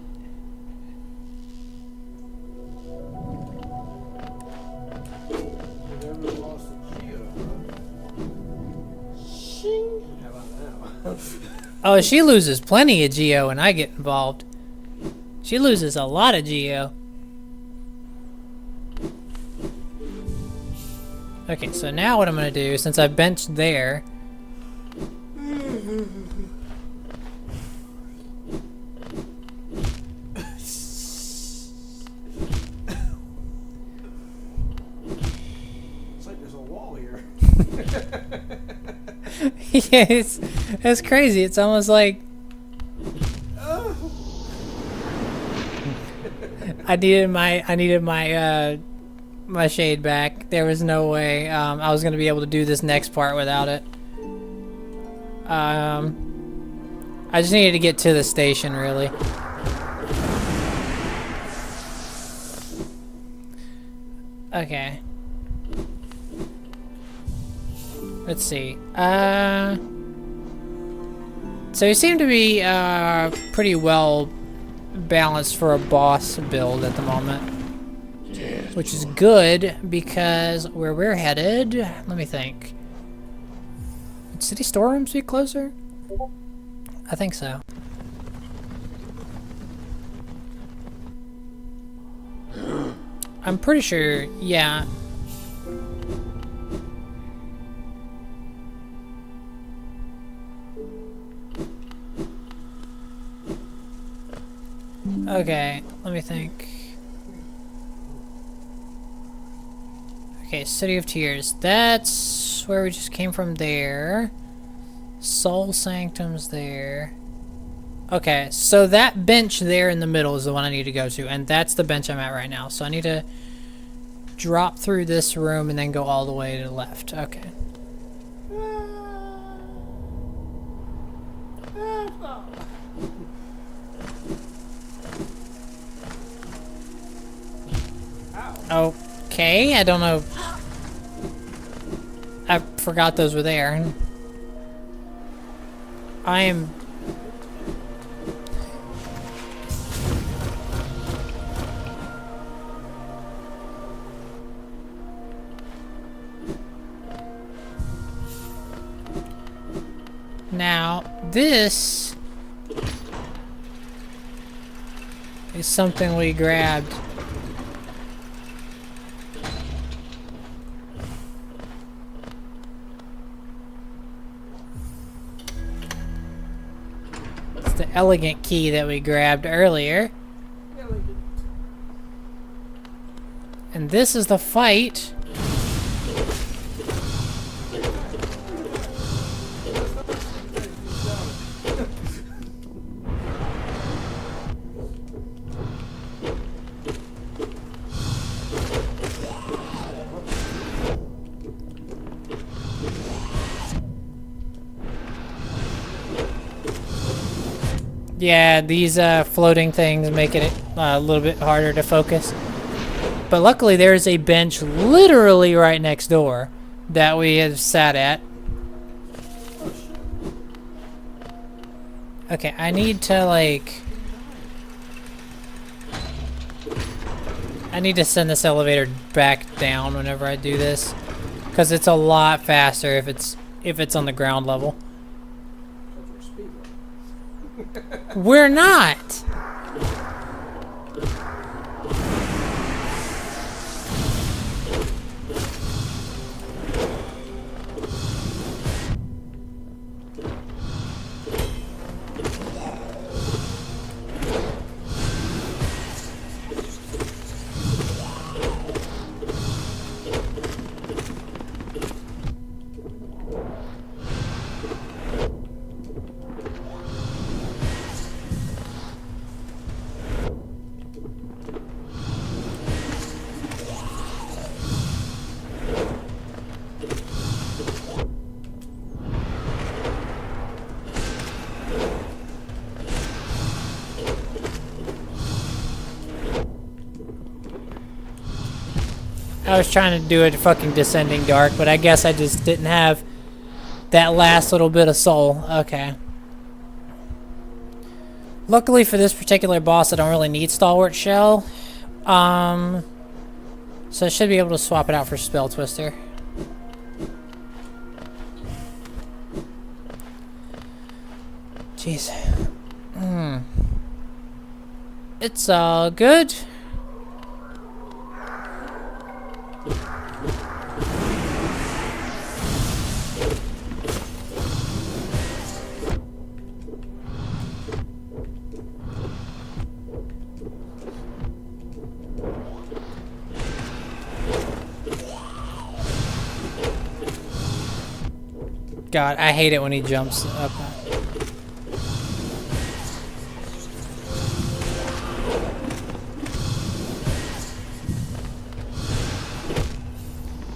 You never lost a geo, huh? Shing! How about now? Oh, she loses plenty of geo when I get involved. She loses a lot of geo. Okay, so now what I'm gonna do, since I benched there, It's like there's a wall here. yeah, it's crazy. It's almost like I needed my shade back. There was no way I was gonna be able to do this next part without it. I just needed to get to the station, really. Okay. Let's see. So you seem to be pretty well balanced for a boss build at the moment. Which is good, because where we're headed, let me think. Would city storerooms be closer? I think so. I'm pretty sure, yeah. Okay, let me think. Okay, City of Tears. That's where we just came from there. Soul Sanctum's there. Okay, so that bench there in the middle is the one I need to go to, and that's the bench I'm at right now. So I need to drop through this room and then go all the way to the left. Okay. Okay, I don't know. I forgot those were there. I am... Now, this is something we grabbed. It's the elegant key that we grabbed earlier. And this is the fight. Yeah, these floating things make it a little bit harder to focus. But luckily there's a bench literally right next door that we have sat at. Okay, I need to like... I need to send this elevator back down whenever I do this, because it's a lot faster if it's on the ground level. We're not! I was trying to do a fucking descending dark, but I guess I just didn't have that last little bit of soul. Okay. Luckily for this particular boss, I don't really need Stalwart Shell. So I should be able to swap it out for Spell Twister. Jeez. It's all good. God, I hate it when he jumps up.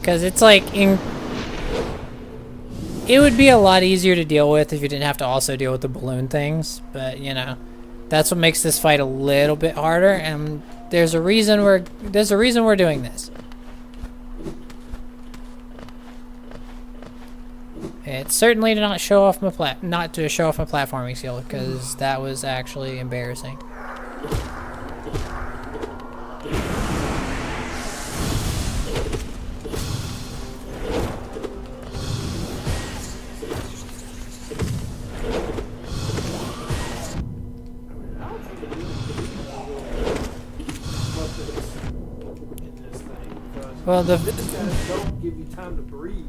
Because it's like, it would be a lot easier to deal with if you didn't have to also deal with the balloon things. But, you know, that's what makes this fight a little bit harder. And there's a reason we're doing this. It's certainly to not show off my platforming skill, because that was actually embarrassing. Well, the don't give you time to breathe.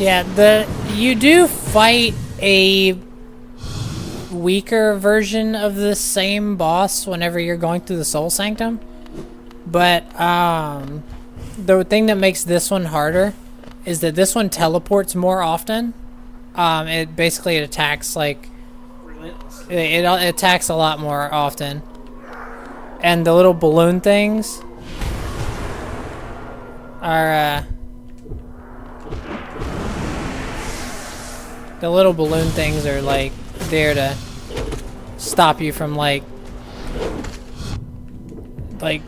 yeah, you do fight a weaker version of the same boss whenever you're going through the Soul Sanctum, but the thing that makes this one harder is that this one teleports more often. It basically attacks like it attacks a lot more often, and the little balloon things are like there to stop you from like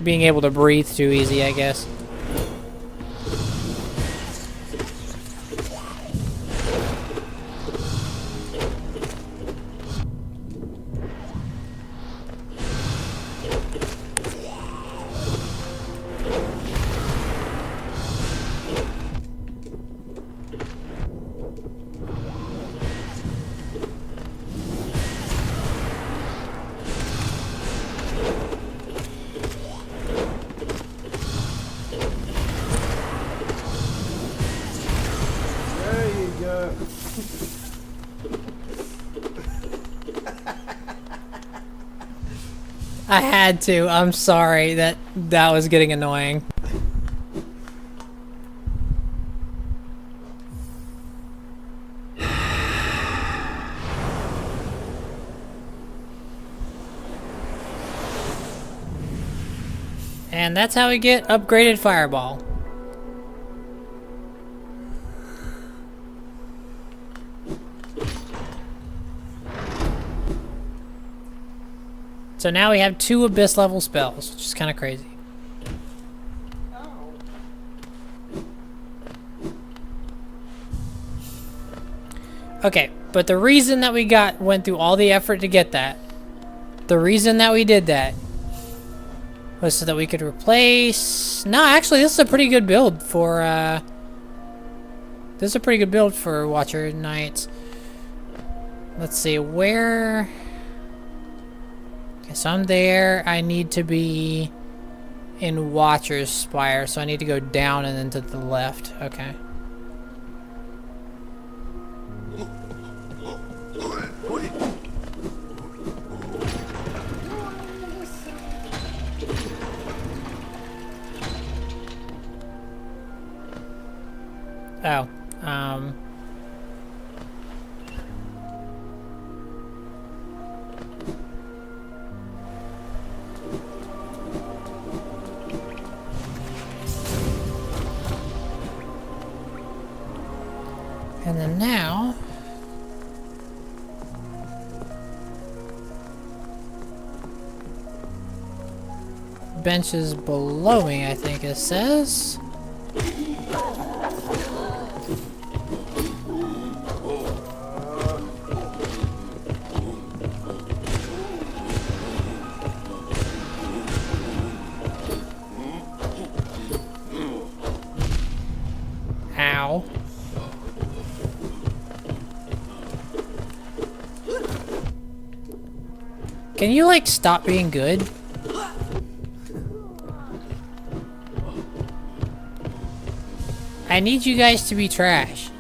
being able to breathe too easy, I guess. There you go. I had to. I'm sorry that was getting annoying. And that's how we get upgraded Fireball. So now we have 2 Abyss level spells, which is kind of crazy. Okay, but the reason that we went through all the effort to get that, the reason that we did that was so that we could replace... No, actually, this is a pretty good build for, Watcher Knights. Let's see, where... Okay, so I'm there. I need to be in Watcher's Spire, so I need to go down and then to the left. Okay. Oh, benches below me, I think it says. Ow. Can you, like, stop being good? I need you guys to be trash.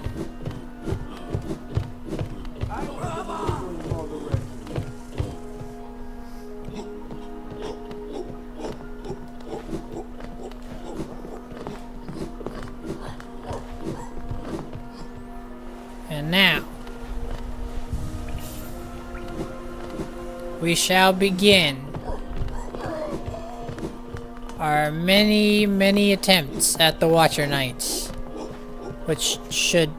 And now, we shall begin our many, many attempts at the Watcher Knights. Which should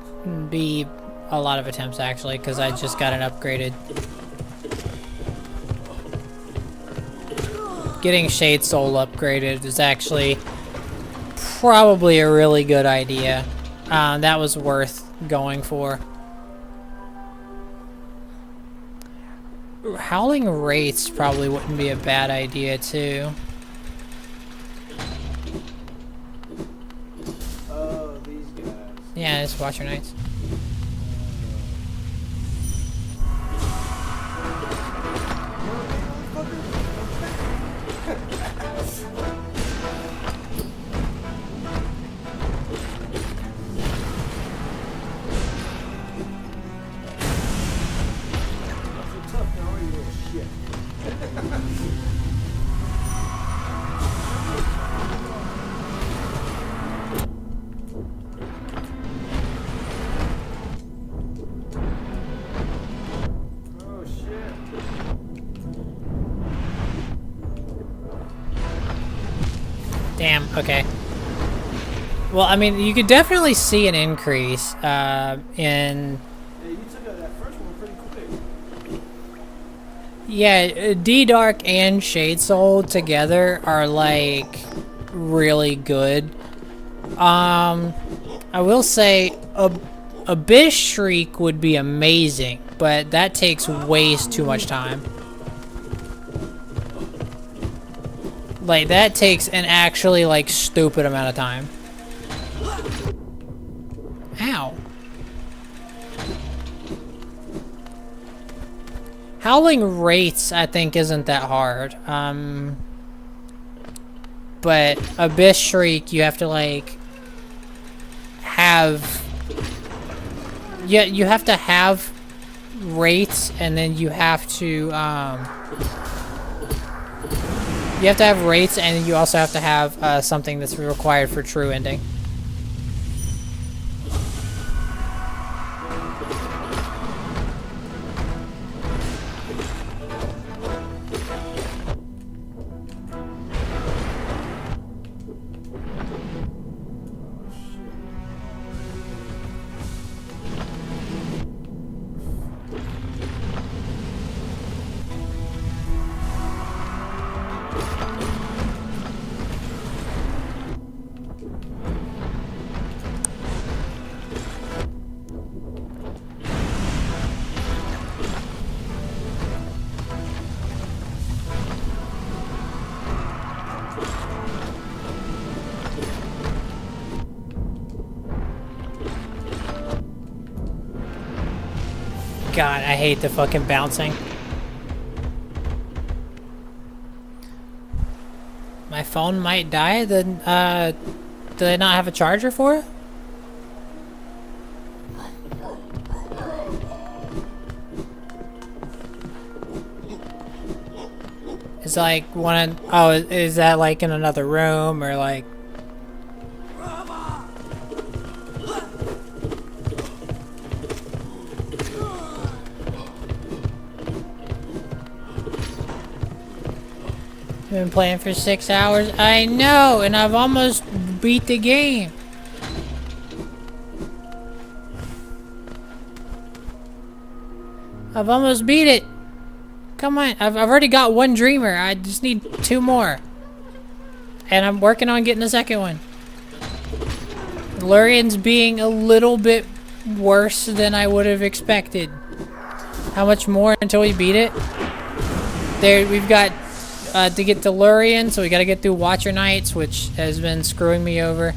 be a lot of attempts, actually, because I just got an upgraded. Getting Shade Soul upgraded is actually probably a really good idea. That was worth going for. Howling Wraiths probably wouldn't be a bad idea, too. Yeah, it's Watcher Knights. Damn, okay. Well, I mean, you could definitely see an increase in... Yeah, you took out that first one pretty quick. Yeah, D-Dark and Shade Soul together are, like, really good. I will say, Abyss Shriek would be amazing, but that takes way too much time. Like, that takes an actually, like, stupid amount of time. Ow. Howling Wraiths, I think, isn't that hard. But Abyss Shriek, you have to, like, have... Yeah, you have to have Wraiths, and then you have to, you have to have Wraiths, and you also have to have something that's required for true ending. God, I hate the fucking bouncing. My phone might die, then, do they not have a charger for it? It's like one, oh, is that like in another room, or like... Been playing for 6 hours. I know, and I've almost beat the game. I've almost beat it. Come on, I've already got one dreamer. I just need 2 more. And I'm working on getting a second one. Lurian's being a little bit worse than I would have expected. How much more until we beat it? There, we've got to get to Lurian, so we got to get through Watcher Nights, which has been screwing me over.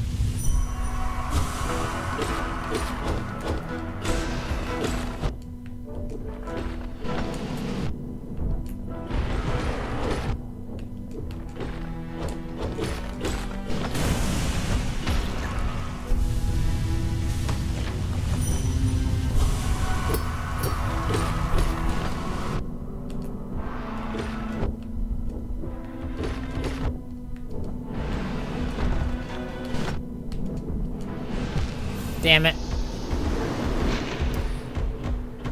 Damn it.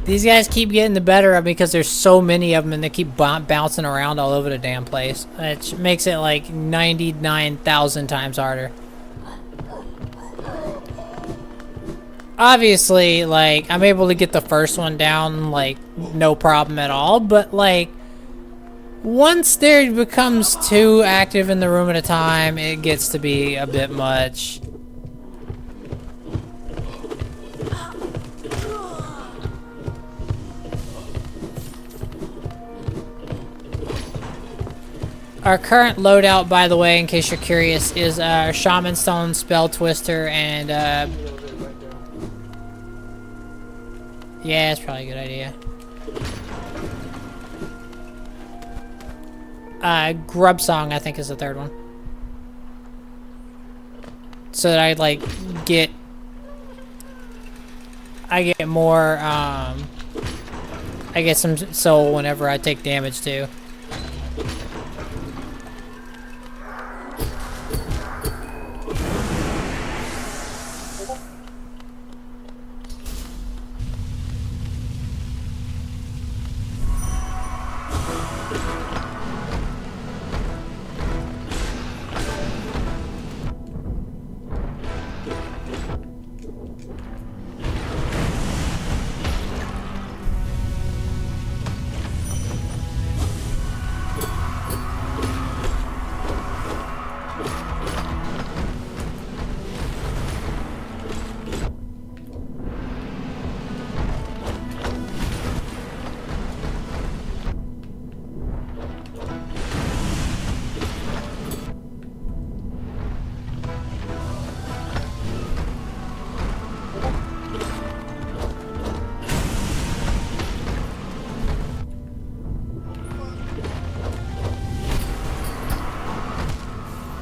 These guys keep getting the better of me because there's so many of them and they keep bouncing around all over the damn place. Which makes it like 99,000 times harder. Obviously, like, I'm able to get the first one down, like, no problem at all. But, like, once there becomes 2 active in the room at a time, it gets to be a bit much. Our current loadout, by the way, in case you're curious, is Shaman Stone, Spell Twister, and yeah, it's probably a good idea. Grub Song, I think, is the third one. So that I like get more I get some soul whenever I take damage too.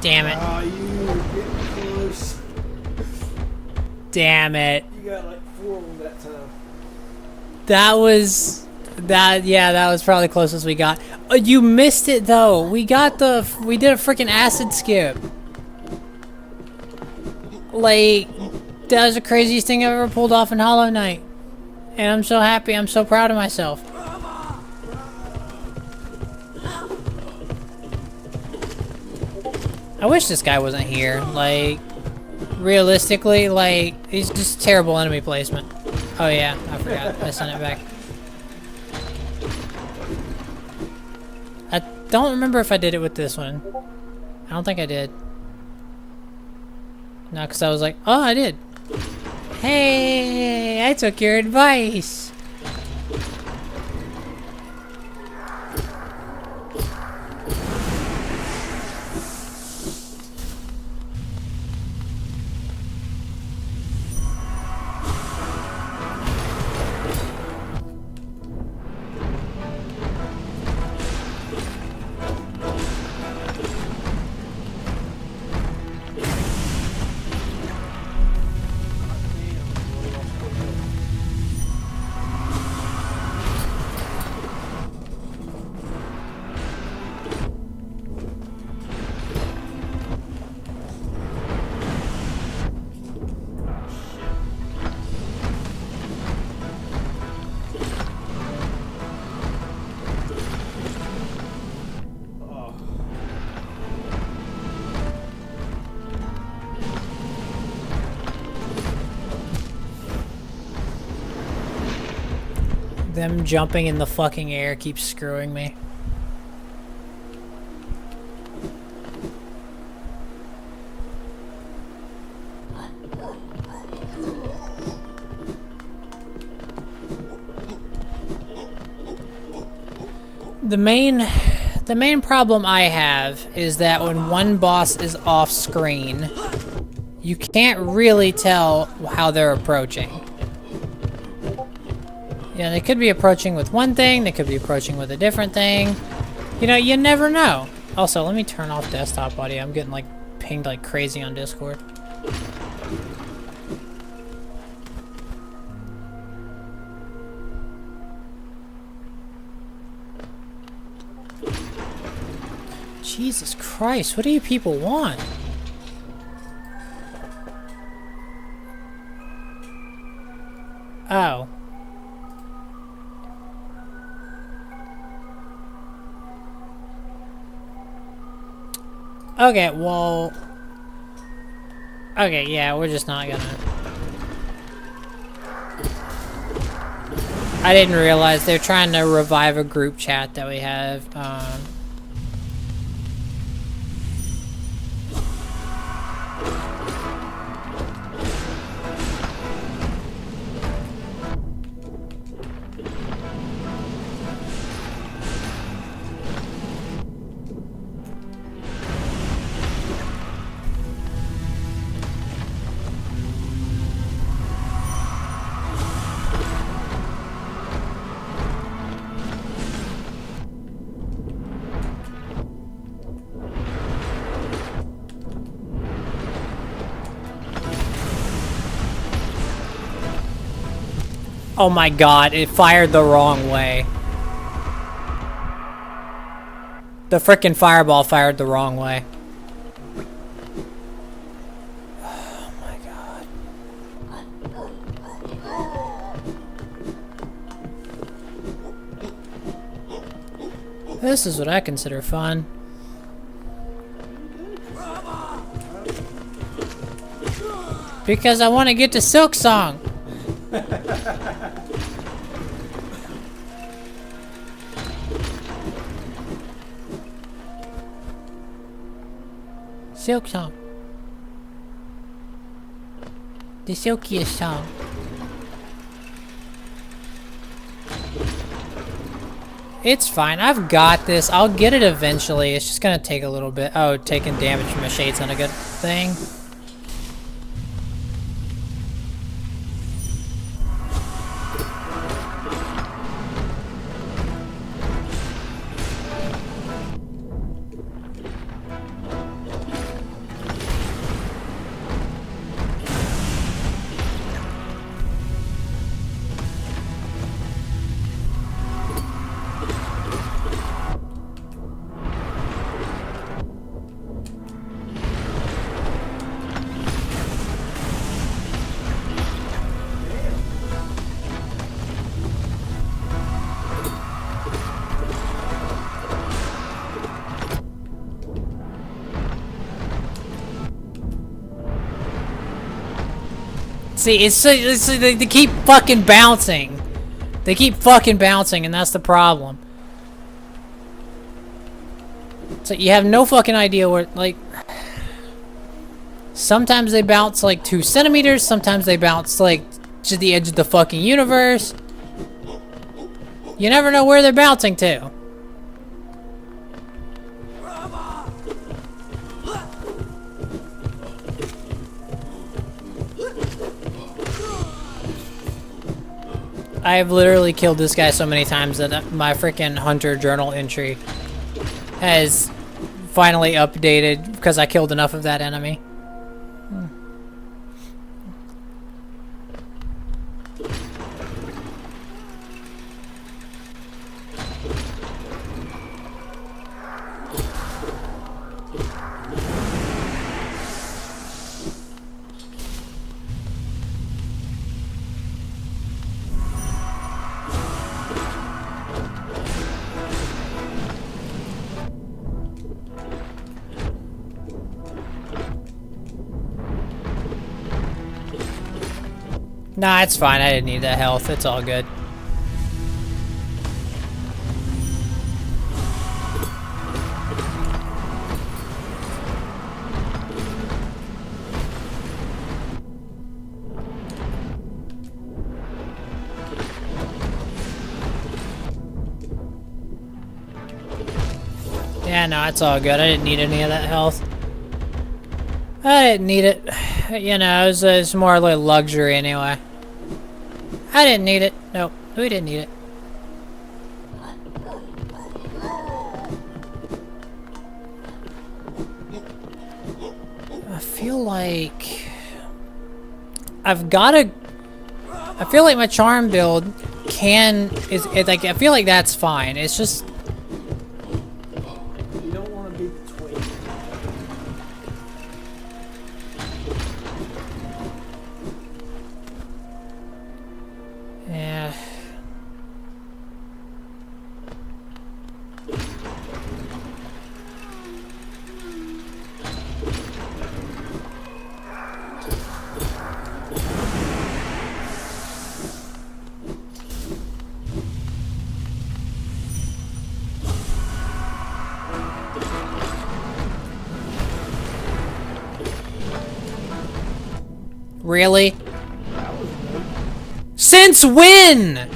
Damn it. Ah, you were getting close. Damn it. You got like 4 of them that time. That was probably the closest we got. You missed it though. We did a freaking acid skip. Like, that was the craziest thing I've ever pulled off in Hollow Knight. And I'm so happy, I'm so proud of myself. I wish this guy wasn't here. Like, realistically, like, he's just terrible enemy placement. Oh yeah, I forgot. I sent it back. I don't remember if I did it with this one. I don't think I did. No, because I was like, oh, I did. Hey, I took your advice. Them jumping in the fucking air keeps screwing me. The main problem I have is that when one boss is off screen, you can't really tell how they're approaching. Yeah, they could be approaching with one thing, they could be approaching with a different thing. You know, you never know. Also, let me turn off desktop audio. I'm getting like pinged like crazy on Discord. Jesus Christ, what do you people want? Oh. Okay, well... Okay, yeah, we're just not gonna... I didn't realize they're trying to revive a group chat that we have. Oh my god, it fired the wrong way. The frickin' fireball fired the wrong way. Oh my god. This is what I consider fun. Because I want to get to Silksong. Silksong. The silkiest song. It's fine. I've got this. I'll get it eventually. It's just gonna take a little bit. Oh, taking damage from a shade's not a good thing. See, it's they keep fucking bouncing. They keep fucking bouncing, and that's the problem. So you have no fucking idea where, like... Sometimes they bounce, like, 2 centimeters. Sometimes they bounce, like, to the edge of the fucking universe. You never know where they're bouncing to. I've literally killed this guy so many times that my freaking Hunter journal entry has finally updated because I killed enough of that enemy. Nah, it's fine. I didn't need that health. It's all good. Yeah, no, it's all good. I didn't need any of that health. I didn't need it. You know, it's more like luxury anyway. I didn't need it. Nope, we didn't need it. I feel like I've gotta. I feel like my charm build is like I feel like that's fine. It's just You don't want to beat the twig. yeah. Really? Since when?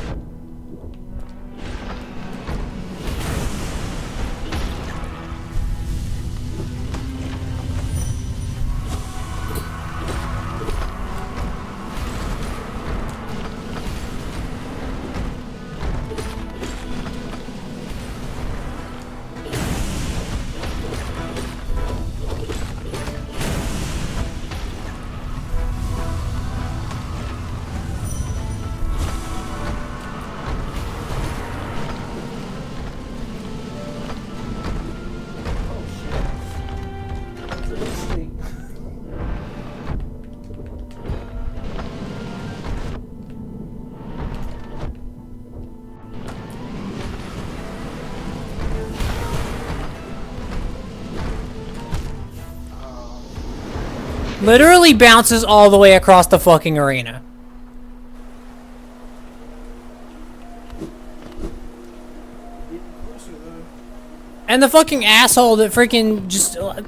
Literally bounces all the way across the fucking arena. And the fucking asshole that freaking just like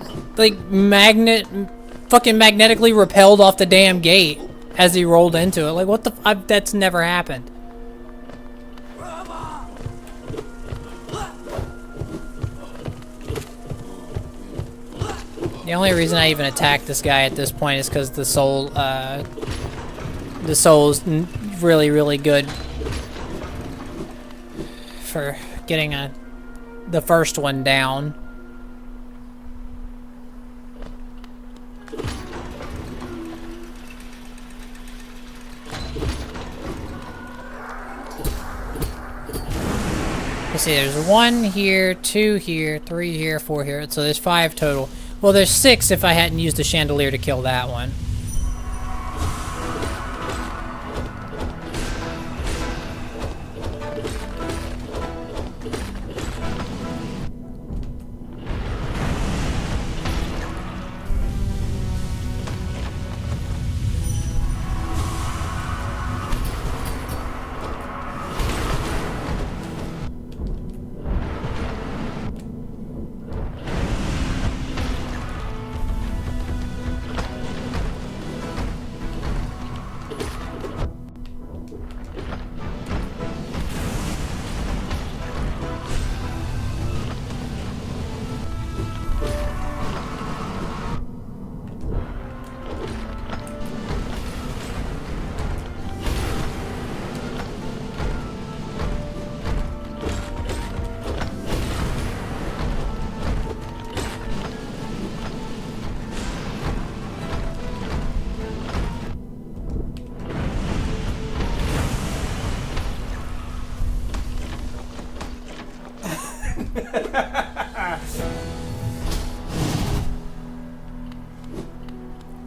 fucking magnetically repelled off the damn gate as he rolled into it. Like what the that's never happened. The only reason I even attacked this guy at this point is because the soul's really, really good for getting the first one down. Let's see, there's 1 here, 2 here, 3 here, 4 here, so there's 5 total. Well, there's 6 if I hadn't used the chandelier to kill that one.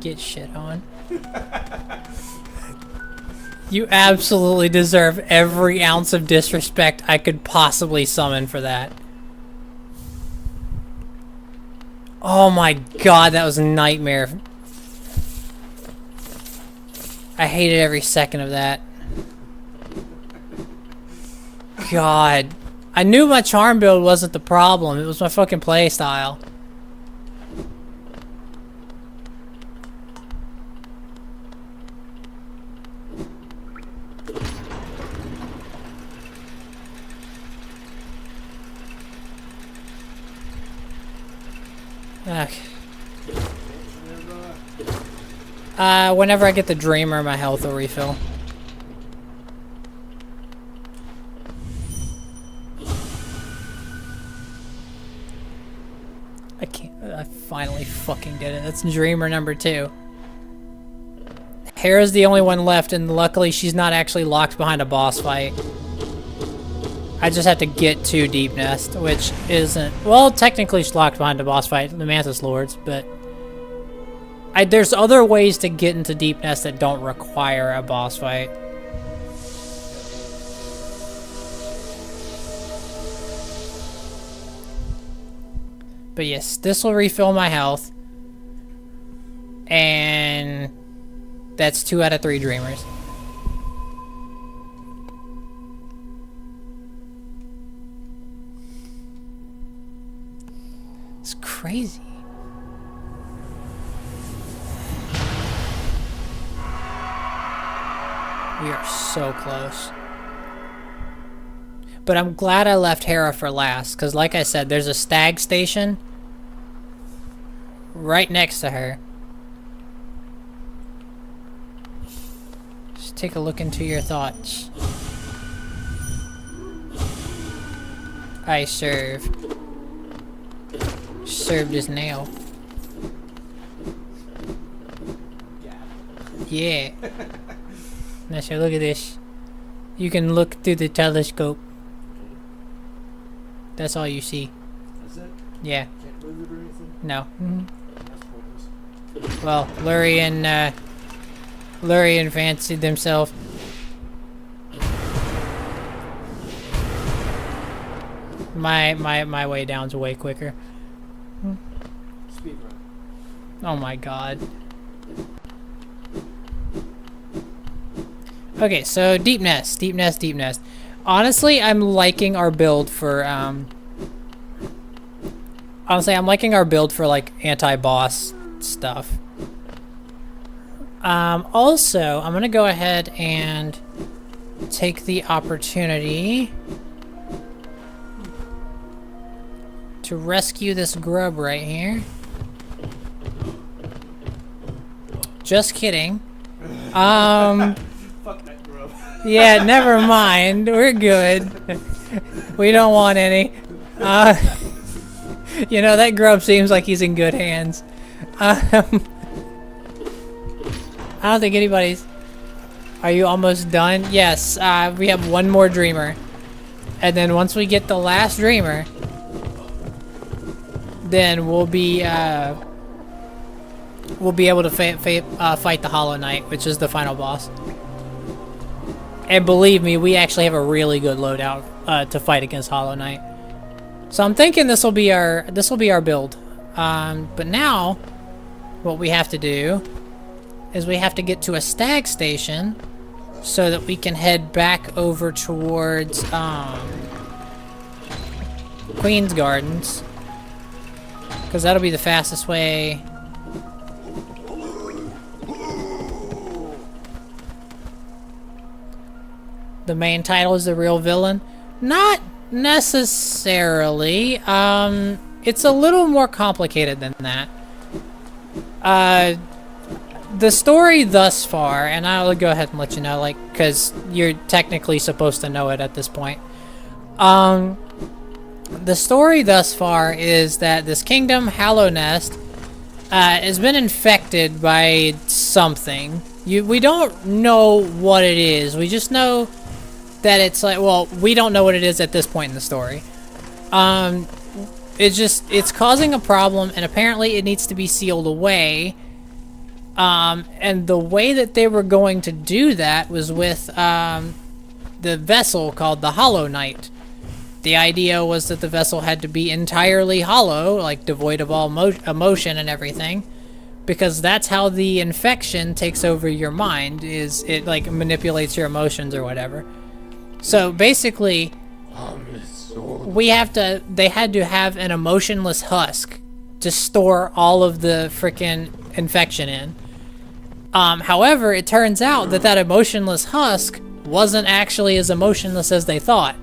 Get shit on. You absolutely deserve every ounce of disrespect I could possibly summon for that. Oh my god, that was a nightmare. I hated every second of that. God. I knew my charm build wasn't the problem, it was my fucking playstyle. Okay. Whenever I get the dreamer, my health will refill. I can't. I finally fucking did it. That's dreamer number 2. Hera's the only one left, and luckily she's not actually locked behind a boss fight. I just have to get to Deep Nest, which isn't... Well, technically she's locked behind a boss fight, the Mantis Lords, but... there's other ways to get into Deep Nest that don't require a boss fight. But yes, this will refill my health. And that's 2 out of 3 dreamers. It's crazy. We are so close. But I'm glad I left Hera for last, because like I said, there's a stag station right next to her. Just take a look into your thoughts. I serve. Served as nail. Yeah. Now, so look at this. You can look through the telescope. That's all you see. That's it? Yeah. Can't move it or anything? No. That's pointless. Well, Lurian fancied themselves. My way down's way quicker. Speed run. Oh my god. Okay, so Deep Nest, Deep Nest, Deep Nest. Honestly, I'm liking our build for, honestly, I'm liking our build for, like, anti-boss stuff. Also, I'm gonna go ahead and take the opportunity to rescue this grub right here. Just kidding. Fuck that grub. Yeah, never mind. We're good. We don't want any. You know, that grub seems like he's in good hands. I don't think anybody's... Are you almost done? Yes, we have one more dreamer. And then once we get the last dreamer, then we'll be able to fight the Hollow Knight, which is the final boss. And believe me, we actually have a really good loadout to fight against Hollow Knight. So I'm thinking this will be our build. But now, what we have to do is we have to get to a stag station so that we can head back over towards Queen's Gardens, because that'll be the fastest way. The main title is the real villain. Not necessarily. It's a little more complicated than that. The story thus far, and I'll go ahead and let you know, like, because you're technically supposed to know it at this point. The story thus far is that this kingdom, Hollow Nest, has been infected by something. We don't know what it is. We just know that it's like, well, we don't know what it is at this point in the story. It's causing a problem, and apparently it needs to be sealed away. And the way that they were going to do that was with the vessel called the Hollow Knight. The idea was that the vessel had to be entirely hollow, like devoid of all emotion and everything, because that's how the infection takes over your mind, is it like manipulates your emotions or whatever. So basically, they had to have an emotionless husk to store all of the freaking infection in. However, it turns out that emotionless husk wasn't actually as emotionless as they thought.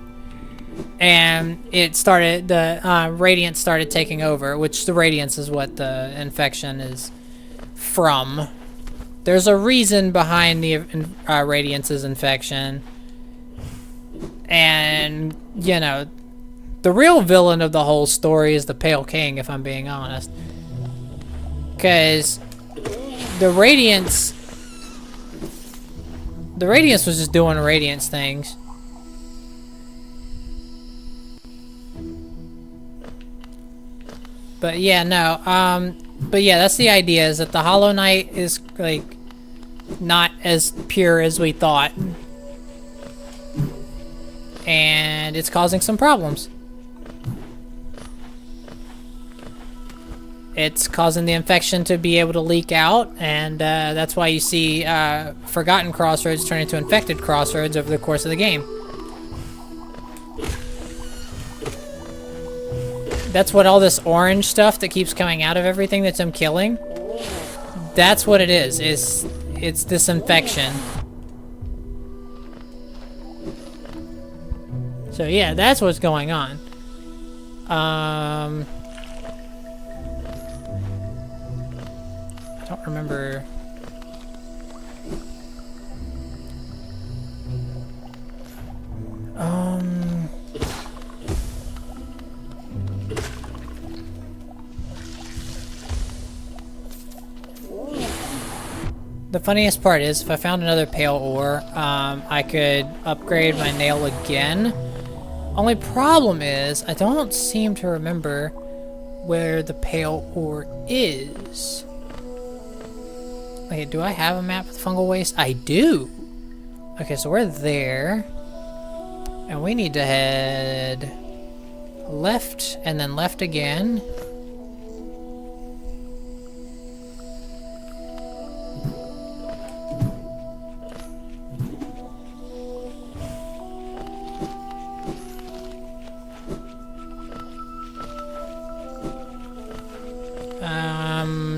and it started, the radiance started taking over, which the radiance is what the infection is from. There's a reason behind the radiance's infection, and you know, the real villain of the whole story is the Pale King, if I'm being honest, because the radiance was just doing radiance things. But yeah, no, but yeah, that's the idea, is that the Hollow Knight is, like, not as pure as we thought. And it's causing some problems. It's causing the infection to be able to leak out, and that's why you see Forgotten Crossroads turn into Infected Crossroads over the course of the game. That's what all this orange stuff that keeps coming out of everything that I'm killing, that's what it is it's this infection. So yeah, that's what's going on. I don't remember. The funniest part is, if I found another pale ore, I could upgrade my nail again. Only problem is, I don't seem to remember where the pale ore is. Wait, do I have a map with fungal waste? I do! Okay, so we're there. And we need to head left, and then left again.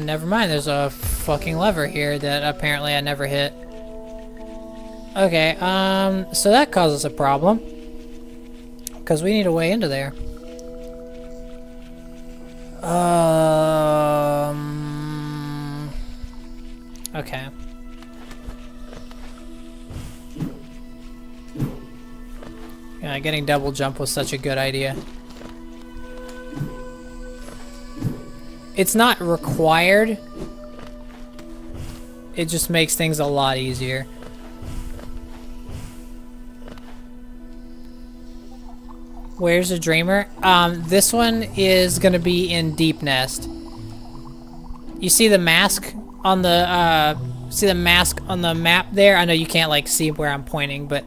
Never mind, there's a fucking lever here that apparently I never hit. Okay, so that causes a problem. Because we need a way into there. Okay. Yeah, getting double jump was such a good idea. It's not required. It just makes things a lot easier. Where's the Dreamer? This one is gonna be in Deep Nest. You see the mask on the map there? I know you can't like see where I'm pointing, but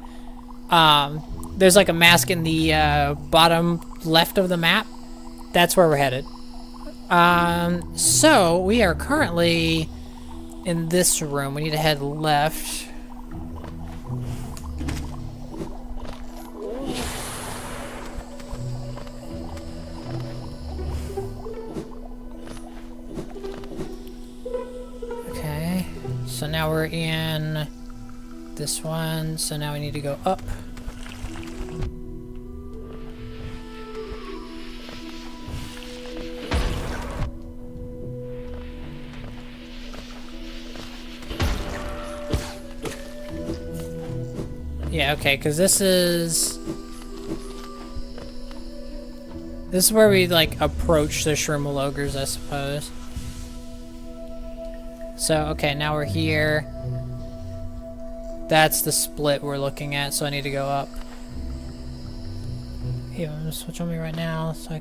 there's like a mask in the bottom left of the map. That's where we're headed. So we are currently in this room. We need to head left. Okay, so now we're in this one, so now we need to go up. Yeah, okay, because this is where we, like, approach the Shroomel Ogres, I suppose. So, okay, now we're here. That's the split we're looking at, so I need to go up. Here, I'm gonna switch on me right now, so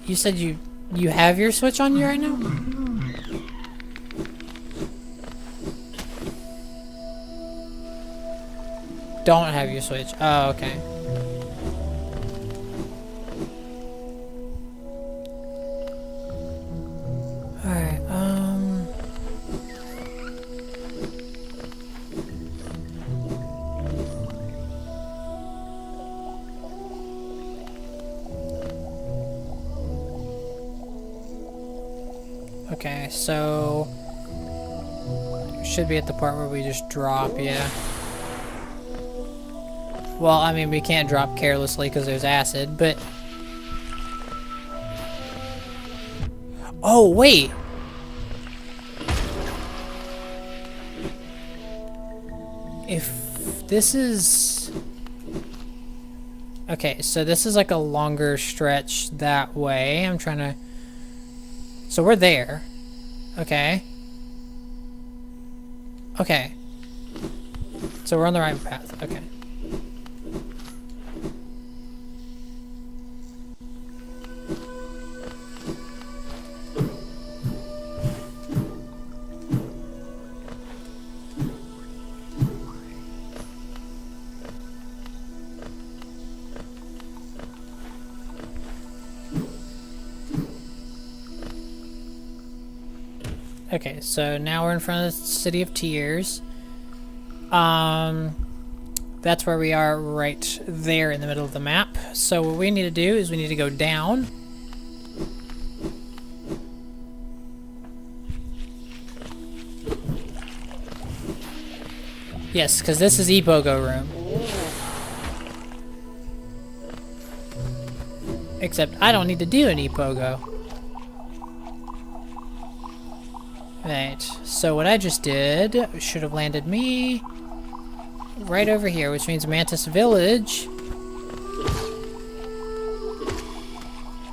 You said you have your Switch on you right now? Don't have your Switch. Oh, okay. Alright, okay, so should be at the part where we just drop, yeah. Well, I mean, we can't drop carelessly because there's acid, but... Oh, wait! If this is... Okay, so this is like a longer stretch that way. I'm trying to... So we're there. Okay. Okay. So we're on the right path. Okay. Okay, so now we're in front of the City of Tears. That's where we are right there in the middle of the map. So what we need to do is we need to go down. Yes, because this is Epogo room. Except I don't need to do an Epogo. Right, so what I just did should have landed me right over here, which means Mantis Village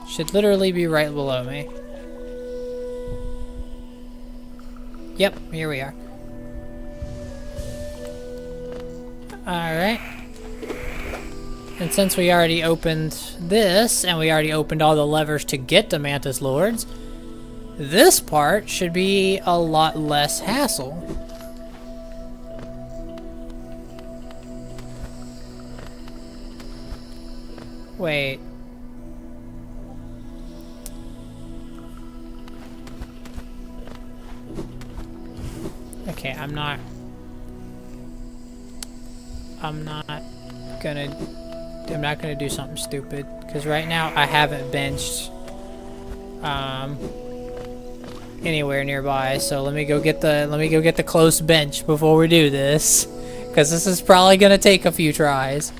should literally be right below me. Yep, here we are. Alright. And since we already opened this, and we already opened all the levers to get to Mantis Lords, this part should be a lot less hassle. Wait. Okay, I'm not gonna do something stupid, because right now I haven't benched anywhere nearby, so let me go get the close bench before we do this, because this is probably gonna take a few tries.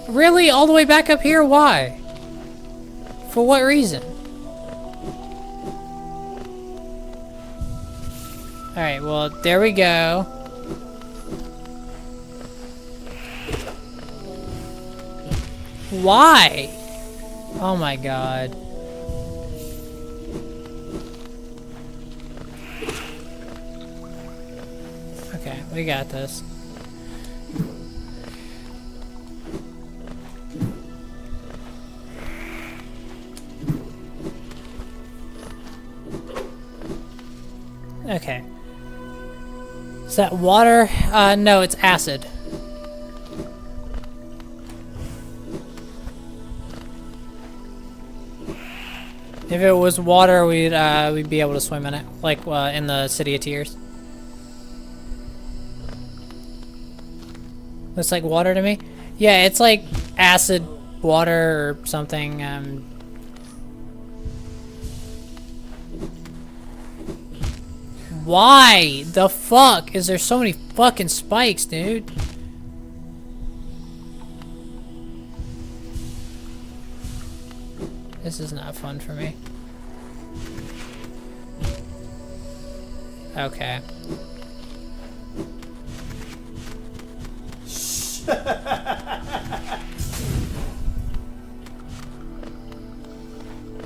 Really? All the way back up here? Why? For what reason? Alright, well, there we go. Why? Oh my god. Okay, we got this. Okay. Is that water? No, it's acid. If it was water, we'd be able to swim in it, like in the City of Tears. Looks like water to me. Yeah, it's like acid water or something. Why the fuck is there so many fucking spikes, dude? This is not fun for me. Okay.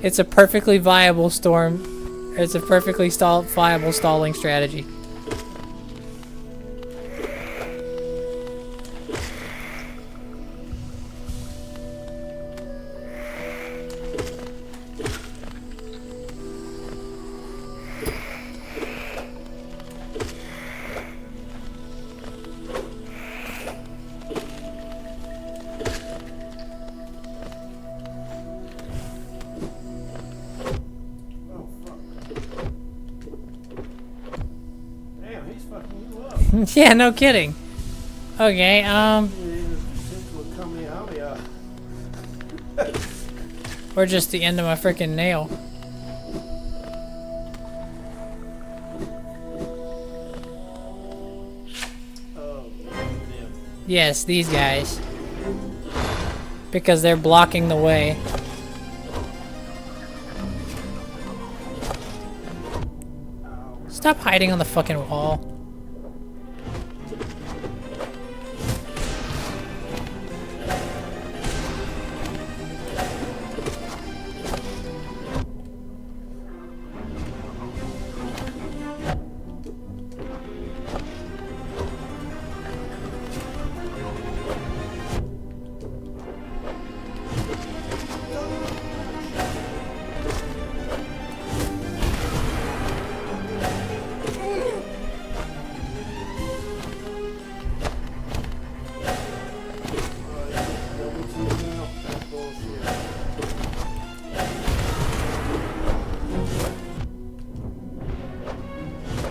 It's a perfectly viable storm. It's a perfectly viable stalling strategy. Yeah, no kidding. Okay, Since we're coming out, yeah. Or just the end of my freaking nail. Oh, them. Yes, these guys. Because they're blocking the way. Stop hiding on the fucking wall.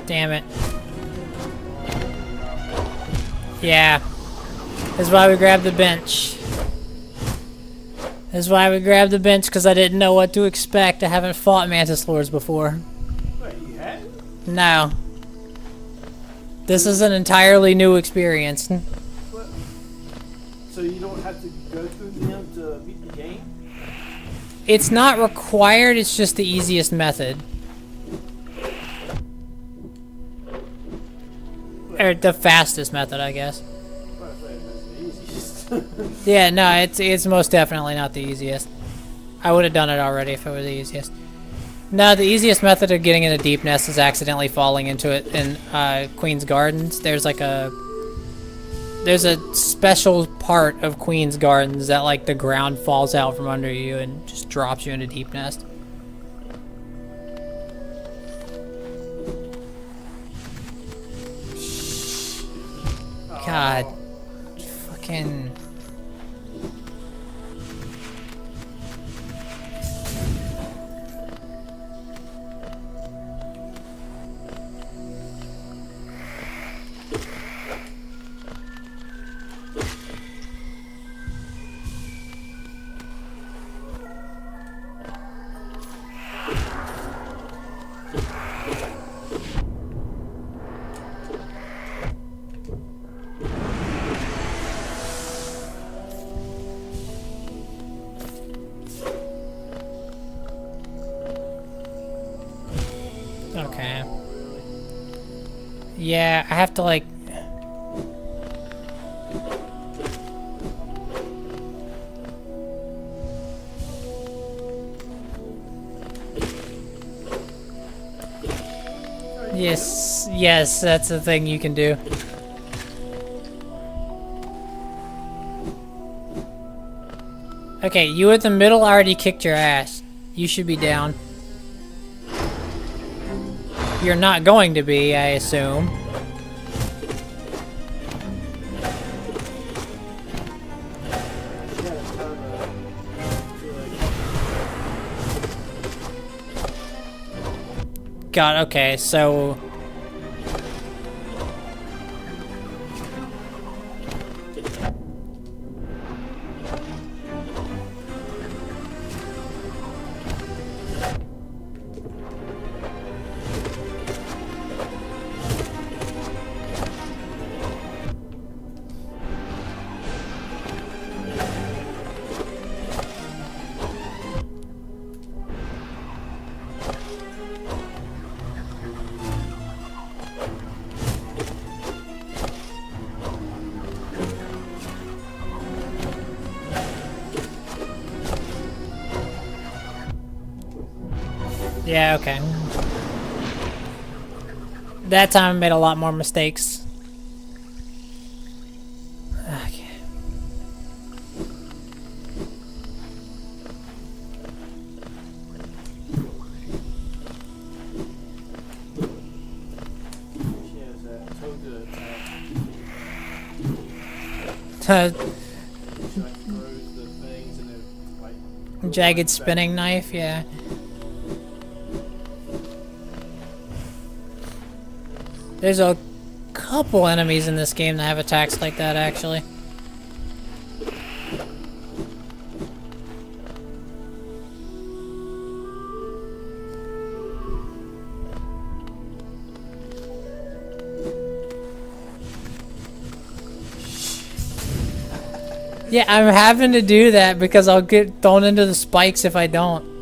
Damn it. Yeah. That's why we grabbed the bench. That's why we grabbed the bench, because I didn't know what to expect. I haven't fought Mantis Lords before. Wait, you hadn't? No. This is an entirely new experience. What? So you don't have to go through them to beat the game? It's not required, it's just the easiest method. Or the fastest method, I guess. Well, I say that's the easiest. Yeah, no, it's most definitely not the easiest. I would have done it already if it were the easiest. No, the easiest method of getting in a deep nest is accidentally falling into it in Queen's Gardens. There's like a special part of Queen's Gardens that like the ground falls out from under you and just drops you into deep nest. God. Fucking... Okay. Yeah, I have to like... Yes, that's the thing you can do. Okay, you at the middle already kicked your ass. You should be down. You're not going to be, I assume. God, okay, so... Yeah, okay. That time I made a lot more mistakes. Okay. She has that toga attack. She like throws the things and it like... Jagged spinning knife, yeah. There's a couple enemies in this game that have attacks like that, actually. Yeah, I'm having to do that because I'll get thrown into the spikes if I don't.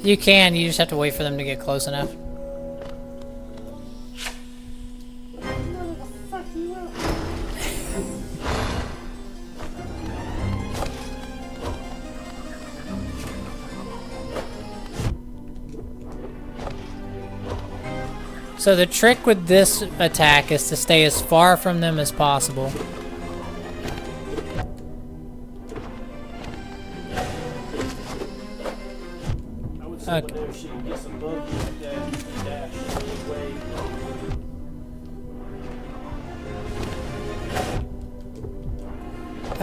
You can, you just have to wait for them to get close enough. So the trick with this attack is to stay as far from them as possible. I would say whenever she gets above you like that, you dash away.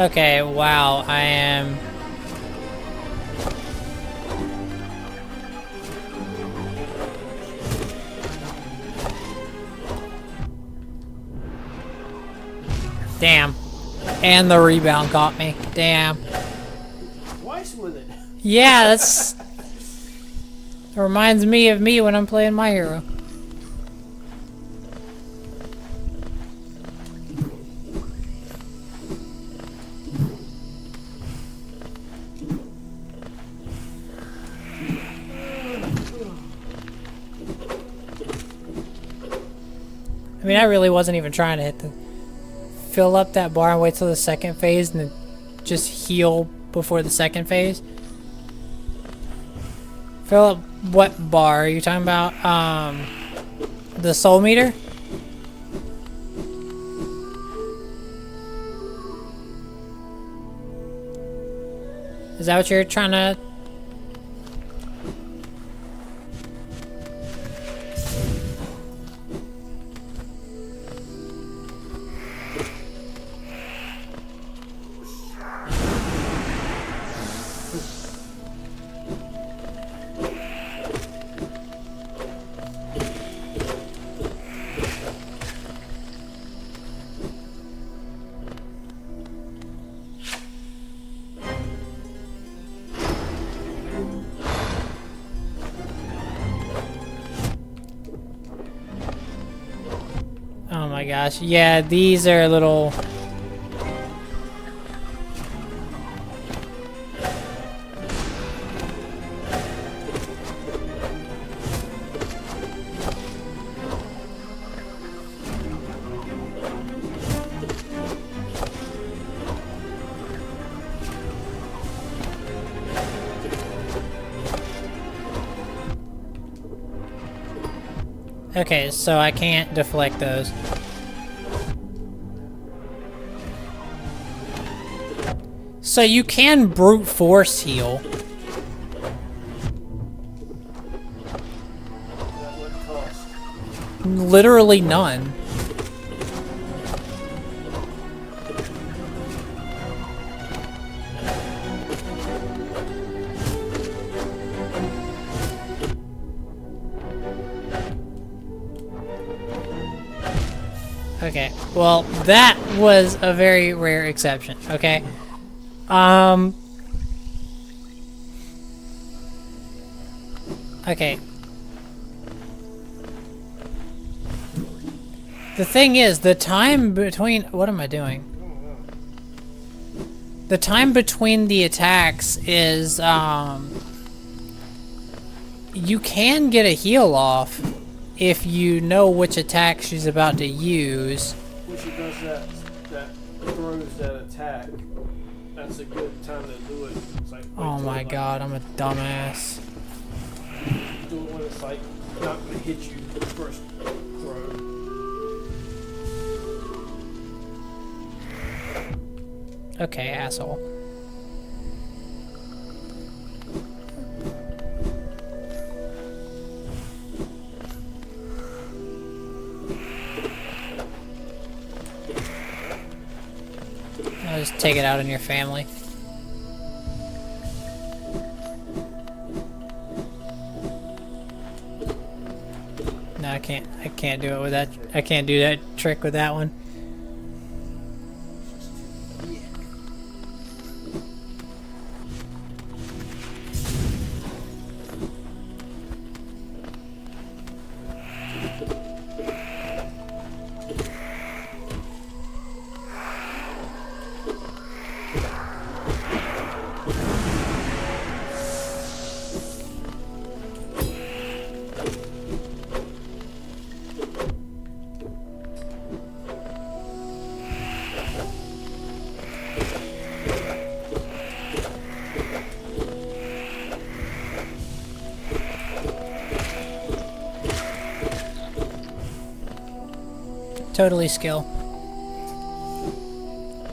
Okay, wow, I am... Damn. And the rebound got me. Damn. Twice with it. Yeah, that's... It reminds me of me when I'm playing my hero. I mean, I really wasn't even trying to hit the... Fill up that bar and wait till the second phase and then just heal before the second phase. Fill up what bar? Are you talking about the soul meter? Is that what you're trying to... Oh my gosh. Yeah, these are a little... Okay, so I can't deflect those. So you can brute force heal. Literally none. Okay, well, that was a very rare exception, okay? Okay. The thing is, the time between... What am I doing? The time between the attacks is, you can get a heal off if you know which attack she's about to use. When she does that throws that attack, that's a good time to do it. It's like, Oh my god, I'm a dumbass. Do it when it's like not gonna hit you the first throw. Okay, asshole. I'll just take it out on your family. No, I can't. I can't do it with that. I can't do that trick with that one. Totally skill.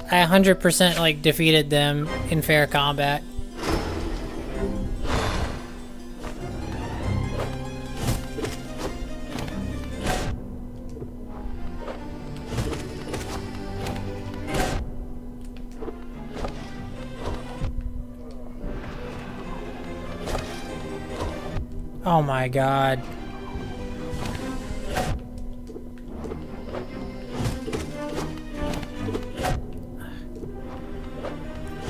I 100% like defeated them in fair combat. Oh my god.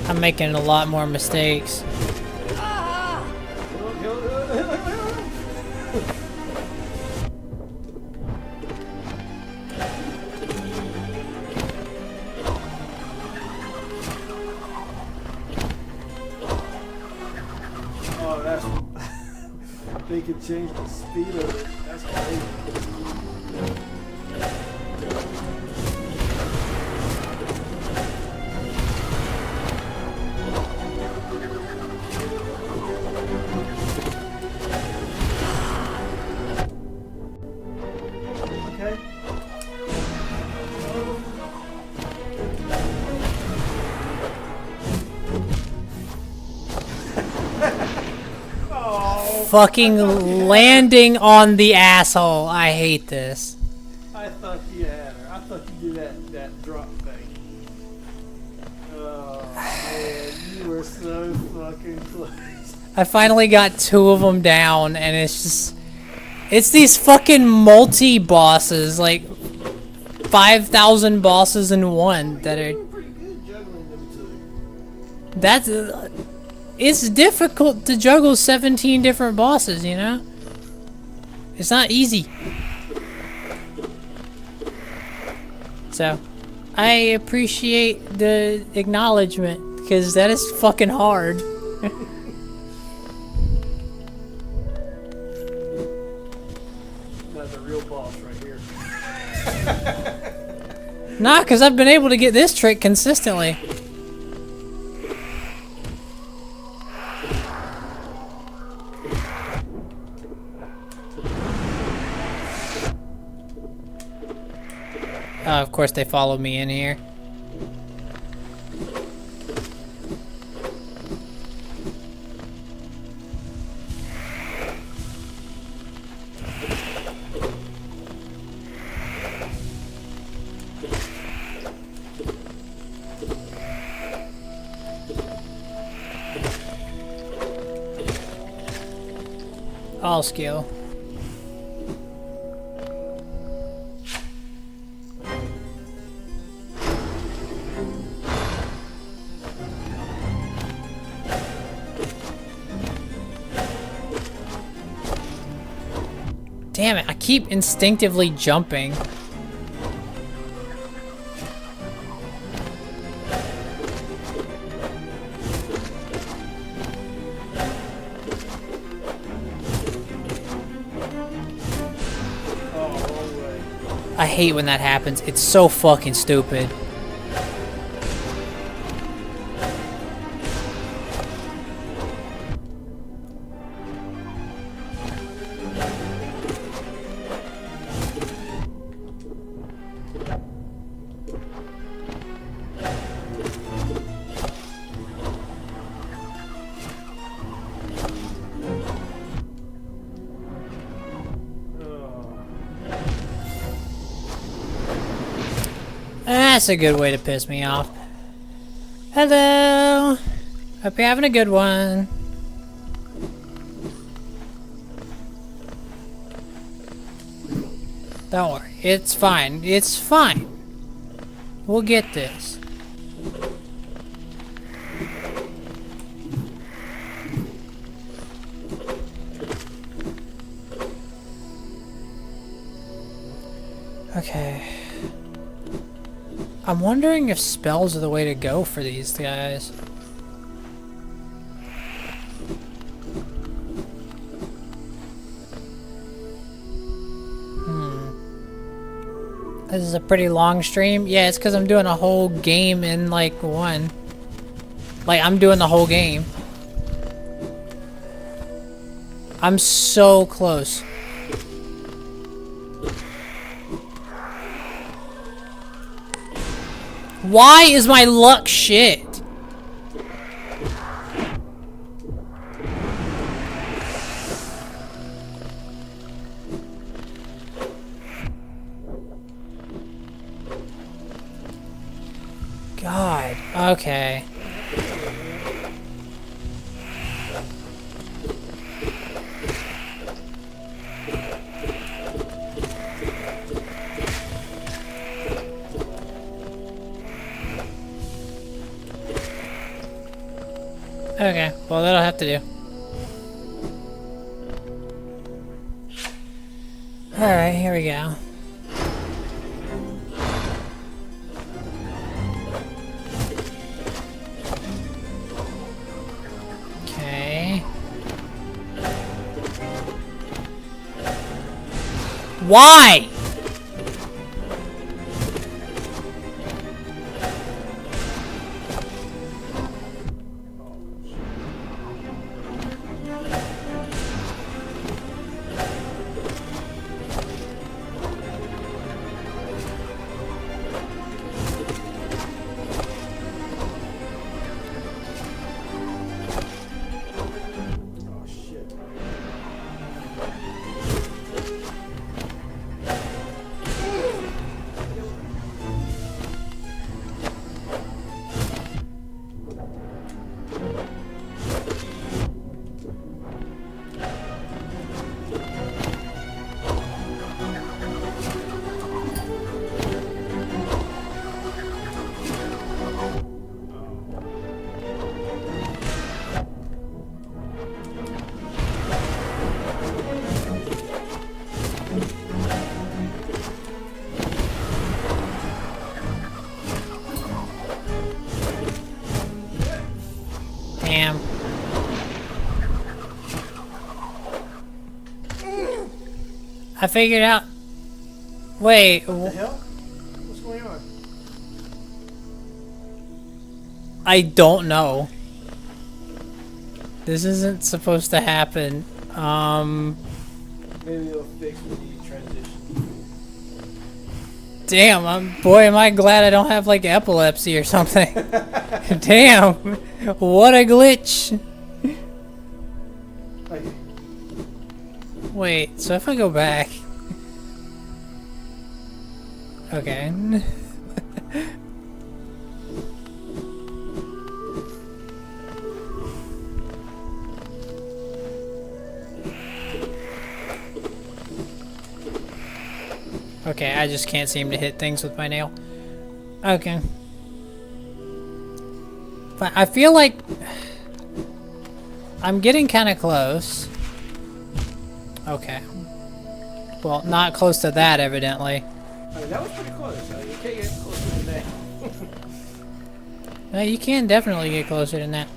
I'm making a lot more mistakes. Oh, that's. They can change the speed of it. That's crazy. Okay. Fucking landing on the asshole. I hate this. I thought you had her. I thought you did that drop thing. Oh man, you were so fucking close. I finally got 2 of them down, and it's just... It's these fucking multi-bosses, like 5,000 bosses in one that are... You were pretty good juggling them two. That's... It's difficult to juggle 17 different bosses, you know? It's not easy. So, I appreciate the acknowledgement, because that is fucking hard. That's a real boss right here. Nah, because I've been able to get this trick consistently. Of course they followed me in here. All skill. Damn it, I keep instinctively jumping. I hate when that happens. It's so fucking stupid. That's a good way to piss me off. Hello! Hope you're having a good one. Don't worry, it's fine. It's fine. We'll get this. Okay. I'm wondering if spells are the way to go for these guys. This is a pretty long stream. Yeah, it's because I'm doing a whole game in like one. Like, I'm doing the whole game. I'm so close. Why is my luck shit? God. Okay. Okay, well that'll have to do. Alright, here we go. Okay. Why? Oh shit. Damn. I figured out. Wait. What the hell? What's going on? I don't know. This isn't supposed to happen. Maybe it'll fix the transition. Damn, boy, am I glad I don't have like epilepsy or something. Damn, what a glitch. Like, Wait, so if I go back. Okay. Okay, I just can't seem to hit things with my nail. Okay. But I feel like I'm getting kind of close. Okay. Well, not close to that, evidently. I mean, that was pretty close. You can't get closer than that. You can definitely get closer than that.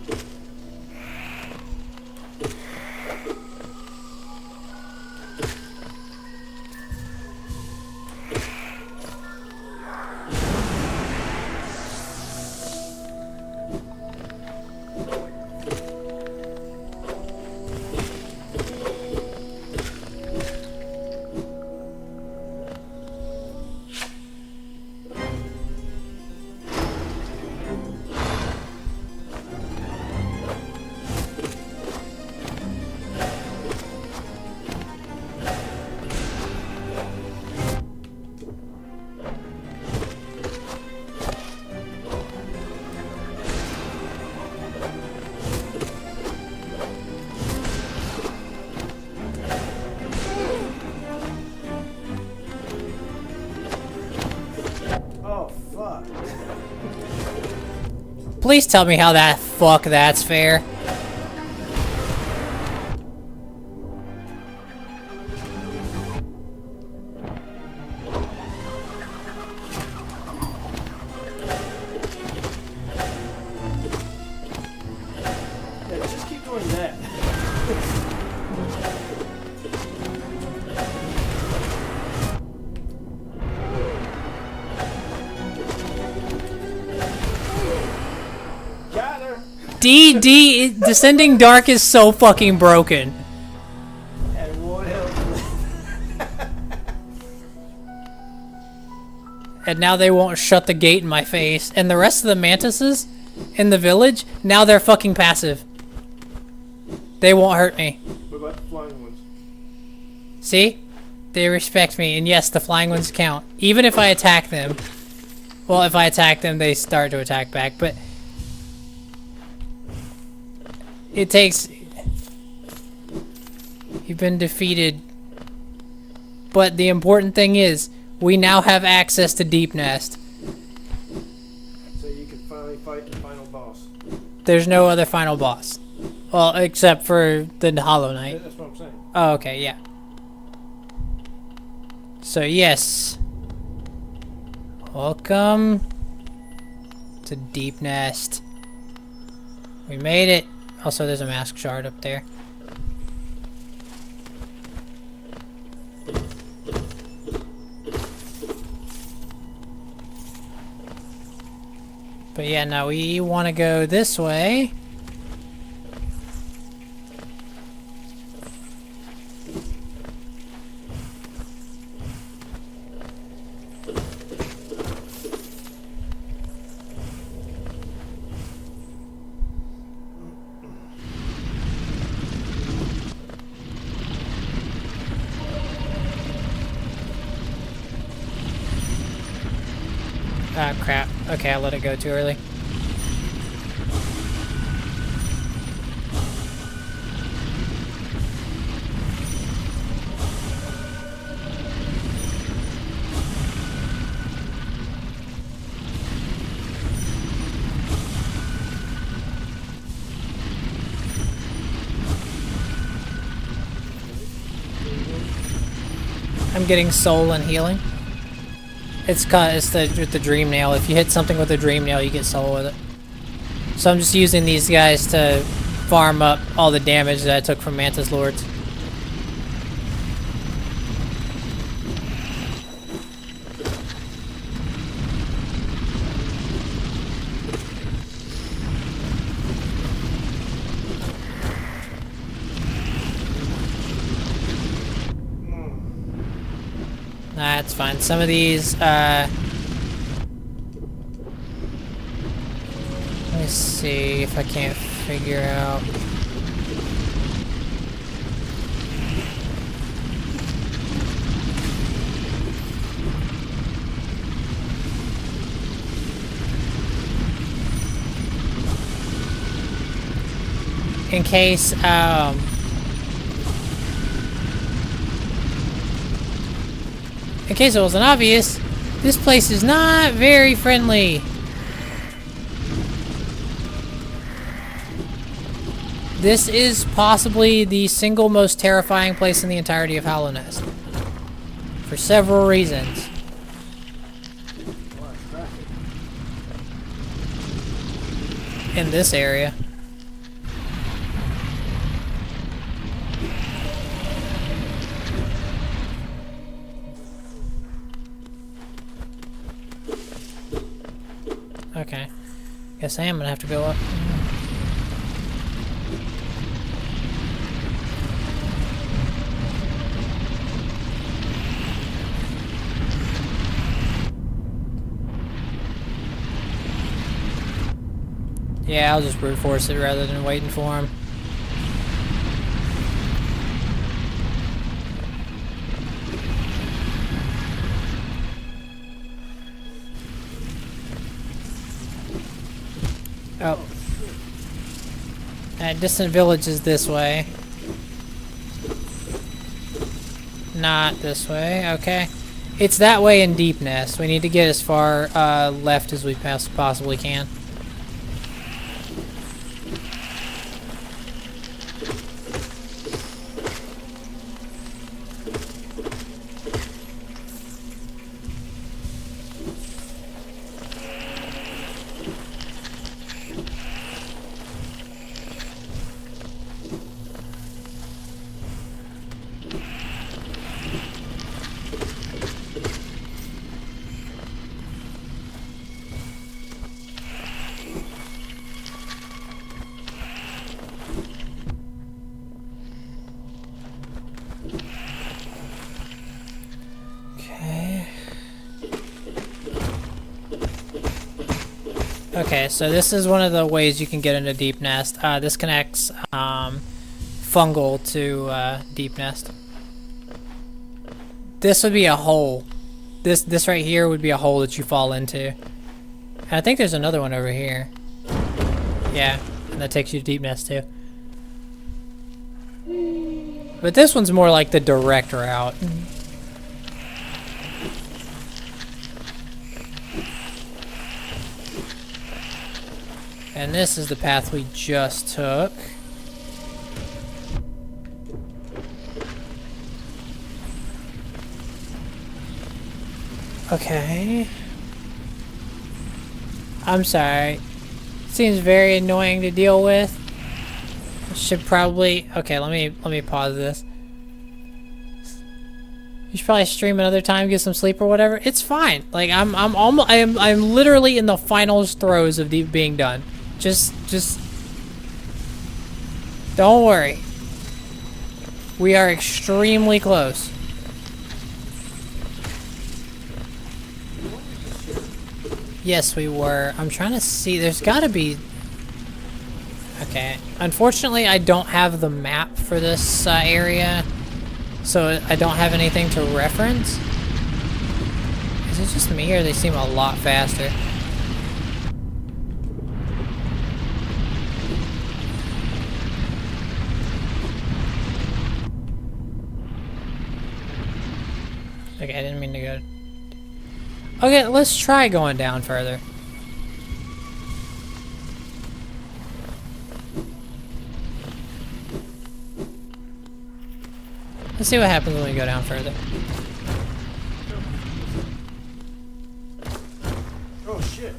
Please tell me how that's fair. Yeah, just keep doing that. Got her. Descending Dark is so fucking broken. And one health. And now they won't shut the gate in my face. And the rest of the mantises in the village, now they're fucking passive. They won't hurt me. What about the flying ones? See? They respect me. And yes, the flying ones count. Even if I attack them. Well, if I attack them, they start to attack back. But it takes... You've been defeated. But the important thing is, we now have access to Deep Nest. So you can finally fight the final boss. There's no other final boss. Well, except for the Hollow Knight. That's what I'm saying. Oh, okay, yeah. So, yes. Welcome to Deep Nest. We made it. Also, there's a mask shard up there. But yeah, now we want to go this way. Ah, crap. Okay, I let it go too early. I'm getting soul and healing. It's with the dream nail. If you hit something with a dream nail, you get soul with it. So I'm just using these guys to farm up all the damage that I took from Mantis Lords. That's fine. Some of these, let me see if I can't figure out. In case, in case it wasn't obvious, this place is not very friendly. This is possibly the single most terrifying place in the entirety of Hollow Nest. For several reasons. In this area. Okay. Guess I am gonna have to go up. Yeah, I'll just brute force it rather than waiting for him. Oh. Distant village is this way. Not this way, okay. It's that way in Deep Nest. We need to get as far left as we possibly can. Okay, so this is one of the ways you can get into Deep Nest. This connects fungal to Deep Nest. This would be a hole. This right here would be a hole that you fall into. And I think there's another one over here. Yeah, and that takes you to Deep Nest too. But this one's more like the direct route. And this is the path we just took. Okay. I'm sorry. Seems very annoying to deal with. Should probably... Okay, let me pause this. You should probably stream another time, get some sleep or whatever. It's fine. Like I'm literally in the final throes of being done. Just don't worry. We are extremely close. Yes, we were. I'm trying to see. There's got to be... Okay. Unfortunately, I don't have the map for this area, so I don't have anything to reference. Is it just me, or they seem a lot faster? Okay, I didn't mean to go... Okay, let's try going down further. Let's see what happens when we go down further. Oh shit.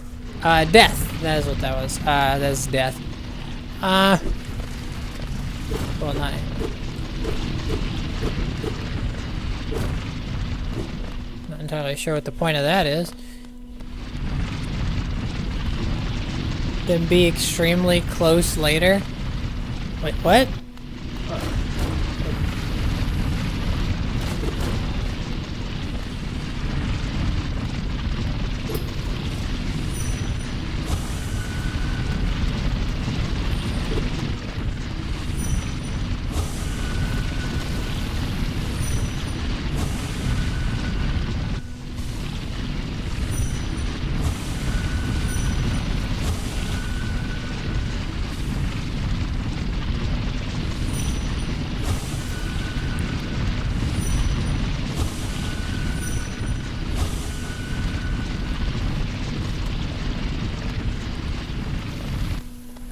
Death. That is what that was. That is death. Well, not... Not entirely sure what the point of that is. Then be extremely close later? Wait, what?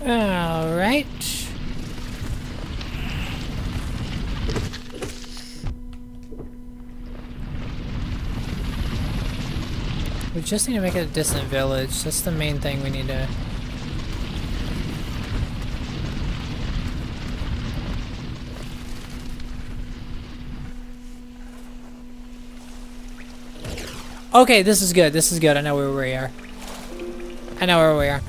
Alright. We just need to make it a distant village. That's the main thing we need to... Okay, this is good. This is good. I know where we are. I know where we are.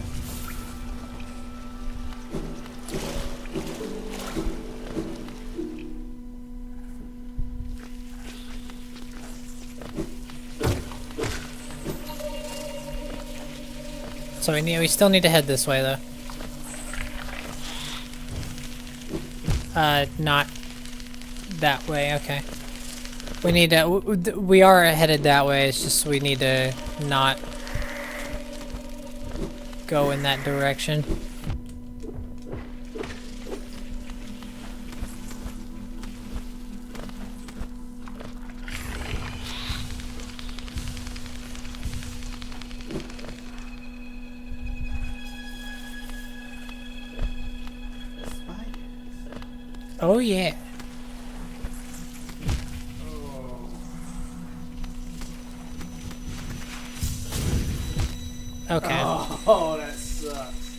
So we still need to head this way though. Not that way. Okay. We need to. We are headed that way. It's just we need to not go in that direction. Oh yeah. Okay. Oh, that sucks.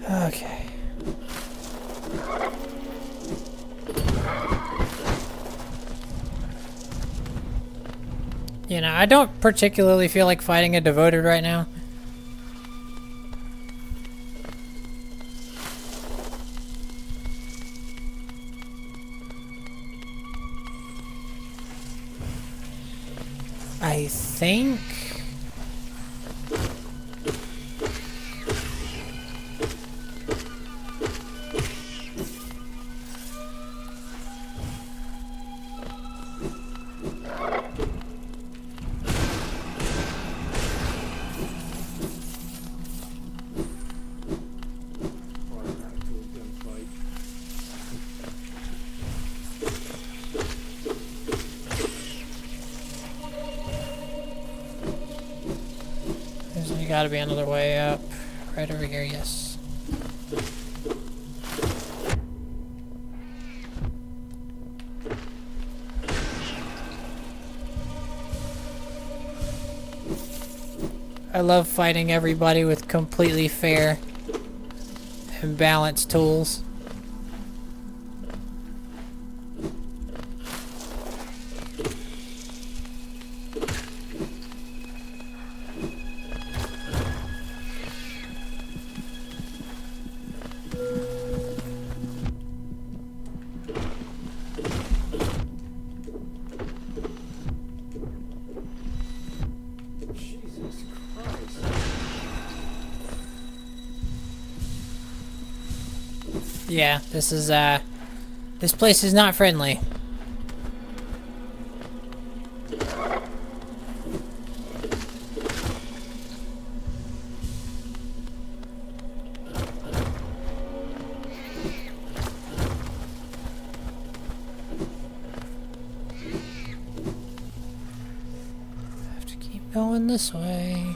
Okay. You know, I don't particularly feel like fighting a devoted right now. I think... There's gotta be another way up. Right over here, yes. I love fighting everybody with completely fair and balanced tools. Jesus Christ. Yeah, this is, this place is not friendly. Have to keep going this way.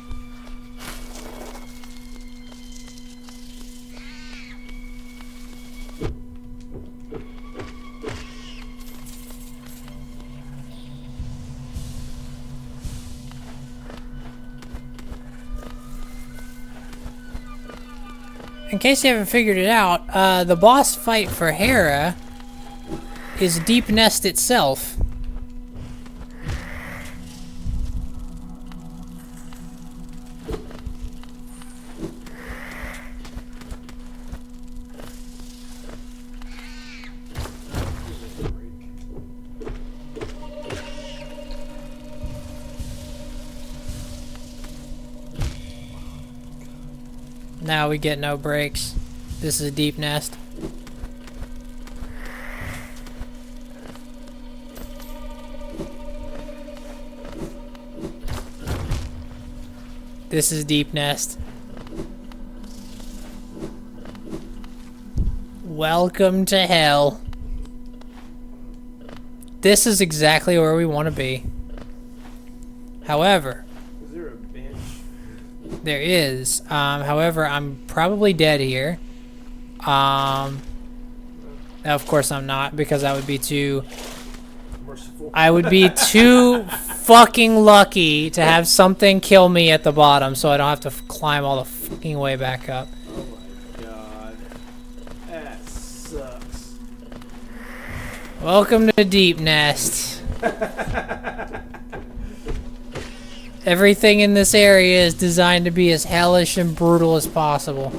In case you haven't figured it out, the boss fight for Hera is Deep Nest itself. Now we get no breaks. This is a deep nest. This is deep nest. Welcome to hell. This is exactly where we want to be. However, Is there a bench? there is. However, I'm probably dead here. Of course I'm not, because I would be too... Merciful. I would be too fucking lucky to have something kill me at the bottom, so I don't have to climb all the fucking way back up. Oh my god. That sucks. Welcome to Deep Nest. Everything in this area is designed to be as hellish and brutal as possible.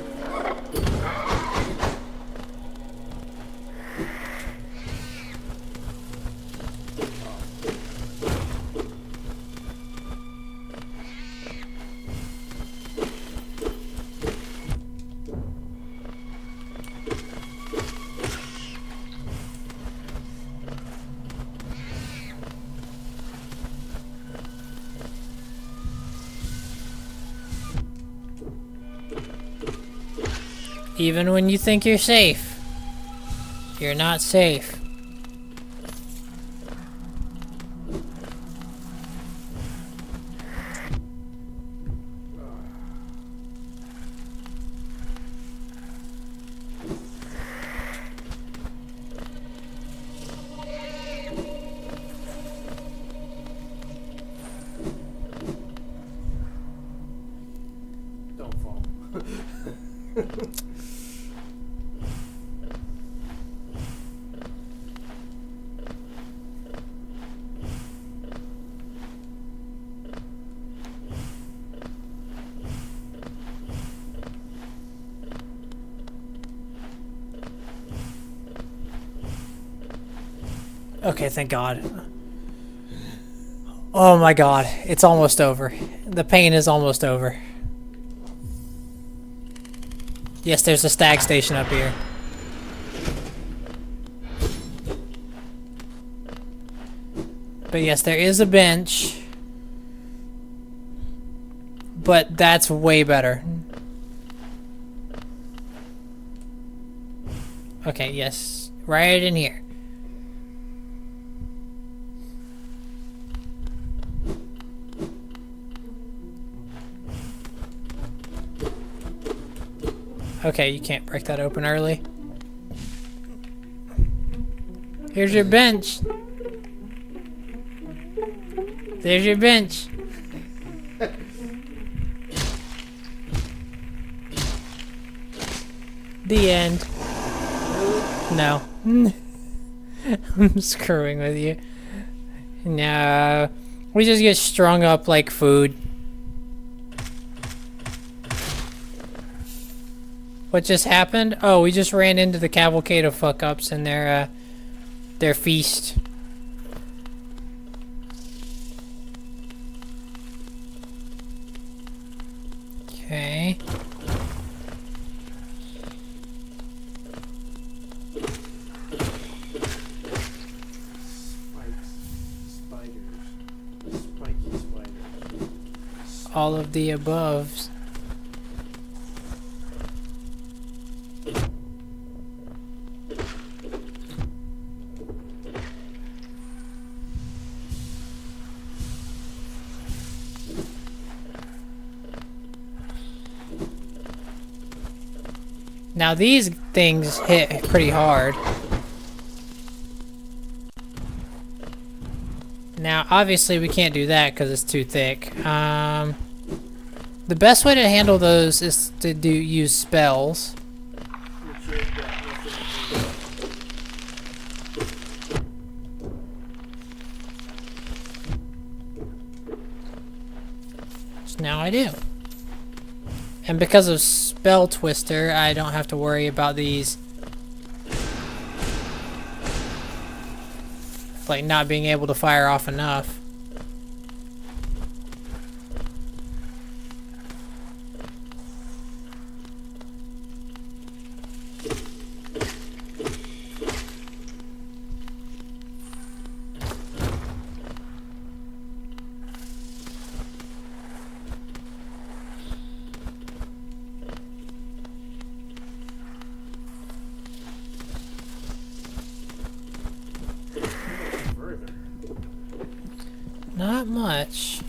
Even when you think you're safe, you're not safe. Don't fall. Okay, thank God. Oh my god, it's almost over. The pain is almost over. Yes, there's a stag station up here. But yes, there is a bench. But that's way better. Okay, yes. Right in here. Okay, you can't break that open early. Here's your bench. There's your bench. The end. No. I'm screwing with you. No. We just get strung up like food. What just happened? Oh, we just ran into the cavalcade of fuck-ups and their feast. Okay. Spiders. Spiky spiders. All of the aboves. Now these things hit pretty hard. Now obviously we can't do that because it's too thick. The best way to handle those is to use spells. Which is that nothing So now I do. And because of Spell Twister, I don't have to worry about these like not being able to fire off enough. further. Not much.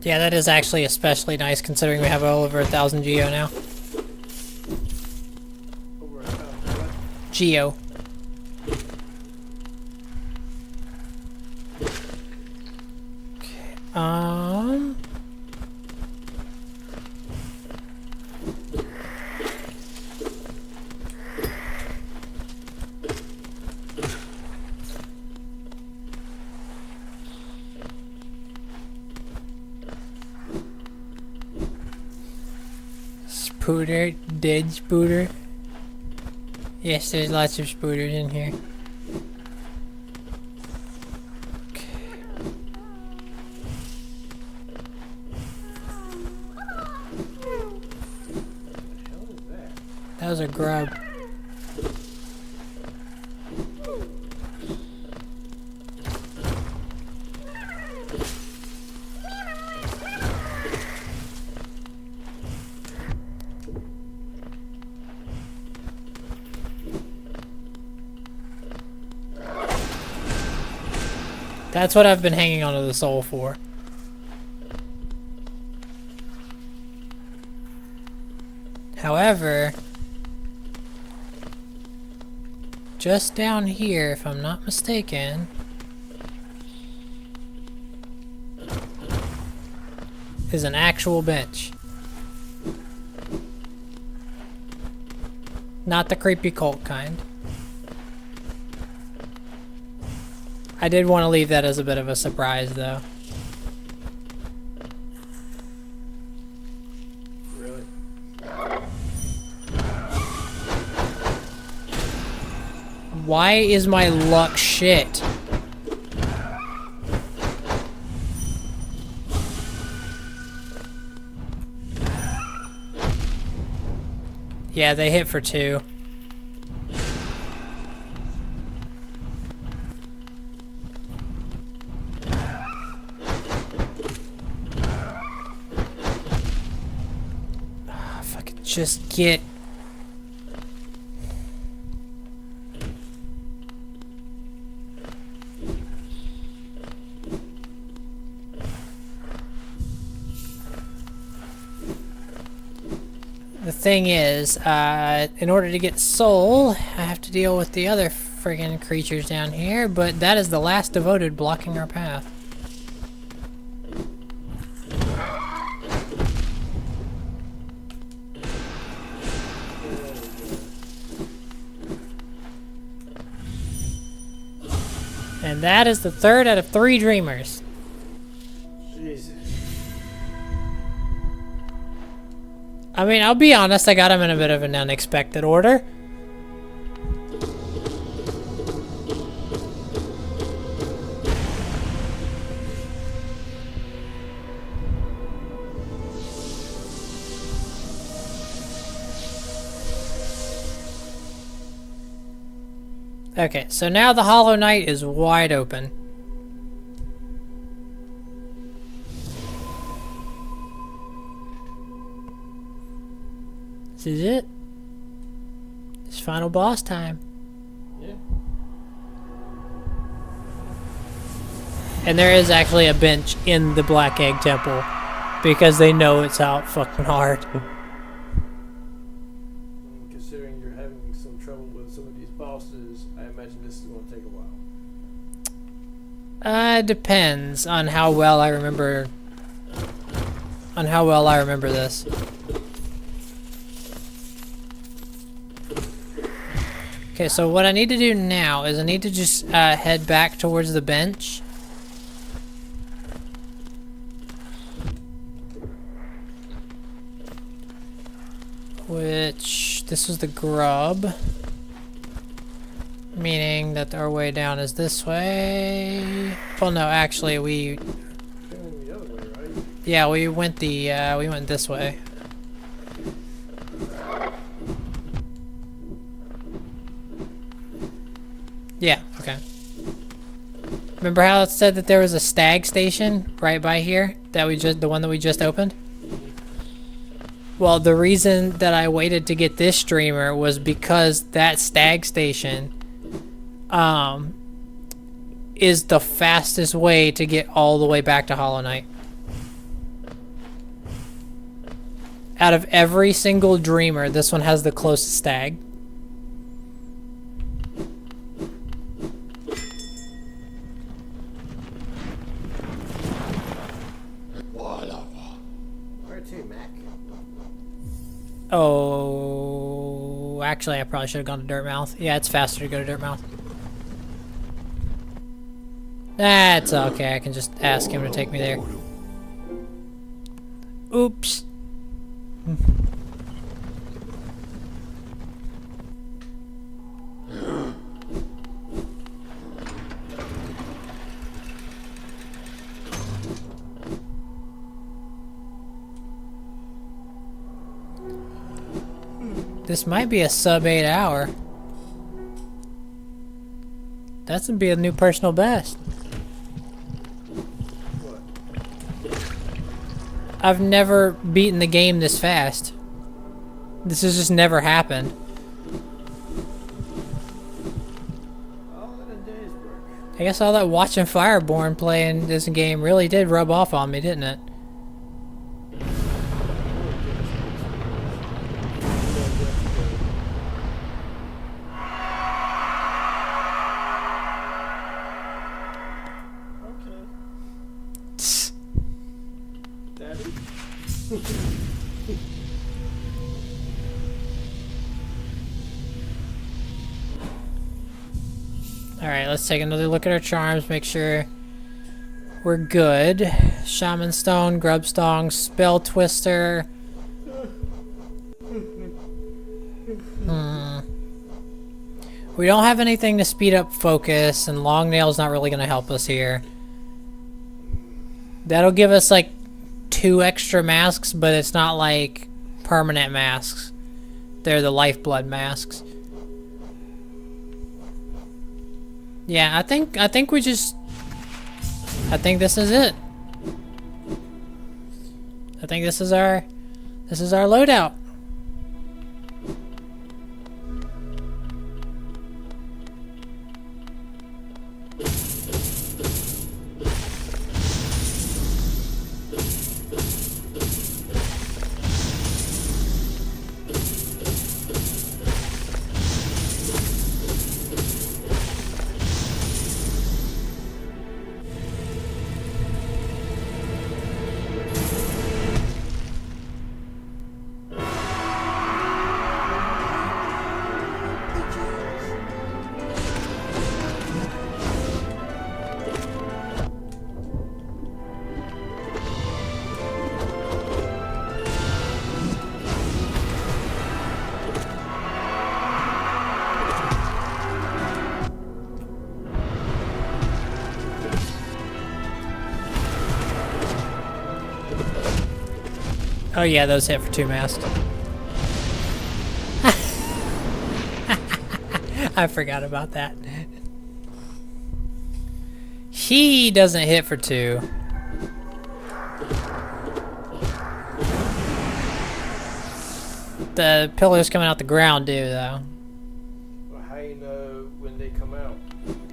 Yeah, that is actually especially nice considering we have well over 1,000 geo now. Over 1,000 what? Geo. Okay, Spooter, dead spooter. Yes, there's lots of spooters in here. Okay. What the hell is that? That was a grub. That's what I've been hanging onto the soul for. However, just down here, if I'm not mistaken, is an actual bench. Not the creepy cult kind. I did want to leave that as a bit of a surprise, though. Really? Why is my luck shit? Yeah, they hit for 2. If I could just get... The thing is, in order to get soul, I have to deal with the other friggin' creatures down here, but that is the last devoted blocking our path. And that is the 3rd out of 3 dreamers. Jesus. I mean, I'll be honest, I got him in a bit of an unexpected order. Okay, so now the Hollow Knight is wide open. This is it. It's final boss time. Yeah. And there is actually a bench in the Black Egg Temple because they know it's out fucking hard. Considering you're having some trouble with some of these bosses, I imagine this is going to take a while. Depends on how well I remember. On how well I remember this. Okay, so what I need to do now is I need to just head back towards the bench. Which, this was the grub. Meaning that our way down is this way. Well, no, actually we... Going the other way, right? Yeah, we went we went this way. Yeah, okay. Remember how it said that there was a stag station right by here? The one that we just opened? Well, the reason that I waited to get this streamer was because that stag station is the fastest way to get all the way back to Hollow Knight. Out of every single dreamer, this one has the closest stag. Where to, Mac? Oh, actually, I probably should have gone to Dirtmouth. Yeah, it's faster to go to Dirtmouth. That's okay. I can just ask him to take me there. Oops. This might be a sub 8 hour. That's gonna be a new personal best. What? I've never beaten the game this fast. This has just never happened. All in a day's work. I guess all that watching Fireborn playing this game really did rub off on me, didn't it? Daddy? Alright, let's take another look at our charms, make sure we're good. Shaman Stone, Grub Stone, Spell Twister. We don't have anything to speed up focus, and Long Nail's not really going to help us here. That'll give us like 2 extra masks, but it's not like permanent masks. They're the lifeblood masks. Yeah, I think we just... I think this is it. I think this is our loadout. Oh yeah, those hit for 2 masks. I forgot about that. He doesn't hit for 2. The pillars coming out the ground do, though. Well, how you know when they come out?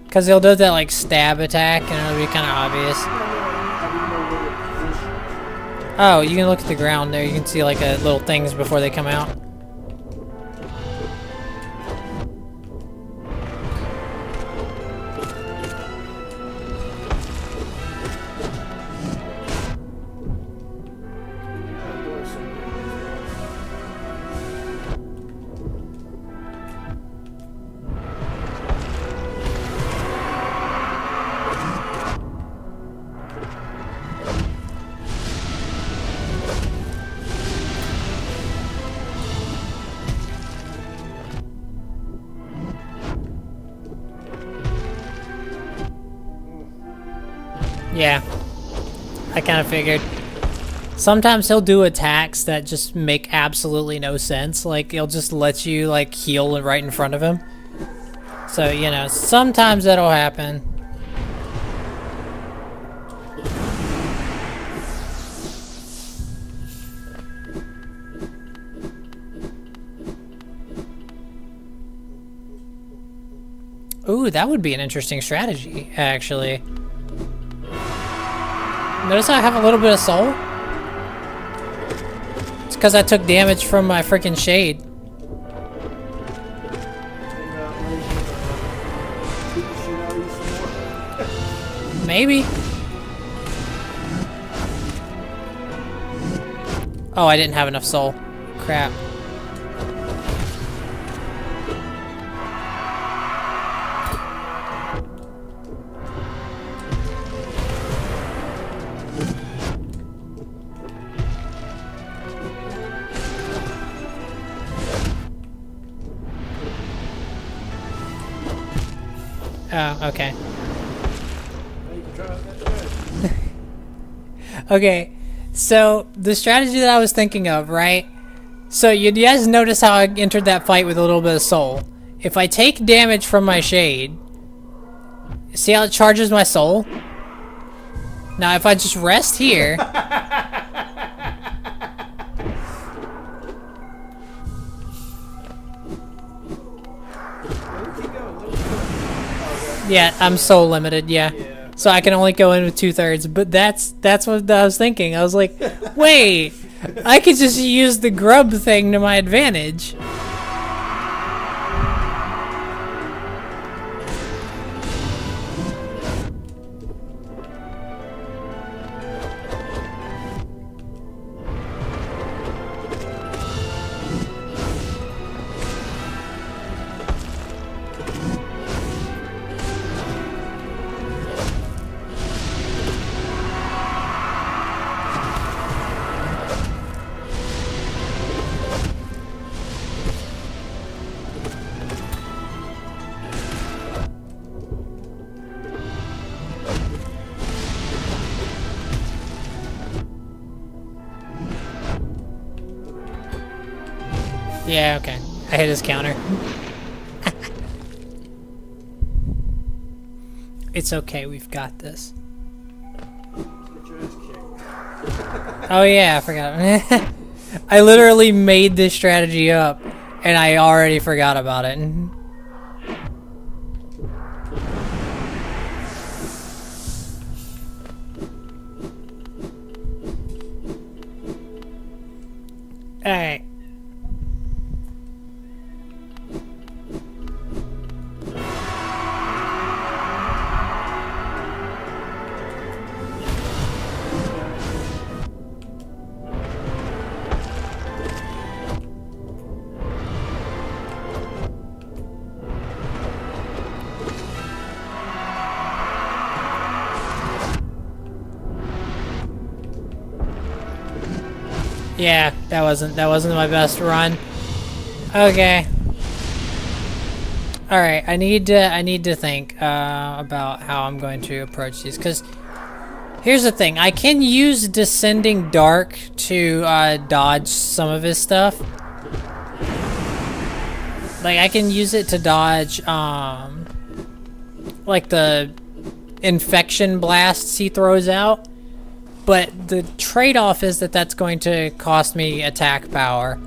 Because they'll do that, like, stab attack, and it'll be kind of obvious. How do you know where they're positioned? Oh, you can look at the ground there. You can see, like, little things before they come out. Yeah, I kind of figured. Sometimes he'll do attacks that just make absolutely no sense. Like, he'll just let you, like, heal right in front of him. So, you know, sometimes that'll happen. Ooh, that would be an interesting strategy, actually. Notice I have a little bit of soul? It's because I took damage from my freaking shade. Maybe. Oh, I didn't have enough soul. Crap. Oh, okay. Okay, so the strategy that I was thinking of, right? So you guys notice how I entered that fight with a little bit of soul. If I take damage from my shade, see how it charges my soul? Now if I just rest here... Yeah, I'm so limited, yeah. Yeah. So I can only go in with 2/3, but that's what I was thinking. I was like, wait, I could just use the grub thing to my advantage. Yeah, okay. I hit his counter. It's okay, we've got this. Get your ass kicked. Oh yeah, I forgot. I literally made this strategy up, and I already forgot about it. Alright. Yeah, that wasn't my best run. Okay. All right, I need to think about how I'm going to approach these, because here's the thing: I can use Descending Dark to dodge some of his stuff. Like I can use it to dodge like the infection blasts he throws out. But the trade-off is that that's going to cost me attack power.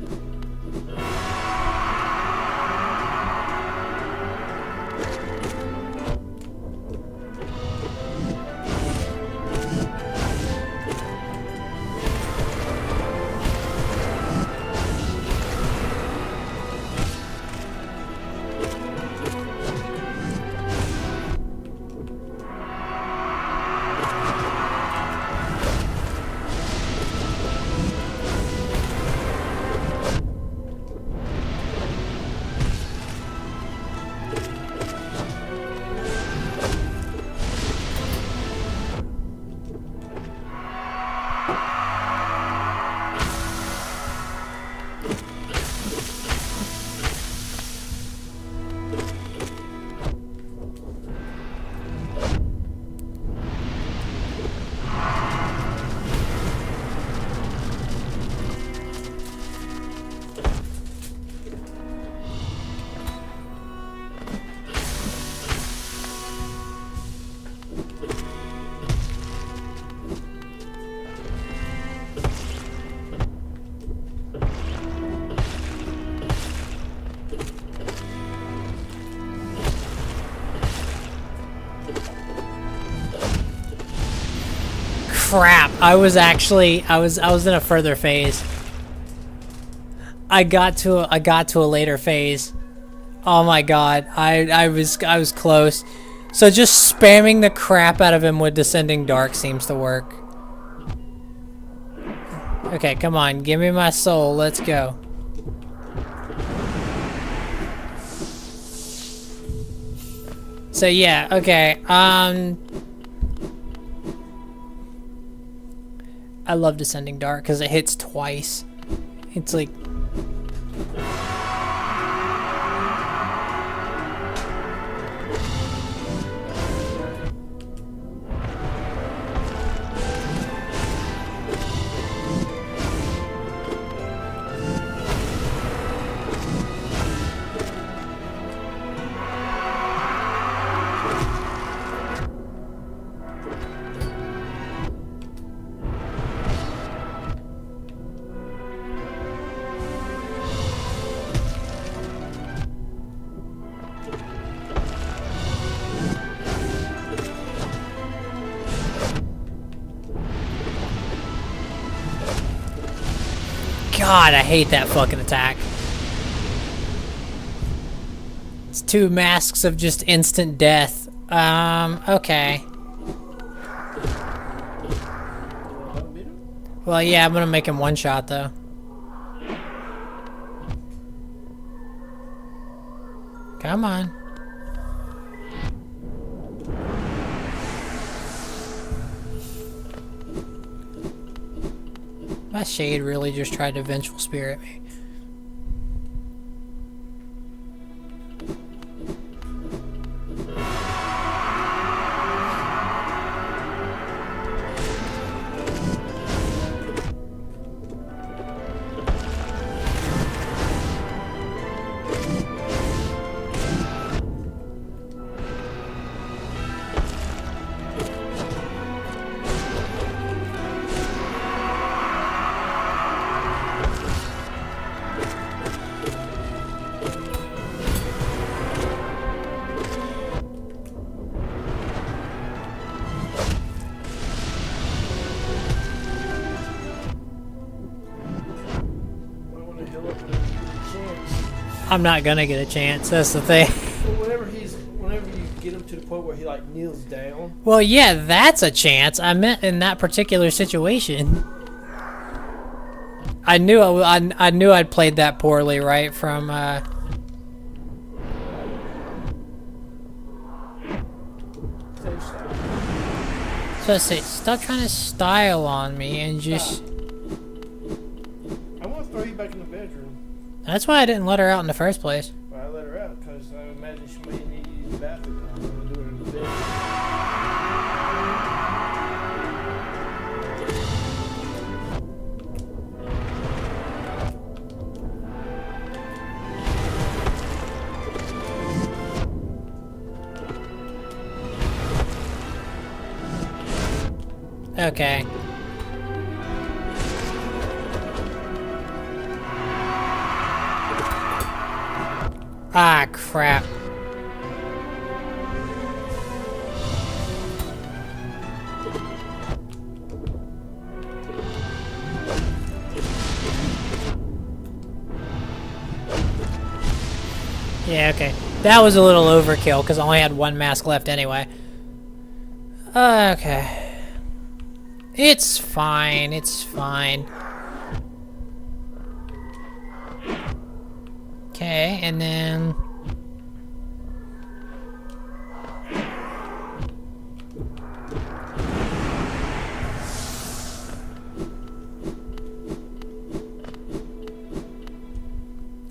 Crap! I was in a further phase. I got to a later phase. Oh my god! I was close. So just spamming the crap out of him with Descending Dark seems to work. Okay, come on, give me my soul. Let's go. So yeah, okay. I love Descending Dark because it hits twice. It's like... God, I hate that fucking attack. It's 2 masks of just instant death. Okay. Well, yeah, I'm gonna make him one shot though. Come on. My shade really just tried to vengeful spirit me. I'm not gonna get a chance, that's the thing. Well, whenever you get him to the point where he like kneels down. Well, yeah, that's a chance. I meant in that particular situation. I knew I knew I'd played that poorly, right? From So I say, stop trying to style on me and just. I want to throw you back in the bedroom. That's why I didn't let her out in the first place. Well, I let her out because I imagine she may need to use the bathroom. I'm going to do it in the bedroom. Okay. Ah, crap. Yeah, okay. That was a little overkill because I only had 1 mask left anyway. Okay. It's fine, it's fine. Okay, and then...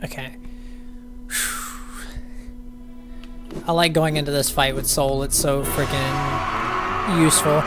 Okay. I like going into this fight with Soul, it's so freaking useful.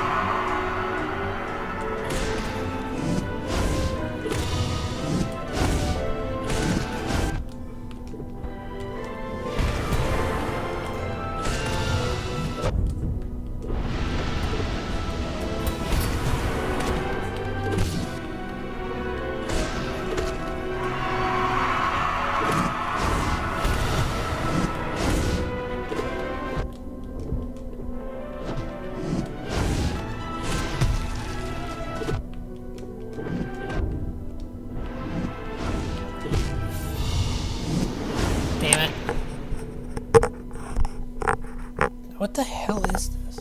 Damn it. What the hell is this?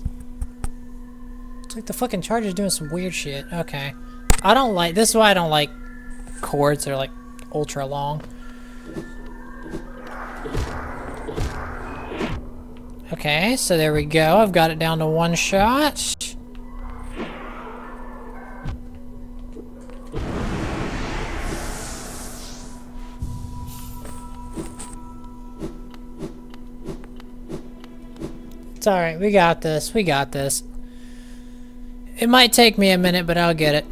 It's like the fucking charger's doing some weird shit. Okay. I don't like... This is why I don't like cords that are like ultra long. Okay, so there we go. I've got it down to 1 shot. It's alright, we got this, we got this. It might take me a minute, but I'll get it.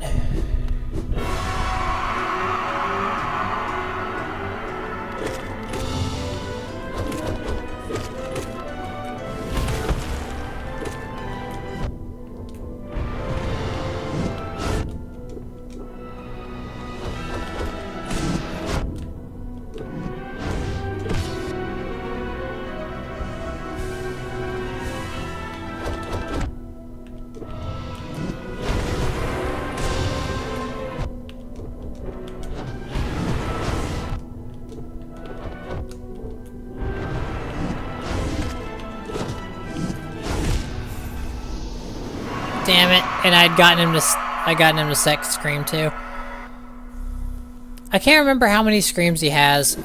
Damn it! And I gotten him to sex scream too. I can't remember how many screams he has.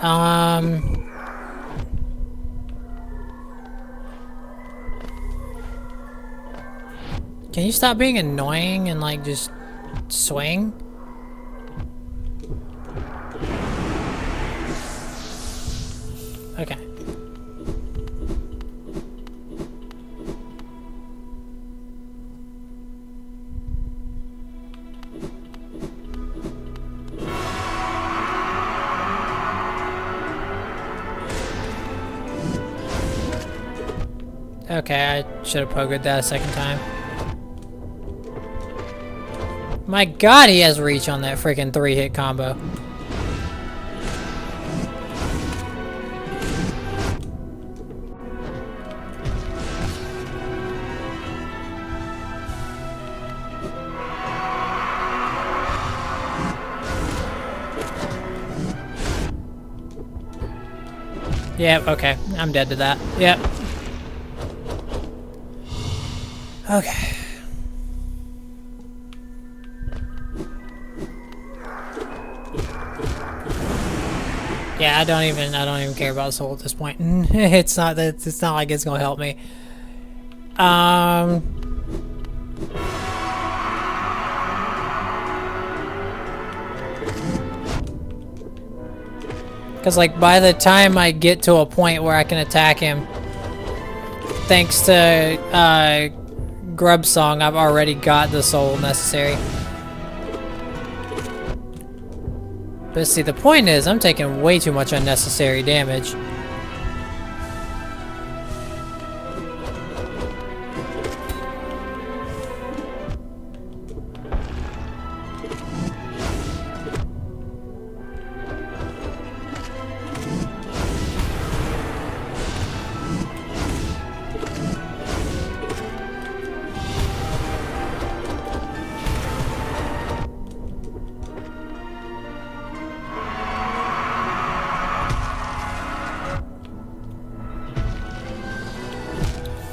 Can you stop being annoying and like just swing? Okay. Okay, I should have pogoed that a second time. My god, he has reach on that freaking 3-hit combo. Yep, okay. I'm dead to that. Yep. Okay. Yeah, I don't even care about soul at this point. It's not like it's gonna help me. Because, like, by the time I get to a point where I can attack him, thanks to Grub Song, I've already got the soul necessary. But see, the point is, I'm taking way too much unnecessary damage.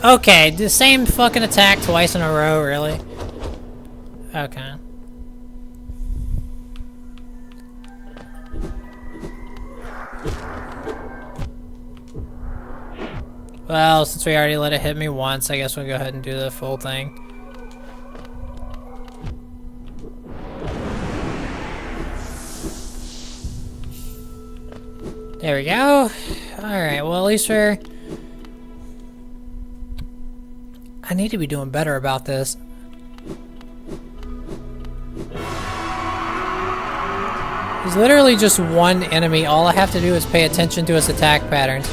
Okay, the same fucking attack twice in a row, really? Okay. Well, since we already let it hit me once, I guess we'll go ahead and do the full thing. There we go. Alright, well, at least we're... I need to be doing better about this. He's literally just one enemy. All I have to do is pay attention to his attack patterns.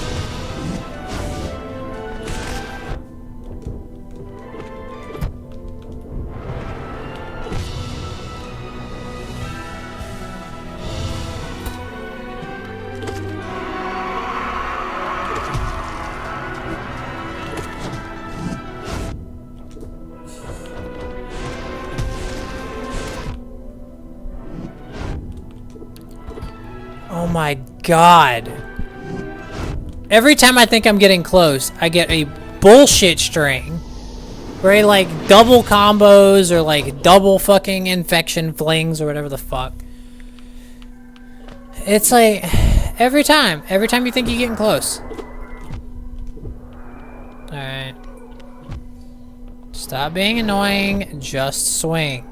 Oh my god. Every time I think I'm getting close, I get a bullshit string. Where he like double combos or like double fucking infection flings or whatever the fuck. It's like every time you think you're getting close. Alright. Stop being annoying, just swing.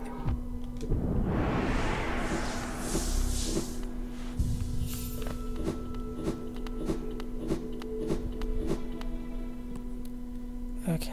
Okay.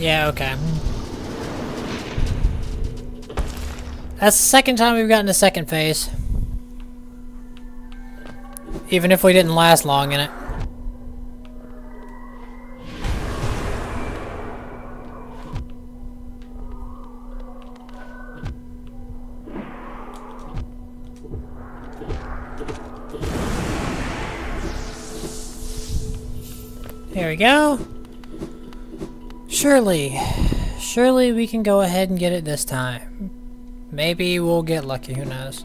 Yeah, okay. That's the second time we've gotten a second phase. Even if we didn't last long in it. There we go. Surely we can go ahead and get it this time. Maybe we'll get lucky, who knows.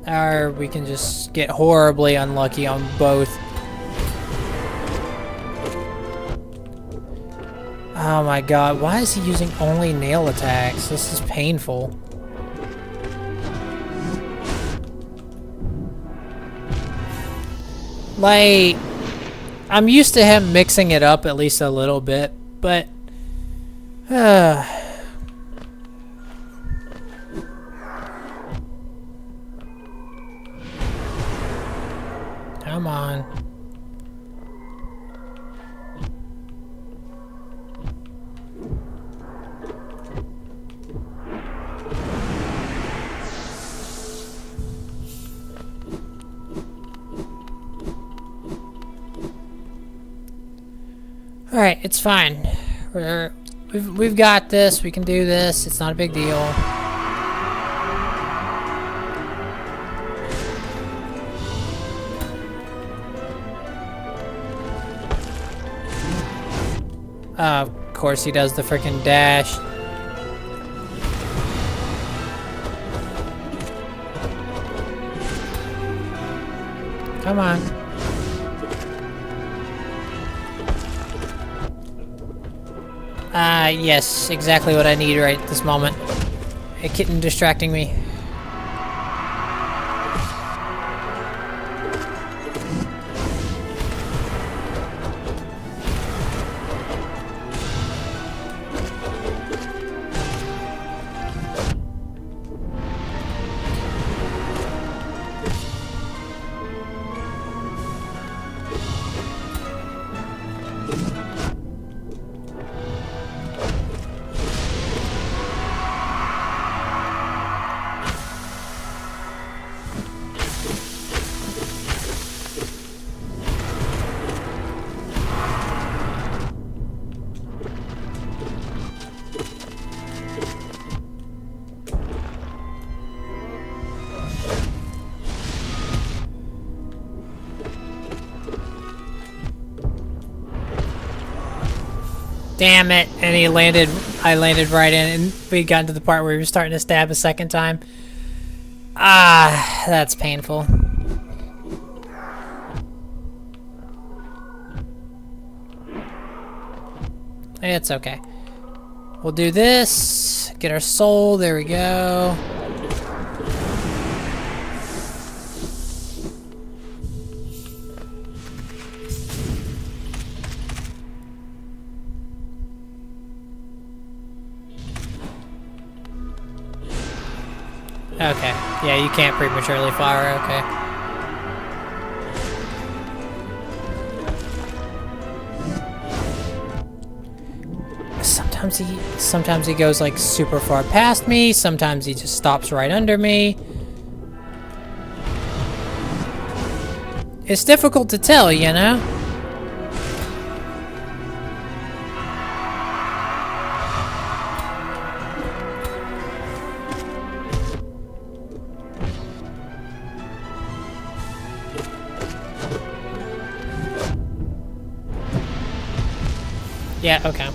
Or we can just get horribly unlucky on both. Oh my god, why is he using only nail attacks? This is painful. Like, I'm used to him mixing it up at least a little bit, but... Come on. Alright, it's fine. We've got this. We can do this. It's not a big deal. Of course he does the frickin' dash. Come on. Yes, exactly what I need right at this moment. A kitten distracting me. Damn it! And he landed, I landed right in, and we got to the part where he was starting to stab a second time. Ah, that's painful. It's okay. We'll do this, get our soul, there we go. Okay. Yeah, you can't prematurely fire, okay. Sometimes he goes like super far past me, sometimes he just stops right under me. It's difficult to tell, you know? Yeah, okay.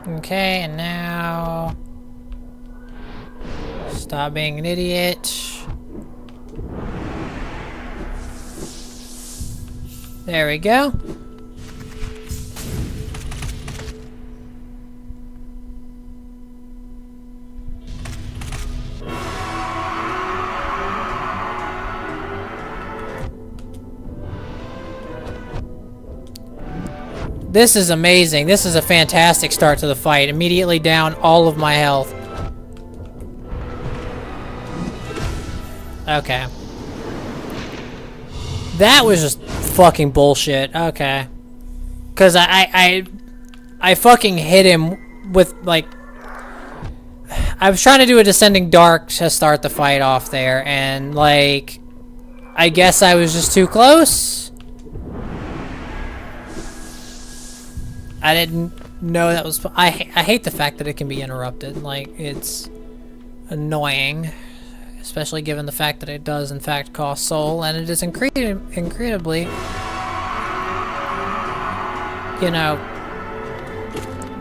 Okay, and now... Stop being an idiot. There we go. This is amazing. This is a fantastic start to the fight. Immediately down all of my health. Okay. That was just fucking bullshit. Okay. Cause I fucking hit him with like I was trying to do a descending dark to start the fight off there, and like I guess I was just too close. I didn't know that was. I hate the fact that it can be interrupted. Like, it's annoying, especially given the fact that it does in fact cost soul, and it is incredibly, you know,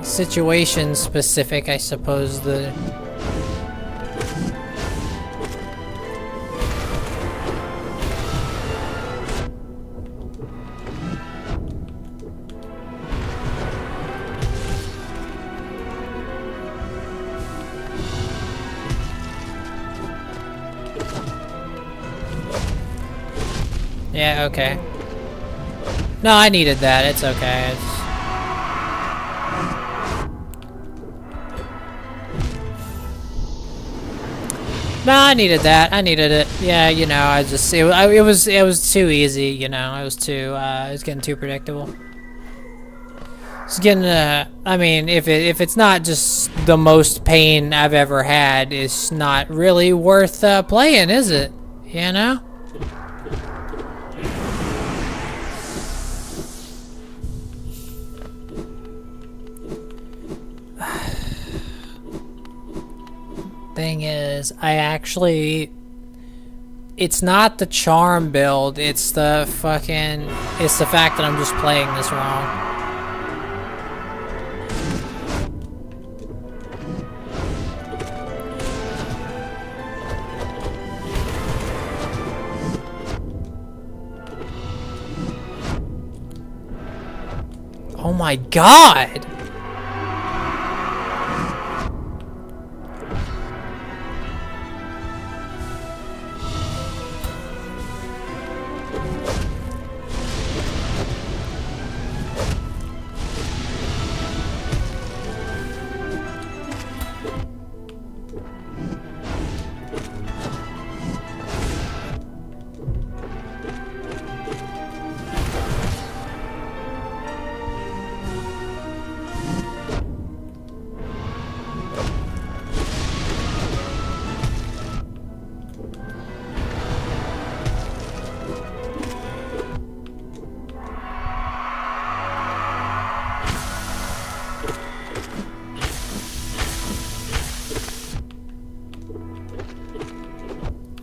situation specific, I suppose. Yeah, okay. No, I needed that. It's okay. No, I needed that. I needed it. Yeah, you know, I just it was too easy. You know, it was getting too predictable. It's getting. I mean, if it's not just the most pain I've ever had, it's not really worth playing, is it? You know. Thing is, it's not the charm build, it's the fact that I'm just playing this wrong. Oh my god!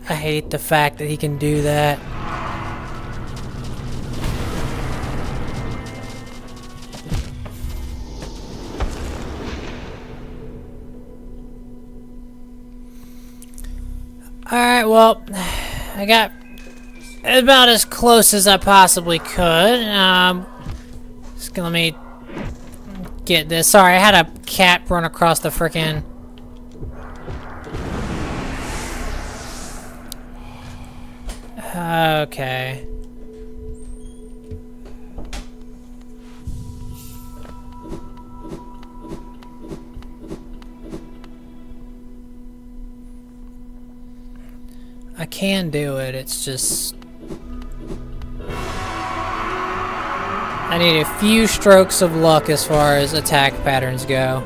I hate the fact that he can do that. Alright, well, I got about as close as I possibly could. Just let me get this. Sorry, I had a cat run across the frickin'... Okay. I can do it, it's just... I need a few strokes of luck as far as attack patterns go.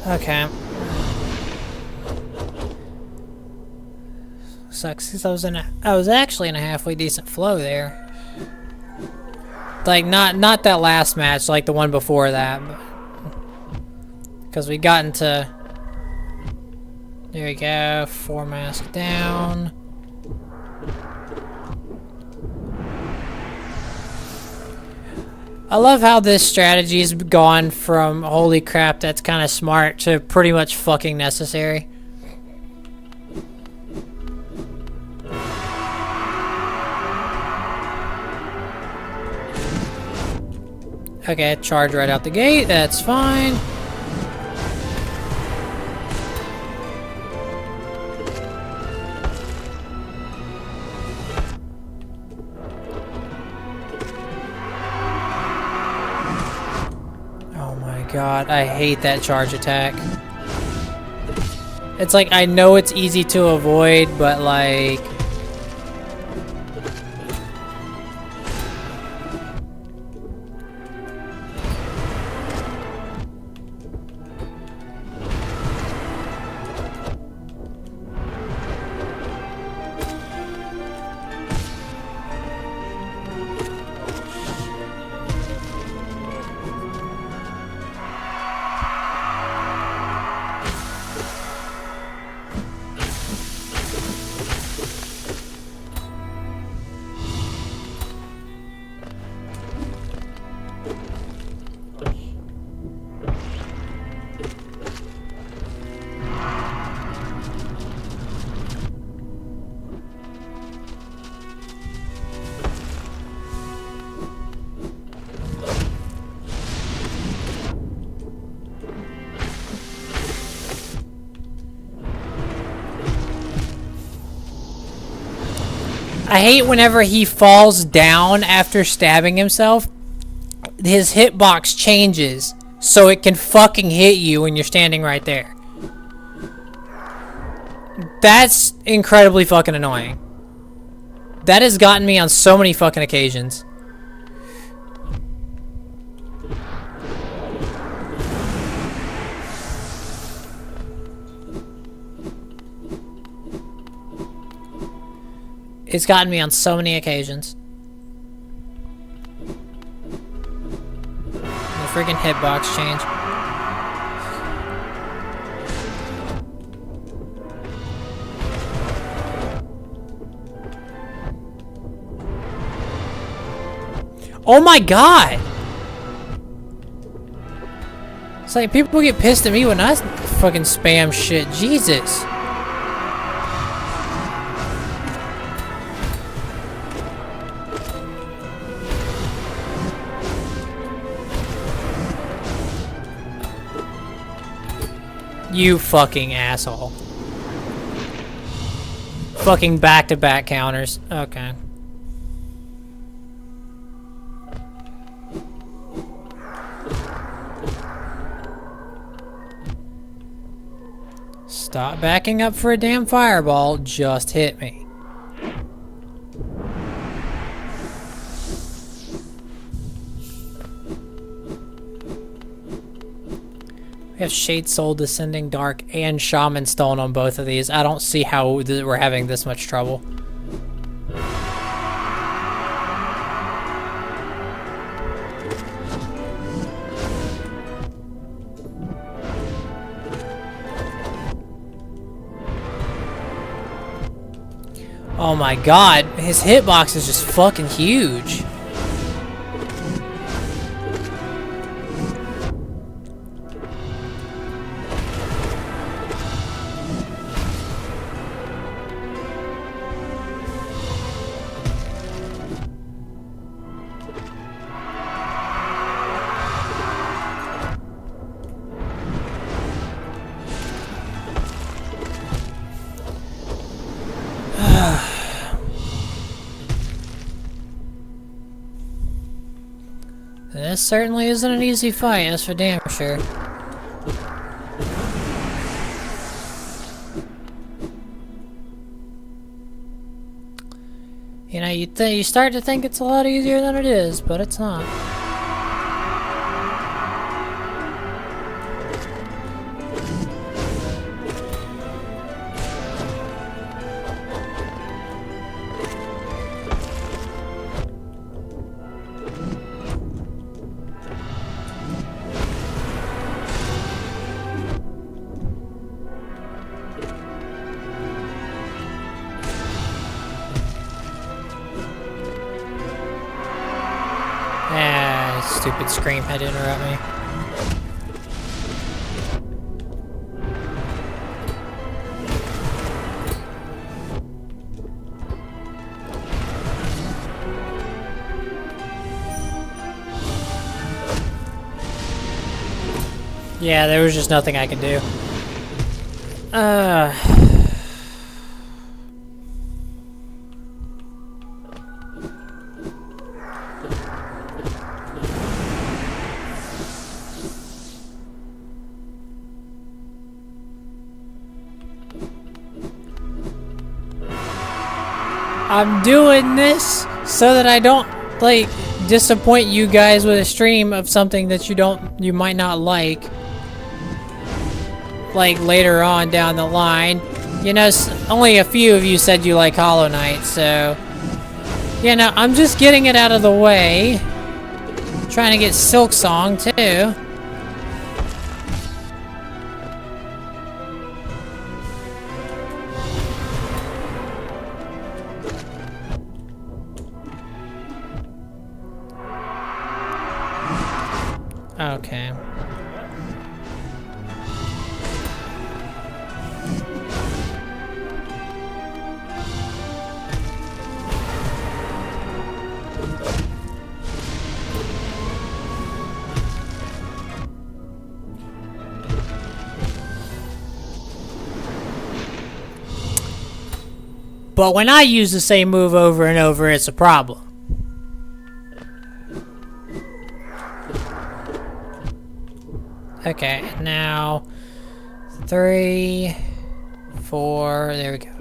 Okay. Sucks because I was actually in a halfway decent flow there. Like not that last match, like the one before that, because we got into. There we go. 4 mask down. I love how this strategy's gone from holy crap, that's kind of smart, to pretty much fucking necessary. Okay, charge right out the gate, that's fine. Oh my god, I hate that charge attack. It's like, I know it's easy to avoid, but like... I hate whenever he falls down after stabbing himself, his hitbox changes so it can fucking hit you when you're standing right there. That's incredibly fucking annoying. That has gotten me on so many fucking occasions. It's gotten me on so many occasions. The freaking hitbox change. Oh my god! It's like people get pissed at me when I fucking spam shit. Jesus. You fucking asshole. Fucking back-to-back counters. Okay. Stop backing up for a damn fireball. Just hit me. We have Shade Soul, Descending Dark, and Shaman Stone on both of these. I don't see how we're having this much trouble. Oh my god, his hitbox is just fucking huge. This certainly isn't an easy fight, that's for damn sure. You know, you start to think it's a lot easier than it is, but it's not. stupid scream had to interrupt me. Yeah, there was just nothing I could do. I'm doing this so that I don't, like, disappoint you guys with a stream of something that you might not like later on down the line. You know, only a few of you said you like Hollow Knight, so, you know, I'm just getting it out of the way. Trying to get Silksong too. Okay. But when I use the same move over and over, it's a problem. Okay, now 3, 4, there we go.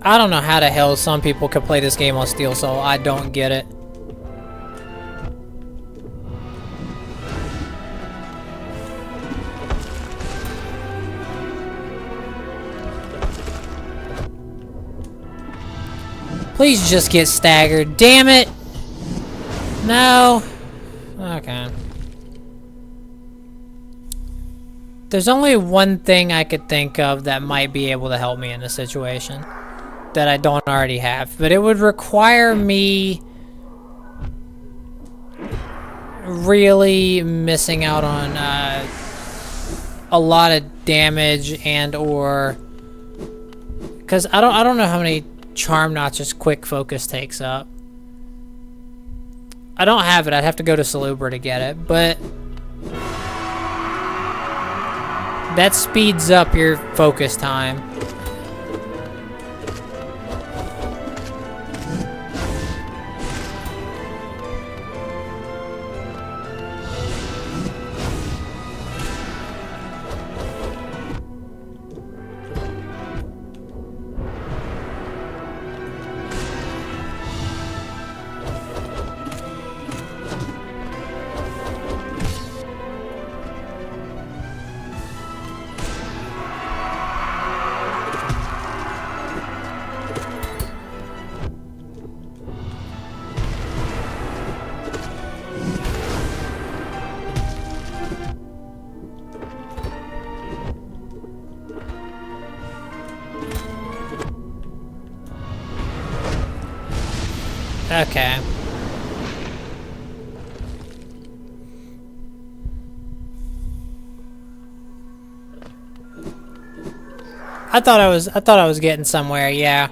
I don't know how the hell some people could play this game on Steel Soul. I don't get it. Please just get staggered. Damn it! No. Okay. There's only one thing I could think of that might be able to help me in this situation that I don't already have, but it would require me really missing out on a lot of damage and or because I don't know how many charm notches quick focus takes up. I don't have it. I'd have to go to Salubra to get it, but that speeds up your focus time. Okay. I thought I was getting somewhere, yeah.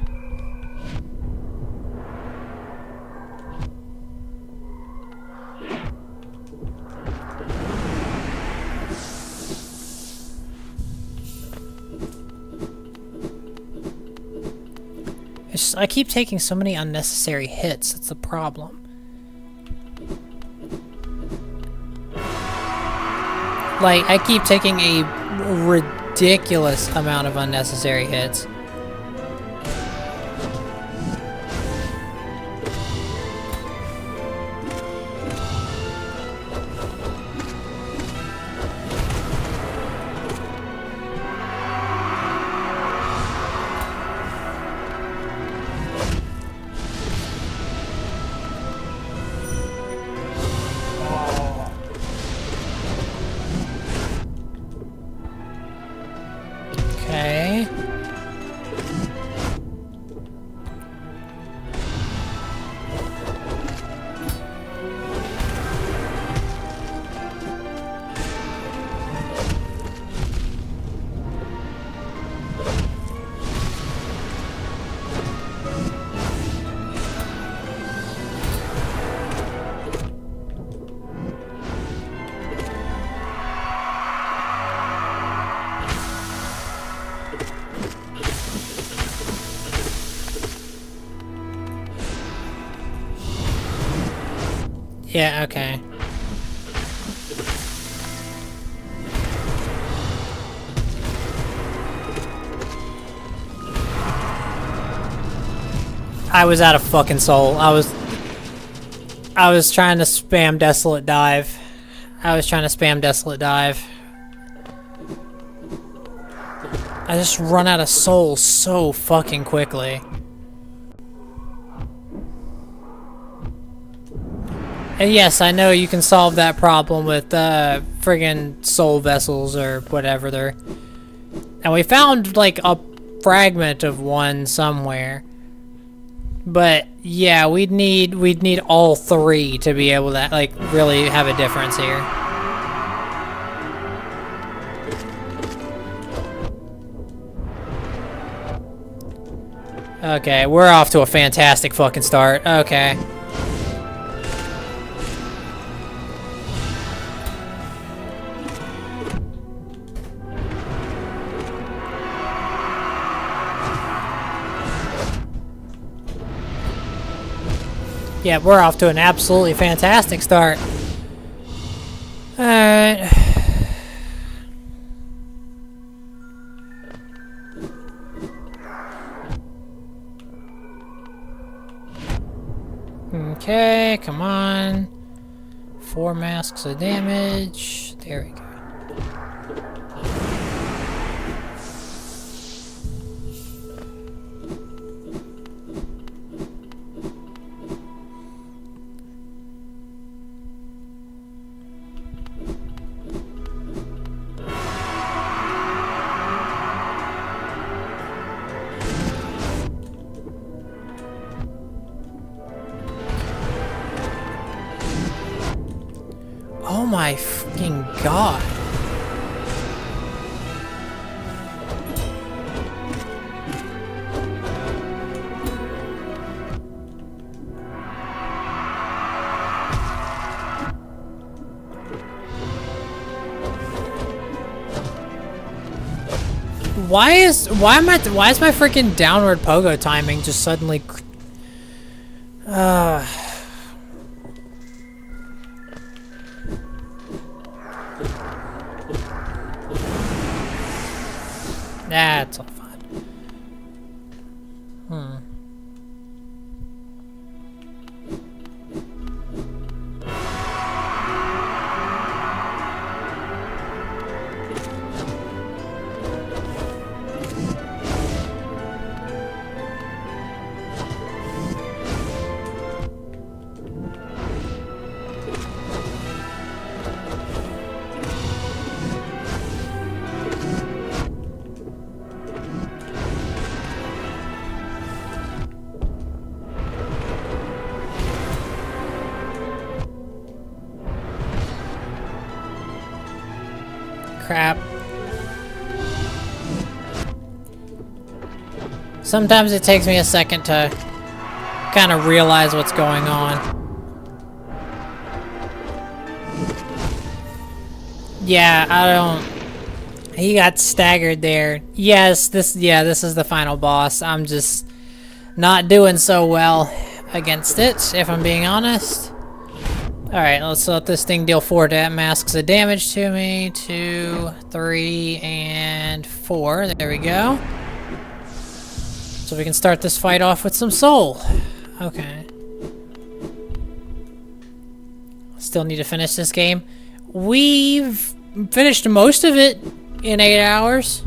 I keep taking so many unnecessary hits. That's the problem. Like, I keep taking a ridiculous amount of unnecessary hits. Yeah, okay. I was out of fucking soul. I was trying to spam Desolate Dive. I just run out of soul so fucking quickly. And yes, I know you can solve that problem with friggin' soul vessels or whatever they're. And we found like a fragment of one somewhere. But yeah, we'd need all three to be able to like really have a difference here. Okay, we're off to a fantastic fucking start. Okay. Yeah, we're off to an absolutely fantastic start. Alright. Okay, come on. 4 masks of damage. There we go. Oh my fucking god. Why is my freaking downward pogo timing just suddenly That's all fine. Crap. Sometimes it takes me a second to kind of realize what's going on. Yeah, I don't... He got staggered there. Yes, this is the final boss. I'm just not doing so well against it, if I'm being honest. Alright, let's let this thing deal 4 masks of damage to me. 2, 3, and 4. There we go. So we can start this fight off with some soul. Okay. Still need to finish this game. We've finished most of it in 8 hours.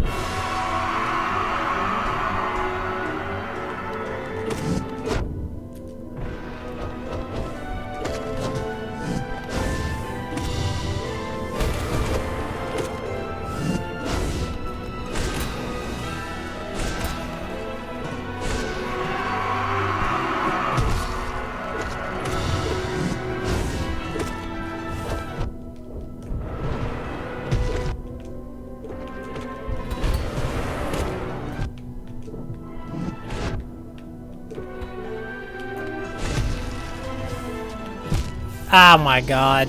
Oh my god.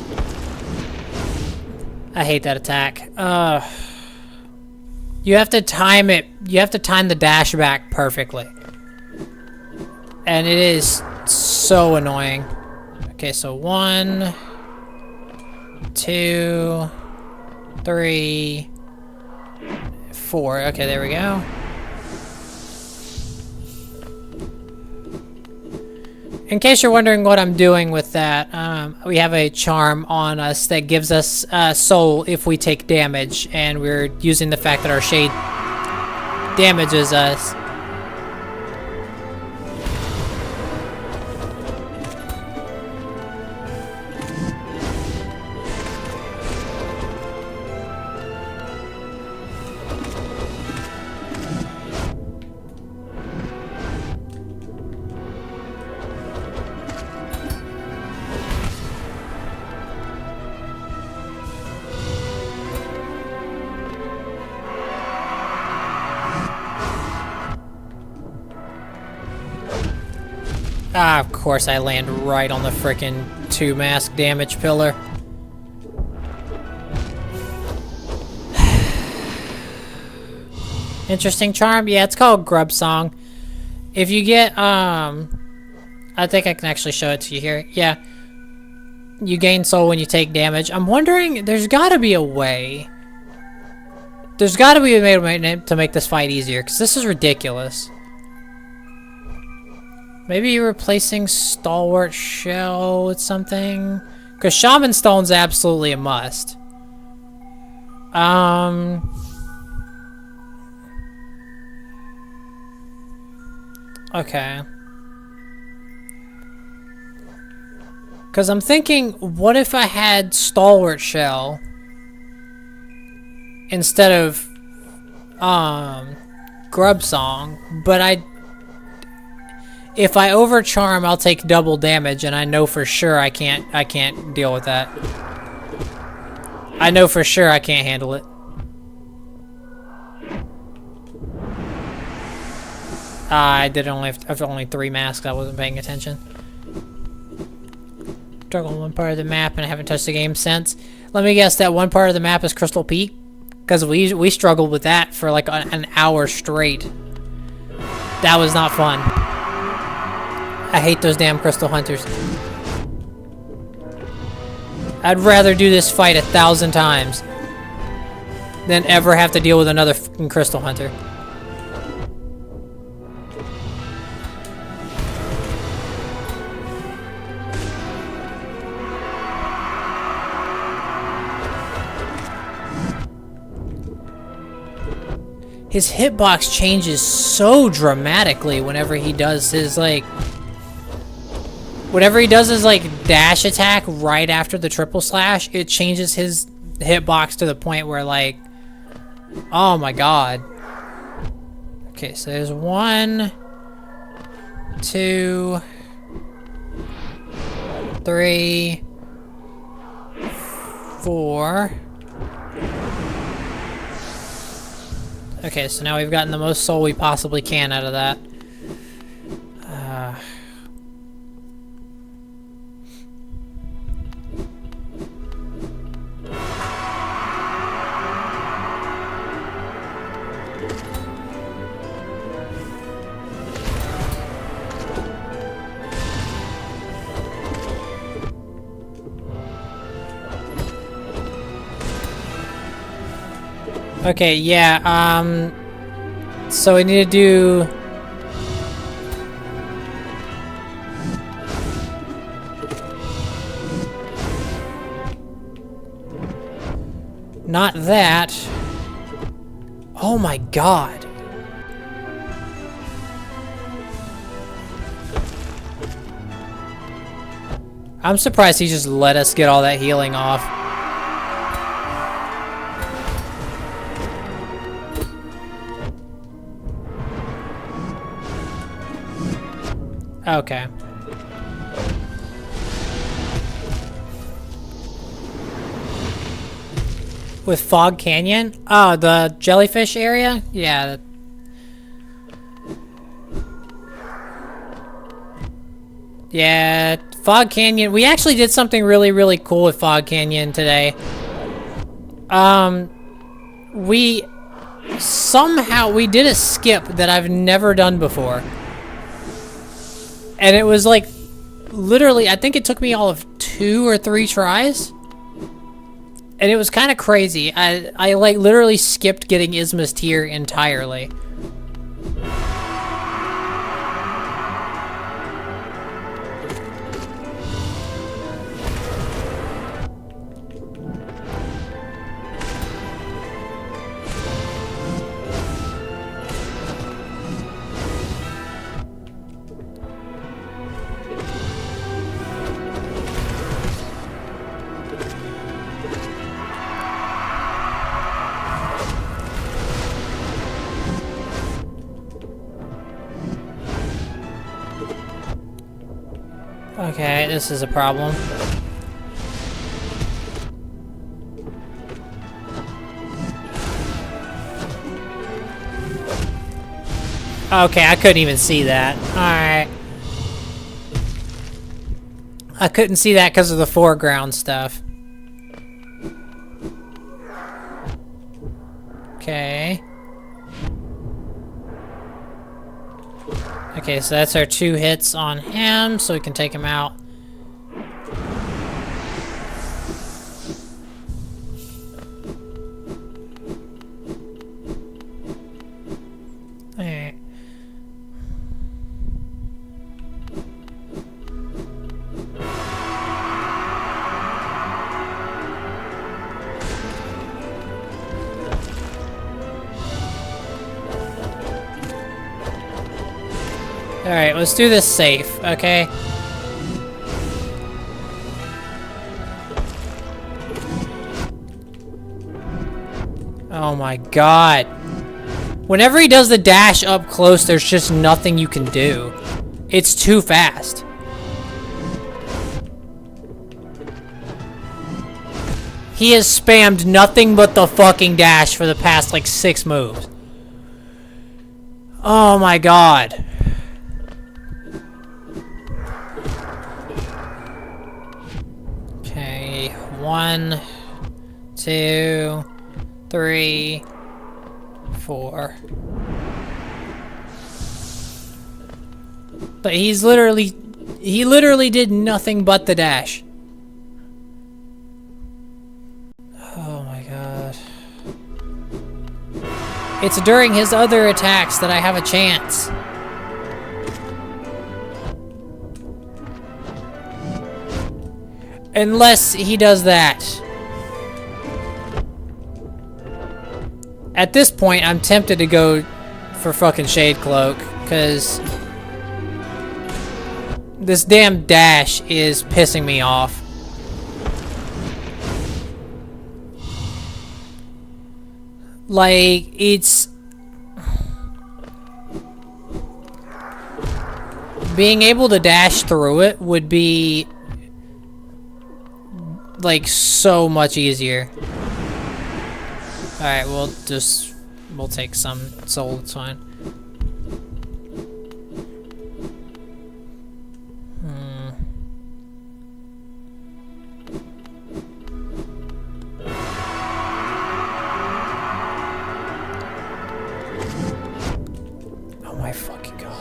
I hate that attack. You have to time it. You have to time the dash back perfectly. And it is so annoying. Okay, so 1, 2, 3, 4. Okay, there we go. In case you're wondering what I'm doing with that, we have a charm on us that gives us soul if we take damage, and we're using the fact that our shade damages us. Ah, of course I land right on the frickin' 2 mask damage pillar. Interesting charm? Yeah, it's called Grub Song. If you get, I think I can actually show it to you here. Yeah. You gain soul when you take damage. I'm wondering, there's gotta be a way. There's gotta be a way to make this fight easier, because this is ridiculous. Maybe you're replacing Stalwart Shell with something? Because Shaman Stone's absolutely a must. Okay. Because I'm thinking, what if I had Stalwart Shell instead of Grub Song, but if I overcharm, I'll take double damage, and I know for sure I can't deal with that. I know for sure I can't handle it. I did only have only 3 masks. I wasn't paying attention. Struggle on one part of the map, and I haven't touched the game since. Let me guess, that one part of the map is Crystal Peak, because we struggled with that for like an hour straight. That was not fun. I hate those damn crystal hunters. I'd rather do this fight 1,000 times than ever have to deal with another fucking crystal hunter. His hitbox changes so dramatically whenever he does his, like... Whenever he does his, like, dash attack right after the triple slash, it changes his hitbox to the point where, like... Oh my god. Okay, so there's 1, 2, 3, 4... Okay, so now we've gotten the most soul we possibly can out of that. Okay, yeah, so we need to do... Not that. Oh my god. I'm surprised he just let us get all that healing off. Okay. With Fog Canyon? Oh, the jellyfish area? Yeah. Yeah, Fog Canyon. We actually did something really, really cool with Fog Canyon today. We did a skip that I've never done before. And it was like literally, I think it took me all of 2 or 3 tries. And it was kind of crazy. I like literally skipped getting Isma's tear entirely. Okay, this is a problem. Okay, I couldn't even see that. Alright. I couldn't see that because of the foreground stuff. Okay. Okay, so that's our 2 hits on him, so we can take him out. Alright. Alright, let's do this safe, okay? Oh my god. Whenever he does the dash up close, there's just nothing you can do. It's too fast. He has spammed nothing but the fucking dash for the past, like, 6 moves. Oh my god. Okay, 1, 2, 3, 4. But he literally did nothing but the dash. Oh my god. It's during his other attacks that I have a chance. Unless he does that. At this point, I'm tempted to go for fucking Shade Cloak, because this damn dash is pissing me off. Like, it's... being able to dash through it would be... like, so much easier. Alright, we'll take some soul, it's fine. Oh my fucking god.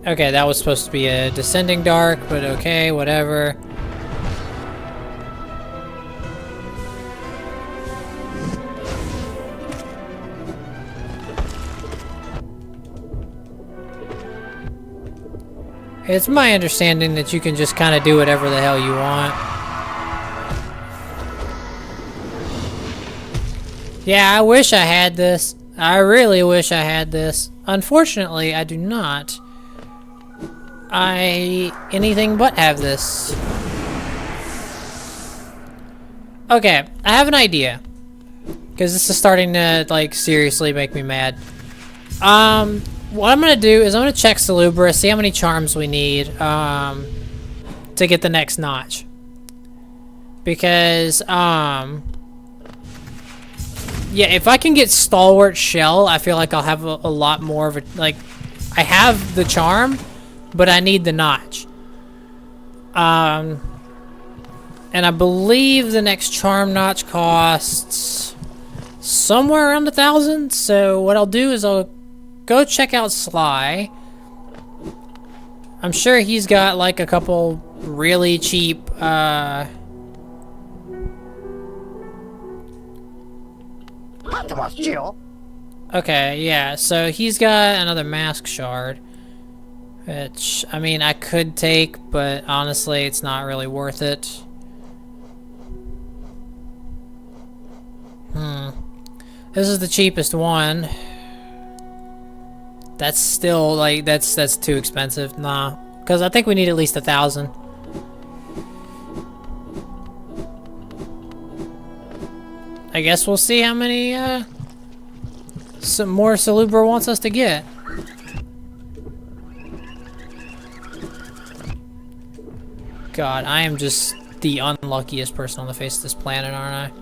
Okay, that was supposed to be a descending dark, but okay, whatever. It's my understanding that you can just kind of do whatever the hell you want. Yeah, I wish I had this. I really wish I had this. Unfortunately, I do not. I anything but have this. Okay, I have an idea. Because this is starting to, like, seriously make me mad. What I'm gonna do is I'm gonna check Salubra, see how many charms we need, to get the next notch. Because, yeah, if I can get Stalwart Shell, I feel like I'll have a lot more of a, like, I have the charm, but I need the notch. And I believe the next charm notch costs somewhere around 1,000. So what I'll do is I'll go check out Sly. I'm sure he's got like a couple really cheap okay, yeah, so he's got another mask shard, which, I mean, I could take, but honestly, it's not really worth it. This is the cheapest one. That's still, like, that's too expensive. Nah, because I think we need at least 1,000. I guess we'll see how many, some more Salubra wants us to get. God, I am just the unluckiest person on the face of this planet, aren't I?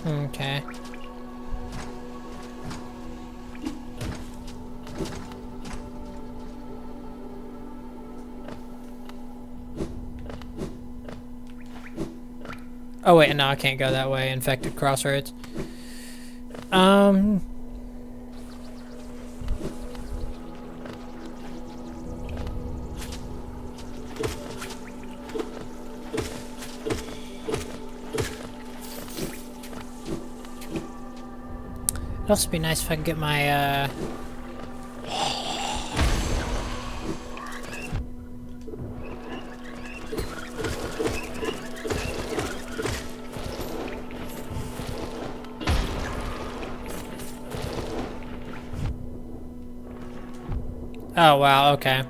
Okay. Oh wait, no, I can't go that way. Infected crossroads. It'd also be nice if I could get my, Oh, wow, okay.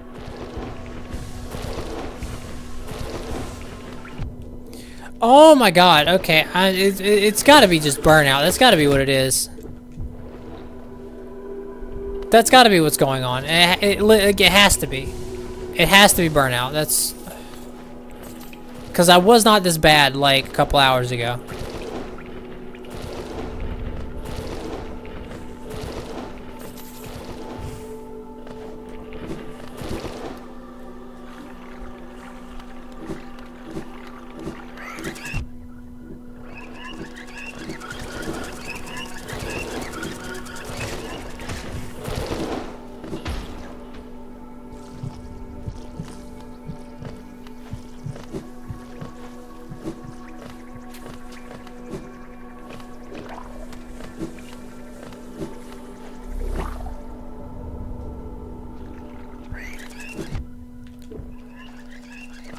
Oh my god, okay. It's gotta be just burnout. That's gotta be what it is. That's gotta be what's going on. It has to be. It has to be burnout. That's... Because I was not this bad, like, a couple hours ago.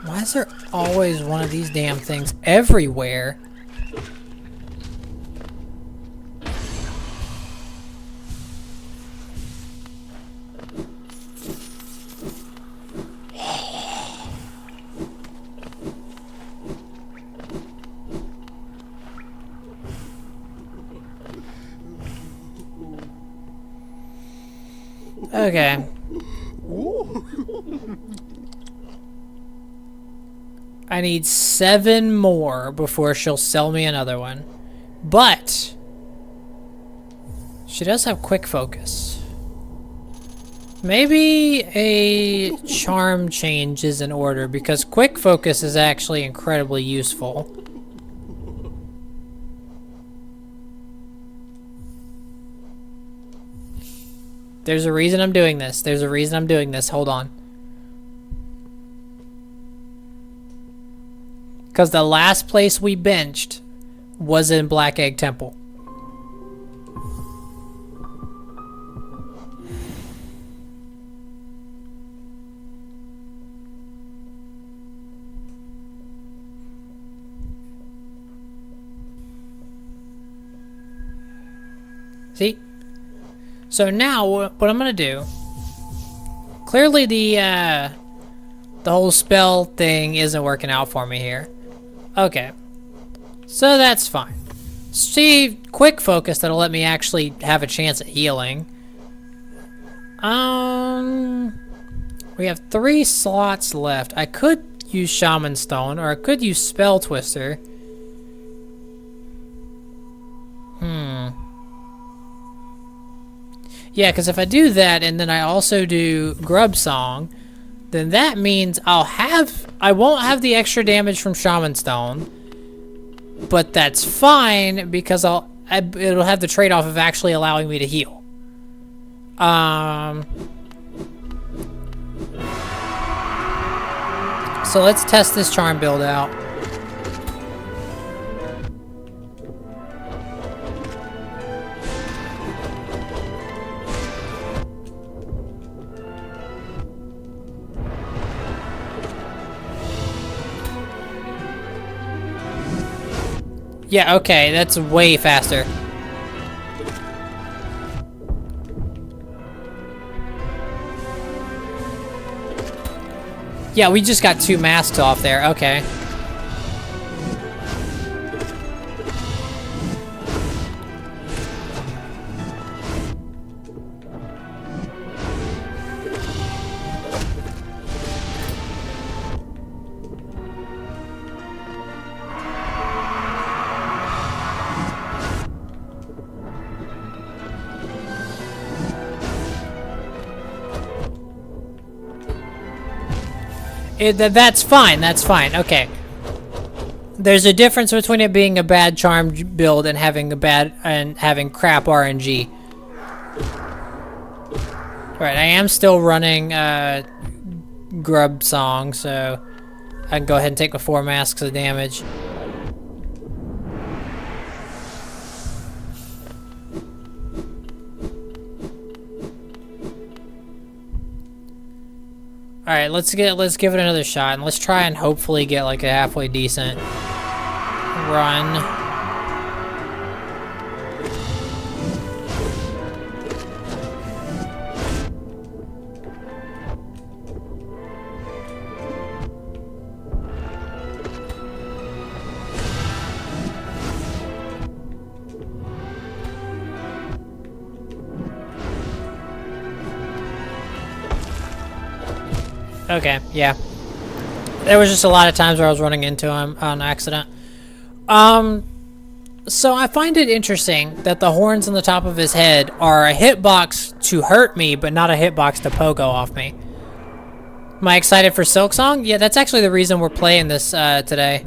Why is there always one of these damn things everywhere? Okay. I need 7 more before she'll sell me another one. But she does have quick focus. Maybe a charm change is in order because quick focus is actually incredibly useful. There's a reason I'm doing this. There's a reason I'm doing this. Hold on. Because the last place we benched was in Black Egg Temple. See? So now, what I'm gonna do... Clearly the whole spell thing isn't working out for me here. Okay. So that's fine. See, quick focus that'll let me actually have a chance at healing. We have 3 slots left. I could use Shaman Stone, or I could use Spell Twister. Yeah, because if I do that, and then I also do Grub Song, then that means I won't have the extra damage from Shaman Stone, but that's fine because it'll have the trade-off of actually allowing me to heal. So let's test this charm build out. Yeah, okay, that's way faster. Yeah, we just got 2 masks off there, okay. That's fine, okay. There's a difference between it being a bad charm build and having crap RNG. Alright, I am still running Grub Song, so I can go ahead and take my 4 masks of damage. Alright, let's give it another shot, and let's try and hopefully get like a halfway decent run. Okay, yeah. There was just a lot of times where I was running into him on accident. So I find it interesting that the horns on the top of his head are a hitbox to hurt me, but not a hitbox to pogo off me. Am I excited for Silksong? Yeah, that's actually the reason we're playing this today.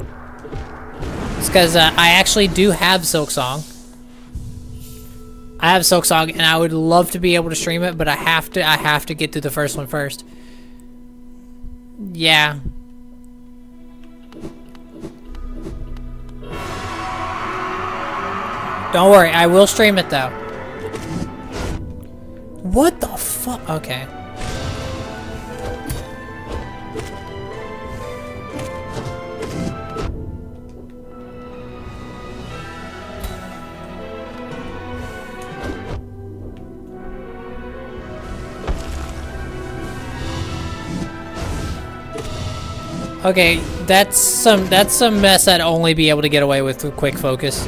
It's because I actually do have Silksong. I have Silksong, and I would love to be able to stream it, but I have to get through the first one first. Yeah. Don't worry, I will stream it though. What the fuck? Okay. Okay, that's some mess I'd only be able to get away with quick focus.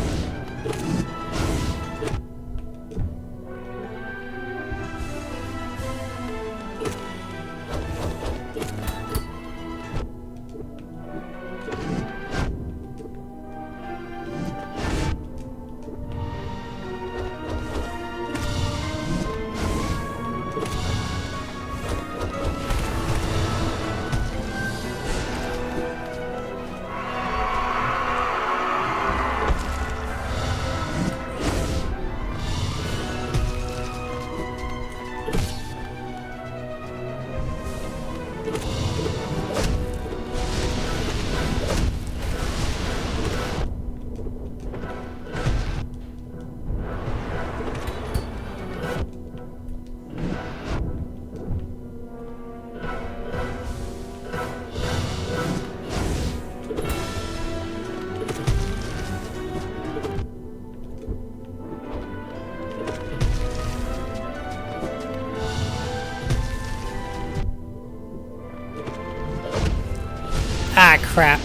Ah, crap.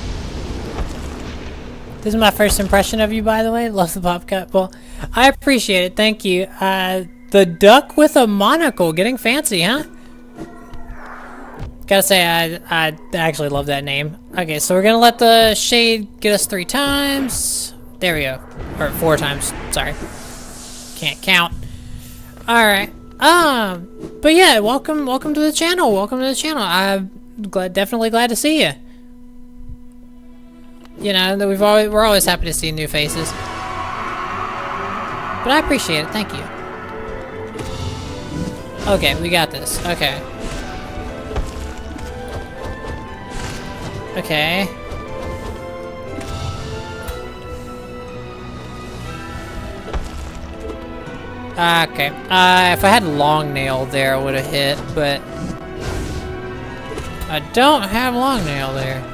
This is my first impression of you, by the way. Love the pop cut. Well, I appreciate it. Thank you. The duck with a monocle. Getting fancy, huh? Gotta say, I actually love that name. Okay, so we're gonna let the shade get us 3 times. There we go. Or 4 times. Sorry. Can't count. Alright. But yeah, welcome to the channel. Welcome to the channel. definitely glad to see you. You know, we're always happy to see new faces. But I appreciate it, thank you. Okay, we got this. Okay. Okay. Okay. If I had long nail there, I would have hit, but I don't have long nail there.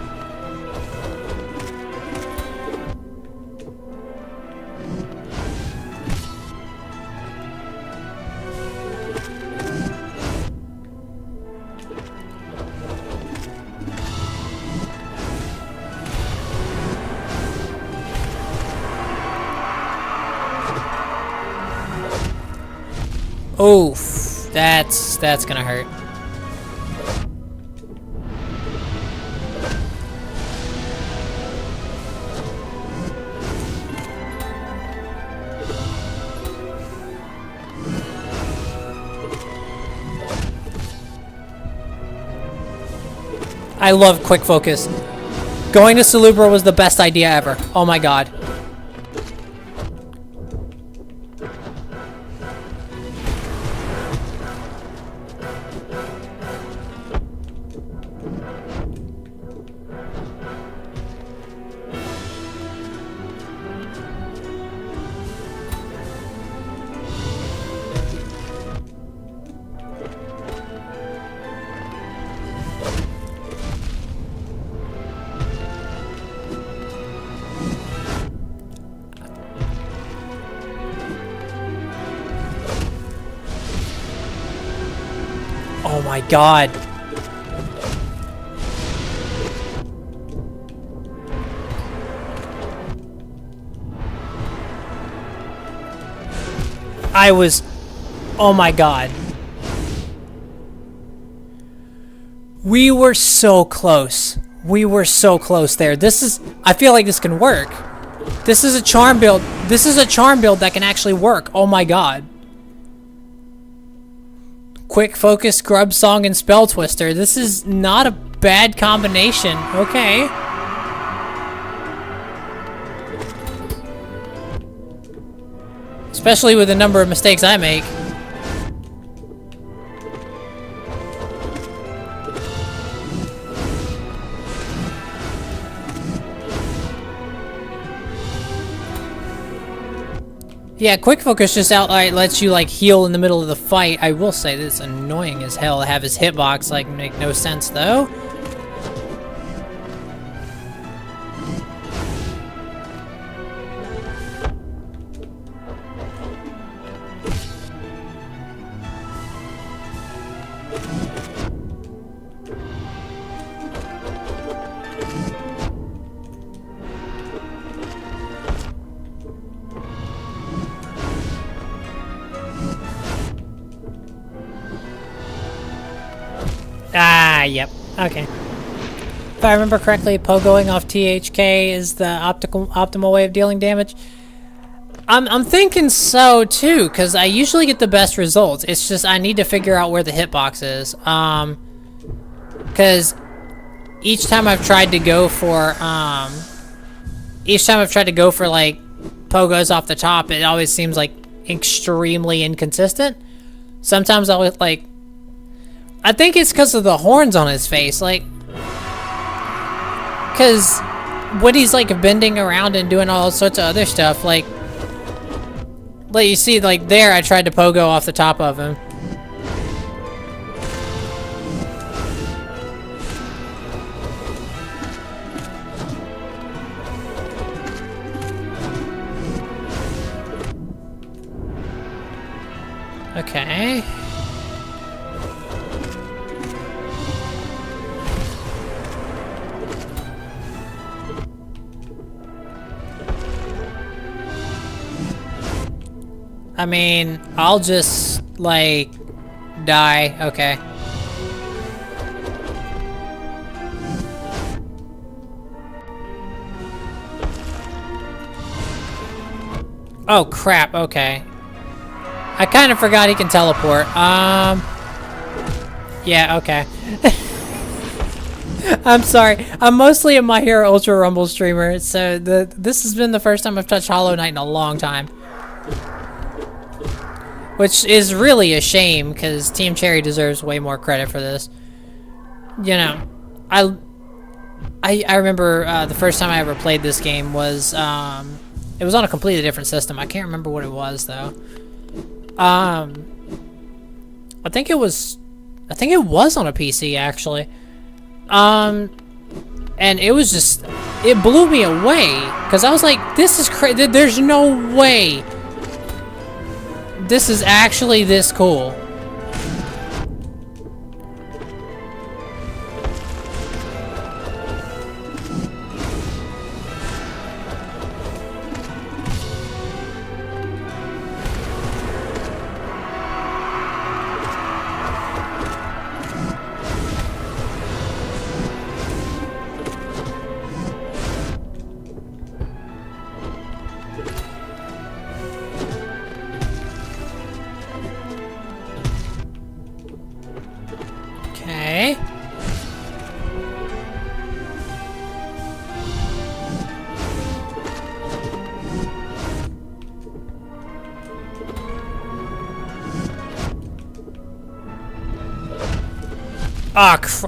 Oof, that's gonna hurt. I love quick focus. Going to Salubra was the best idea ever. Oh my god. Oh my god. Oh my god. We were so close. We were so close there. I feel like this can work. This is a charm build. This is a charm build that can actually work. Oh my god. Quick focus, grub song, and spell twister. This is not a bad combination. Okay. Especially with the number of mistakes I make. Yeah, quick focus just outright lets you like heal in the middle of the fight. I will say this is annoying as hell to have his hitbox like make no sense though. Ah, yep. Okay. If I remember correctly, pogoing off THK is the optimal way of dealing damage. I'm thinking so too, because I usually get the best results. It's just I need to figure out where the hitbox is. Because each time I've tried to go for like pogos off the top, it always seems like extremely inconsistent. Sometimes I'll like. I think it's because of the horns on his face, like, because when he's like bending around and doing all sorts of other stuff, like you see, like there, I tried to pogo off the top of him. Okay. I mean, I'll just, like, die. Okay. Oh, crap. Okay. I kind of forgot he can teleport. Yeah, okay. I'm sorry. I'm mostly a My Hero Ultra Rumble streamer, so this has been the first time I've touched Hollow Knight in a long time. Which is really a shame, because Team Cherry deserves way more credit for this. You know, I remember the first time I ever played this game was, it was on a completely different system. I can't remember what it was, though. I think it was on a PC, actually. And it was just, it blew me away, because I was like, this is crazy. There's no way this is actually this cool. Okay.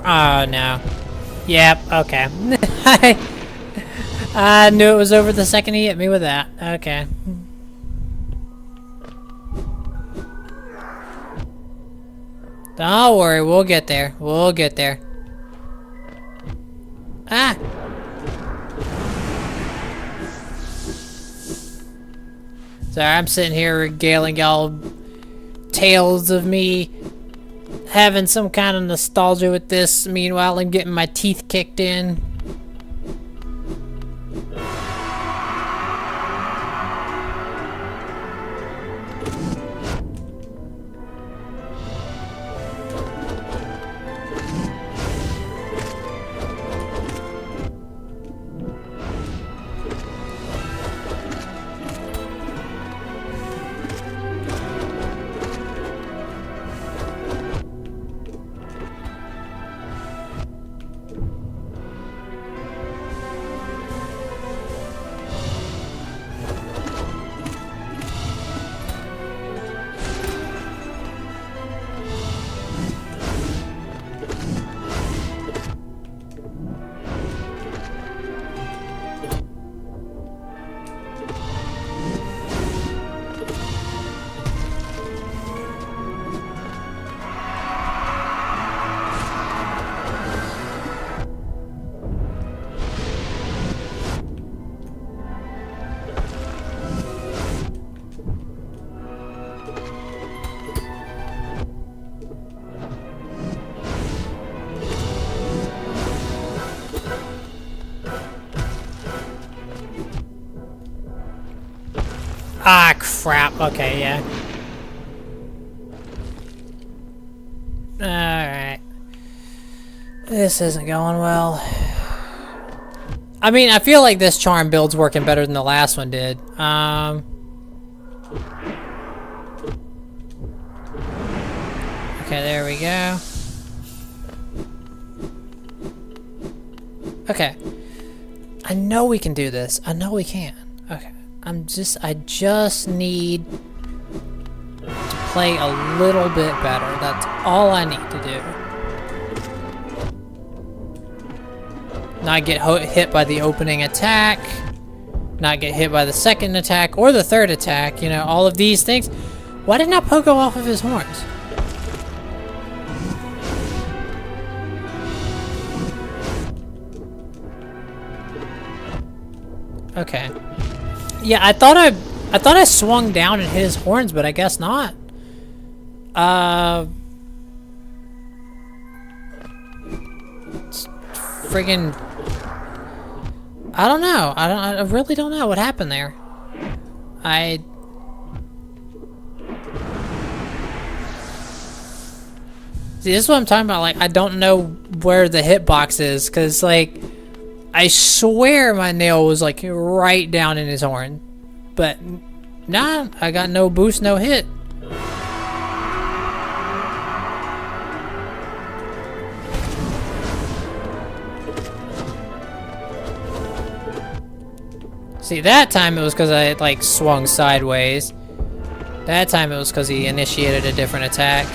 Oh, no. Yep, okay. I knew it was over the second he hit me with that. Okay. Don't worry, we'll get there. We'll get there. Ah! Sorry, I'm sitting here regaling y'all tales of me having some kind of nostalgia with this. Meanwhile, I'm getting my teeth kicked in. Ah, crap. Okay, yeah. Alright. This isn't going well. I mean, I feel like this charm build's working better than the last one did. Okay, there we go. Okay. I know we can do this. I know we can. Okay. I just need to play a little bit better. That's all I need to do. Not get hit by the opening attack. Not get hit by the second attack or the third attack. You know, all of these things. Why didn't I Pogo off of his horns? Okay. Yeah, I thought I swung down and hit his horns, but I guess not. Friggin', I don't know. I really don't know what happened there. See, this is what I'm talking about. Like, I don't know where the hitbox is, cause like, I swear my nail was like right down in his horn, but nah, I got no boost, no hit. See, that time it was because I like swung sideways. That time it was because he initiated a different attack.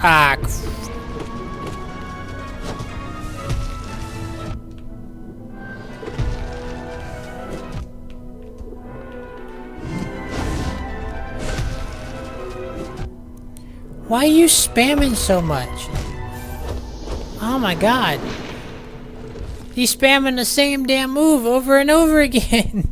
Ah, why are you spamming so much? Oh my god. He's spamming the same damn move over and over again.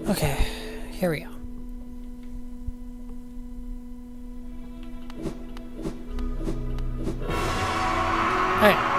Okay, here we go. Alright.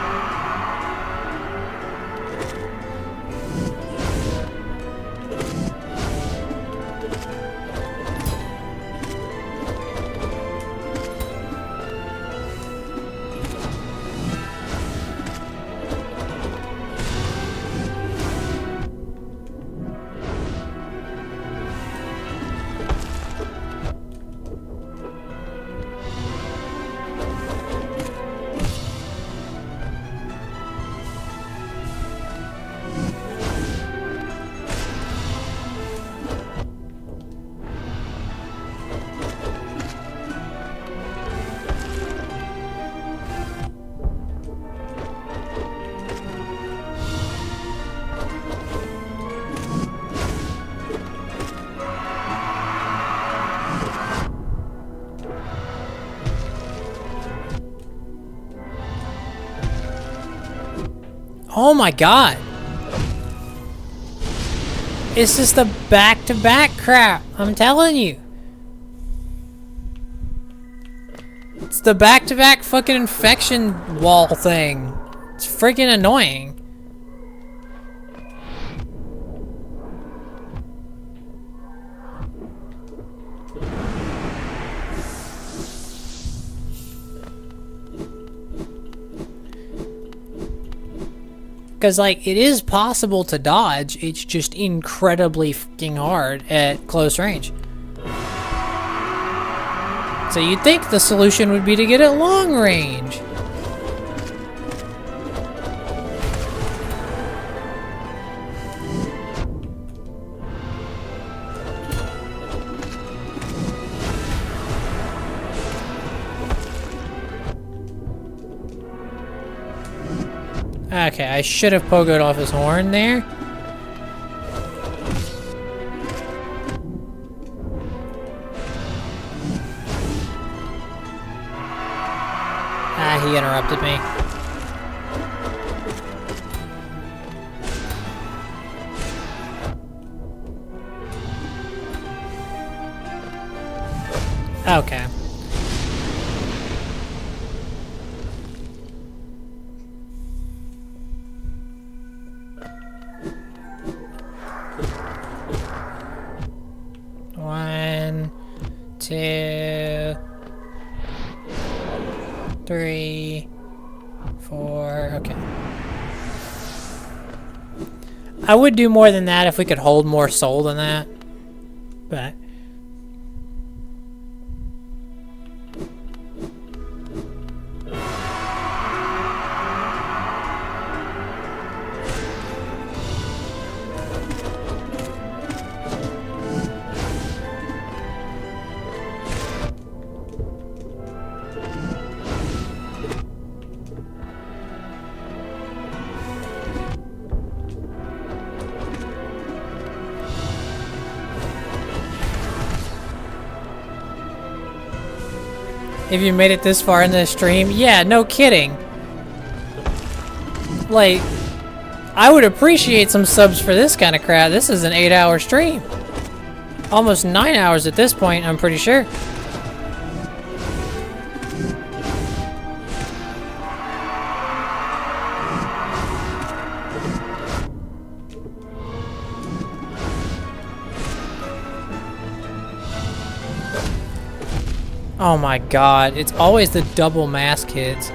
Oh my god! It's just the back-to-back crap, I'm telling you. It's the back-to-back fucking infection wall thing. It's freaking annoying. Because, like, it is possible to dodge, it's just incredibly fucking hard at close range. So you'd think the solution would be to get it long range. Okay, I should have pogoed off his horn there. Ah, he interrupted me. Okay. One, two, three, four. Okay. I would do more than that if we could hold more soul than that. But if you made it this far in the stream, yeah, no kidding. Like, I would appreciate some subs for this kind of crap. This is an 8-hour stream. Almost 9 hours at this point, I'm pretty sure. Oh my god, it's always the double mask kids.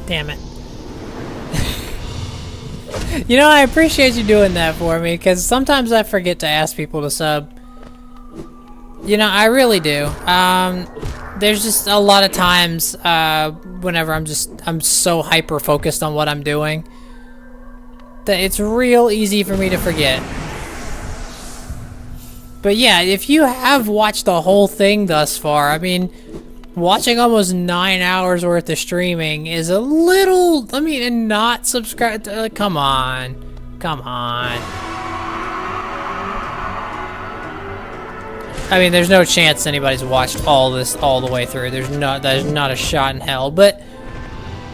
Damn it. You know, I appreciate you doing that for me, because sometimes I forget to ask people to sub. You know, I really do. There's just a lot of times, whenever I'm so hyper-focused on what I'm doing, that it's real easy for me to forget. But yeah, if you have watched the whole thing thus far, I mean, watching almost 9 hours worth of streaming is a little, I mean, and not subscribe to, come on. Come on. I mean, there's no chance anybody's watched all this all the way through. There's not a shot in hell, but,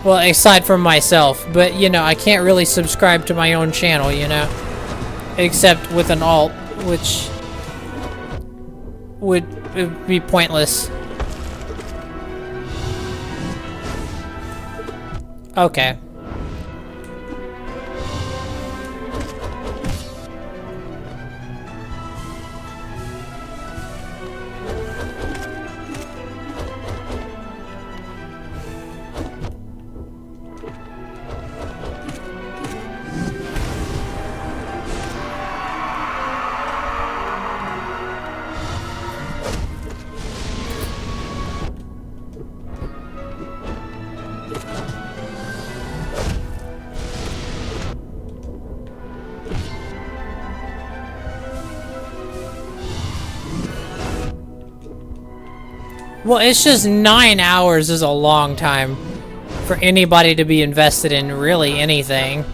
well, aside from myself, but, you know, I can't really subscribe to my own channel, you know, except with an alt, which would be pointless. Okay. Well, it's just 9 hours is a long time for anybody to be invested in really anything.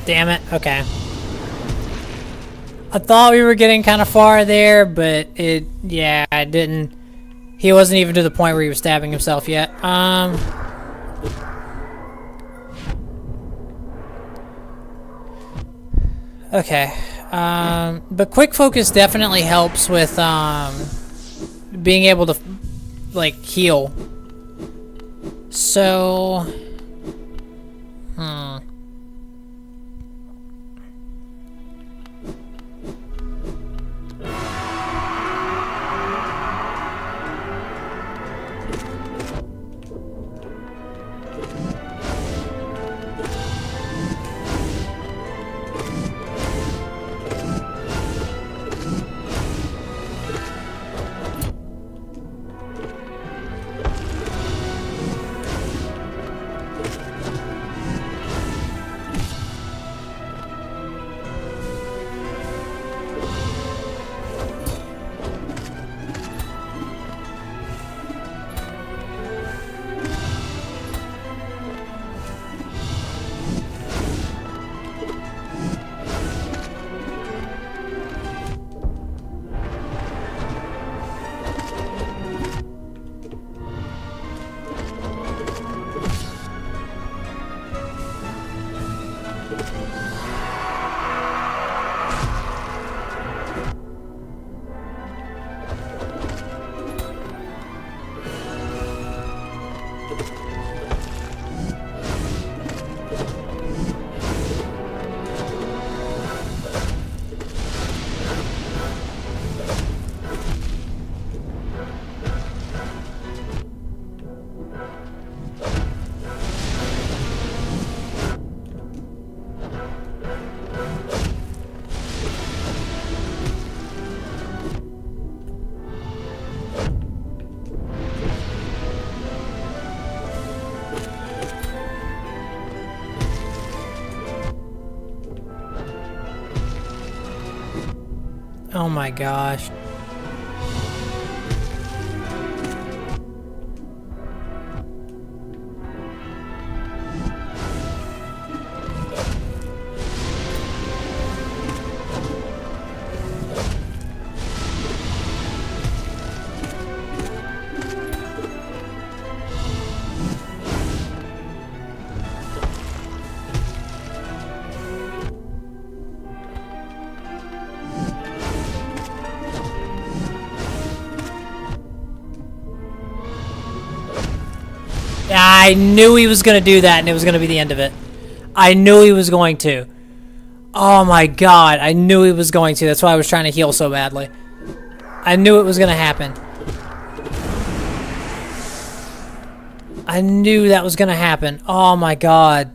Damn it, okay. I thought we were getting kind of far there, but yeah, I didn't. He wasn't even to the point where he was stabbing himself yet. Okay. But quick focus definitely helps with, being able to, like, heal. So... Oh my gosh. I knew he was gonna do that and it was gonna be the end of it. I knew he was going to. Oh my god, I knew he was going to. That's why I was trying to heal so badly. I knew it was gonna happen. I knew that was gonna happen. Oh my god.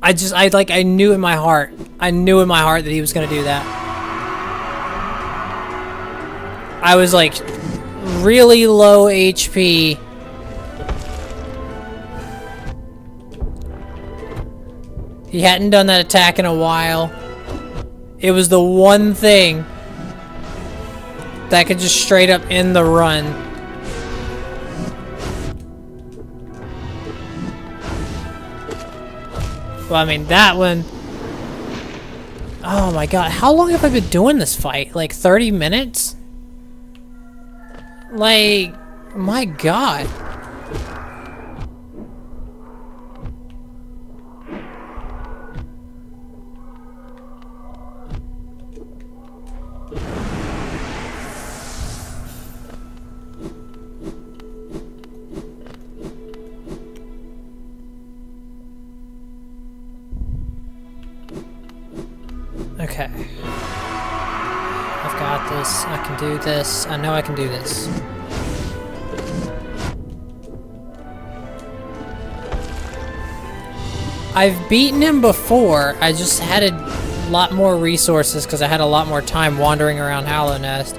I knew in my heart. I knew in my heart that he was gonna do that. I was like really low HP. He hadn't done that attack in a while. It was the one thing that could just straight up end the run. Well, I mean, that one... Oh my god, how long have I been doing this fight? Like 30 minutes? Like, my god. Okay. I've got this. I can do this. I know I can do this. I've beaten him before. I just had a lot more resources because I had a lot more time wandering around Hollow Nest.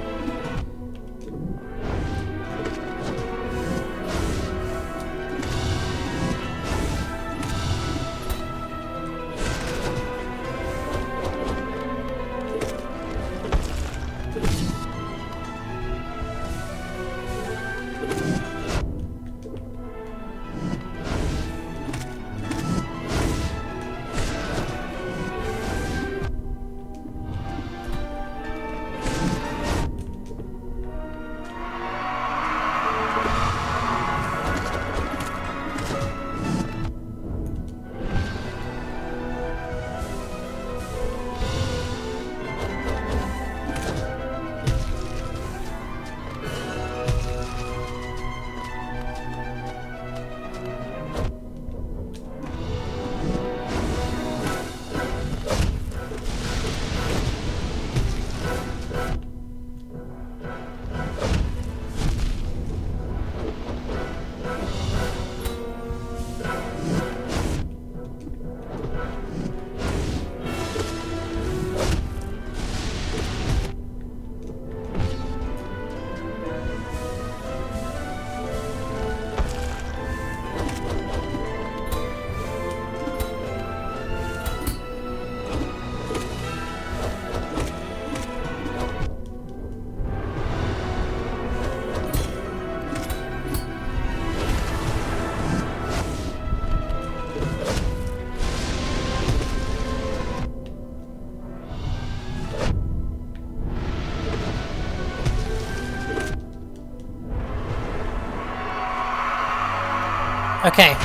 Okay.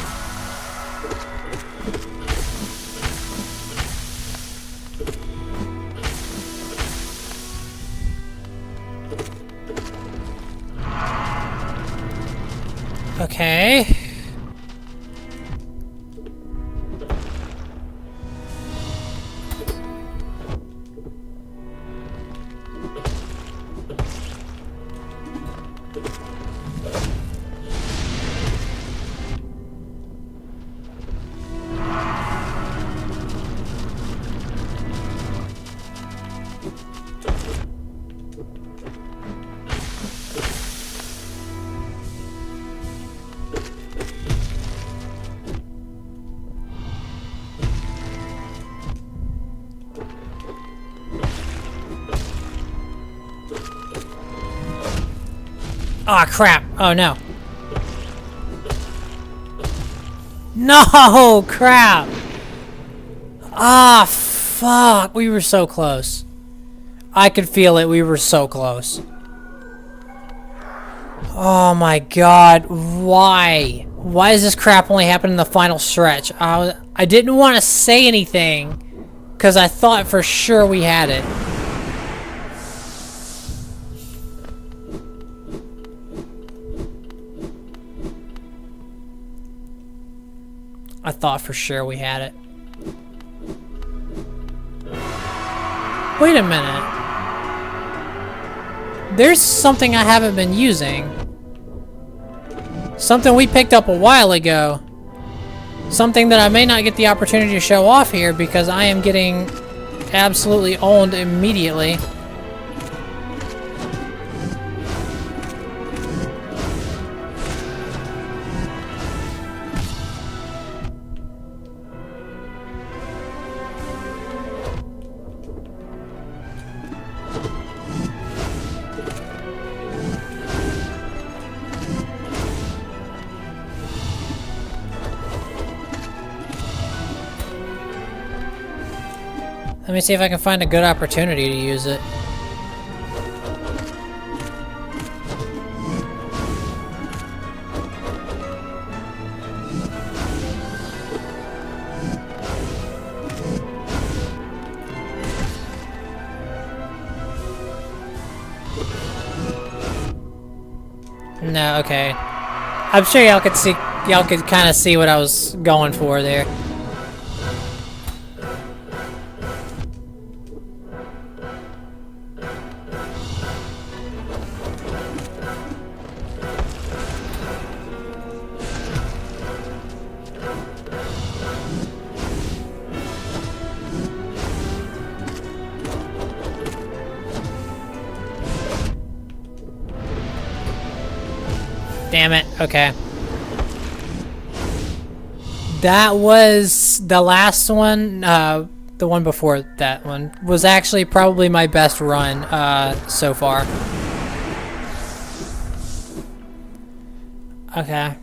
Okay. Oh crap! Oh no! No! Crap! Ah, fuck! We were so close. I could feel it. We were so close. Oh my god! Why? Why does this crap only happen in the final stretch? I didn't want to say anything because I thought for sure we had it. I thought for sure we had it. Wait a minute. There's something I haven't been using. Something we picked up a while ago. Something that I may not get the opportunity to show off here because I am getting absolutely owned immediately. Let me see if I can find a good opportunity to use it. No, okay. I'm sure y'all could kind of see what I was going for there. Damn it, okay. That was the last one, the one before that one, was actually probably my best run, so far. Okay.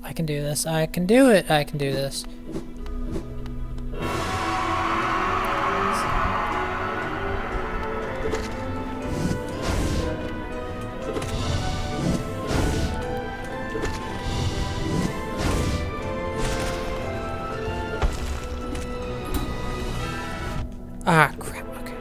I can do this, I can do it, I can do this. Ah, crap, okay.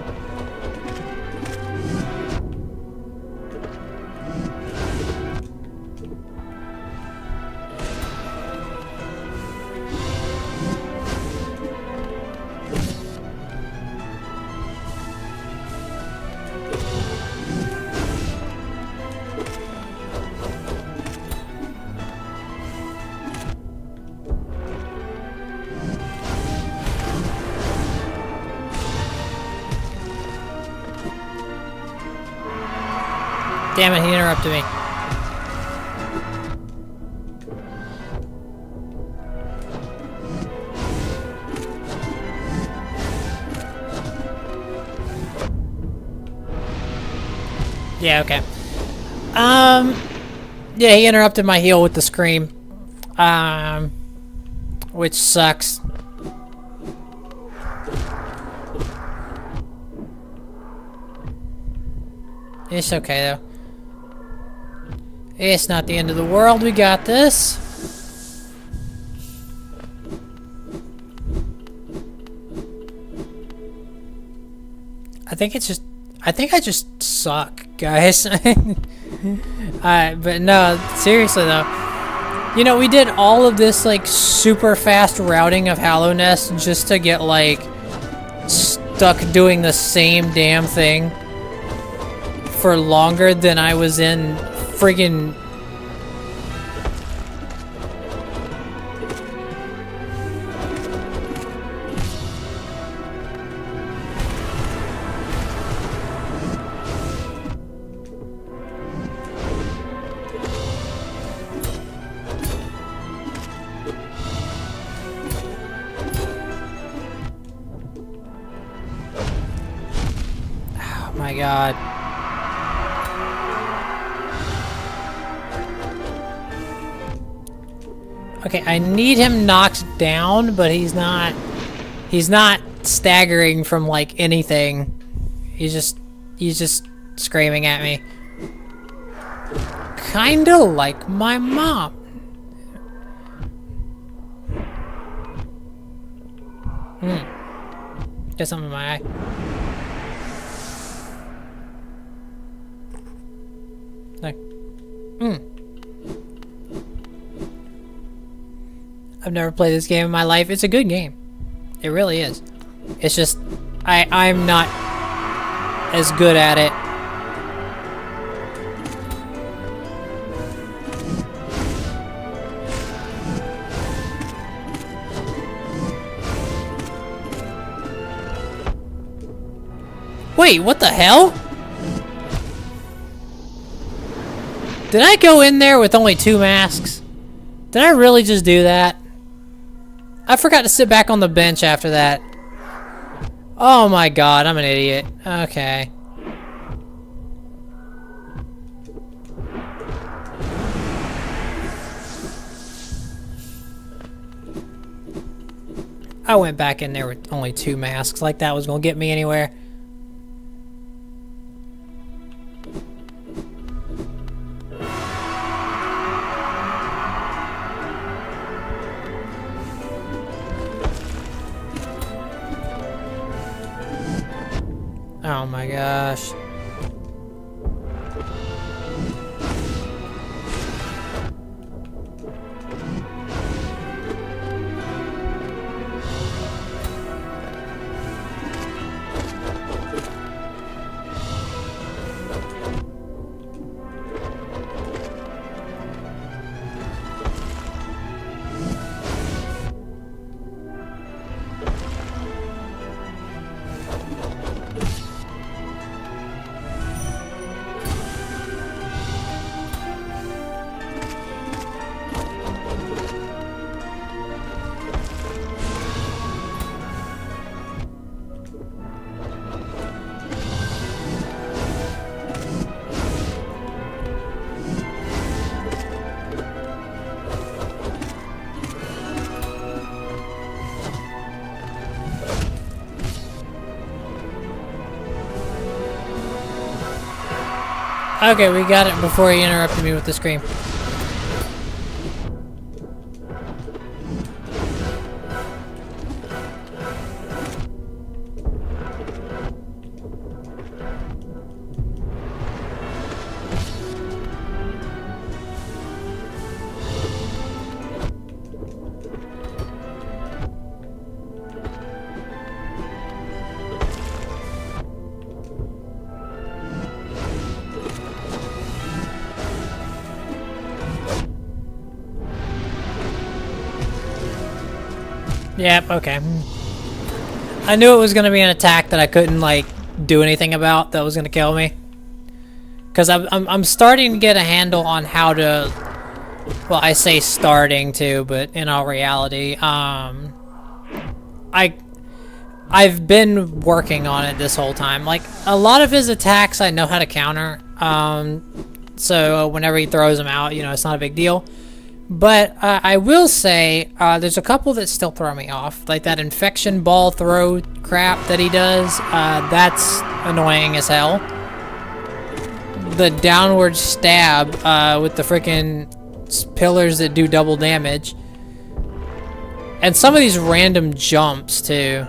Damn it, he interrupted me. Yeah, okay. Yeah, he interrupted my heal with the scream. Which sucks. It's okay, though. It's not the end of the world, we got this. I think I just suck, guys. But no, seriously though. You know, we did all of this, like, super fast routing of Hallownest just to get, like, stuck doing the same damn thing for longer than I was in friggin' oh my god. Okay, I need him knocked down, but he's not staggering from like anything. He's just screaming at me. Kinda like my mom. Got something in my eye. Like, I've never played this game in my life. It's a good game. It really is. It's just, I'm not as good at it. Wait, what the hell? Did I go in there with only 2 masks? Did I really just do that? I forgot to sit back on the bench after that. Oh my god, I'm an idiot. Okay. I went back in there with only 2 masks, like that was gonna get me anywhere. Oh my gosh. Okay, we got it before he interrupted me with the scream. Yep, okay. I knew it was gonna be an attack that I couldn't, like, do anything about that was gonna kill me. Because I'm starting to get a handle on how to... Well, I say starting to, but in all reality, I've been working on it this whole time. Like, a lot of his attacks I know how to counter. So whenever he throws them out, you know, it's not a big deal. But I will say there's a couple that still throw me off. Like that infection ball throw crap that he does. That's annoying as hell. The downward stab with the freaking pillars that do double damage. And some of these random jumps too.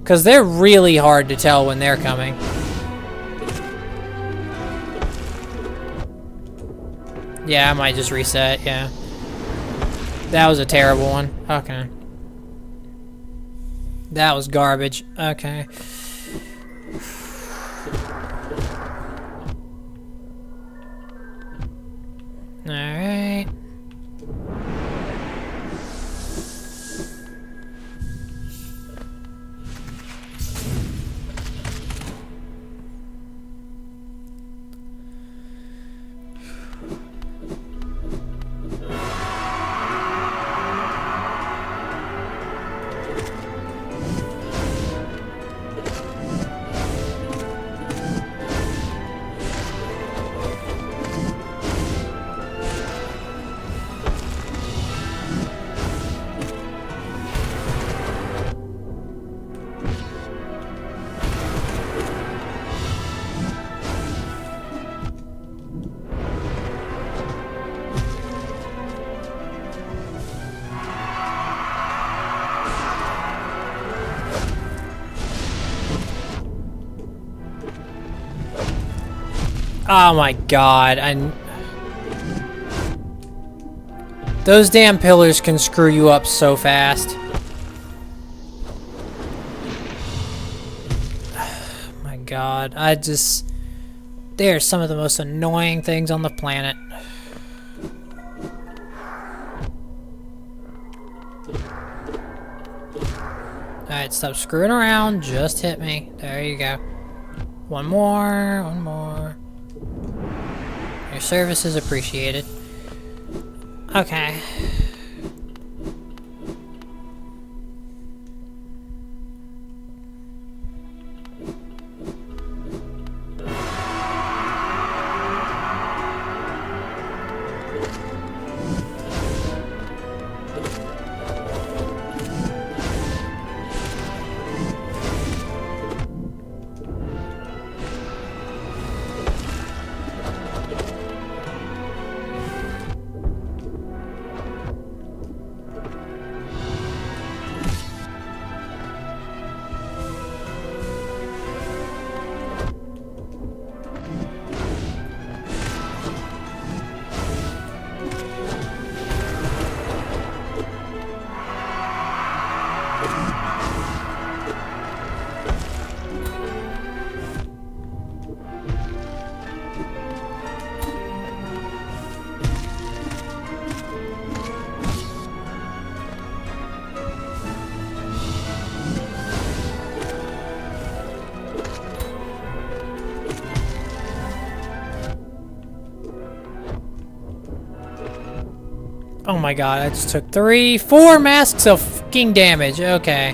Because they're really hard to tell when they're coming. Yeah, I might just reset, yeah. That was a terrible one. Okay. That was garbage. Okay. Alright. Oh my god, those damn pillars can screw you up so fast. Oh my god, they are some of the most annoying things on the planet. Alright, stop screwing around, just hit me. There you go. One more, one more. Your service is appreciated. Okay. Oh my god, I just took 4 masks of fucking damage. Okay.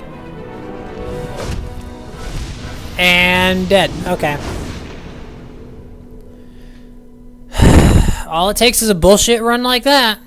And dead. Okay. All it takes is a bullshit run like that.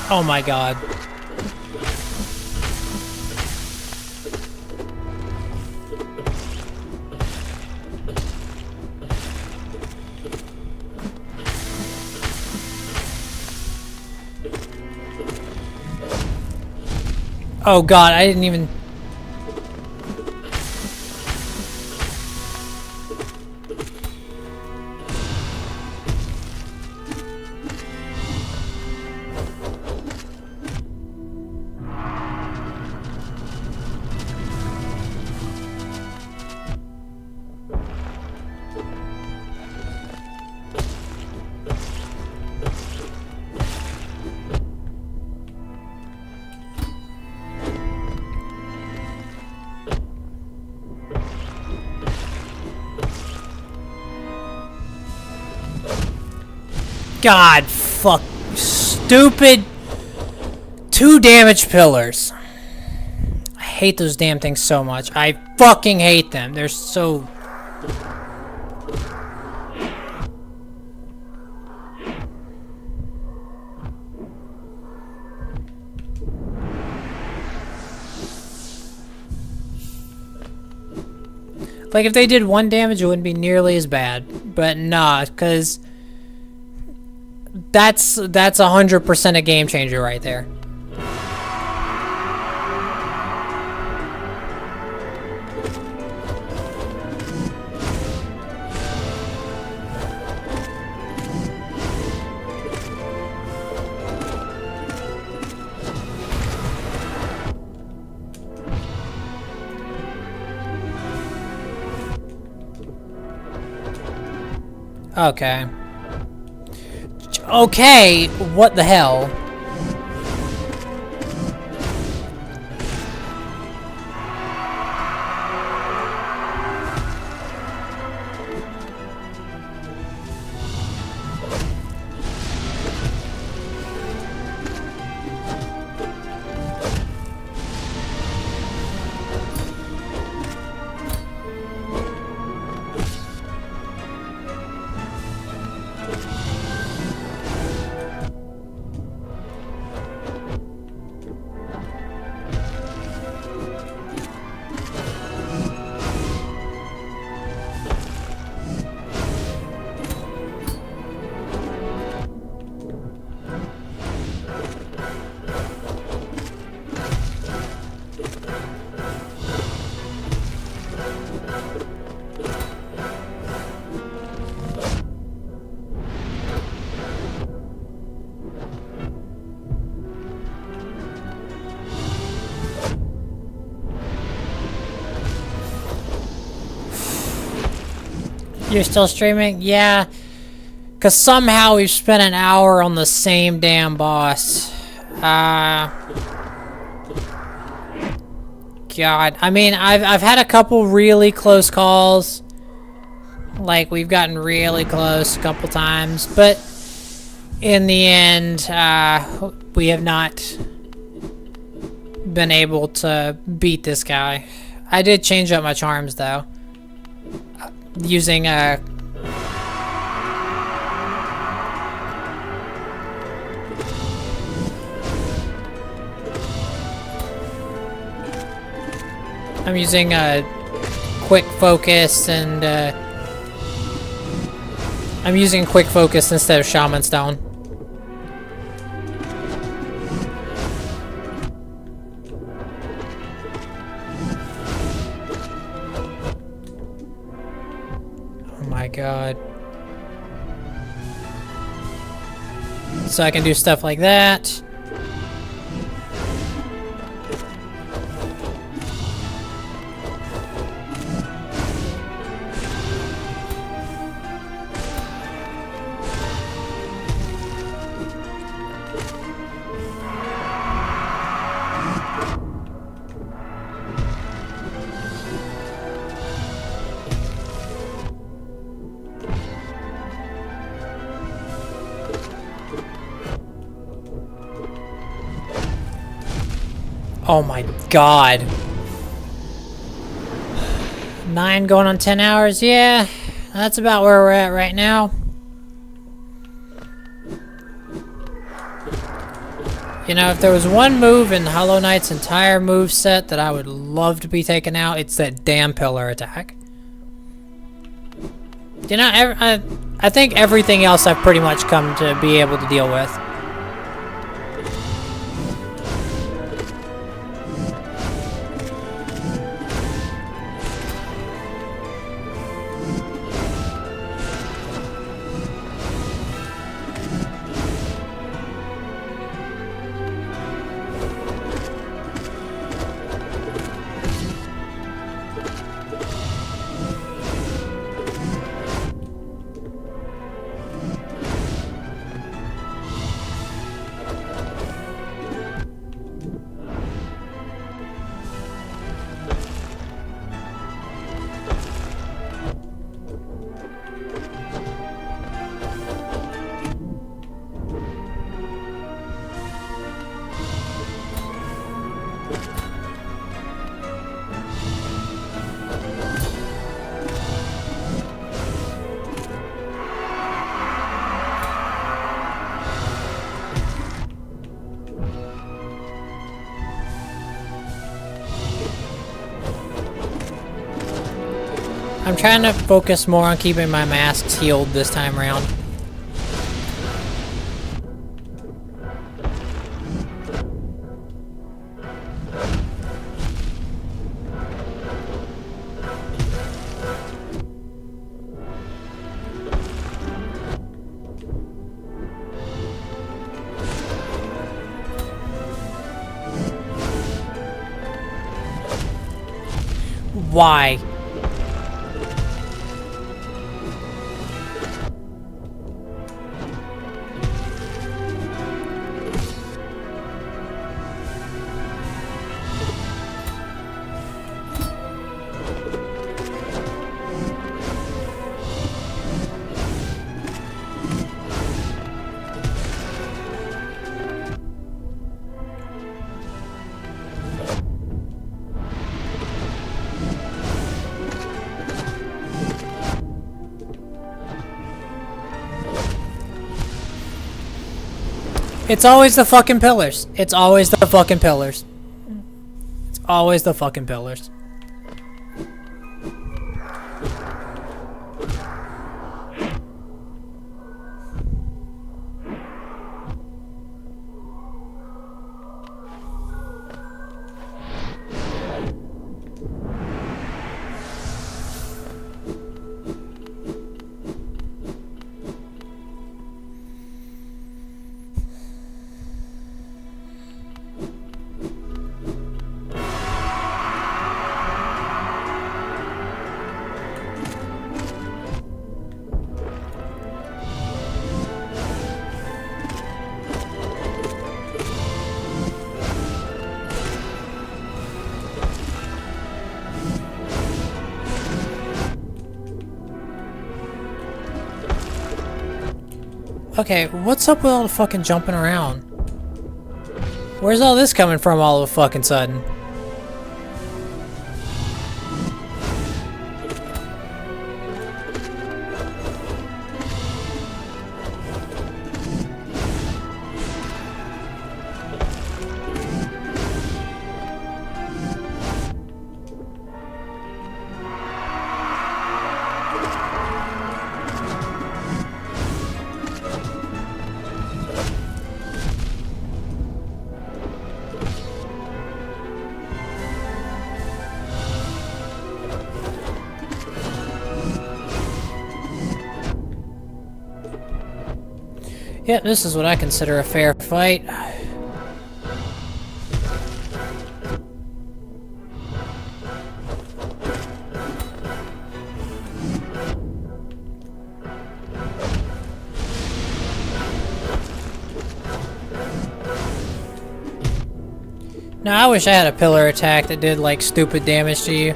Oh my god. Oh god, I didn't even... God, fuck. Stupid 2 damage pillars. I hate those damn things so much. I fucking hate them. They're so... Like, if they did 1 damage, it wouldn't be nearly as bad. But nah, because that's 100% a game changer right there. Okay. Okay, what the hell? You're still streaming? Yeah. Because somehow we've spent an hour on the same damn boss. God. I mean, I've had a couple really close calls. Like, we've gotten really close a couple times. But in the end, we have not been able to beat this guy. I did change up my charms, though. Using I'm using a quick focus and I'm using quick focus instead of shaman stone. God. So I can do stuff like that. Oh my God. 9 going on 10 hours? Yeah, that's about where we're at right now. You know, if there was one move in Hollow Knight's entire move set that I would love to be taken out, it's that damn pillar attack. You know, I think everything else I've pretty much come to be able to deal with. I'm trying to focus more on keeping my masks healed this time around. Why? It's always the fucking pillars. It's always the fucking pillars. It's always the fucking pillars. Okay, what's up with all the fucking jumping around? Where's all this coming from all of a fucking sudden? Yep, this is what I consider a fair fight. Now, I wish I had a pillar attack that did, like, stupid damage to you.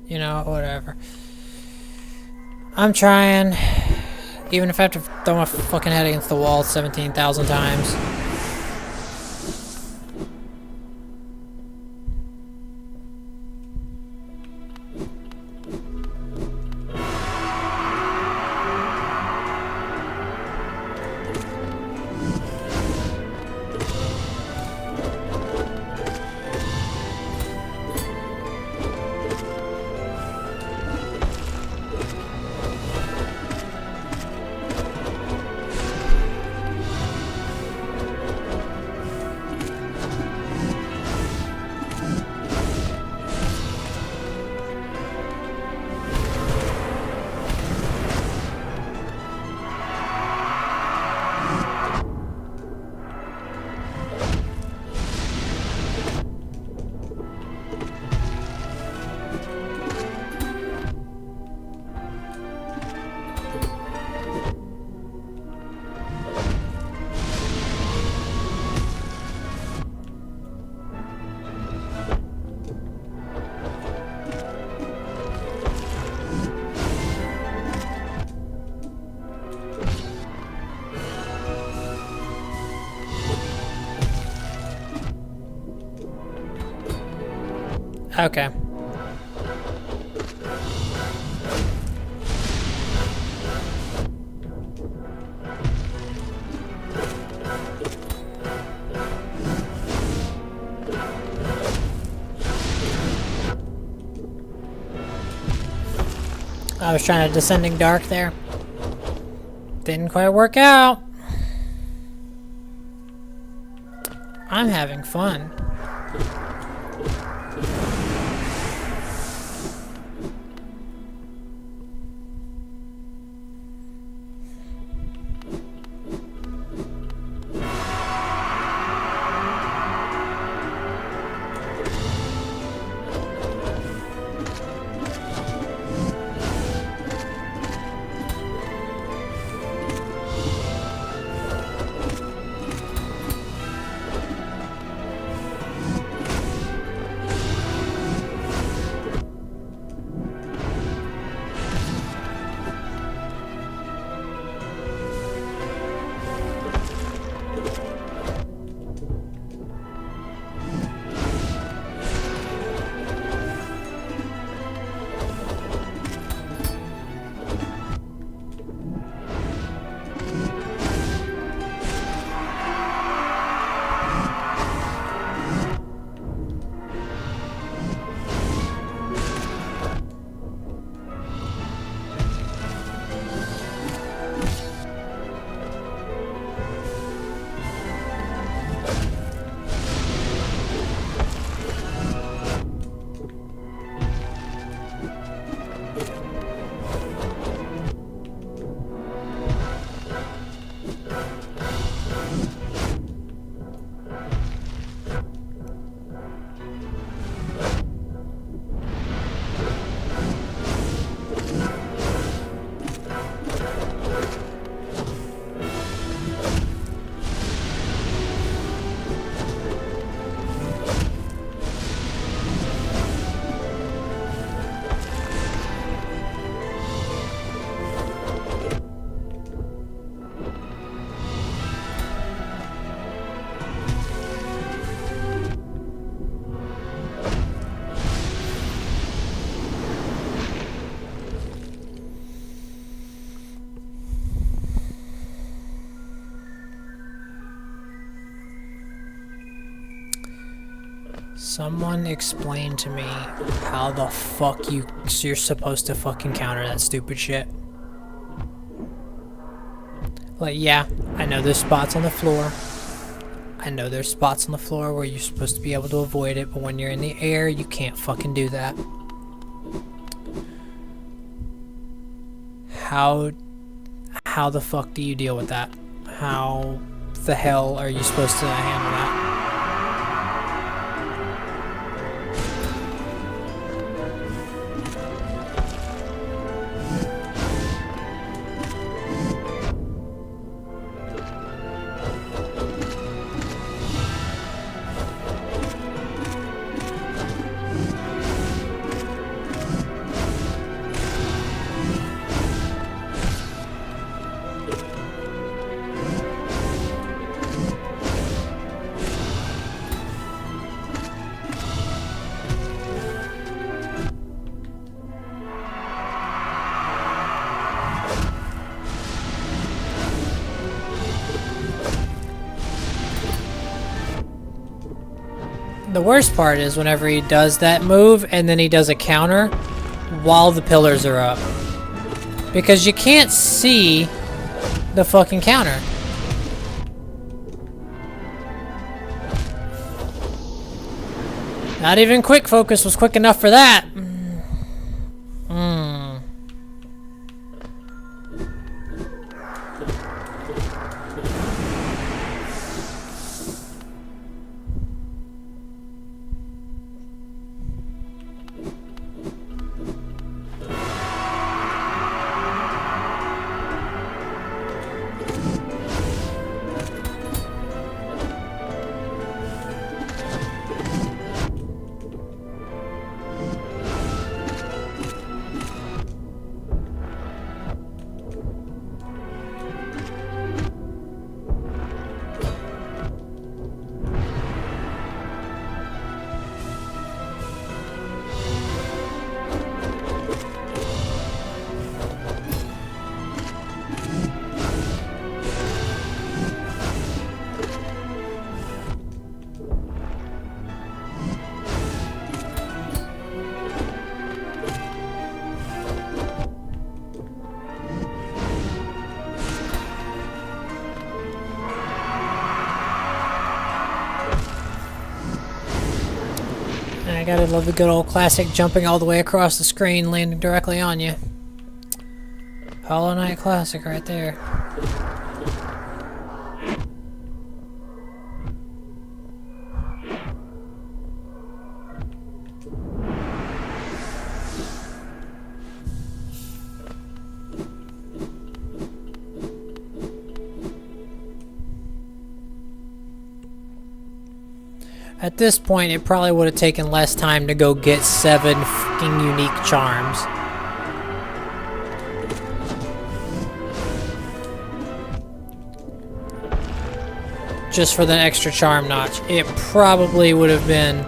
You know, whatever. I'm trying. Even if I have to throw my fucking head against the wall 17,000 times. Okay. I was trying to descending dark there. Didn't quite work out. I'm having fun. Someone explain to me how the fuck you're supposed to fucking counter that stupid shit. Like, yeah, I know there's spots on the floor. I know there's spots on the floor where you're supposed to be able to avoid it, but when you're in the air, you can't fucking do that. How the fuck do you deal with that? How the hell are you supposed to handle that? The worst part is whenever he does that move and then he does a counter while the pillars are up. Because you can't see the fucking counter. Not even quick focus was quick enough for that. I gotta love the good old classic jumping all the way across the screen, landing directly on you. Hollow Knight classic right there. At this point, it probably would have taken less time to go get 7 fucking unique charms. Just for the extra charm notch. It probably would have been...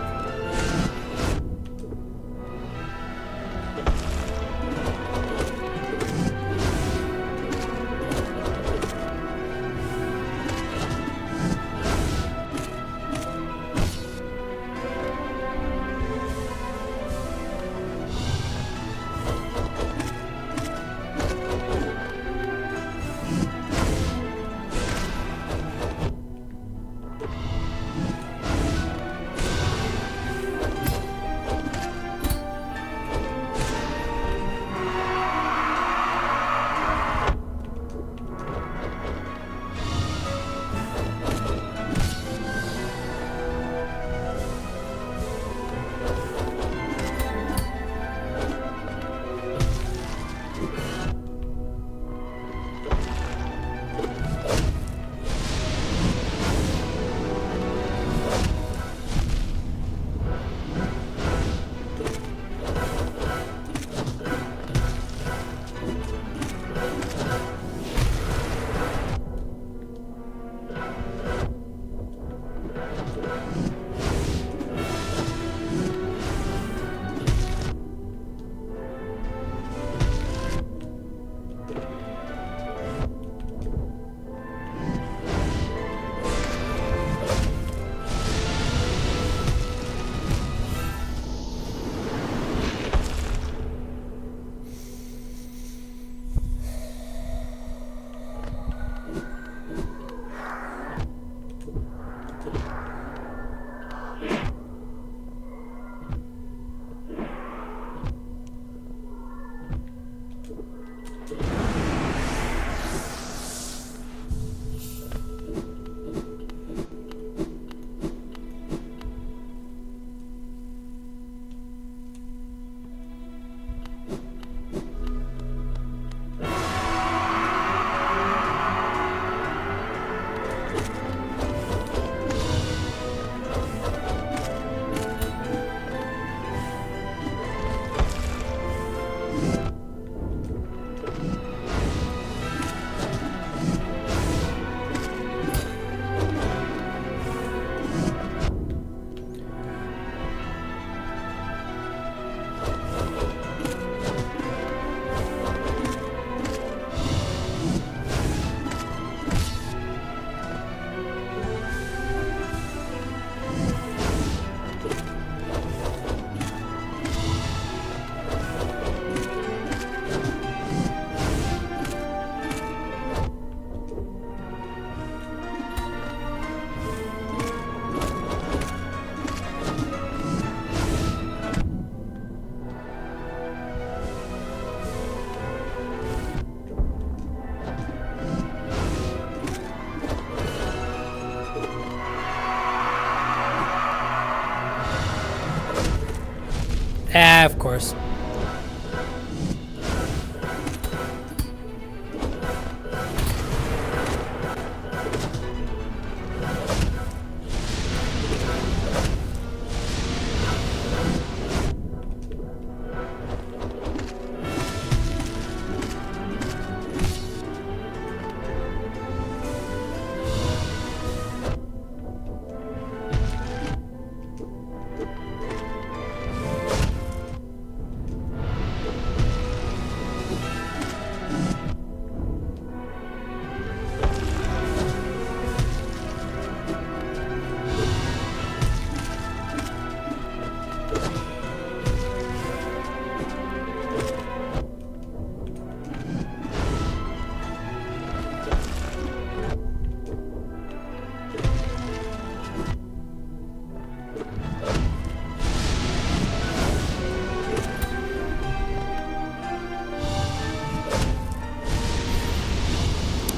Ah, of course.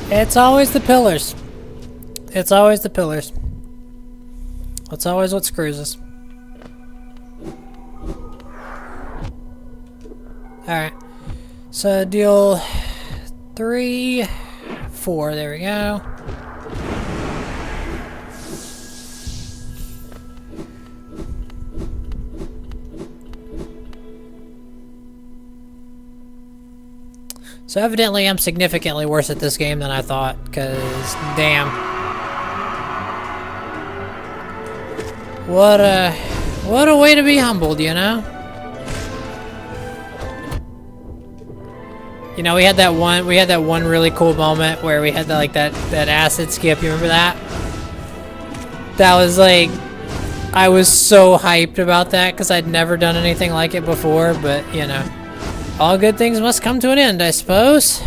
It's always the pillars. It's always the pillars. That's always what screws us. Alright. So deal 3, 4. There we go. So evidently I'm significantly worse at this game than I thought, because damn. What a way to be humbled, you know? You know, we had that one really cool moment where we had that acid skip, you remember that? That was like, I was so hyped about that because I'd never done anything like it before, but you know. All good things must come to an end, I suppose.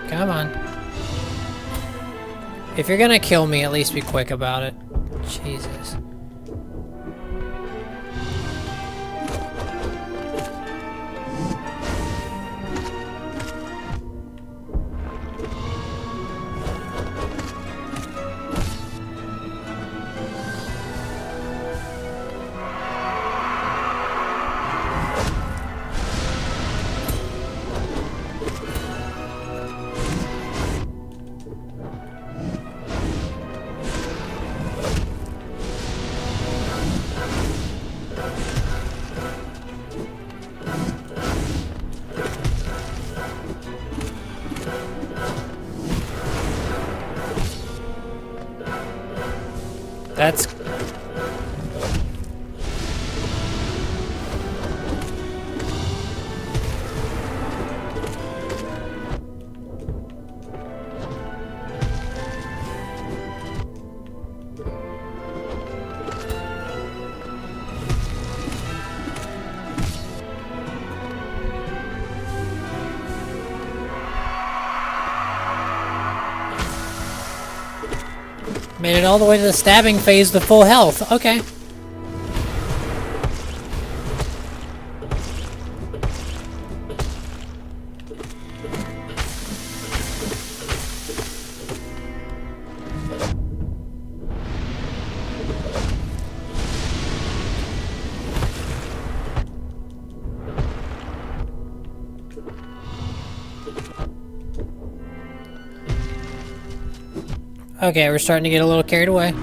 Come on. If you're gonna kill me, at least be quick about it. Jesus. That's... Made it all the way to the stabbing phase to full health. Okay. Okay, we're starting to get a little carried away.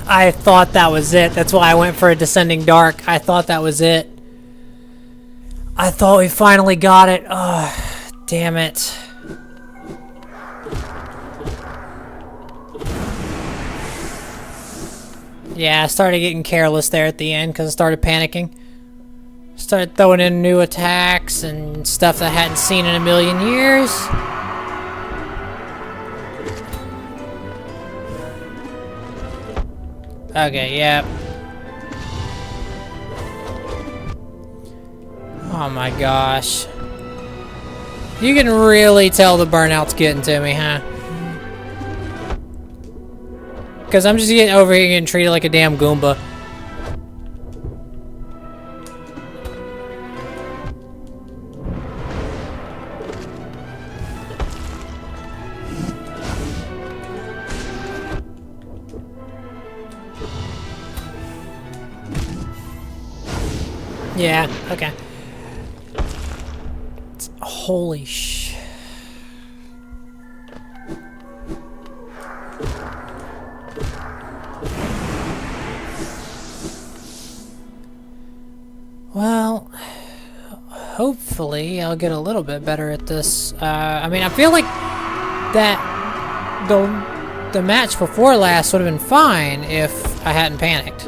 I thought that was it. That's why I went for a Descending Dark. I thought that was it. I thought we finally got it. Oh, damn it. Yeah, I started getting careless there at the end because I started panicking. Started throwing in new attacks and stuff that I hadn't seen in a million years. Okay, yep. Oh my gosh. You can really tell the burnout's getting to me, huh? Because I'm just getting over here getting treated like a damn Goomba. Yeah, okay. Holy sh... Well, hopefully I'll get a little bit better at this. I mean, I feel like that the match before last would have been fine if I hadn't panicked.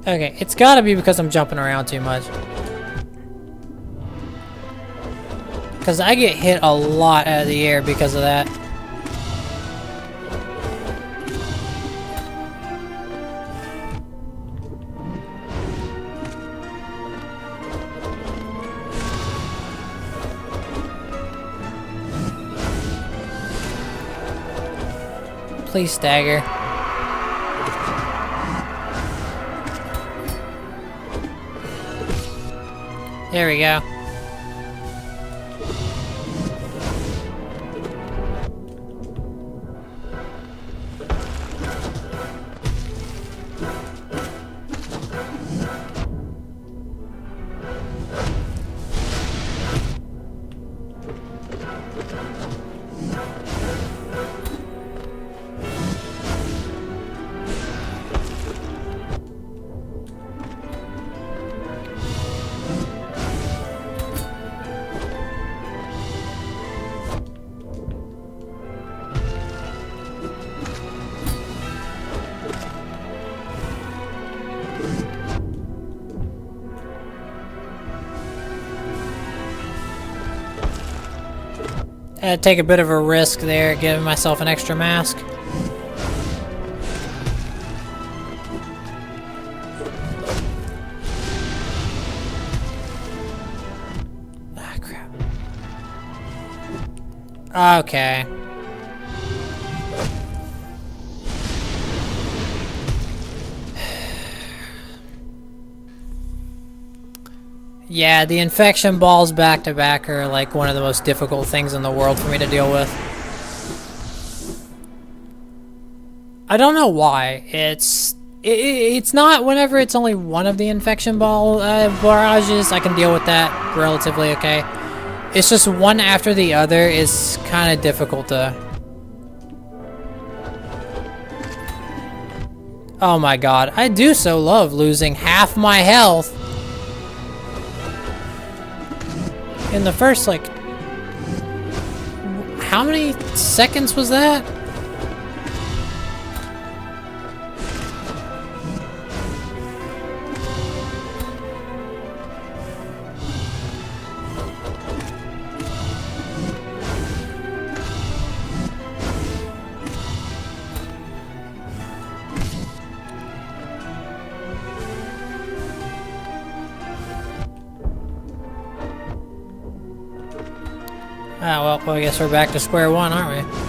Okay, it's gotta be because I'm jumping around too much. Because I get hit a lot out of the air because of that. Please stagger. There we go. I had to take a bit of a risk there, giving myself an extra mask. Ah, crap. Okay. Yeah, the infection balls back to back are like one of the most difficult things in the world for me to deal with. I don't know why. It's not whenever it's only one of the infection ball barrages, I can deal with that relatively okay. It's just one after the other is kind of difficult to... Oh my god, I do so love losing half my health in the first, like... How many seconds was that? Ah, well, I guess we're back to square one, aren't we?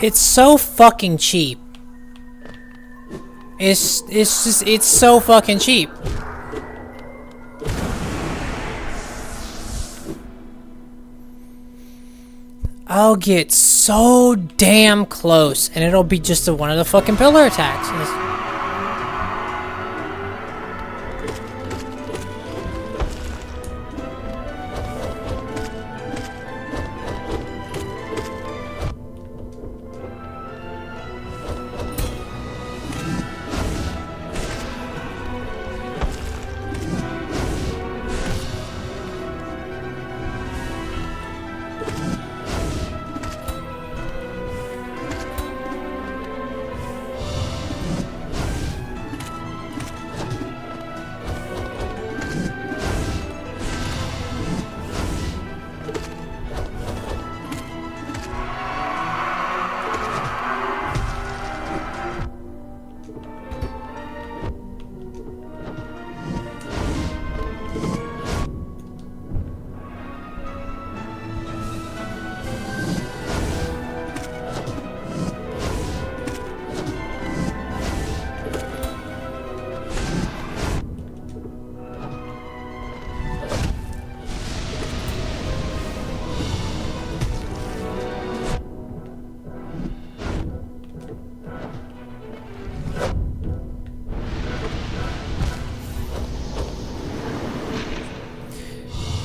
It's so fucking cheap. It's so fucking cheap. I'll get so damn close, and it'll be just one of the fucking pillar attacks.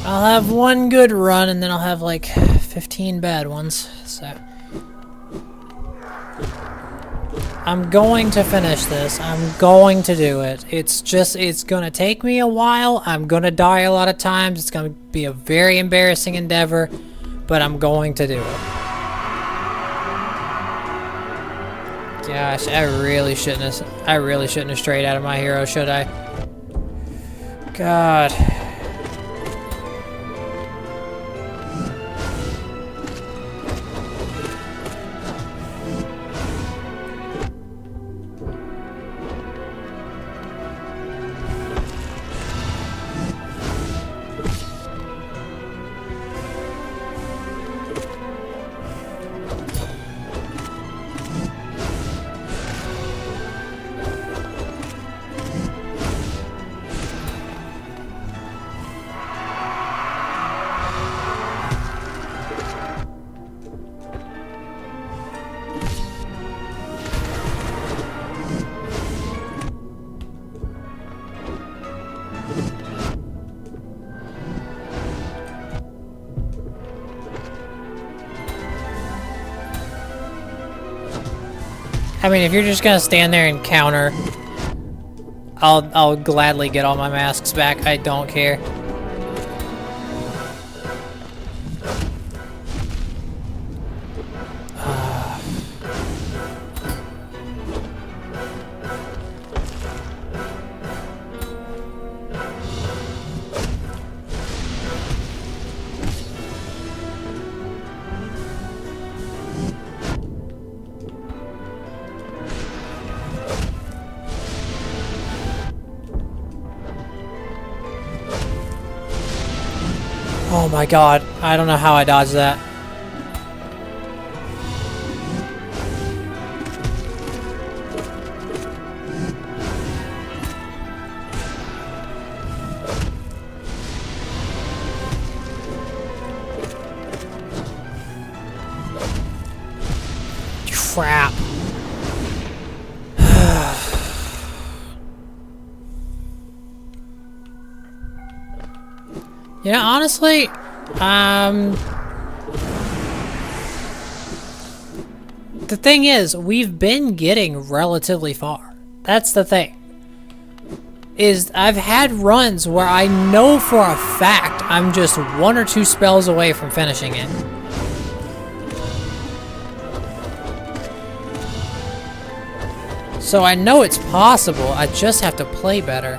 I'll have one good run, and then I'll have like 15 bad ones, so... I'm going to finish this. I'm going to do it. It's gonna take me a while. I'm gonna die a lot of times. It's gonna be a very embarrassing endeavor, but I'm going to do it. Gosh, I really shouldn't have strayed out of my hero, should I? God. I mean, if you're just gonna stand there and counter, I'll gladly get all my masks back. I don't care. Oh my god, I don't know how I dodged that. Crap. You know, honestly, the thing is, we've been getting relatively far. That's the thing. Is I've had runs where I know for a fact I'm just 1 or 2 spells away from finishing it. So I know it's possible, I just have to play better.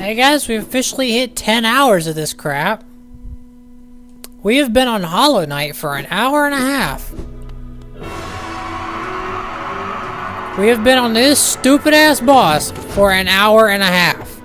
Hey guys, we've officially hit 10 hours of this crap. We have been on Hollow Knight for an hour and a half. We have been on this stupid ass boss for an hour and a half.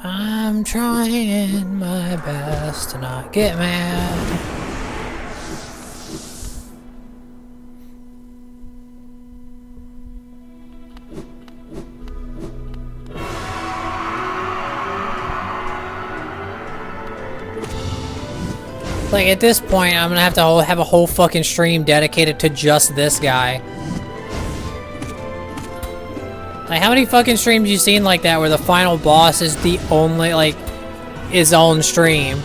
I'm trying my best to not get mad. Like, at this point, I'm gonna have to have a whole fucking stream dedicated to just this guy. Like, how many fucking streams you seen like that where the final boss is the only, like, his own stream?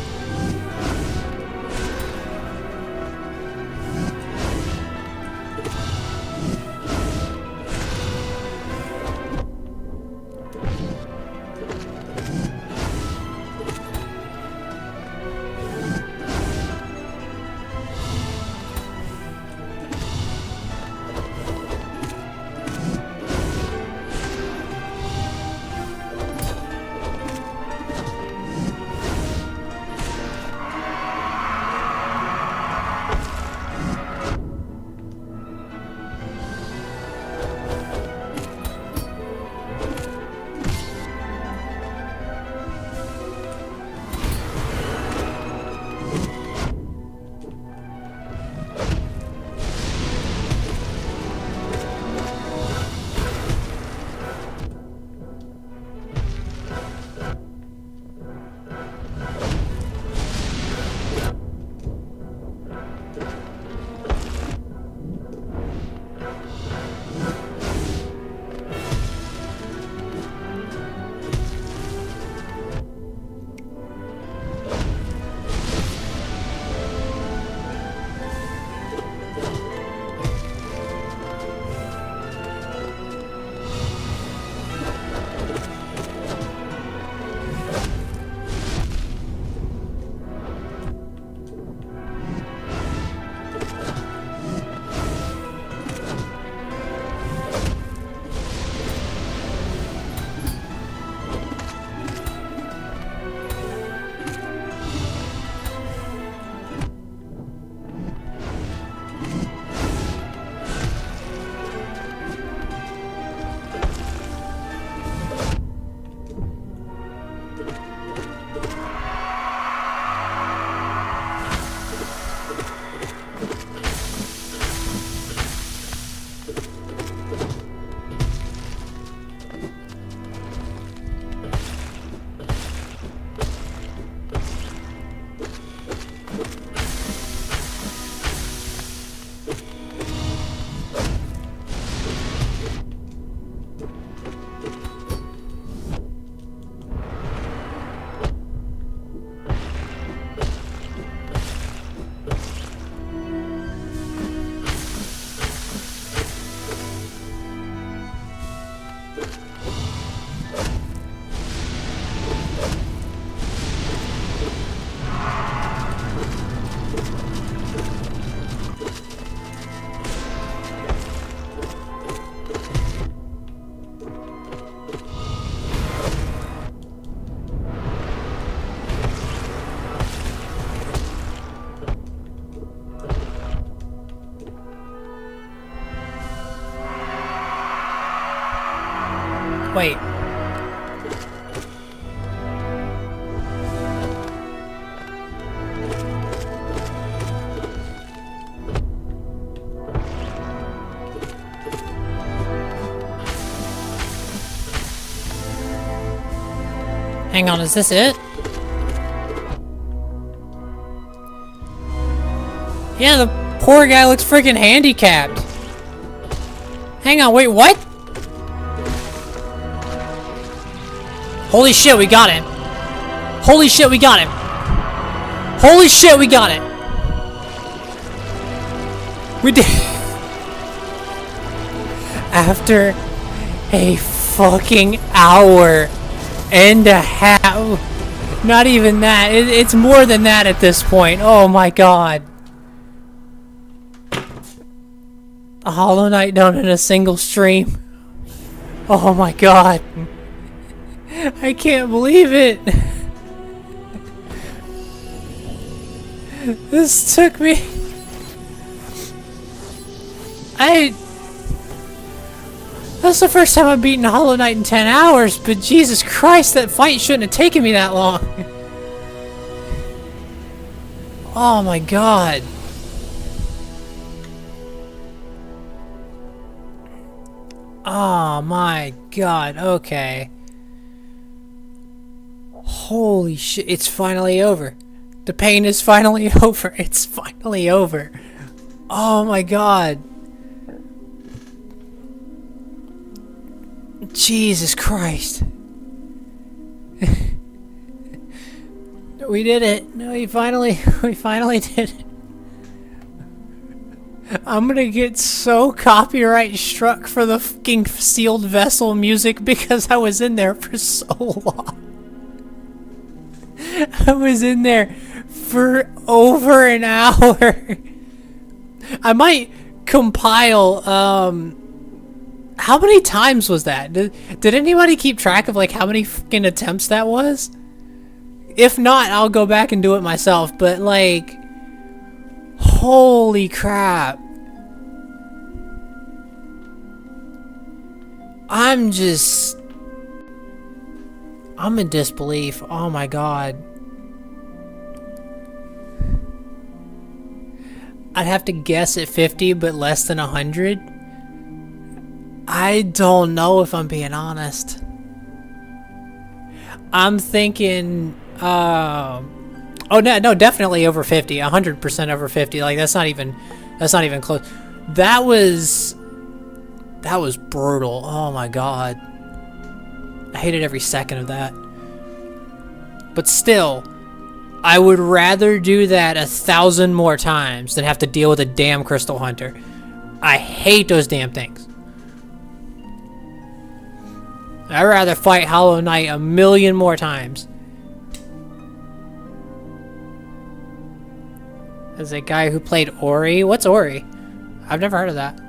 Hang on, is this it? Yeah, the poor guy looks freaking handicapped. Hang on, wait, what? Holy shit, we got him. Holy shit, we got him. Holy shit, we got it. We did. After a fucking hour and a half. Not even that. It's more than that at this point. Oh my god. A Hollow Knight done in a single stream. Oh my god. I can't believe it. This took me... That's the first time I've beaten Hollow Knight in 10 hours, but Jesus Christ, that fight shouldn't have taken me that long. Oh my god. Oh my god, okay. Holy shit, it's finally over. The pain is finally over. It's finally over. Oh my god. Jesus Christ. We did it. No, we finally did it. I'm gonna get so copyright struck for the fucking sealed vessel music because I was in there for so long. I was in there for over an hour. I might compile, how many times was that? Did anybody keep track of like how many fucking attempts that was? If not, I'll go back and do it myself, but like, holy crap. I'm in disbelief. Oh my god. I'd have to guess at 50, but less than 100. I don't know if I'm being honest. I'm thinking, oh no, definitely over 50, 100% over 50. Like that's not even close. That was brutal. Oh my god. I hated every second of that. But still, I would rather do that 1,000 more times than have to deal with a damn Crystal Hunter. I hate those damn things. I'd rather fight Hollow Knight 1,000,000 more times. There's a guy who played Ori. What's Ori? I've never heard of that.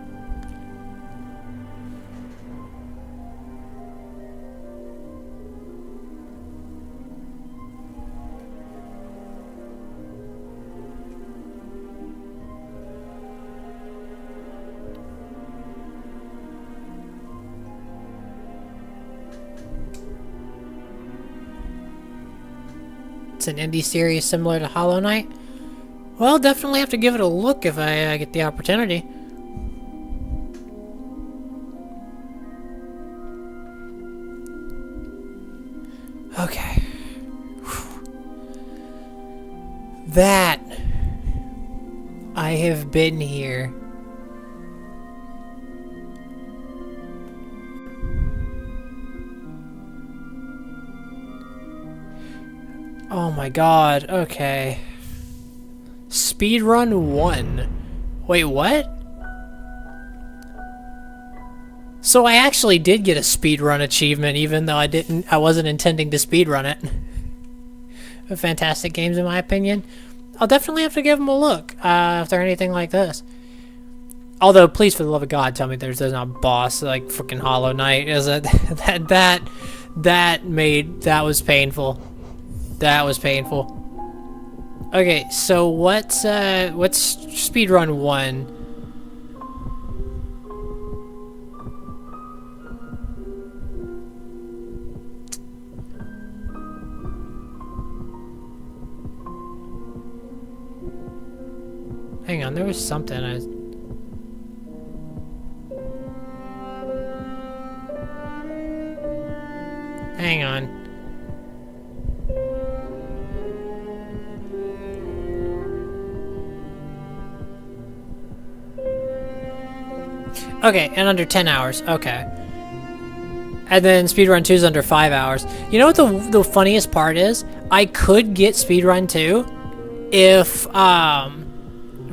It's an indie series similar to Hollow Knight. Well, definitely have to give it a look if I get the opportunity. Okay. That I have been here. Oh my god, okay. Speedrun 1. Wait, what? So I actually did get a speedrun achievement even though I wasn't intending to speedrun it. Fantastic games in my opinion. I'll definitely have to give them a look if they're anything like this. Although, please for the love of God, tell me there's not a boss like freaking Hollow Knight. Is it? that was painful. That was painful. Okay, so what's speedrun 1? Hang on, there was something Hang on. Okay, and under 10 hours. Okay. And then speedrun 2 is under 5 hours. You know what the funniest part is? I could get speedrun 2 if,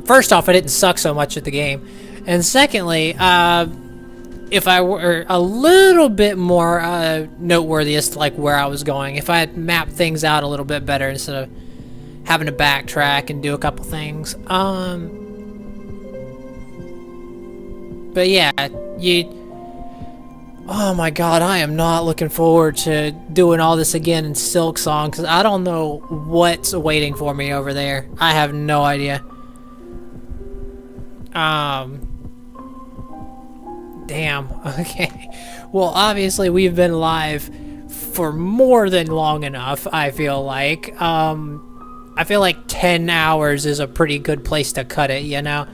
first off, I didn't suck so much at the game. And secondly, if I were a little bit more noteworthy as to like where I was going, if I had mapped things out a little bit better instead of having to backtrack and do a couple things. But yeah, oh my god, I am not looking forward to doing all this again in Silksong, because I don't know what's waiting for me over there. I have no idea. Damn, okay. Well, obviously we've been live for more than long enough, I feel like. I feel like 10 hours is a pretty good place to cut it, you know?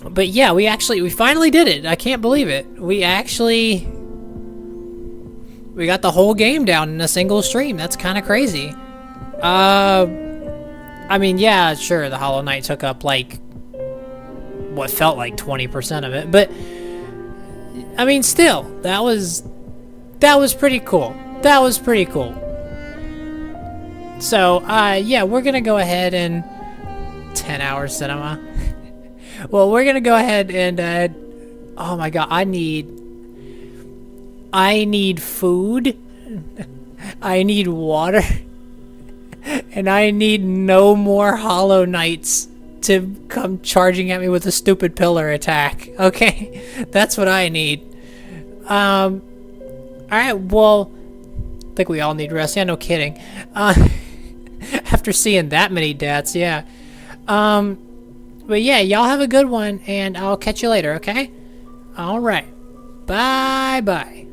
But yeah, we finally did it. I can't believe it. We got the whole game down in a single stream. That's kind of crazy. I mean, yeah, sure, the Hollow Knight took up, like, what felt like 20% of it, but, I mean, still, that was pretty cool. That was pretty cool. So, yeah, we're gonna go ahead and 10 hours cinema. Well, we're gonna go ahead and, oh my god, I need food, I need water, and I need no more Hollow Knights to come charging at me with a stupid pillar attack, okay? That's what I need. Alright, well, I think we all need rest. Yeah, no kidding. After seeing that many deaths, yeah. But yeah, y'all have a good one, and I'll catch you later, okay? Alright. Bye-bye.